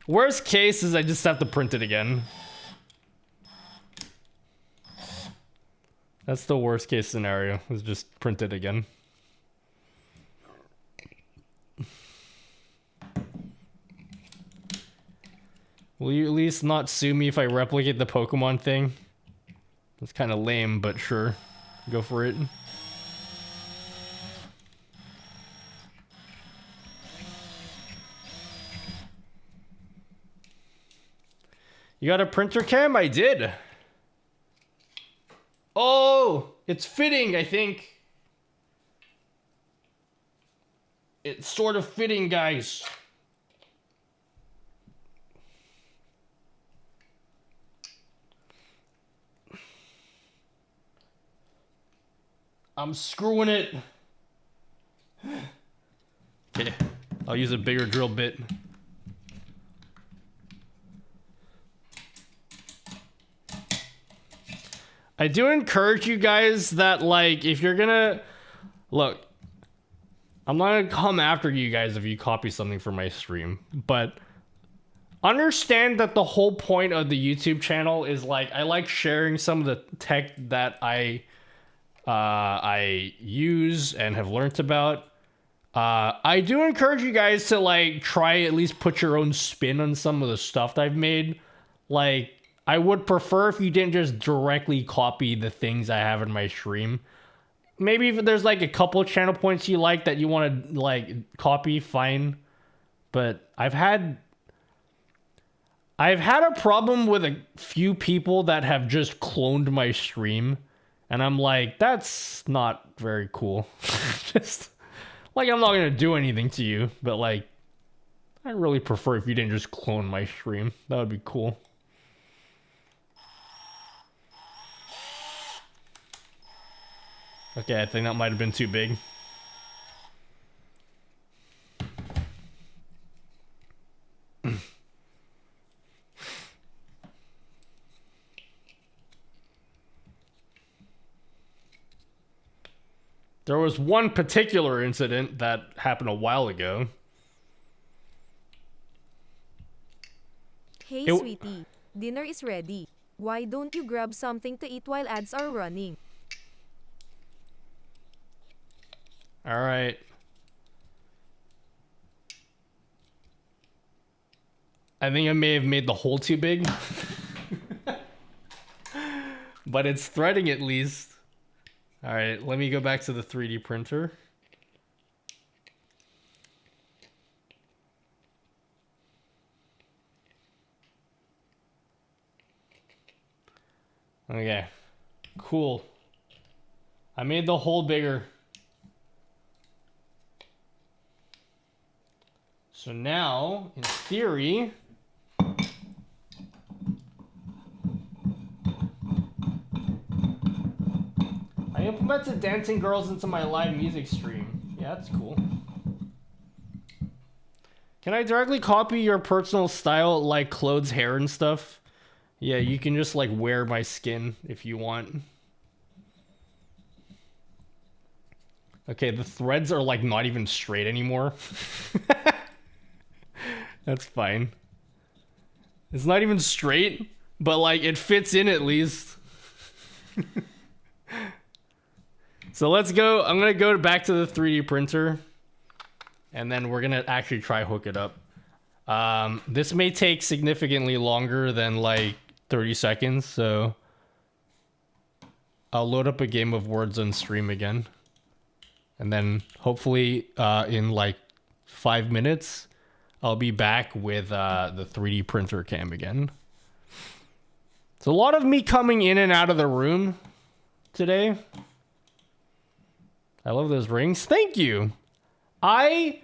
Worst case is I just have to print it again. That's the worst case scenario, is just print it again. Will you at least not sue me if I replicate the Pokemon thing? That's kind of lame, but sure. Go for it. You got a printer cam? I did. Oh, it's fitting, I think. It's sort of fitting, guys. I'm screwing it. Okay, I'll use a bigger drill bit. I do encourage you guys that, like, if you're gonna... Look, I'm not gonna come after you guys if you copy something from my stream, but understand that the whole point of the YouTube channel is, like, I like sharing some of the tech that I use and have learnt about. I do encourage you guys to, like, try at least put your own spin on some of the stuff that I've made. Like, I would prefer if you didn't just directly copy the things I have in my stream. Maybe if there's like a couple channel points you like that you want to like copy, fine. But I've had a problem with a few people that have just cloned my stream. And I'm like, that's not very cool. Just like, I'm not going to do anything to you, but like, I really prefer if you didn't just clone my stream. That would be cool. Okay, I think that might have been too big. There was one particular incident that happened a while ago. Hey It- sweetie, dinner is ready. Why don't you grab something to eat while ads are running? All right. I think I may have made the hole too big. But it's threading at least. All right, let me go back to the 3D printer. Okay, cool. I made the hole bigger. So now, in theory, I implemented dancing girls into my live music stream. Yeah, that's cool. Can I directly copy your personal style, like clothes, hair, and stuff? Yeah, you can just like wear my skin if you want. Okay, the threads are like not even straight anymore. That's fine. It's not even straight, but like it fits in at least. So let's go. I'm gonna go back to the 3D printer, and then we're gonna actually try hook it up. This may take significantly longer than like 30 seconds, so I'll load up a game of Words on stream again, and then hopefully in like 5 minutes I'll be back with the 3D printer cam again. It's a lot of me coming in and out of the room today. I love those rings. Thank you. I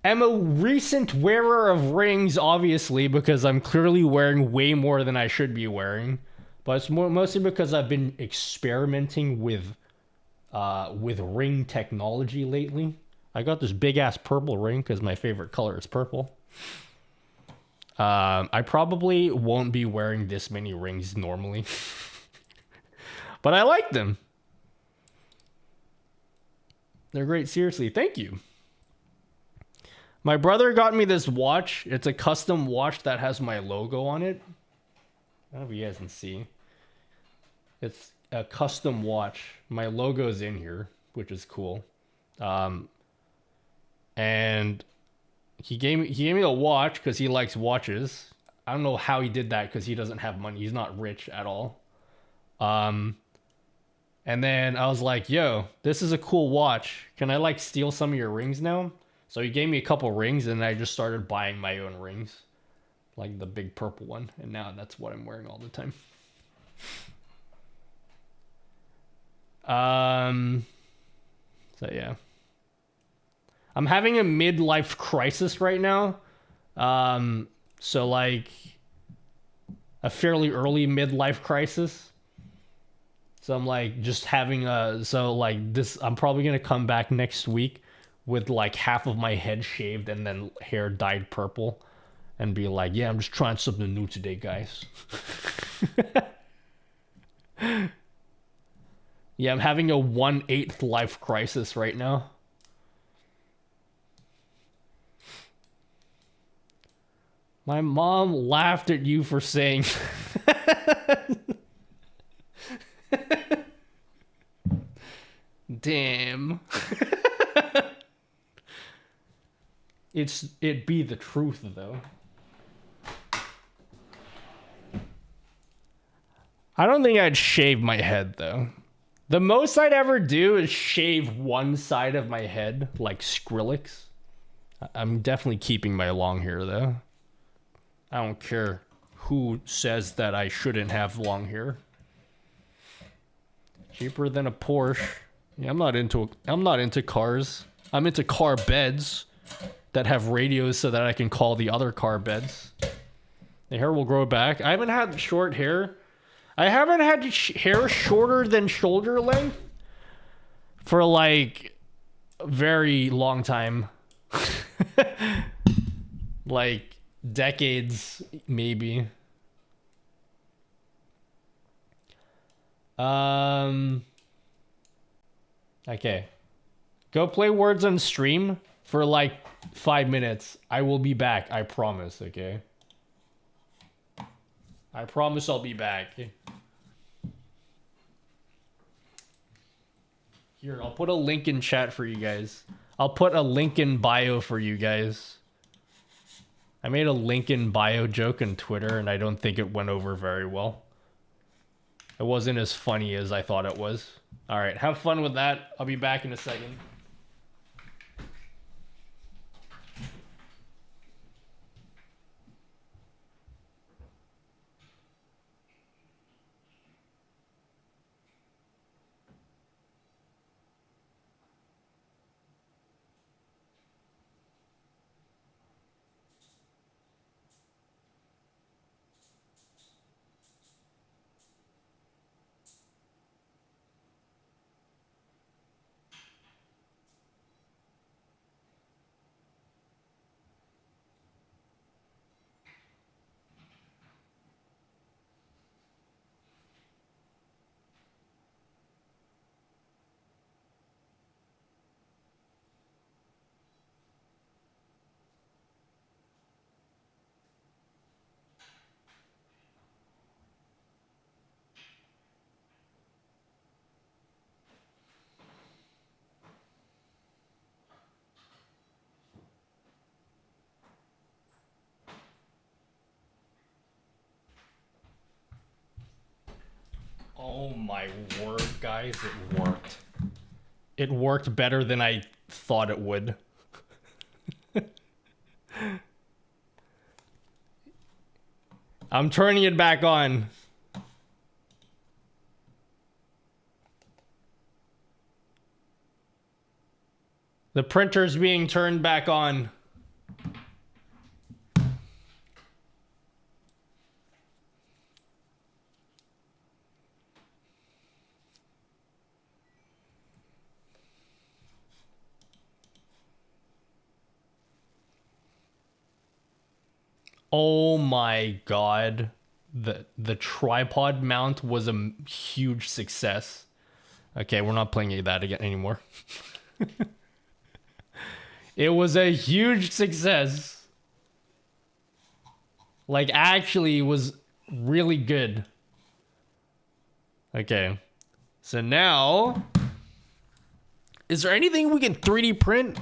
am a recent wearer of rings, obviously, because I'm clearly wearing way more than I should be wearing. But it's mostly because I've been experimenting with ring technology lately. I got this big ass purple ring because my favorite color is purple. I probably won't be wearing this many rings normally, but I like them. They're great. Seriously, thank you. My brother got me this watch. It's a custom watch that has my logo on it. I don't know if you guys can see. It's a custom watch. My logo's in here, which is cool. And he gave me a watch because he likes watches. I don't know how he did that because he doesn't have money. He's not rich at all. And then I was like, yo, this is a cool watch. Can I like steal some of your rings now? So he gave me a couple rings and I just started buying my own rings. Like the big purple one. And now that's what I'm wearing all the time. So yeah. I'm having a midlife crisis right now. So like a fairly early midlife crisis. So I'm like just having I'm probably going to come back next week with like half of my head shaved and then hair dyed purple and be like, yeah, I'm just trying something new today, guys. Yeah, I'm having a 1/8 life crisis right now. My mom laughed at you for saying damn. It be the truth though. I don't think I'd shave my head though. The most I'd ever do is shave one side of my head like Skrillex. I'm definitely keeping my long hair though. I don't care who says that I shouldn't have long hair. Cheaper than a Porsche. Yeah, I'm not into cars. I'm into car beds that have radios so that I can call the other car beds. The hair will grow back. I haven't had short hair. I haven't had hair shorter than shoulder length for like a very long time. Like decades, maybe. Okay. Go play Words on stream for like 5 minutes. I will be back, I promise, okay? I promise I'll be back. Here, I'll put a link in chat for you guys. I'll put a link in bio for you guys. I made a link in bio joke on Twitter, and I don't think it went over very well. It wasn't as funny as I thought it was. All right, have fun with that. I'll be back in a second. Oh my word, guys, it worked. It worked better than I thought it would. I'm turning it back on. The printer's being turned back on. Oh my god. The tripod mount was a huge success. Okay, we're not playing that again anymore. It was a huge success. Like, actually was really good. Okay. So now, is there anything we can 3D print?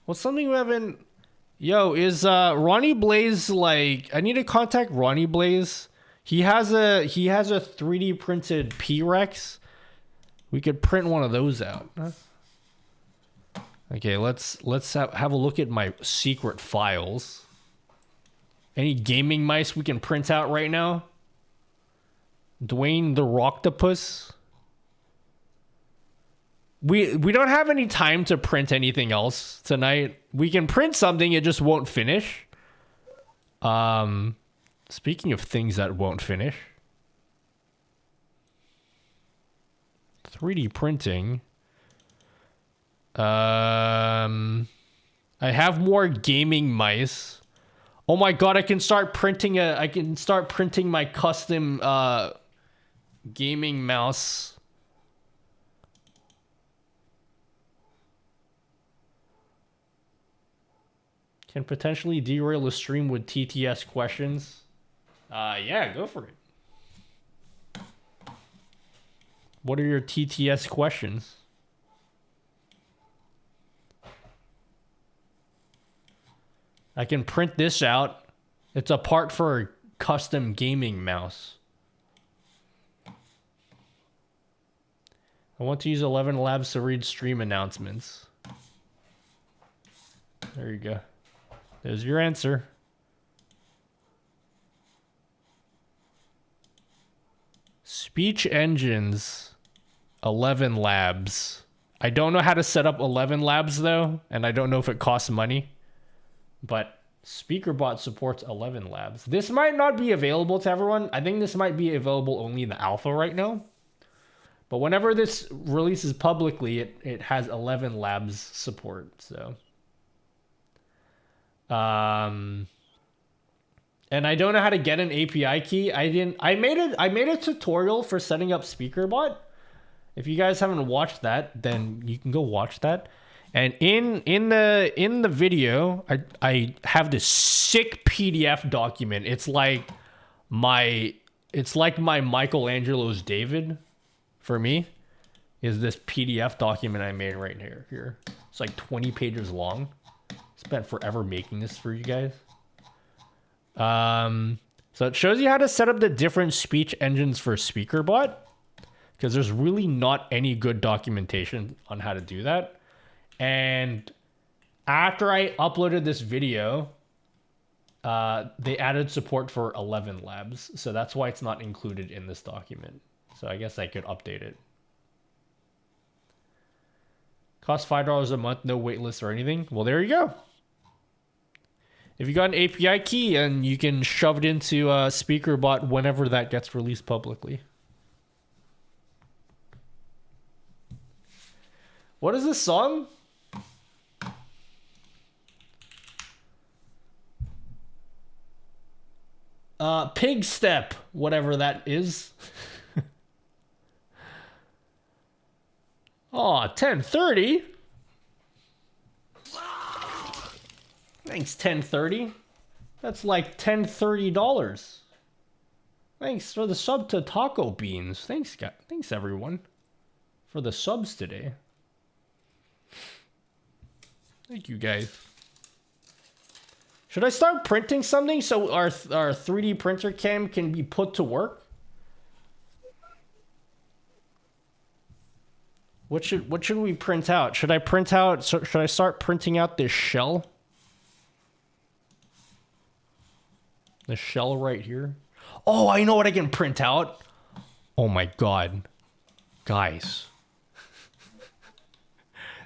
What's something we haven't... Yo, is Ronnie Blaze like... I need to contact Ronnie Blaze. He has a 3D printed P-Rex. We could print one of those out. Okay, let's have a look at my secret files. Any gaming mice we can print out right now? Dwayne the Rocktopus. We don't have any time to print anything else tonight. We can print something, it just won't finish. Speaking of things that won't finish. 3D printing. I have more gaming mice. Oh my god, I can start printing my custom gaming mouse. Can potentially derail the stream with TTS questions. Yeah, go for it. What are your TTS questions? I can print this out. It's a part for a custom gaming mouse. I want to use 11 Labs to read stream announcements. There you go. There's your answer. Speech engines, 11 Labs. I don't know how to set up 11 Labs though, and I don't know if it costs money. But SpeakerBot supports 11 Labs. This might not be available to everyone. I think this might be available only in the alpha right now. But whenever this releases publicly, it has 11 Labs support. So, and I don't know how to get an API key. I made a tutorial for setting up SpeakerBot. If you guys haven't watched that, then you can go watch that. And in the video, I have this sick PDF document. It's like my Michelangelo's David for me is this PDF document I made right here. It's like 20 pages long. Spent forever making this for you guys. So it shows you how to set up the different speech engines for SpeakerBot, because there's really not any good documentation on how to do that. And after I uploaded this video, they added support for 11 labs. So that's why it's not included in this document. So I guess I could update it. Costs $5 a month, no waitlist or anything. Well, there you go. If you got an API key, and you can shove it into SpeakerBot whenever that gets released publicly. What is this song? Pig Step, whatever that is. Aw, 10:30. Thanks, 10:30. That's like $10.30. Thanks for the sub to Taco Beans. Thanks, guys. Thanks, everyone, for the subs today. Thank you, guys. Should I start printing something so our 3D printer cam can be put to work? What should we print out? Should I start printing out this shell? The shell right here. Oh, I know what I can print out. Oh my god. Guys.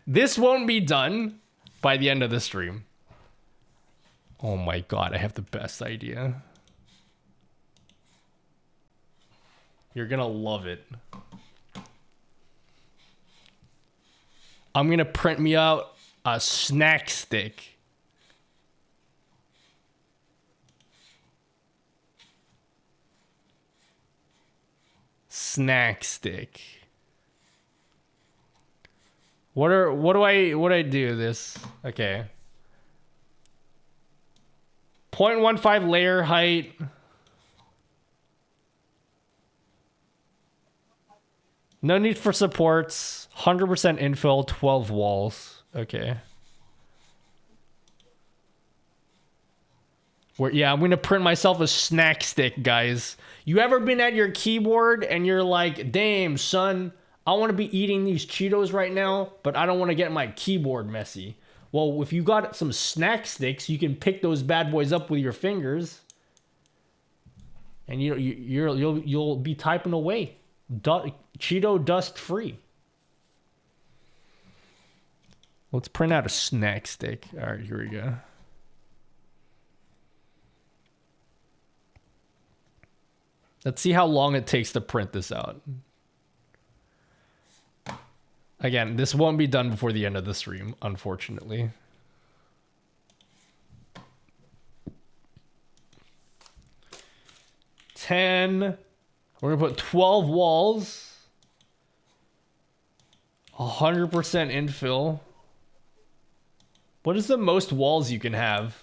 This won't be done by the end of the stream. Oh my god, I have the best idea. You're gonna love it. I'm gonna print me out a snack stick. Snack stick. What do I do this? Okay. 0.15 layer height. No need for supports. 100% infill, 12 walls. Okay. Yeah, I'm gonna print myself a snack stick, guys. You ever been at your keyboard and you're like, damn, son, I want to be eating these Cheetos right now, but I don't want to get my keyboard messy. Well, if you got some snack sticks, you can pick those bad boys up with your fingers, and you'll be typing away, Cheeto dust free. Let's print out a snack stick. All right, here we go. Let's see how long it takes to print this out. Again, this won't be done before the end of the stream, unfortunately. We're gonna put 12 walls. 100% infill. What is the most walls you can have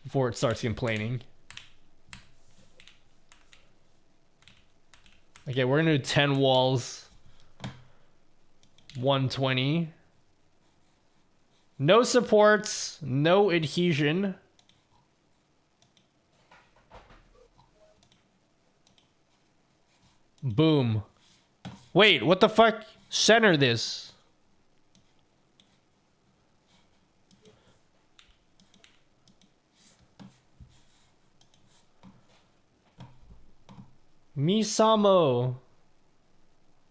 before it starts complaining? Okay, we're gonna do 10 walls. 120. No supports, no adhesion. Boom. Wait, what the fuck? Center this. Misamo.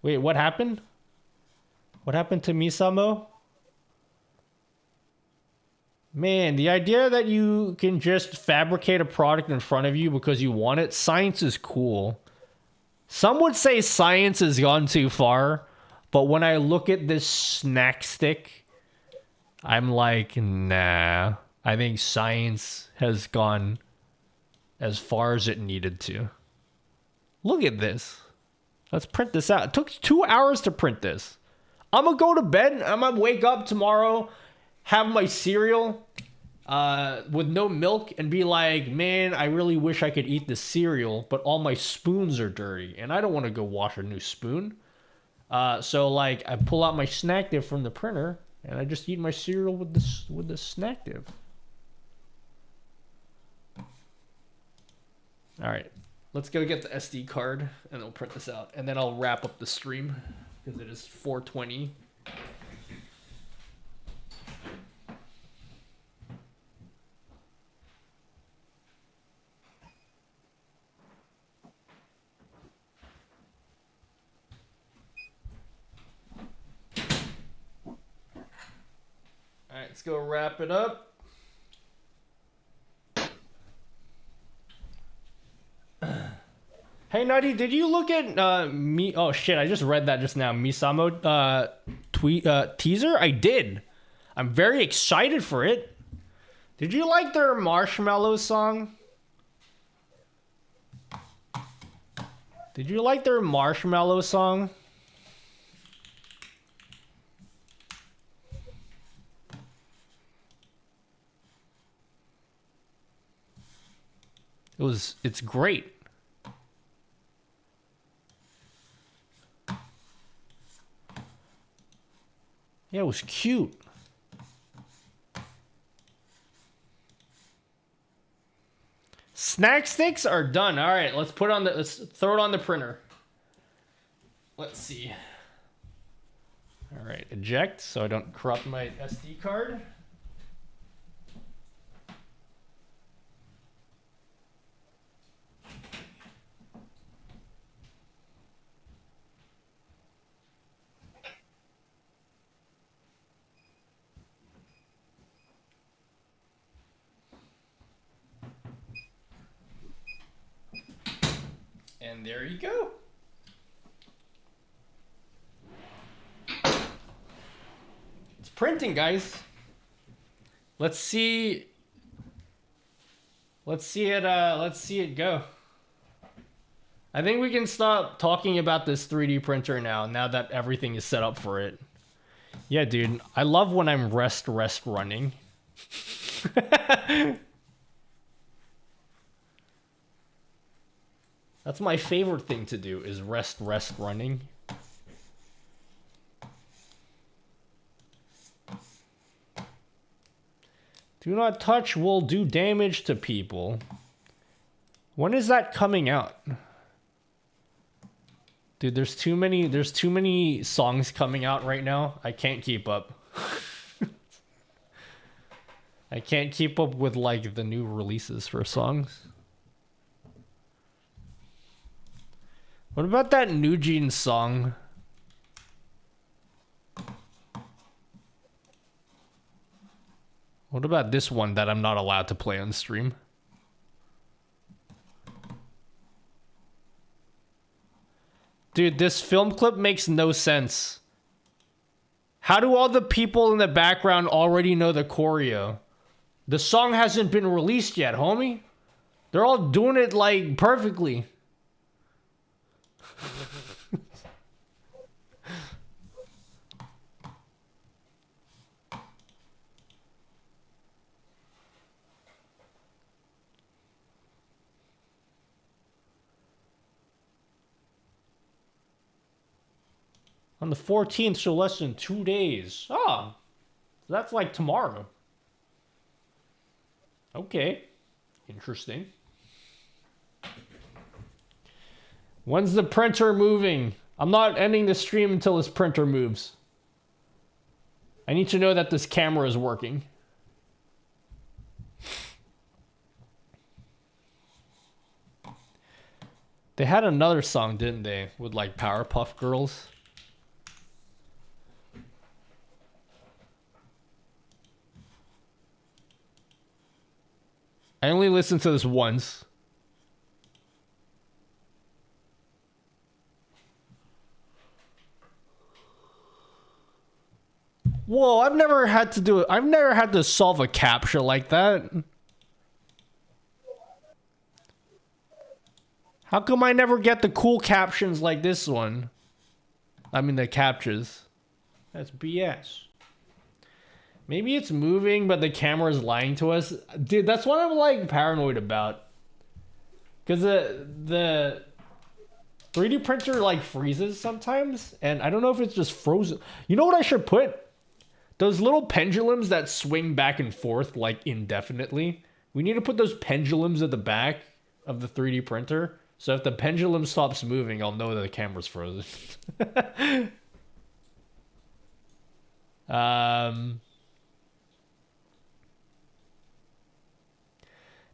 Wait, what happened? What happened to Misamo? Man, the idea that you can just fabricate a product in front of you because you want it, science is cool. Some would say science has gone too far, but when I look at this snack stick, I'm like, nah. I think science has gone as far as it needed to. Look at this. Let's print this out. It took 2 hours to print this. I'm gonna go to bed. I'm gonna wake up tomorrow, have my cereal with no milk, and be like, man, I really wish I could eat this cereal, but all my spoons are dirty, and I don't want to go wash a new spoon. So like, I pull out my snack div from the printer, and I just eat my cereal with the snack div. All right, let's go get the SD card, and I'll print this out, and then I'll wrap up the stream because it is 4:20. All right, let's go wrap it up. Hey, Nutty, did you look at me? Oh shit, I just read that just now. Misamo teaser. I did. I'm very excited for it. Did you like their Marshmallow song? Did you like their Marshmallow song? It's great. Yeah, it was cute. Snack sticks are done. All right, let's throw it on the printer. Let's see. All right, eject so I don't corrupt my SD card. And there you go. It's printing, guys. Let's see it go. I think we can stop talking about this 3D printer now that everything is set up for it. Yeah, dude. I love when I'm rest running. That's my favorite thing to do, is rest running. Do not touch will do damage to people. When is that coming out? Dude, there's too many songs coming out right now. I can't keep up. I can't keep up with like the new releases for songs. What about that New Jeans song? What about this one that I'm not allowed to play on stream? Dude, this film clip makes no sense. How do all the people in the background already know the choreo? The song hasn't been released yet, homie. They're all doing it like perfectly. On the 14th, so less than 2 days. Ah, that's like tomorrow. Okay, interesting. When's the printer moving? I'm not ending the stream until this printer moves. I need to know that this camera is working. They had another song, didn't they? With like Powerpuff Girls. I only listened to this once. Whoa, I've never had to do it. I've never had to solve a captcha like that. How come I never get the cool captions like this one? I mean, the captchas. That's BS. Maybe it's moving, but the camera is lying to us. Dude, that's what I'm like paranoid about. Because the 3D printer like freezes sometimes, and I don't know if it's just frozen. You know what I should put? Those little pendulums that swing back and forth like indefinitely. We need to put those pendulums at the back of the 3D printer. So if the pendulum stops moving, I'll know that the camera's frozen.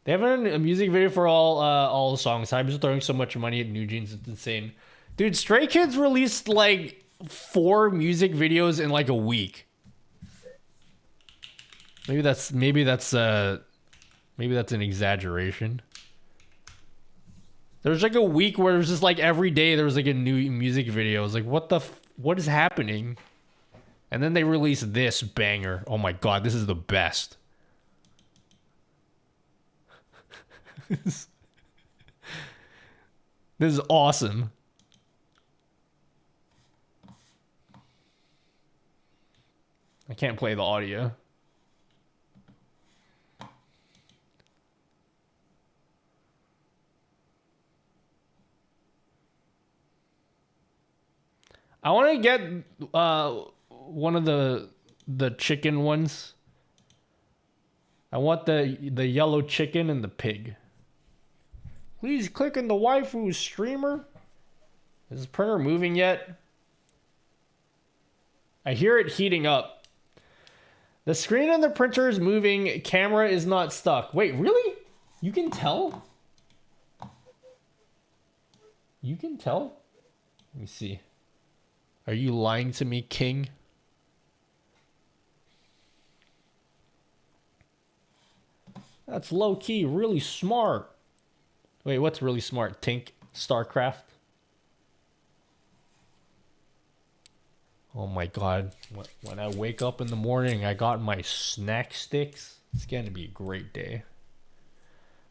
They have a music video for all the songs. Hype's throwing so much money at New Jeans, it's insane. Dude, Stray Kids released like 4 music videos in like a week. Maybe that's an exaggeration. There's like a week where it was just like every day there was like a new music video. I was like, what is happening? And then they released this banger. Oh my god, this is the best. This is awesome. I can't play the audio. I want to get one of the chicken ones. I want the yellow chicken and the pig. Please click on the waifu streamer. Is this printer moving yet? I hear it heating up. The screen on the printer is moving. Camera is not stuck. Wait, really? You can tell? You can tell? Let me see. Are you lying to me, King? That's low-key, really smart. Wait, what's really smart? Tink? StarCraft? Oh my god. When I wake up in the morning, I got my snack sticks. It's going to be a great day.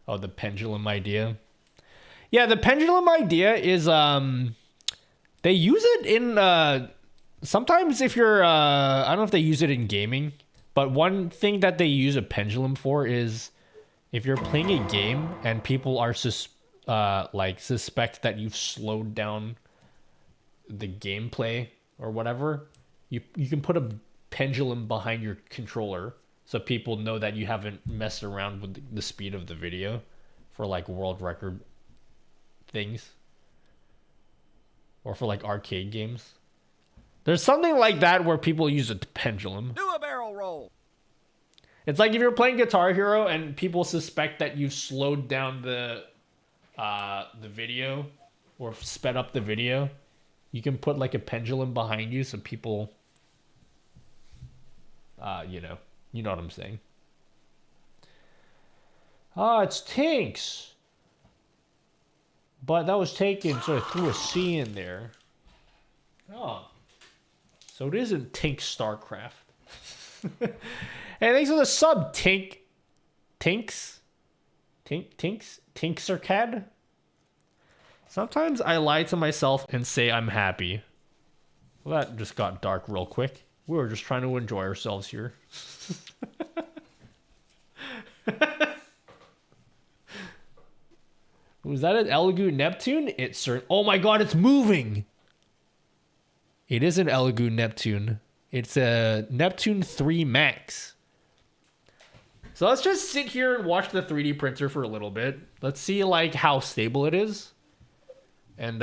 Oh, the pendulum idea. Yeah, the pendulum idea is, they use it in, sometimes if you're, I don't know if they use it in gaming, but one thing that they use a pendulum for is if you're playing a game and people are suspect that you've slowed down the gameplay or whatever, you can put a pendulum behind your controller so people know that you haven't messed around with the speed of the video for like world record things or for like arcade games. There's something like that where people use a pendulum. Do a barrel roll. It's like if you're playing Guitar Hero and people suspect that you've slowed down the video or sped up the video, you can put like a pendulum behind you so people, you know what I'm saying. Ah, it's Tinks. But that was taken, so I threw a C in there. Oh. So it isn't Tink StarCraft. Hey, thanks for the sub, Tink. Tinks? Tinks? Sometimes I lie to myself and say I'm happy. Well, that just got dark real quick. We were just trying to enjoy ourselves here. Was that an Elegoo Neptune? Oh my god, it's moving! It is an Elegoo Neptune. It's a Neptune 3 Max. So let's just sit here and watch the 3D printer for a little bit. Let's see like how stable it is. And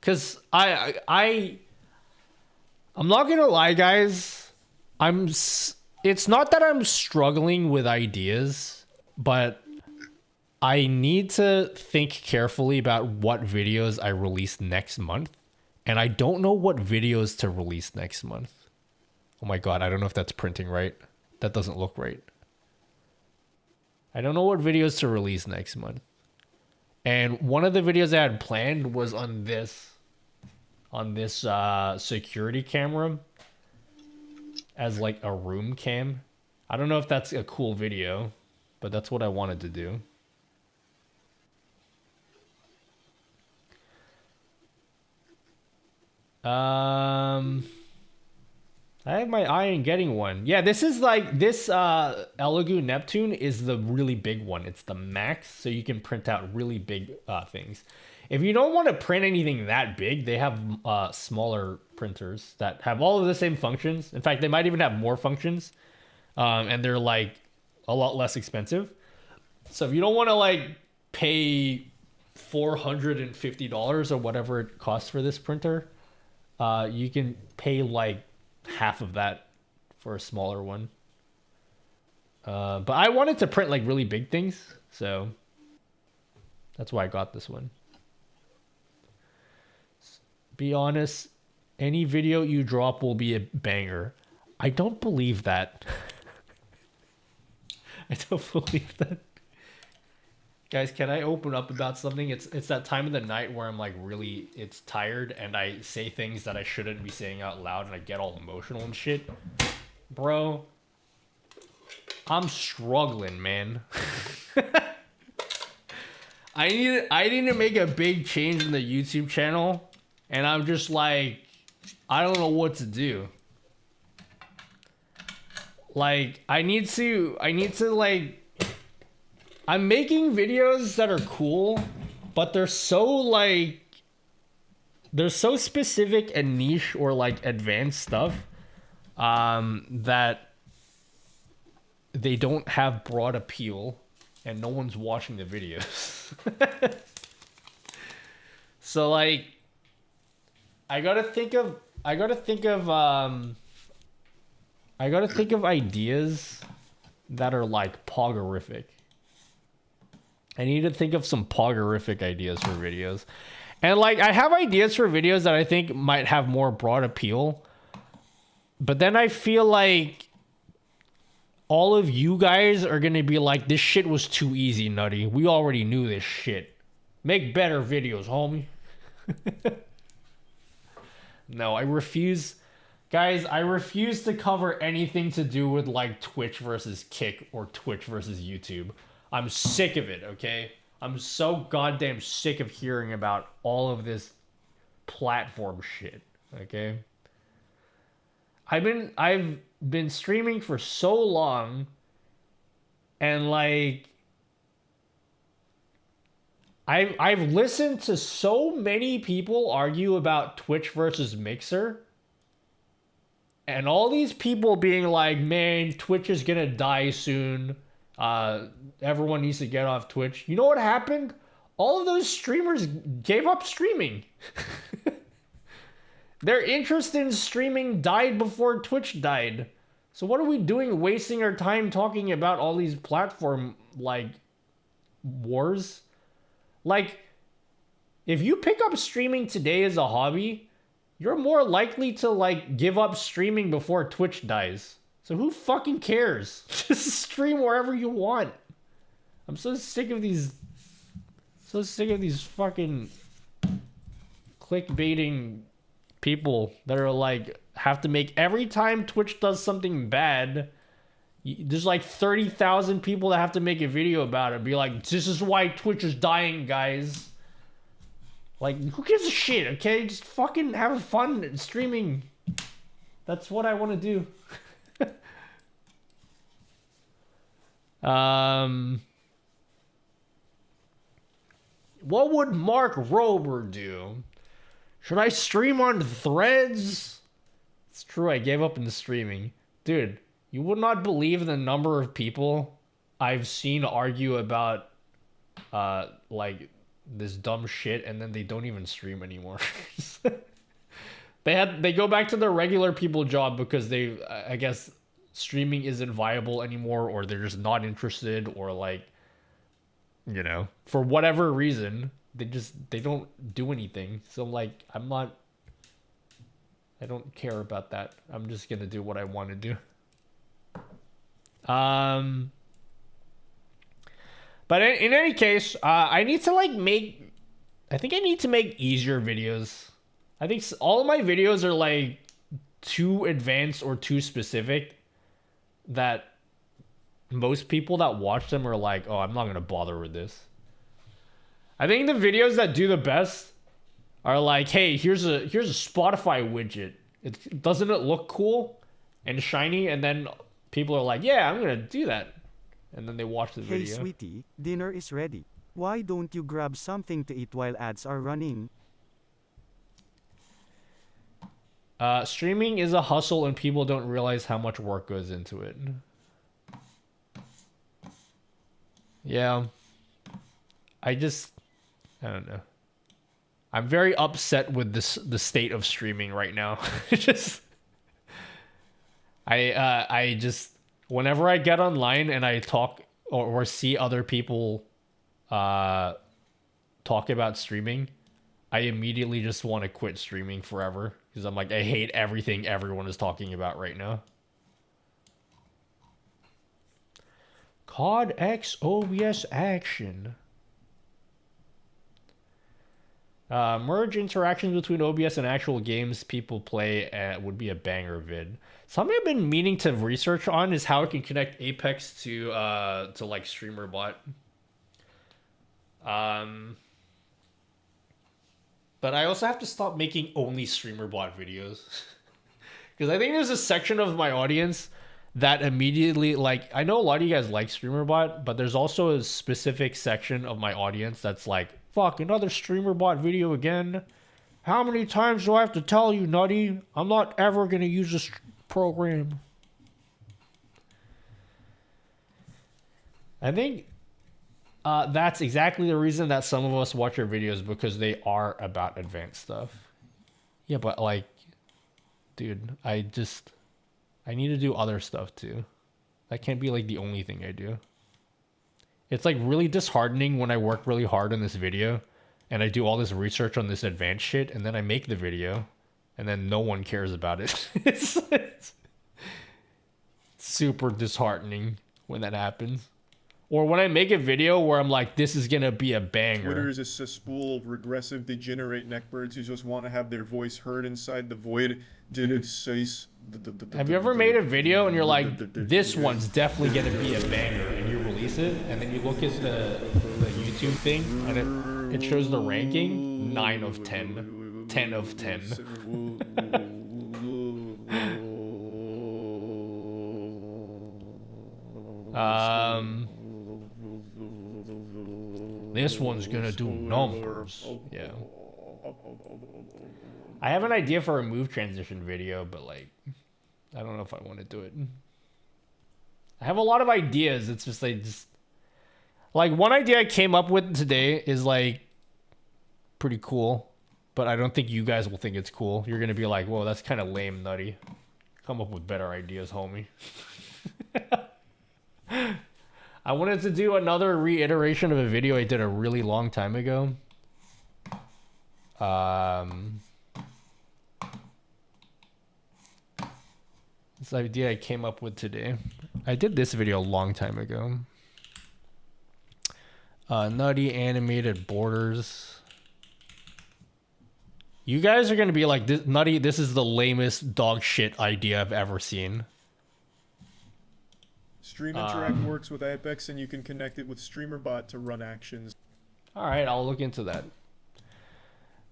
cuz I'm not going to lie, guys. It's not that I'm struggling with ideas, but I need to think carefully about what videos I release next month. And I don't know what videos to release next month. Oh my god, I don't know if that's printing right. That doesn't look right. I don't know what videos to release next month. And one of the videos I had planned was on this security camera as like a room cam. I don't know if that's a cool video, but that's what I wanted to do. I have my eye on getting one. Yeah, this is like this Elegoo Neptune is the really big one. It's the max, so you can print out really big things. If you don't want to print anything that big, they have smaller printers that have all of the same functions. In fact, they might even have more functions, and they're like a lot less expensive. So if you don't want to like pay $450 or whatever it costs for this printer, you can pay like half of that for a smaller one. But I wanted to print like really big things, so that's why I got this one. Be honest, any video you drop will be a banger. I don't believe that. I don't believe that. Guys, can I open up about something? It's that time of the night where I'm like really, it's tired and I say things that I shouldn't be saying out loud and I get all emotional and shit. Bro, I'm struggling, man. I need to make a big change in the YouTube channel and I'm just like, I don't know what to do. Like, I need to like, I'm making videos that are cool, but they're so specific and niche or like advanced stuff that they don't have broad appeal and no one's watching the videos. So like I gotta think of ideas that are like poggerific. I need to think of some poggerific ideas for videos. And like I have ideas for videos that I think might have more broad appeal. But then I feel like all of you guys are going to be like, this shit was too easy, Nutty. We already knew this shit. Make better videos, homie. No, I refuse. Guys, I refuse to cover anything to do with like Twitch versus Kick or Twitch versus YouTube. I'm sick of it, okay? I'm so goddamn sick of hearing about all of this platform shit, okay? I've been streaming for so long and like I've listened to so many people argue about Twitch versus Mixer. And all these people being like, man, Twitch is gonna die soon. Everyone needs to get off Twitch. You know what happened? All of those streamers gave up streaming. Their interest in streaming died before Twitch died. So what are we doing wasting our time talking about all these platform, like, wars? Like, if you pick up streaming today as a hobby, you're more likely to, like, give up streaming before Twitch dies. So who fucking cares? Just stream wherever you want. I'm so sick of these fucking clickbaiting people that are like, have to make every time Twitch does something bad, there's like 30,000 people that have to make a video about it. Be like, this is why Twitch is dying, guys. Like, who gives a shit, okay? Just fucking have fun streaming. That's what I want to do. What would Mark Rober do? Should I stream on Threads? It's true, I gave up in the streaming. Dude, you would not believe the number of people I've seen argue about, like, this dumb shit, and then they don't even stream anymore. They go back to their regular people job because I guess streaming isn't viable anymore, or they're just not interested, or like, you know, for whatever reason, they don't do anything. So like, I don't care about that. I'm just gonna do what I want to do. But in any case, I need to like I think I need to make easier videos. I think all of my videos are like too advanced or too specific that most people that watch them are like, oh, I'm not going to bother with this. I think the videos that do the best are like, hey, here's a Spotify widget. Doesn't it look cool and shiny? And then people are like, yeah, I'm gonna do that. And then they watch the Hey video. sweetie, dinner is ready. Why don't you grab something to eat while ads are running? Streaming is a hustle and people don't realize how much work goes into it. Yeah. I don't know. I'm very upset with the state of streaming right now. I just whenever I get online and I talk or see other people talk about streaming, I immediately just want to quit streaming forever because I'm like, I hate everything everyone is talking about right now. COD X OBS action. Merge interactions between OBS and actual games people play would be a banger vid. Something I've been meaning to research on is how it can connect Apex to like StreamerBot. But I also have to stop making only StreamerBot videos. Because I think there's a section of my audience that immediately, like, I know a lot of you guys like StreamerBot, but there's also a specific section of my audience that's like, fuck, another StreamerBot video again? How many times do I have to tell you, Nutty? I'm not ever going to use this program. I think that's exactly the reason that some of us watch our videos, because they are about advanced stuff. Yeah, but like, dude, I need to do other stuff too. That can't be like the only thing I do. It's like really disheartening when I work really hard on this video and I do all this research on this advanced shit and then I make the video and then no one cares about it. It's super disheartening when that happens. Or when I make a video where I'm like, this is gonna be a banger. Twitter is a cesspool of regressive, degenerate neckbirds who just want to have their voice heard inside the void. Have you ever made a video and you're like, this one's definitely gonna be a banger, and you release it, and then you look at the YouTube thing, and it shows the ranking, 9 of 10, 10 of 10. This one's gonna do numbers. Yeah. I have an idea for a move transition video, but like, I don't know if I want to do it. I have a lot of ideas. It's just like one idea I came up with today is like pretty cool, but I don't think you guys will think it's cool. You're gonna be like, whoa, that's kind of lame, Nutty. Come up with better ideas, homie. I wanted to do another reiteration of a video I did a really long time ago. This idea I came up with today. I did this video a long time ago. Nutty animated borders. You guys are gonna be like, Nutty, this is the lamest dog shit idea I've ever seen. Stream Interact works with Apex, and you can connect it with StreamerBot to run actions. All right, I'll look into that.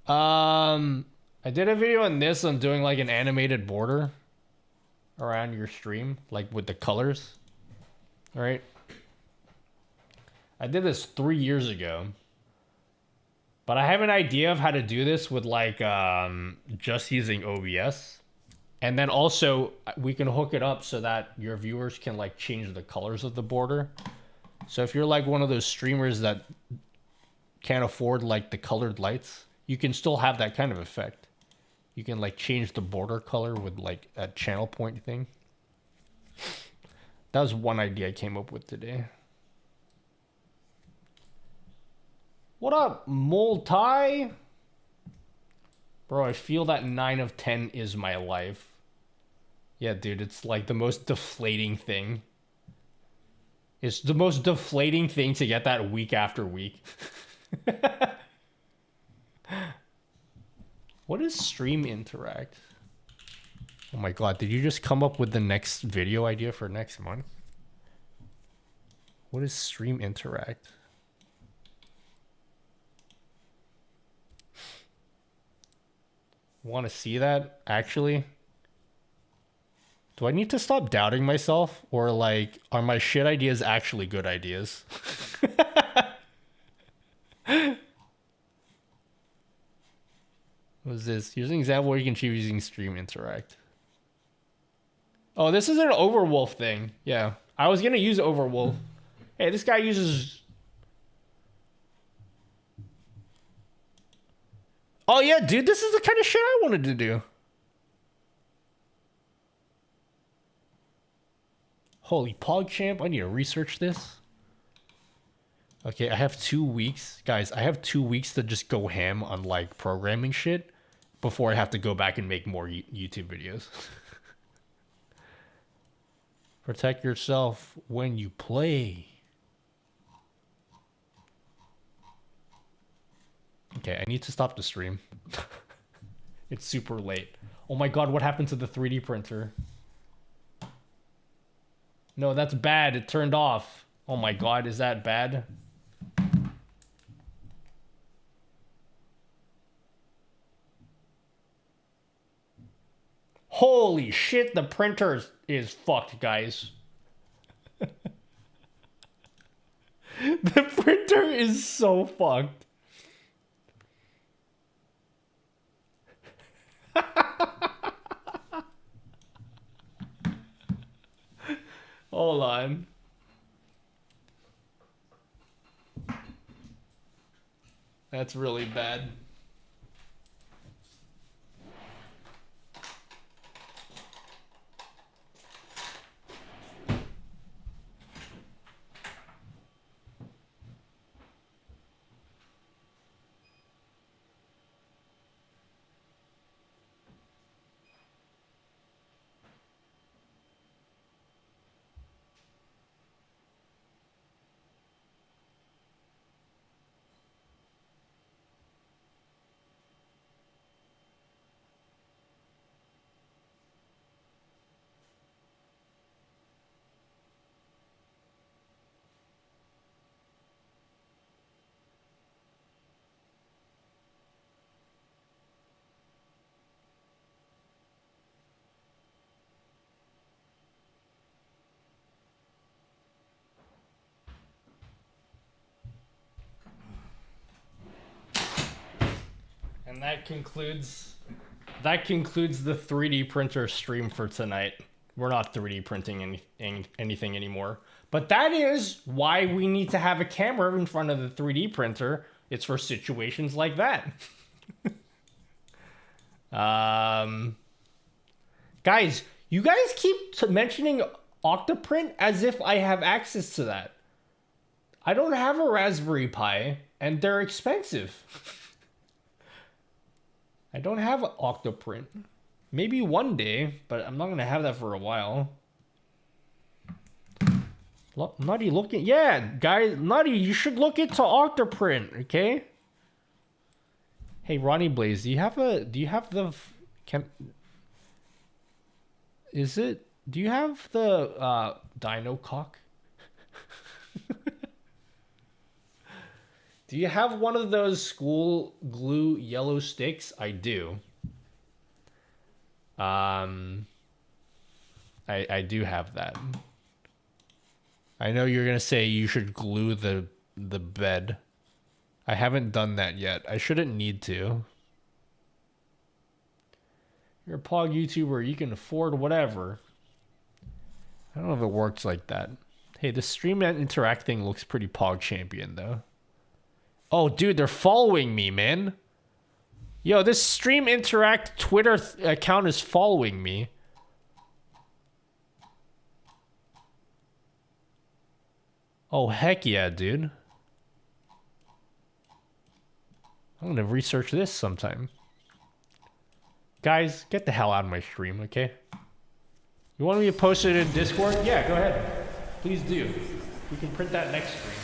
I did a video on this on doing like an animated border around your stream, like with the colors. All right. I did this 3 years ago, but I have an idea of how to do this with like just using OBS. And then also we can hook it up so that your viewers can like change the colors of the border. So if you're like one of those streamers that can't afford like the colored lights, you can still have that kind of effect. You can like change the border color with like a channel point thing. That was one idea I came up with today. What up, Multi? Bro, I feel that 9 of 10 is my life. Yeah, dude, it's like the most deflating thing. It's the most deflating thing to get that week after week. What is Stream Interact? Oh my god, did you just come up with the next video idea for next month? What is Stream Interact? Want to see that, actually? Do I need to stop doubting myself? Or, like, are my shit ideas actually good ideas? What is this? Here's an example where you can achieve using Stream Interact. Oh, this is an Overwolf thing. Yeah. I was going to use Overwolf. Hey, this guy uses... Oh, yeah, dude. This is the kind of shit I wanted to do. Holy PogChamp. I need to research this. Okay, I have 2 weeks. Guys, I have 2 weeks to just go ham on, like, programming shit before I have to go back and make more YouTube videos. Protect yourself when you play. Okay, I need to stop the stream. It's super late. Oh my god, what happened to the 3D printer? No, that's bad. It turned off. Oh my god, is that bad? Holy shit, the printer is fucked, guys. The printer is so fucked. Hold on. That's really bad. And that concludes the 3D printer stream for tonight. We're not 3D printing anything anymore. But that is why we need to have a camera in front of the 3D printer. It's for situations like that. Guys, you guys keep mentioning Octoprint as if I have access to that. I don't have a Raspberry Pi, and they're expensive. I don't have Octoprint. Maybe one day, but I'm not going to have that for a while. Nutty, looking. Yeah, guys, Nutty, you should look into Octoprint, okay? Hey, Ronnie Blaze, do you have the, do you have the Dino Cock? Do you have one of those school glue yellow sticks? I do. I do have that. I know you're gonna say you should glue the bed. I haven't done that yet. I shouldn't need to. You're a Pog YouTuber, you can afford whatever. I don't know if it works like that. Hey, the stream and interact thing looks pretty Pog champion though. Oh, dude, they're following me, man. Yo, this Stream Interact Twitter account is following me. Oh, heck yeah, dude. I'm gonna research this sometime. Guys, get the hell out of my stream, okay? You want me to post it in Discord? Yeah, go ahead. Please do. We can print that next stream.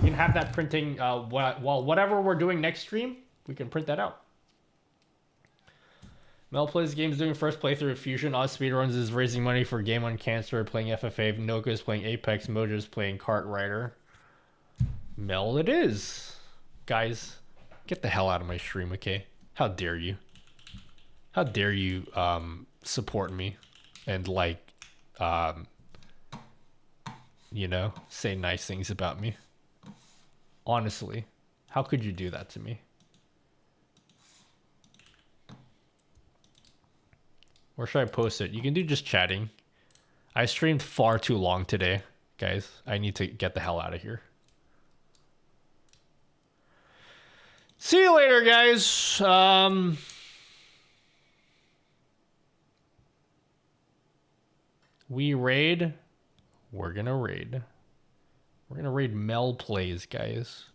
We can have that printing, while whatever we're doing next stream, we can print that out. Mel plays games doing first playthrough of Fusion. Oz Speedruns is raising money for Game on Cancer, playing FFA. Noka is playing Apex. Mojo is playing Kart Rider. Mel it is. Guys, get the hell out of my stream, okay? How dare you? How dare you support me and like you know, say nice things about me. Honestly, how could you do that to me? Where should I post it? You can do just chatting. I streamed far too long today, guys. I need to get the hell out of here. See you later, guys. We raid. We're gonna raid. We're gonna raid Mel Plays, guys.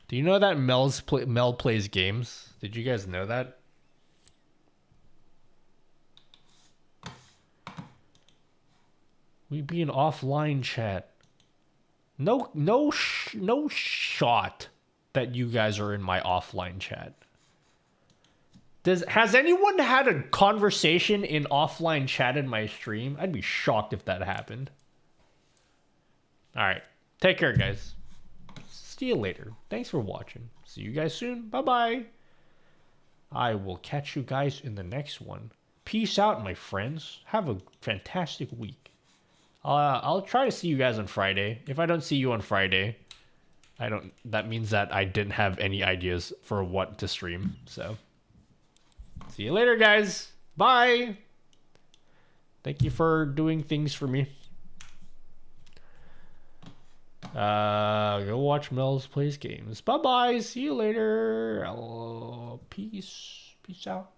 Do you know that Mel plays games? Did you guys know that? We be an offline chat. No shot that you guys are in my offline chat. Has anyone had a conversation in offline chat in my stream? I'd be shocked if that happened. All right. Take care, guys. See you later. Thanks for watching. See you guys soon. Bye-bye. I will catch you guys in the next one. Peace out, my friends. Have a fantastic week. I'll try to see you guys on Friday. If I don't see you on Friday, that means that I didn't have any ideas for what to stream. So, see you later, guys. Bye. Thank you for doing things for me. Go watch Mel's Plays Games. Bye-bye. See you later. Peace. Peace out.